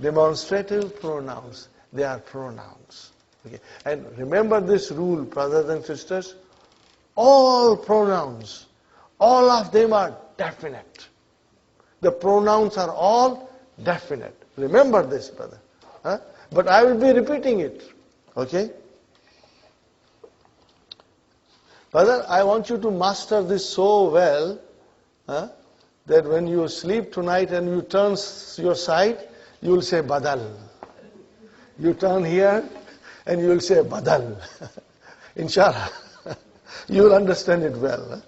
Demonstrative pronouns. They are pronouns. Okay. And remember this rule, brothers and sisters. All pronouns, all of them are definite. The pronouns are all definite. Remember this, brother. But I will be repeating it. Okay? Brother, I want you to master this so well that when you sleep tonight and you turn your side, you will say Badal. You turn here and you will say Badal. Inshallah. You will understand it well.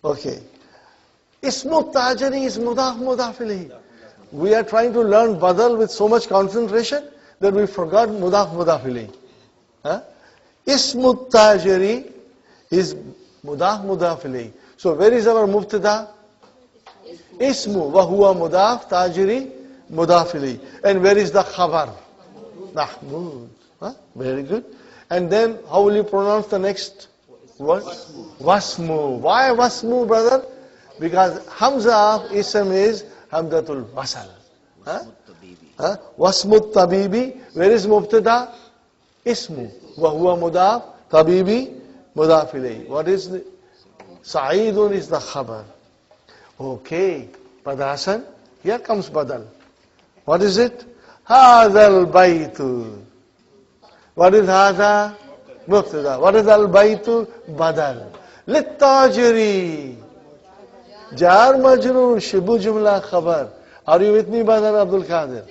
Okay. Ismu Tajiri is mudaf ilayhi. We are trying to learn Badal with so much concentration that we forgot mudaf ilayhi. Ismu Tajiri is Mudaf, mudaf ilayhi. So where is our mubtada? Ismu. Wa huwa mudaf, tajiri, mudaf ilayhi. And where is the khabar? Mahmud. Huh? Very good. And then how will you pronounce the next word? Wasmu. Why wasmu, brother? Because Hamza of Ism is Hamzat-ul-Waṣl. Huh? Huh? Wasmu tabibi. Where is mubtada? Ismu. Wa huwa mudaf, tabibi, mudaf ilayhi. What is the Sa'idun is the khabar. Okay. Padasan. Here comes badal. What is it? Hādha al-baytu. What is hādha? Mubtada. What is al-baytu? Badal. Lit-tajiri. Jar majroor shibu jumla khabar. Are you with me, brother Abdul Qadir?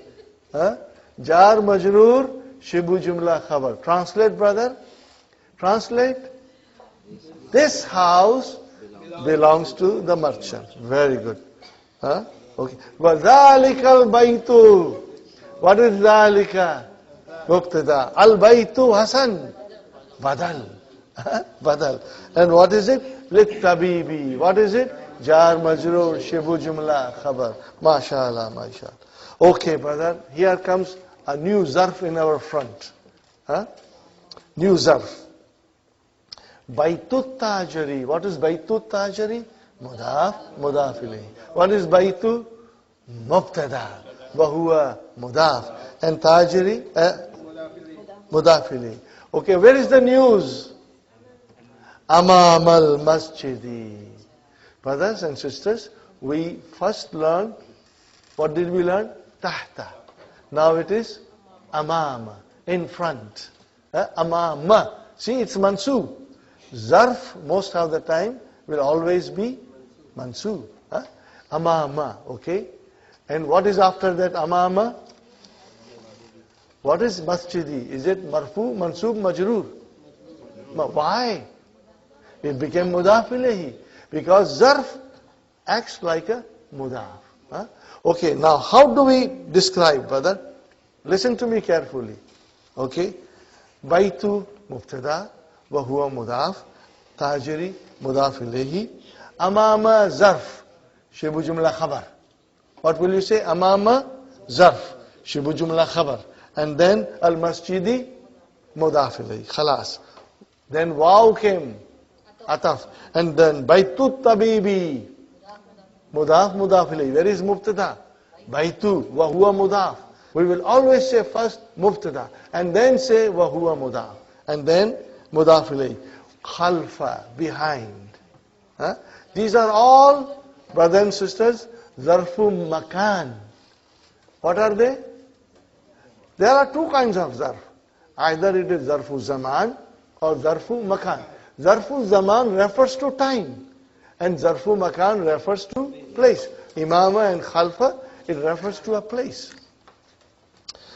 Huh? Jar majroor shibu jumla khabar. Translate, brother. Translate. This house belongs to the merchant. Very good. Huh? Okay. وَذَلِكَ الْبَيْتُ. What is ذَلِكَ? Mubtada. Al-baytu Hasan. Badal. Badal. And what is it? Lit-tabibi. What is it? Jar majroor shibu jumla khabar. MashaAllah, MashaAllah. Okay, brother. Here comes a new zarf in our front. Huh? New zarf. Baytut tajari. What is baytut tajari? Mudaf, mudaf ilayhi. What is baytu? Mubtada. Wa huwa mudaf. And tajari? Mudaf ilayhi. Okay, where is the news? Amam al-masjidi. Brothers and sisters, we first learned, what did we learn? Tahta. Now it is amama, in front. Amama. See, it's mansoob. Zarf, most of the time, will always be mansoob. Amama, okay? And what is after that amama? What is masjidi? Is it marfu, mansoob, majroor? Why? It became mudaf ilayhi. Because zarf acts like a mudaf. Okay, now how do we describe, brother? Listen to me carefully. Okay? Baytu mubtada wa huwa mudaf, tajiri mudaf ilayhi, amama zarf shibu jumla khabar. What will you say? Amama zarf shibu jumla khabar. And then al-masjidi mudaf ilayhi. Khalas. Then waw came, ataf. And then baytut tabibi mudaf, mudaf ilayhi. Where is mubtada? Baytu wa huwa mudaf. We will always say first mubtada and then say wa huwa mudaf and then mudaf ilayhi. Khalfa, behind. These are all, brothers and sisters, zarfu makan. What are they? There are two kinds of zarf. Either it is zarfu zaman or zarfu makan. Zarfu zaman refers to time and zarfu makan refers to place. Imama and khalfa, it refers to a place.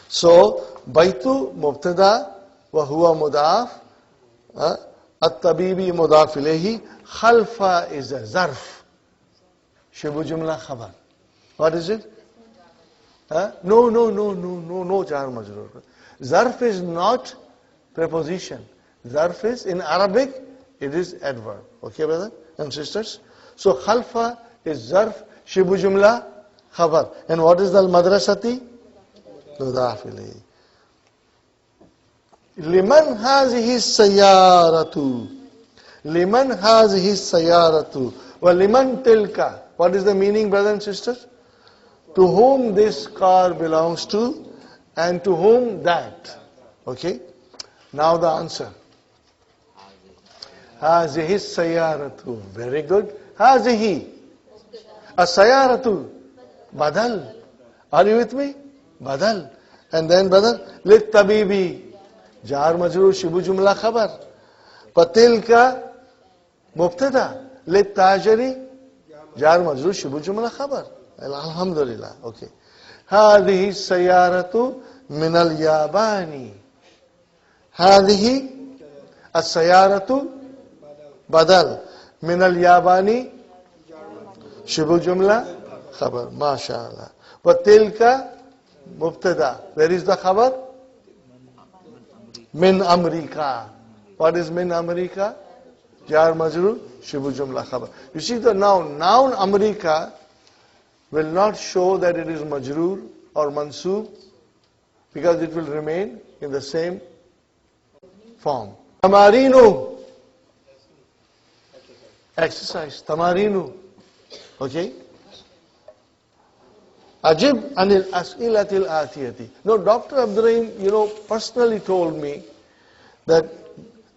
So, baytu mubtada wa huwa mudaf, at-tabibi mudaf ilayhi, khalfa is a zarf. Shibu jumla khabar. What is it? No, jar majroor. Zarf is not preposition. Zarf is, in Arabic, it is adverb. Okay, brother and sisters? So, khalfa is zarf, shibu jumla khabar. And what is the al-madrasati? Mudaf ilayhi. Liman hādhihi sayyāratu. Liman hādhihi sayyāratu. Wa liman tilkā. What is the meaning, brothers and sisters? To whom this car belongs to and to whom that. Okay? Now the answer. Hādhihi sayyāratu. Very good. Hādhihi. As-sayyāratu. Badal. Are you with me? Badal. And then, brother, lit tabibi. Jar majroor shibu jumla khabar. Patilka mubtada. Lit tajari. Jar majroor shibu jumla khabar. Alhamdulillah. Okay. Hādhihi sayyāratu min al-yabani. Hādhihi as-sayyāratu badal. Min al-yabani shibu jumla khabar. MashaAllah. Patilka mubtada. Where is the khabar? Min America. What is min America? jar majrur, shibu jumla khabar. You see the noun America will not show that it is majrur or mansoob because it will remain in the same form. Tamarinu, exercise, tamarinu. Okay? Ajib anil as'ilatil atiyati. No, Dr. Abdurrahim, personally told me that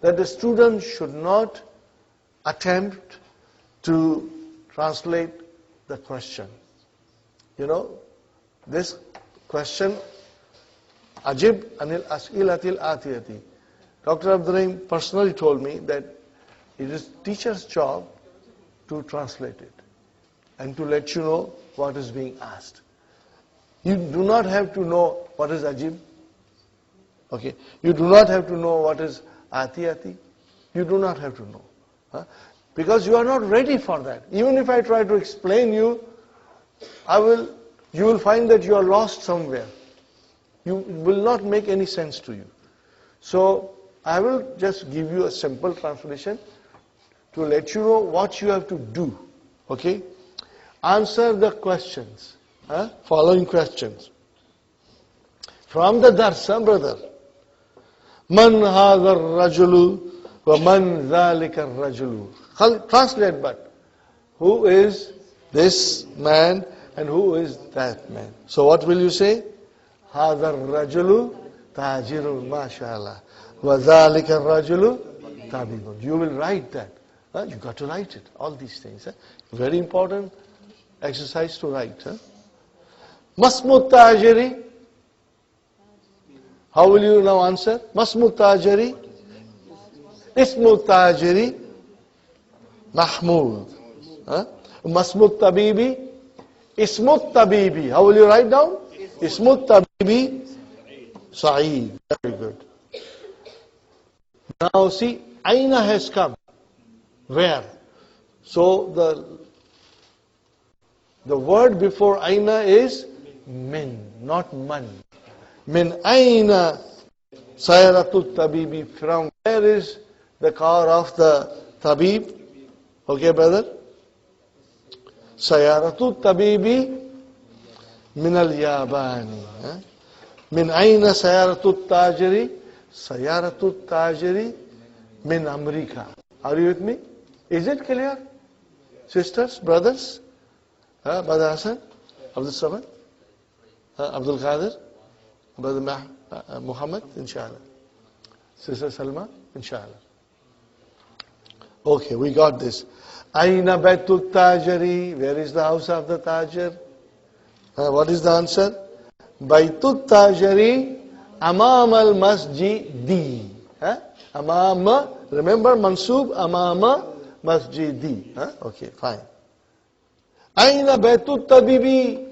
the student should not attempt to translate the question. This question, Ajib anil as'ilatil atiyati. Dr. Abdurrahim personally told me that it is teacher's job to translate it and to let you know what is being asked. You do not have to know what is Ajib. Okay. You do not have to know what is Atiyati. You do not have to know. Because you are not ready for that. Even if I try to explain you will find that you are lost somewhere. You will not make any sense to you. So I will just give you a simple translation to let you know what you have to do. Okay? Answer the questions. Following questions. From the darsa, brother. Man hadha ar-rajulu wa man dhalika ar-rajulu. Translate but. Who is this man and who is that man? So what will you say? Hadha ar-rajulu tajirun, mashallah. Wa dhalika ar-rajulu tabibun. You will write that. You got to write it. All these things. Very important exercise to write. Masmut tajiri. How will you now answer? Masmut tajiri. Ismut tajiri. Mahmud. Masmut tabibi. Ismut tabibi. How will you write down? Ismut tabibi. Sa'id. Very good. Now see, Aina has come. Where? So the word before Aina is min, not man. Min Aina Sayaratul Tabibi. From where is the car of the Tabib? Okay, brother? Sayaratul Tabibi min al-Yabani. Min Aina Sayaratul Tajiri? Sayaratul Tajiri min America. Are you with me? Is it clear? Sisters, brothers? Brother Hassan? Abdul Samad? Abdul Qadir? Brother Muhammad? Inshallah. Sister Salma? Inshallah. Okay, we got this. Aina Baitul Tajiri. Where is the house of the Tajir? What is the answer? Baitul Tajiri Amam al-Masjidi. Amama, remember Mansub, Amama Masjidi. Okay, fine. Aina Baitut Tabibi.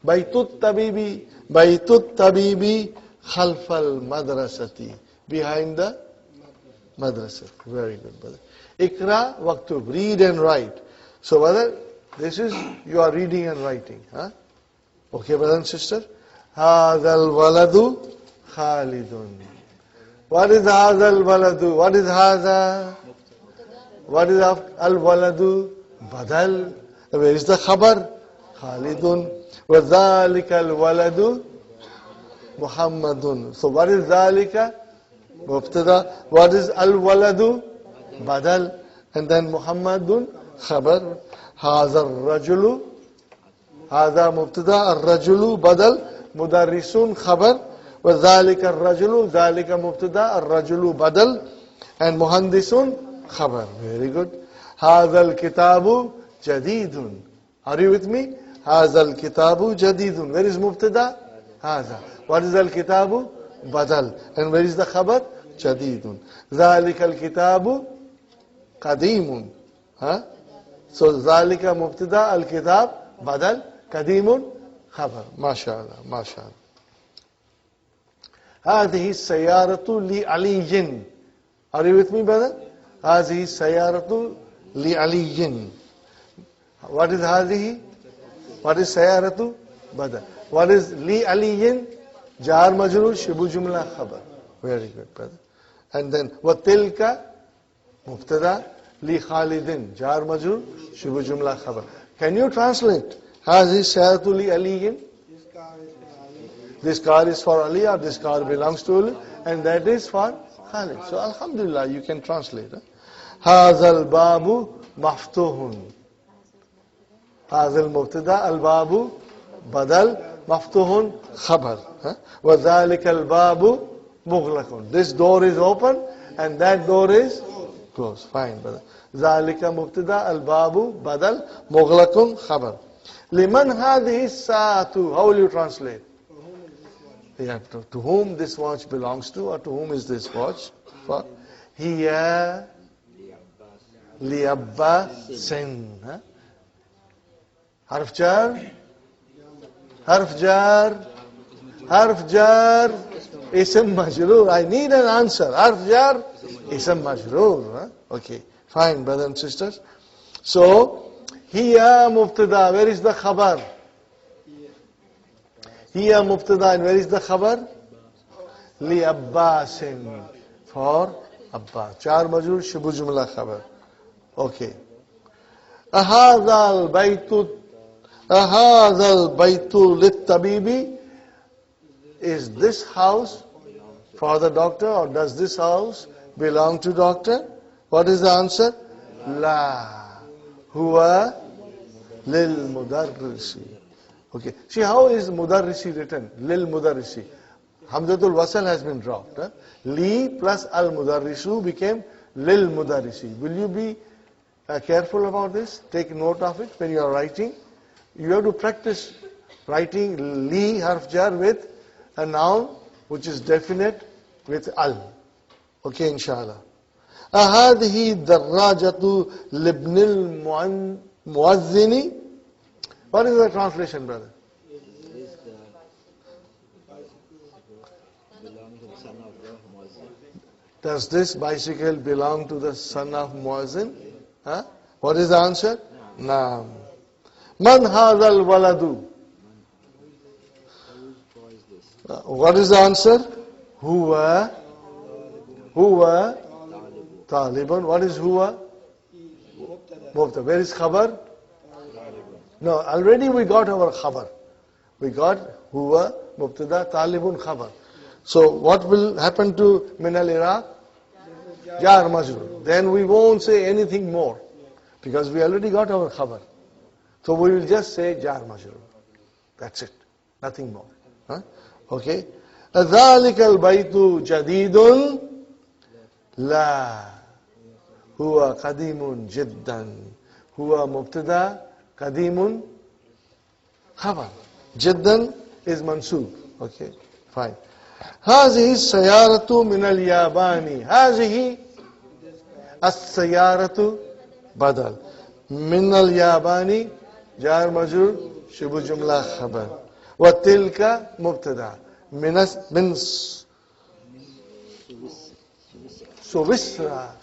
Baitut Tabibi. Baitut Tabibi Khalfal Madrasati. Behind the madrasa. Very good, brother. Ikra Waktub. Read and write. So, brother, this is, you are reading and writing. Okay, brother and sister? Hādhal waladu Khalidun. What is Hādhal waladu? What is Hādha? What is al-waladu? Badal. Where is the Khabar? Khalidun. Wa dhalika al-waladu Muhammadun. So what is dhalika? Mubtada. What is al-waladu? Badal. And then Muhammadun Khabar. Hadha ar-rajulu. Hadha mubtada. Ar-rajulu badal. Mudarrisun Khabar. Wa dhalika ar-rajulu. Dhalika mubtada. Ar-rajulu badal. And muhandisun Khabar. Very good. Hadha al-kitabu jadidun. Are you with me? Hadha al-kitabu jadidun. Where is mubtada? Hadha. What is al-kitabu? Badal. And where is the khabar? Jadidun. Dhalika al-kitabu qadimun. So dhalika mubtada, al-kitab badal, qadimun khabar. MashaAllah. MashaAllah. Hādhihi sayyāratu li aliyyin. Are you with me, brother? Hādhihi sayyāratu li aliyyin. What is Hādhihi? What is sayyāratu? Badal. What is li aliyyin? Jar majrur shibu jumla khabar. Very good, brother. And then wa tilka Mubtada. Li Khalidin. Jar Majrur. Shibhu Jumla Khabar. Can you translate? Hādhihi Sayyaratu li Aliyin. This car is for Ali, or this car belongs to Ali, and that is for Khalid. So Alhamdulillah, you can translate. Hādhal Babu Maftuhun. Hādhal Mubtada. Al Babu Badal Maftuhun Khabar. Wa dhalika al Babu Mughlaqun. This door is open and that door is closed. Fine, brother. Dhalika Mubtada. Al Babu Badal Mughlaqun Khabar. Liman Hādhihi Sātu. How will you translate? Yeah, to whom this watch belongs to, or to whom is this watch? For Hiya li Abbasin. Harf jar, harf jar, harf jar, ism majroor. I need an answer. Harf jar, ism majroor. Okay, fine, brothers and sisters. So, Hiya Mubtada. Where is the Khabar? Hiya Mubtada, and where is the Khabar? Li Abbasin, for Abbas. Jar Majrur, Shibhu Jumla Khabar. Okay. Ahadha al-baytu lit-tabibi. Is this house for the doctor, or does this house belong to doctor? What is the answer? La. Huwa lil mudarrisi. Okay. See, how is mudarrisi written? Lil mudarrisi. Hamzat-ul-Waṣl has been dropped. Li plus al-mudarrisu became lil mudarrisi. Will you be careful about this? Take note of it when you are writing. You have to practice writing li harf jar with a noun which is definite with al. Okay, inshallah. Hādhihi darrājatu libnil muazzini. What is the translation, brother? Is the belong to the son of the Muazzin. Does this bicycle belong to the son of Muazzin? What is the answer? Naam. Man hādhal waladu. Whose boy is this? What is the answer? Huwa talibun. What is huwa? Mubtada. Where is khabar? No, already we got our khabar. We got huwa mubtada talibun khabar. So what will happen to min al-Iraq? Jar majrur. Then we won't say anything more, because we already got our khabar. So we will just say jar majrur. That's it. Nothing more. Okay. ذَلِكَ الْبَيْتُ جَدِيدٌ لَا هُوَ قَدِيمٌ جِدًّا هُوَ مُبْتَدَى قَدِيمٌ خَبَر. جِدًّا is mansoob. Okay, fine. هذه السيارة من اليابان. هذه السيارة بدل من اليابان جار مجرور شبه جملة خبر وتلك مبتدا من سويسرا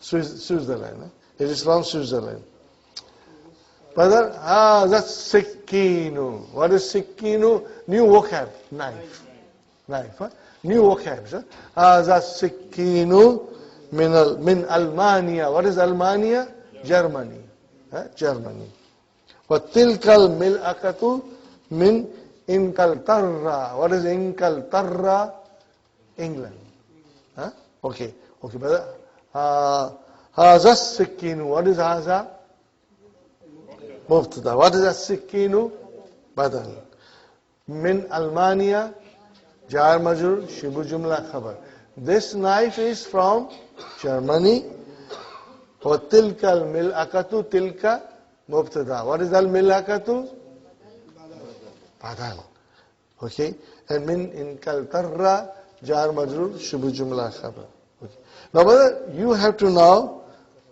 Switzerland. It is from Switzerland. Brother, that's sikkinu. What is sikkinu? New vocab, knife. New vocabs. That's sikkinu min Almania. What is Almania? Germany. Germany. وَتِلْكَ الْمِلْأَكَةُ min Inkaltarra. What is Inkaltarra? England. Okay, brother. Haza sikkinu. What is haza? Mubtada. What is as-sikkinu? Badal. Min Almania, jar majrur, shibu jumla khabar. This knife is from Germany. Wa tilka al-mil'akatu, tilka mubtada. What is al-mil'akatu? Badal. Okay. And min inkaltarra, jar majrur, shibu jumla khabar. Okay. Now, brother, you have to now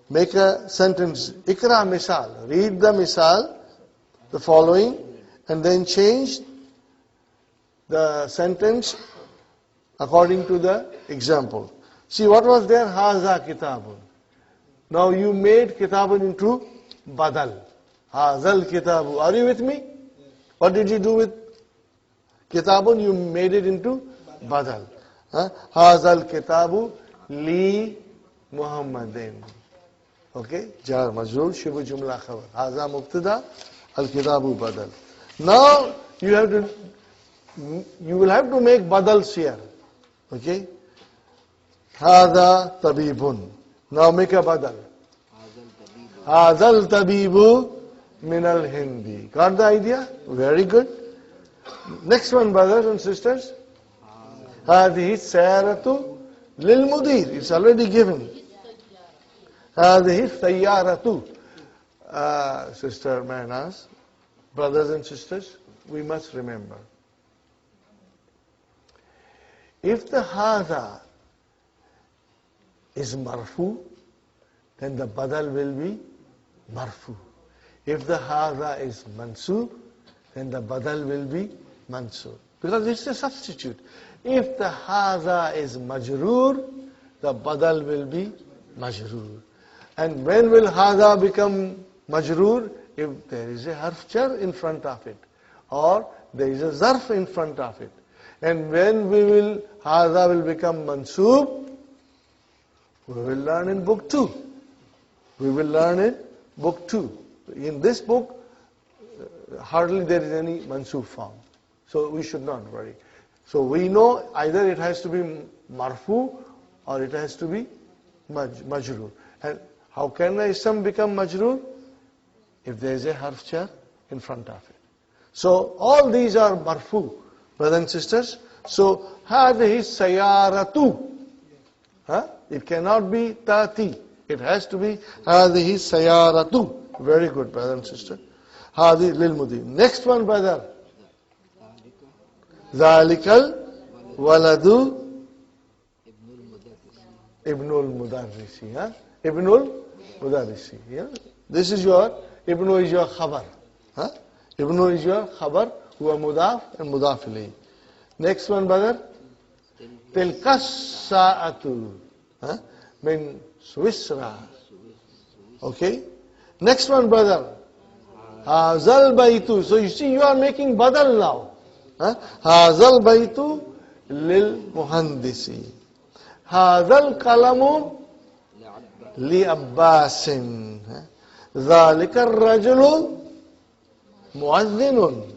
make a sentence. Ikra misal. Read the misal, the following, and then change the sentence according to the example. See, what was there? Haza kitabun. Now you made kitabun into badal. Hazal kitabu. Are you with me? What did you do with kitabun? You made it into badal. Hādhal kitabu li Muhammadin. Okay, jar majroor, shibu jumla khabar. Hādha mubtada, al-kitabu badal. Now you will have to make badals here. Okay, Hādha tabibun. Now make a badal. Hādhal tabibu min al-Hindi. Got the idea? Very good. Next one, brothers and sisters. Hādhihi sayyaratu lil mudir. It's already given. Hādhihi sayyaratu. Sister Manas, brothers and sisters, we must remember. If the hādha is marfu, then the badal will be marfu. If the hādha is mansūb, then the badal will be mansūb. Because it's a substitute. If the hādha is majroor, the badal will be majroor. And when will hādha become majroor? If there is a harf jar in front of it, or there is a zarf in front of it. And when hādha will become mansūb, we will learn in book 2. We will learn in book 2. In this book, hardly there is any mansūb form. So we should not worry. So we know either it has to be marfu or it has to be majroor. And how can a ism become majroor? If there is a harf jar in front of it. So all these are marfu, brothers and sisters. So hādhihi sayyaratu. It cannot be tati. It has to be hādhihi sayyaratu. Very good, brother and sister. Hādhi lil mudir. Next one, brother. Zalikal waladu ibnul mudarrisi. Ibnul mudarrisi. This is your, ibnu is your khabar. Ibnu is your khabar, huwa mudaf and mudaf ilayhi. Next one, brother. Tilkā sā'atu min Swisra. Okay. Next one, brother. Hāzal baytu. So you see, you are making badal now. Hāzal baytu lil muhandisi. Hādhal kalamu li Abbasin. Dhalika ar-rajulu mu'adhdhinun.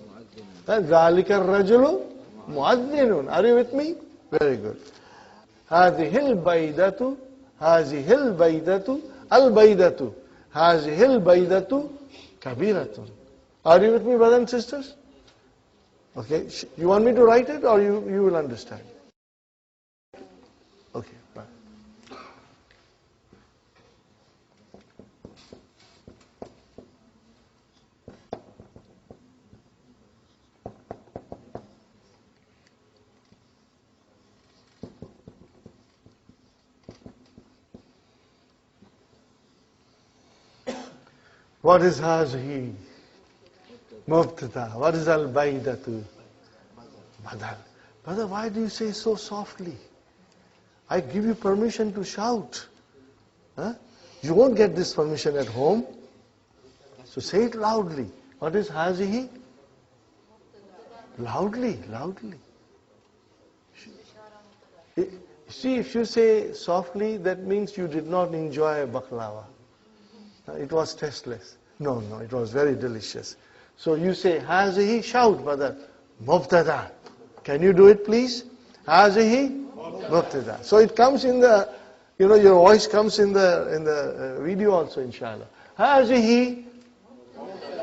Dhalika ar-rajulu mu'adhdhinun. Are you with me? Very good. Hādhihi al-baydatu. Hādhihi al-baydatu. Al-baydatu. Hādhihi al-baydatu kabiratun. Are you with me, brothers and sisters? Okay. You want me to write it or you will understand? Okay. Bye. What is Hādhihi? Mubtada. What is al-baydatu? Badal. Brother, why do you say so softly? I give you permission to shout. You won't get this permission at home. So say it loudly. What is Hādhihi? Loudly, loudly. See, if you say softly, that means you did not enjoy baklava. It was tasteless. No, it was very delicious. So you say, Hādhihi, shout, brother. Mubtada. Can you do it, please? Hādhihi, mubtada. So it comes in the, your voice comes in the video also, inshallah. Hādhihi,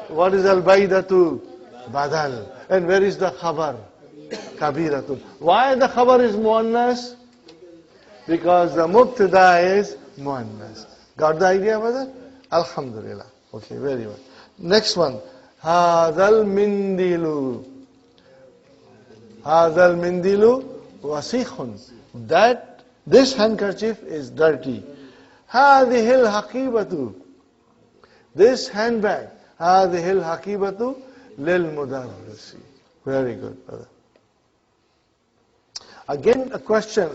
what is al-baydatu? Badal. And where is the khabar? Kabiratun. Why the khabar is muannas? Because the mubtada is muannas. Got the idea, brother? Alhamdulillah. Okay, very well. Next one. Hādhal mindilu. Hādhal mindilu wasikhun. That, this handkerchief is dirty. Hādhihi al-haqībatu. This handbag. Hādhihi al-haqībatu lil mudarrisi. Very good, brother. Again, a question.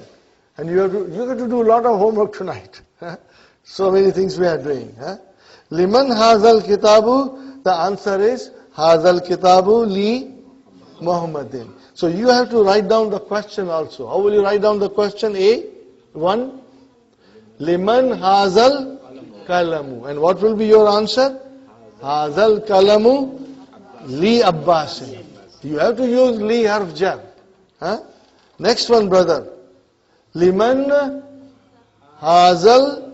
And you have to do a lot of homework tonight. So many things we are doing. Liman hādhal kitabu? The answer is Hādhal kitabu li Muhammadin. So you have to write down the question also. How will you write down the question? A1. Liman hazal kalamu. And what will be your answer? Hazal kalamu li Abbasin. You have to use li harf jar. Next one, brother. Liman hazal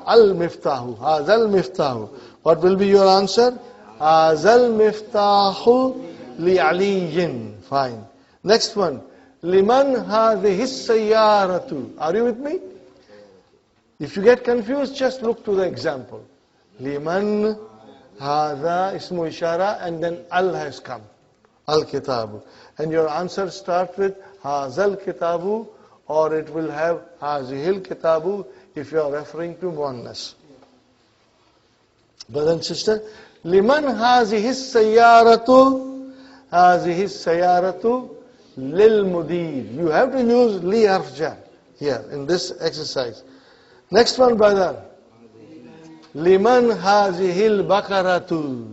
al-miftahu. Hazal miftahu. What will be your answer? Hazal miftahu li aliyin. Fine. Next one. Liman hādhihi sayyāratu. Are you with me? If you get confused, just look to the example. Liman hādha ismu ishara, and then al has come. Al-kitabu. And your answer starts with hazal kitabu, or it will have hazihil kitabu if you are referring to muannas. Brother and sister, liman hazihi sayyaratu, hazihi sayyaratu lil mudir. You have to use li harf jar here in this exercise. Next one, brother. Liman hazihil bakaratu.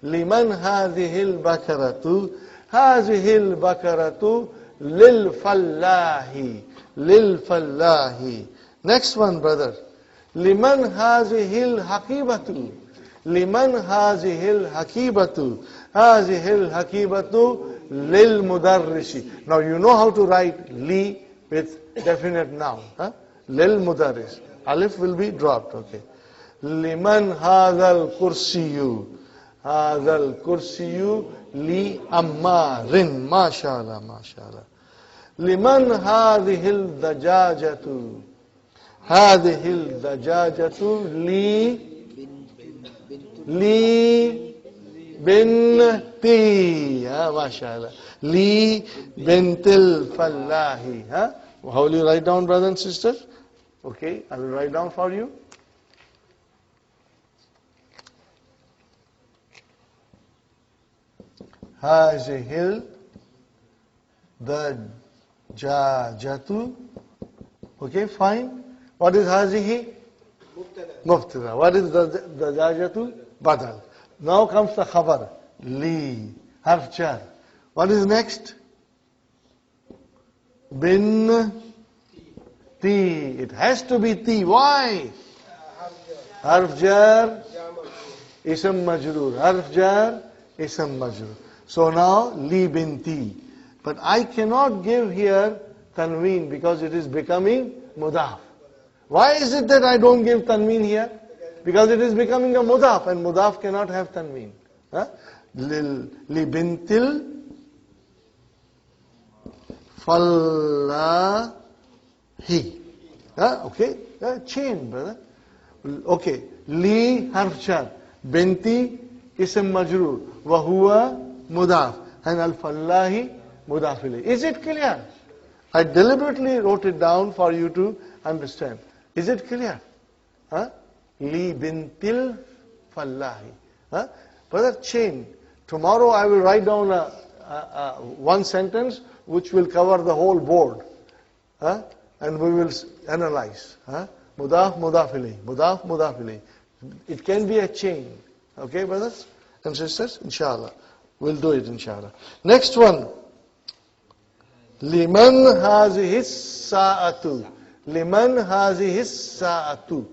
Liman hazihil bakaratu. Hazihil bakaratu lil fallahi. Lil fallahi. Next one, brother. Liman hazihil hakibatu. Liman hazihil hakibatu. Hazihil hakibatu lil mudarrisi. Now you know how to write li with definite noun. Lil mudarris. Alif will be dropped. Okay. Liman hazal kursiyu. Hazal kursiyu li ammarin. MashaAllah, MashaAllah. Liman hadhihil dajajatu. Hādhihi dajajatu li binti. MashaAllah. Li bintil fallahi. How will you write down, brothers and sisters? Okay, I will write down for you. Hādhihi dajajatu. Okay, fine. What is Hādhihi? Mubtada. What is the dajajatu? Badal. Now comes the Khabar. Li. Harf jar. What is next? Bin. Ti. It has to be ti. Why? Harf jar. Ism majroor. Harf jar. Ism majroor. So now, li binti. But I cannot give here tanween because it is becoming mudaf. Why is it that I don't give tanween here? Because it is becoming a mudaf, and mudaf cannot have tanween. Li bintil fallahi. Okay, chain, brother. Okay, li harf jar, binti ism majroor, wa huwa mudaf, and al-fallahi mudaf ilayh. Is it clear? I deliberately wrote it down for you to understand. Is it clear? Li bintil fallahi. Brother, chain. Tomorrow I will write down one sentence which will cover the whole board. And we will analyze. Mudaf, mudaf ilayh. Mudaf, mudaf ilayh. It can be a chain. Okay, brothers and sisters? Inshallah. We'll do it, inshallah. Next one. Liman hazihi sa'atu. Liman hazihi sa'atu.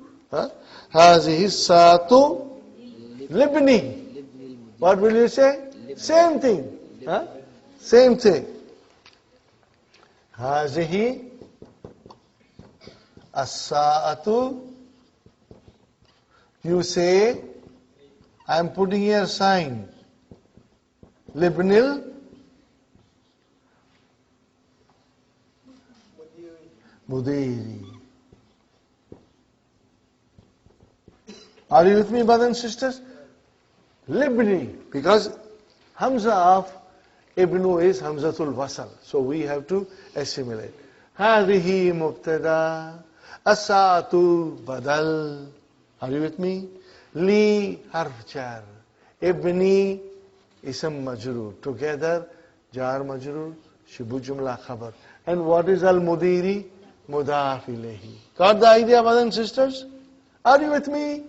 Hazihi sa'atu libni. What will you say? Same thing. Same thing. Hazihi as-sa'atu. You say, I am putting here sign. Libnil Mudiri. Are you with me, brothers and sisters? Libni, because Hamza of Ibnu is Hamzat-ul-Waṣl. So we have to assimilate. Hādhihi mubtada, as-sā'atu badal. Are you with me? Li harf jar, Ibni ism majroor. Together, jar majroor, shibu jumla khabar. And what is al-mudiri? Mudaf ilayhi. Got the idea, brothers and sisters? Are you with me?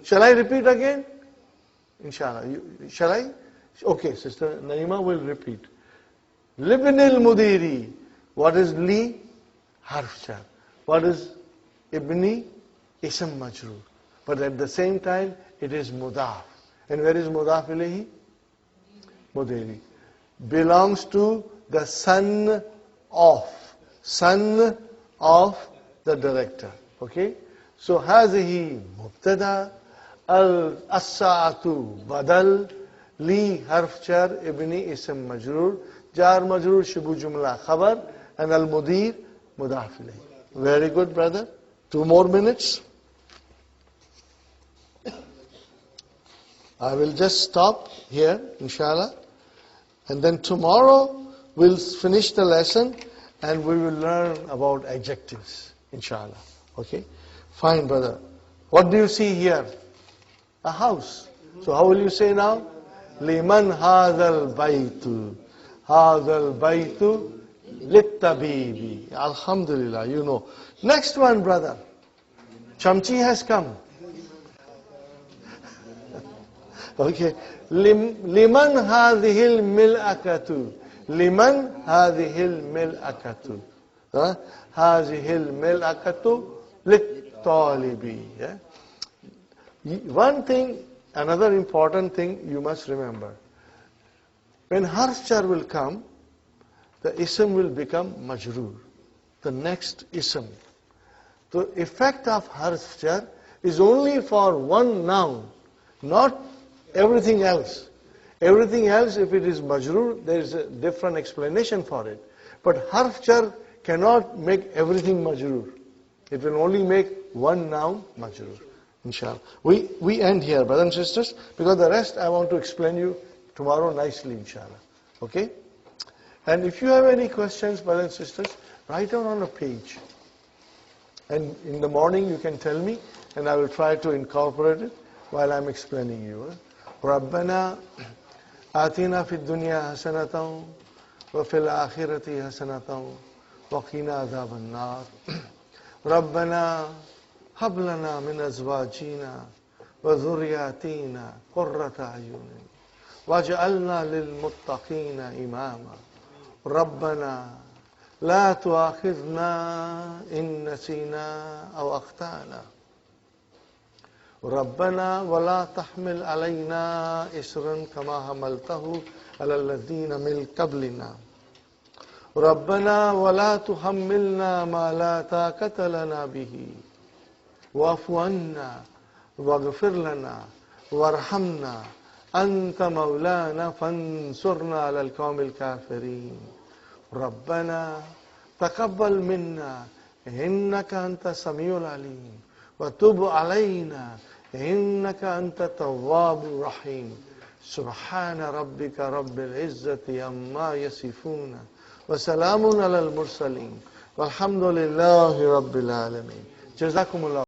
Shall I repeat again? Inshallah. Shall I? Okay, Sister Naima will repeat. Libn al-Mudiri. What is li? Harf jar. What is ibni? Ism majroor. But at the same time, it is mudaf. And where is mudaf ilayhi? Mudiri. Belongs to the son of the director. Okay? So, Hādhihi mubtada, as-sa'atu badal, li harf jar, ibni ism majroor, jar majroor shibu jumla khabar, and al-mudir mudaf ilayhi. Very good, brother. 2 more minutes. I will just stop here, inshallah. And then tomorrow we'll finish the lesson and we will learn about adjectives, inshallah. Okay? Fine, brother. What do you see here? A house. So how will you say now? Liman hādhal baytu. Hādhal baytu littabibi. Alhamdulillah, you know. Next one, brother. Chamchi has come. Okay. Liman hādhihil mil'akatu. Liman hādhihil mil'akatu. Hādhihil mil'akatu lit-talibi. One thing, another important thing you must remember. When harf jar will come, the ism will become majroor. The next ism. The effect of harf jar is only for one noun, not everything else. Everything else, if it is majroor, there is a different explanation for it. But harf jar cannot make everything majroor. It will only make one noun majroor. Inshallah. We end here, brothers and sisters, because the rest I want to explain you tomorrow nicely, inshallah. Okay? And if you have any questions, brothers and sisters, write down on a page. And in the morning you can tell me, and I will try to incorporate it while I'm explaining you. رَبَّنَا آتِنَا فِي الدُّنْيَا حَسَنَةً وَفِي الْآخِرَةِ حَسَنَةً وَقِنَا عَذَابَ النَّارِ رَبَّنَا هَبْ لَنَا مِنْ أَزْوَاجِنَا وَذُرِّيَّاتِنَا قُرَّةَ أَعْيُنٍ وَاجْعَلْنَا لِلْمُتَّقِينَ إِمَامًا رَبَّنَا لَا تُؤَاخِذْنَا إِن نَّسِينَا أَوْ أَخْطَأْنَا رَبَّنَا وَلَا تَحْمِلْ عَلَيْنَا إِصْرًا كَمَا حَمَلْتَهُ عَلَى الَّذِينَ مِن قَبْلِنَا رَبَّنَا وَلَا تُحَمِّلْنَا مَا لَا طَاقَةَ لَنَا بِهِ وَاعْفُ عَنَّا وَاغْفِرْ لَنَا وَارْحَمْنَا أَنْتَ مَوْلَانَا فَانصُرْنَا عَلَى الْقَوْمِ الْكَافِرِينَ رَبَّنَا تَقَبَّلْ مِنَّا إِنَّكَ أَنْتَ السَّمِيعُ الْعَلِيمُ وَتُبْ عَلَيْنَا إِنَّكَ أَنْتَ التَّوَّابُ الرَّحِيمُ سُبْحَانَ رَبِّكَ رَبِّ الْعِزَّةِ عَمَّا يَصِفُونَ وَسَلَامٌ عَلَى الْمُرْسَلِينَ وَالْحَمْدُ لِلَّهِ رَبِّ الْعَالَمِينَ جزاكم الله